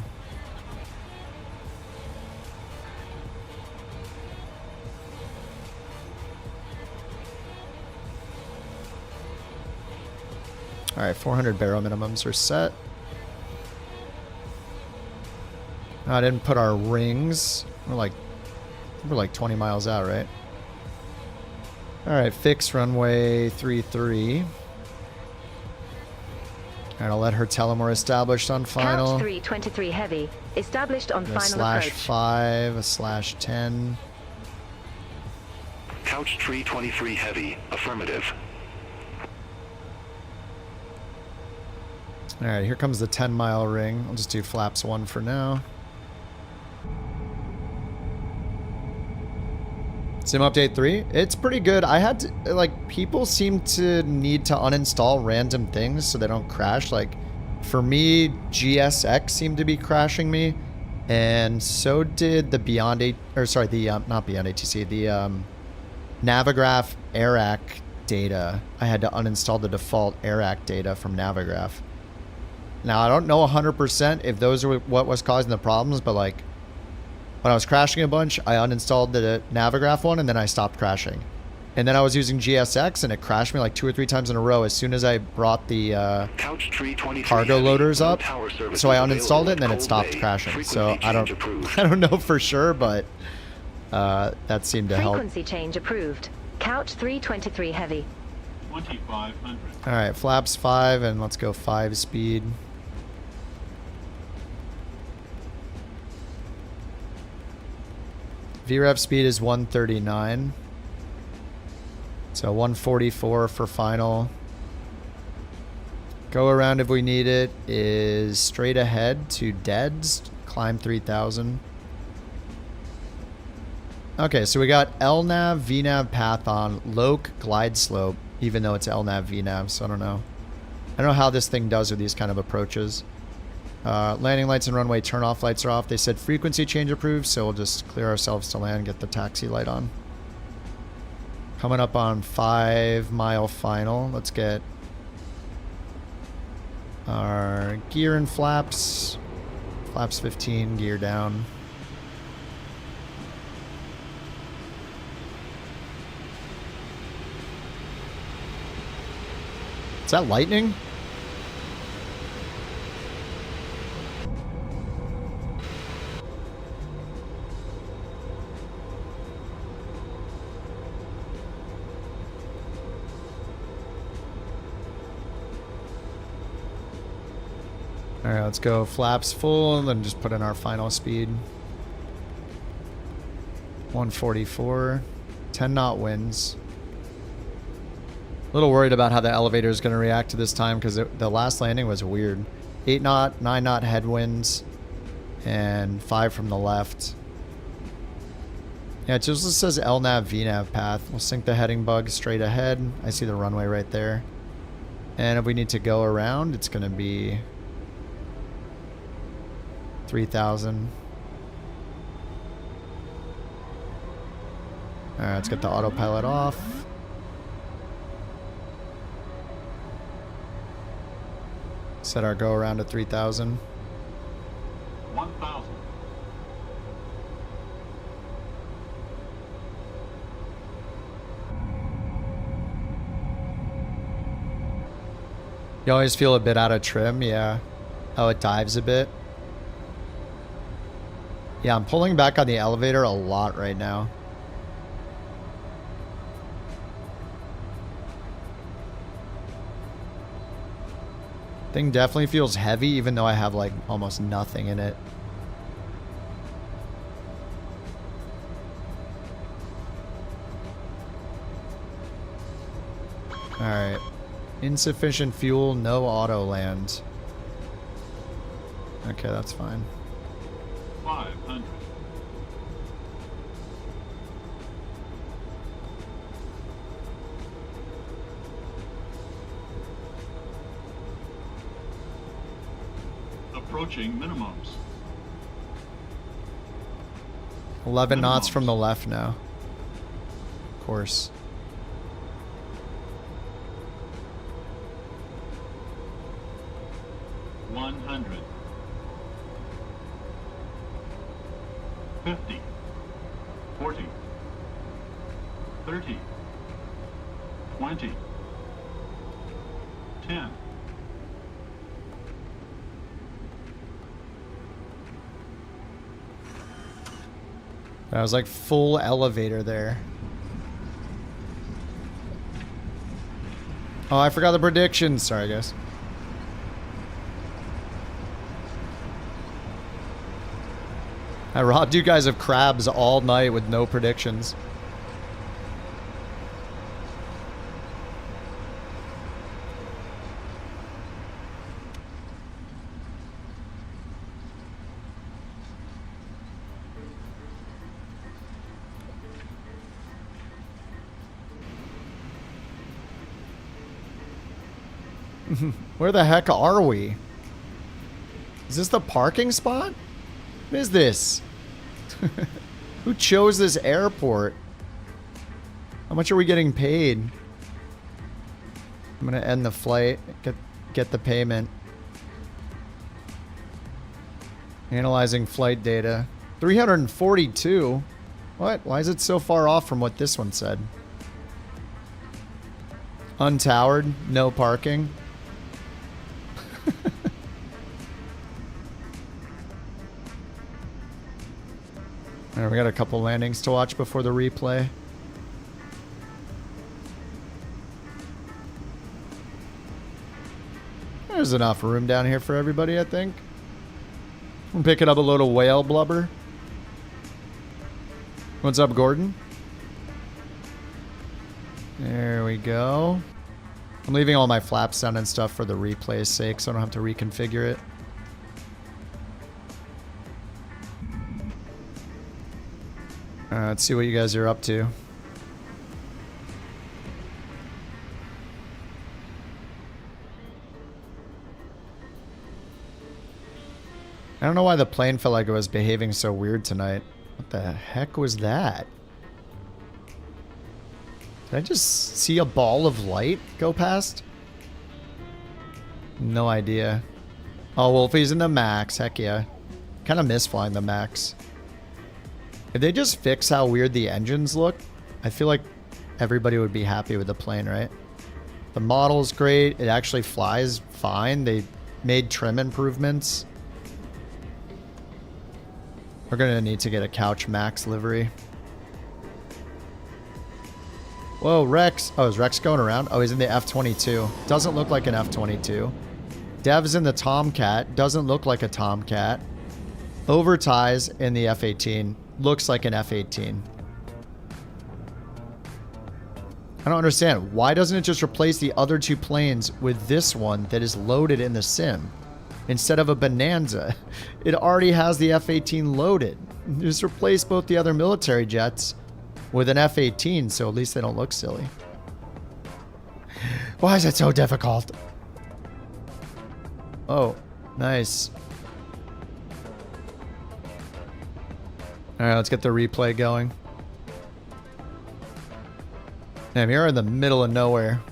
All right, 400 barrel minimums are set. I didn't put our rings. We're like 20 miles out, right? All right, fix runway 33. All right, I'll let her tell him we're established on final. Couch 323 heavy, established on final approach. approach. /5, a /10. Couch tree 23 heavy, affirmative. All right, here comes the 10-mile ring. I'll just do flaps 1 for now. Sim update 3. It's pretty good. I had to, like, people seem to need to uninstall random things so they don't crash. Like, for me, GSX seemed to be crashing me, and so did the not Beyond ATC, the Navigraph AirAC data. I had to uninstall the default AirAC data from Navigraph. Now, I don't know 100% if those are what was causing the problems, but like when I was crashing a bunch, I uninstalled the Navigraph one and then I stopped crashing. And then I was using GSX and it crashed me like 2 or 3 times in a row as soon as I brought the cargo loaders up. So I uninstalled it and then it stopped crashing. So I don't know for sure, but that seemed to help. Frequency change approved. Couch 323 heavy. 2,500. All right, flaps 5 and let's go 5 speed. VREF speed is 139. So 144 for final. Go around if we need it is straight ahead to deads. Climb 3,000. Okay, so we got LNAV, VNAV path on, LOC glide slope, even though it's LNAV, VNAV, so I don't know. I don't know how this thing does with these kind of approaches. Landing lights and runway turn off lights are off. They said frequency change approved, so we'll just clear ourselves to land, get the taxi light on. Coming up on 5 mile final. Let's get our gear and flaps. Flaps 15, gear down. Is that lightning? Alright, let's go flaps full and then just put in our final speed. 144. 10 knot winds. A little worried about how the elevator is going to react to this time because the last landing was weird. 8 knot, 9 knot headwinds, and 5 from the left. Yeah, it just says LNAV, VNAV path. We'll sync the heading bug straight ahead. I see the runway right there. And if we need to go around, it's going to be 3,000. Alright, let's get the autopilot off. Set our go around to 3,000. 1,000. You always feel a bit out of trim, yeah. Oh, it dives a bit. Yeah, I'm pulling back on the elevator a lot right now. Thing definitely feels heavy, even though I have like almost nothing in it. Alright. Insufficient fuel, no auto land. Okay, that's fine. 500. Approaching minimums. 11 knots from the left now. Of course. $100. 50. 40. 30. 20. 10. That was like full elevator there. Oh, I forgot the predictions. Sorry, guys. I robbed you guys of crabs all night with no predictions. Where the heck are we? Is this the parking spot? What is this? Who chose this airport? How much are we getting paid? I'm gonna end the flight. Get the payment. Analyzing flight data. 342. What? Why is it so far off from what this one said? Untowered. No parking. Alright, we got a couple landings to watch before the replay. There's enough room down here for everybody, I think. I'm picking up a load of whale blubber. What's up, Gordon? There we go. I'm leaving all my flaps down and stuff for the replay's sake, so I don't have to reconfigure it. Let's see what you guys are up to. I don't know why the plane felt like it was behaving so weird tonight. What the heck was that? Did I just see a ball of light go past? No idea. Oh, Wolfie's in the Max. Heck yeah. Kind of miss flying the Max. If they just fix how weird the engines look, I feel like everybody would be happy with the plane, right? The model's great. It actually flies fine. They made trim improvements. We're going to need to get a Couch Max livery. Whoa, Rex. Oh, is Rex going around? Oh, he's in the F-22. Doesn't look like an F-22. Dev's in the Tomcat. Doesn't look like a Tomcat. Overties in the F-18. Looks like an F-18. I don't understand. Why doesn't it just replace the other two planes with this one that is loaded in the sim? Instead of a Bonanza. It already has the F-18 loaded. Just replace both the other military jets with an F-18 so at least they don't look silly. Why is it so difficult? Oh, nice. Alright, let's get the replay going. Damn, you're in the middle of nowhere.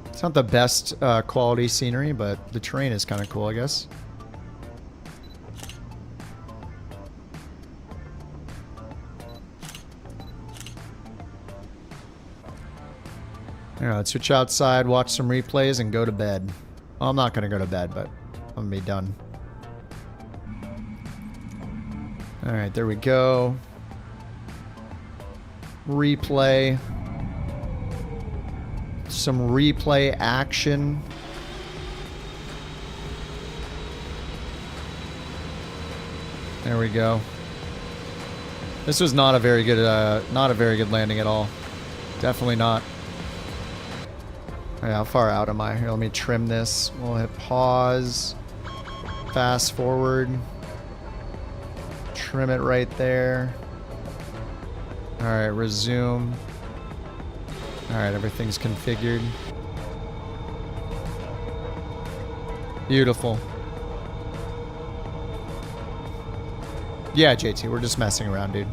It's not the best quality scenery, but the terrain is kind of cool, I guess. Alright, let's switch outside, watch some replays, and go to bed. Well, I'm not going to go to bed, but I'm going to be done. Alright, there we go. Replay. Some replay action. There we go. This was not a very good landing at all. Definitely not. All right, how far out am I? Here, let me trim this. We'll hit pause. Fast forward. Trim it right there. All right, resume. All right, everything's configured. Beautiful. Yeah, JT, we're just messing around, dude.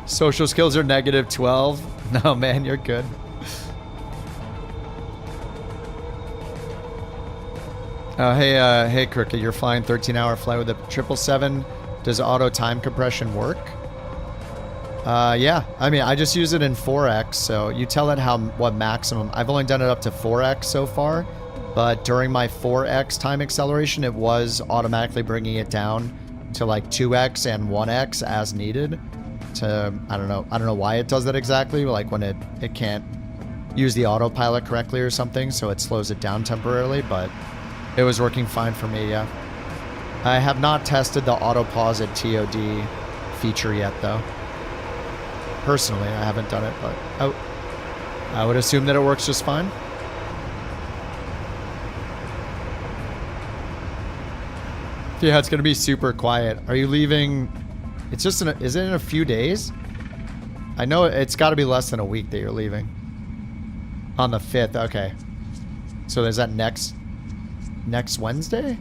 Social skills are negative 12. No, man, you're good. Hey, Crooked, you're flying 13-hour flight with a 777. Does auto time compression work? Yeah. I mean, I just use it in 4x, so you tell it what maximum. I've only done it up to 4x so far, but during my 4x time acceleration, it was automatically bringing it down to like 2x and 1x as needed. I don't know why it does that exactly, like when it can't use the autopilot correctly or something, so it slows it down temporarily, but it was working fine for me, yeah. I have not tested the auto pause at TOD feature yet, though. Personally, I haven't done it, but I would assume that it works just fine. Yeah, it's gonna be super quiet. Are you leaving? It's just is it in a few days? I know it's got to be less than a week that you're leaving. On the 5th, okay. So is that next Wednesday?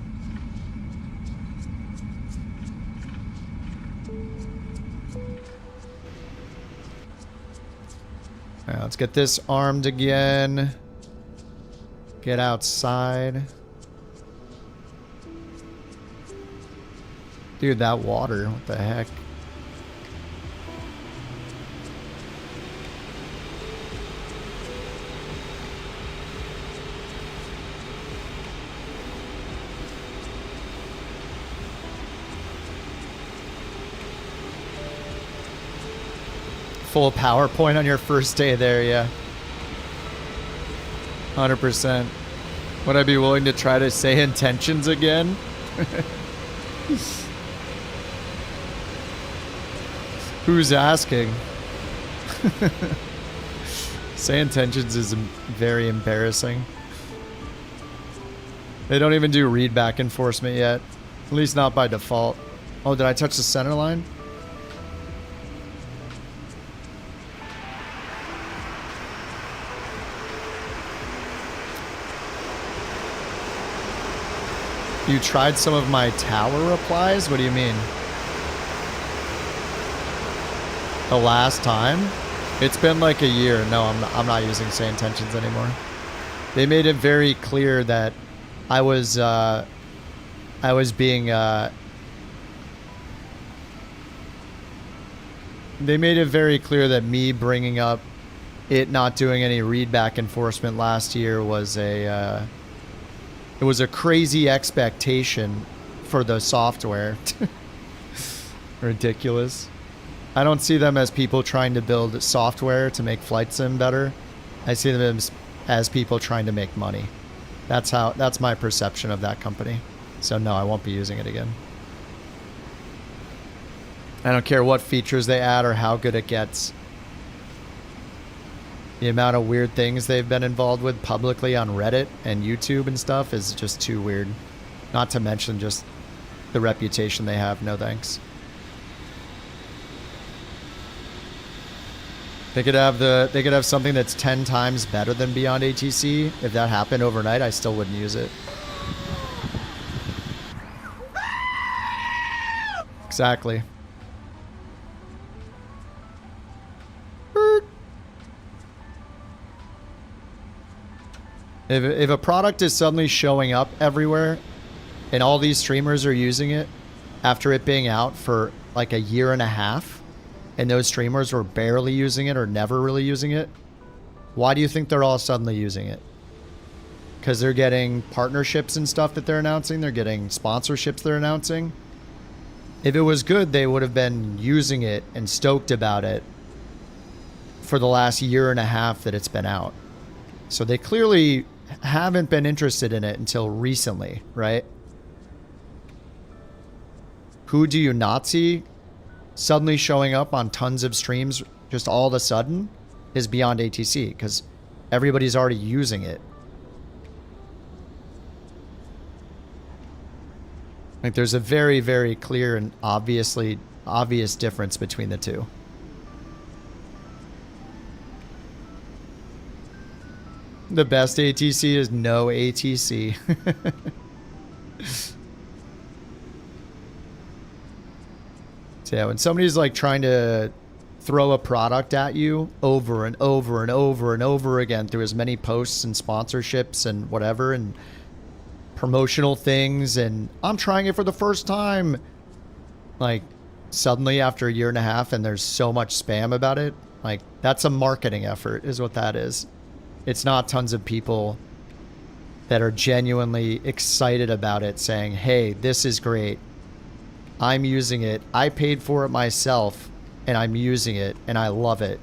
All right, let's get this armed again. Get outside. Dude, that water, what the heck? Full PowerPoint on your first day there, yeah. 100%. Would I be willing to try to say intentions again? Who's asking? Say intentions is very embarrassing. They don't even do readback enforcement yet. At least not by default. Oh, did I touch the center line? You tried some of my tower replies? What do you mean? The last time? It's been like a year. No, I'm not using Say Intentions anymore. They made it very clear that I was being they made it very clear that me bringing up it not doing any readback enforcement last year was it was a crazy expectation for the software. Ridiculous. I don't see them as people trying to build software to make flight sim better. I see them as people trying to make money. That's my perception of that company. So no, I won't be using it again. I don't care what features they add or how good it gets. The amount of weird things they've been involved with publicly on Reddit and YouTube and stuff is just too weird. Not to mention just the reputation they have. No thanks. They could have something that's 10 times better than Beyond ATC. If that happened overnight, I still wouldn't use it. Exactly. If a product is suddenly showing up everywhere and all these streamers are using it after it being out for like a year and a half, and those streamers were barely using it or never really using it, why do you think they're all suddenly using it? Because they're getting partnerships and stuff that they're announcing. They're getting sponsorships they're announcing. If it was good, they would have been using it and stoked about it for the last year and a half that it's been out. So they clearly haven't been interested in it until recently, right? Who do you not see suddenly showing up on tons of streams just all of a sudden is Beyond ATC, because everybody's already using it. Like there's a very, very clear and obvious difference between the two. The best ATC is no ATC. So yeah, when somebody's like trying to throw a product at you over and over and over and over again through as many posts and sponsorships and whatever and promotional things and I'm trying it for the first time, like suddenly after a year and a half and there's so much spam about it, like that's a marketing effort is what that is. It's not tons of people that are genuinely excited about it saying, hey, this is great. I'm using it. I paid for it myself and I'm using it and I love it.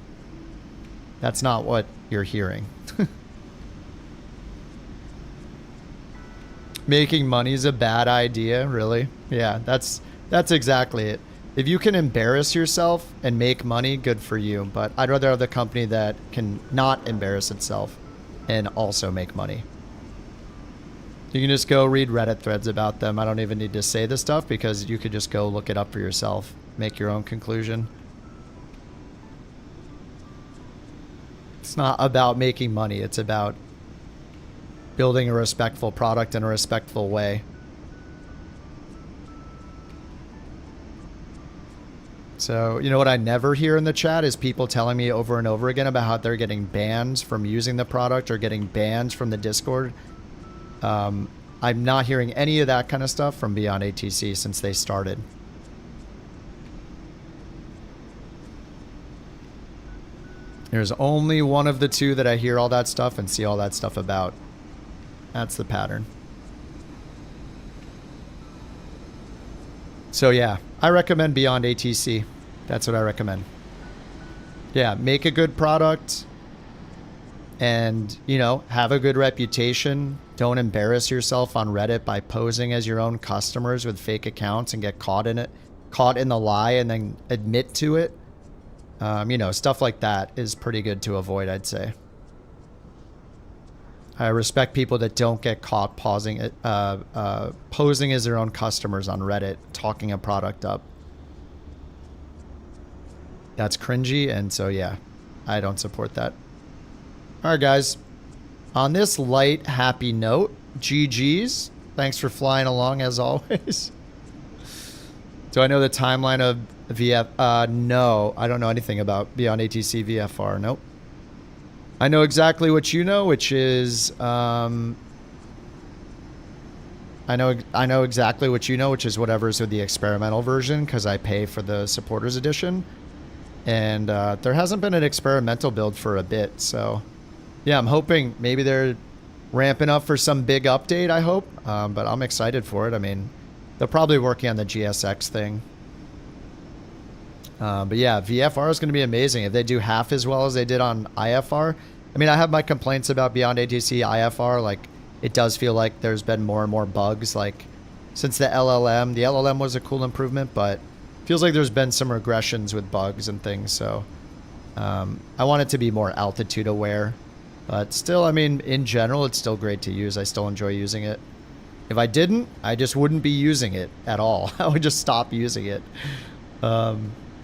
That's not what you're hearing. Making money is a bad idea, really? Yeah, that's exactly it. If you can embarrass yourself and make money, good for you. But I'd rather have the company that can not embarrass itself and also make money. You can just go read Reddit threads about them. I don't even need to say this stuff because you could just go look it up for yourself. Make your own conclusion. It's not about making money. It's about building a respectful product in a respectful way. So, you know what I never hear in the chat is people telling me over and over again about how they're getting banned from using the product or getting banned from the Discord. I'm not hearing any of that kind of stuff from Beyond ATC since they started. There's only one of the two that I hear all that stuff and see all that stuff about. That's the pattern. So yeah, I recommend Beyond ATC. That's what I recommend. Yeah, make a good product and, you know, have a good reputation. Don't embarrass yourself on Reddit by posing as your own customers with fake accounts and get caught in it, caught in the lie and then admit to it. You know, stuff like that is pretty good to avoid, I'd say. I respect people that don't get caught posing as their own customers on Reddit, talking a product up. That's cringy, and so yeah, I don't support that. All right, guys. On this light, happy note, GG's. Thanks for flying along as always. Do I know the timeline of VF? No, I don't know anything about Beyond ATC VFR. Nope. I know exactly what you know, which is I know exactly what you know, which is whatever's with the experimental version, because I pay for the supporters edition, and there hasn't been an experimental build for a bit. So yeah, I'm hoping maybe they're ramping up for some big update. I hope, but I'm excited for it. I mean, they're probably working on the GSX thing. But yeah, VFR is going to be amazing if they do half as well as they did on IFR. I mean, I have my complaints about Beyond ATC IFR. Like, it does feel like there's been more and more bugs. Like, since the LLM was a cool improvement, but it feels like there's been some regressions with bugs and things. So I want it to be more altitude aware. But still, I mean, in general, it's still great to use. I still enjoy using it. If I didn't, I just wouldn't be using it at all. I would just stop using it.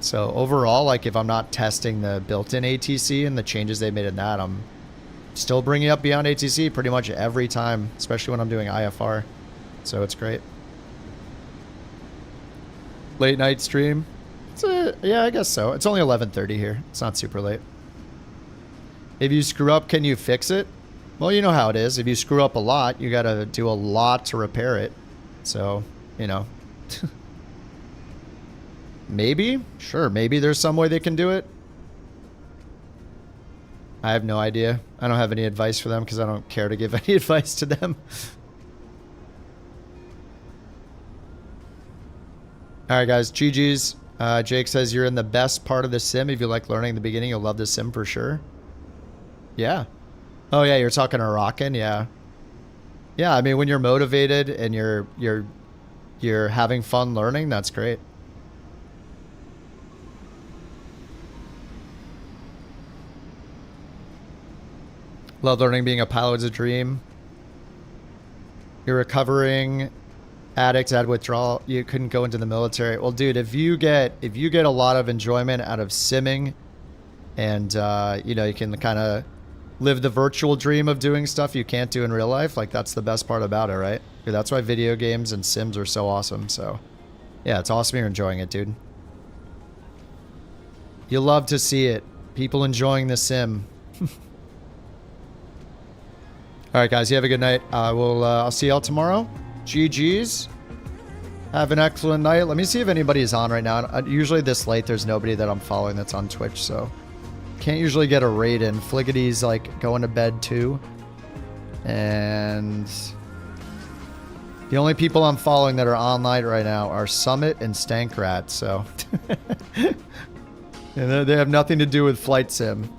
So overall, like, if I'm not testing the built-in ATC and the changes they made in that, I'm still bringing up Beyond ATC pretty much every time, especially when I'm doing IFR. So it's great. Late night stream? Yeah, I guess so. It's only 11:30 here. It's not super late. If you screw up, can you fix it? Well, you know how it is. If you screw up a lot, you got to do a lot to repair it. So, you know. Maybe? Sure, maybe there's some way they can do it. I have no idea. I don't have any advice for them because I don't care to give any advice to them. Alright guys, GG's. Jake says you're in the best part of the sim. If you like learning in the beginning, you'll love the sim for sure. Yeah. Oh yeah, you're talking Arakan, yeah. Yeah, I mean, when you're motivated and you're having fun learning, that's great. Love learning. Being a pilot's a dream. You're recovering addict, had withdrawal. You couldn't go into the military. Well, dude, if you get a lot of enjoyment out of simming, and you know, you can kind of live the virtual dream of doing stuff you can't do in real life, like, that's the best part about it, right? Dude, that's why video games and sims are so awesome. So yeah, it's awesome you're enjoying it, dude. You love to see it. People enjoying the sim. All right, guys, you have a good night. I'll see y'all tomorrow. GG's. Have an excellent night. Let me see if anybody is on right now. Usually this late, there's nobody that I'm following that's on Twitch, so can't usually get a raid in. Fliggity's like going to bed too. And the only people I'm following that are online right now are Summit and Stankrat, so and they have nothing to do with Flight Sim.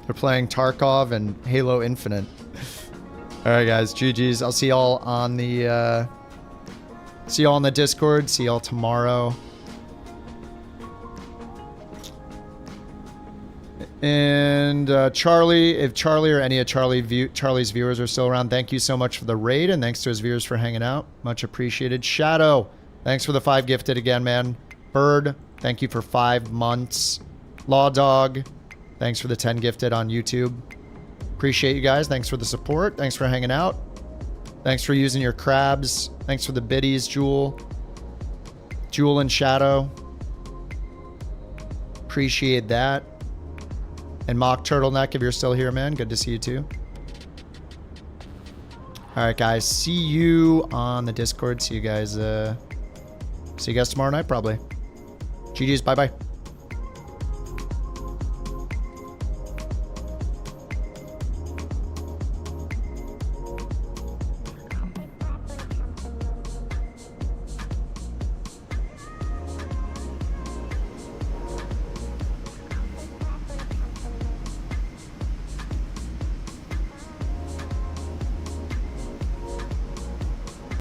They're playing Tarkov and Halo Infinite. All right, guys, GG's. I'll see y'all on the Discord. See y'all tomorrow. And Charlie, if Charlie or any of Charlie's viewers are still around, thank you so much for the raid, and thanks to his viewers for hanging out. Much appreciated. Shadow, thanks for the 5 gifted again, man. Bird, thank you for 5 months. Law Dog, thanks for the 10 gifted on YouTube. Appreciate you guys. Thanks for the support. Thanks for hanging out. Thanks for using your crabs. Thanks for the biddies, Jewel and Shadow. Appreciate that. And Mock Turtleneck, if you're still here, man. Good to see you too. All right, guys. See you on the Discord. See you guys tomorrow night, probably. GG's. Bye-bye.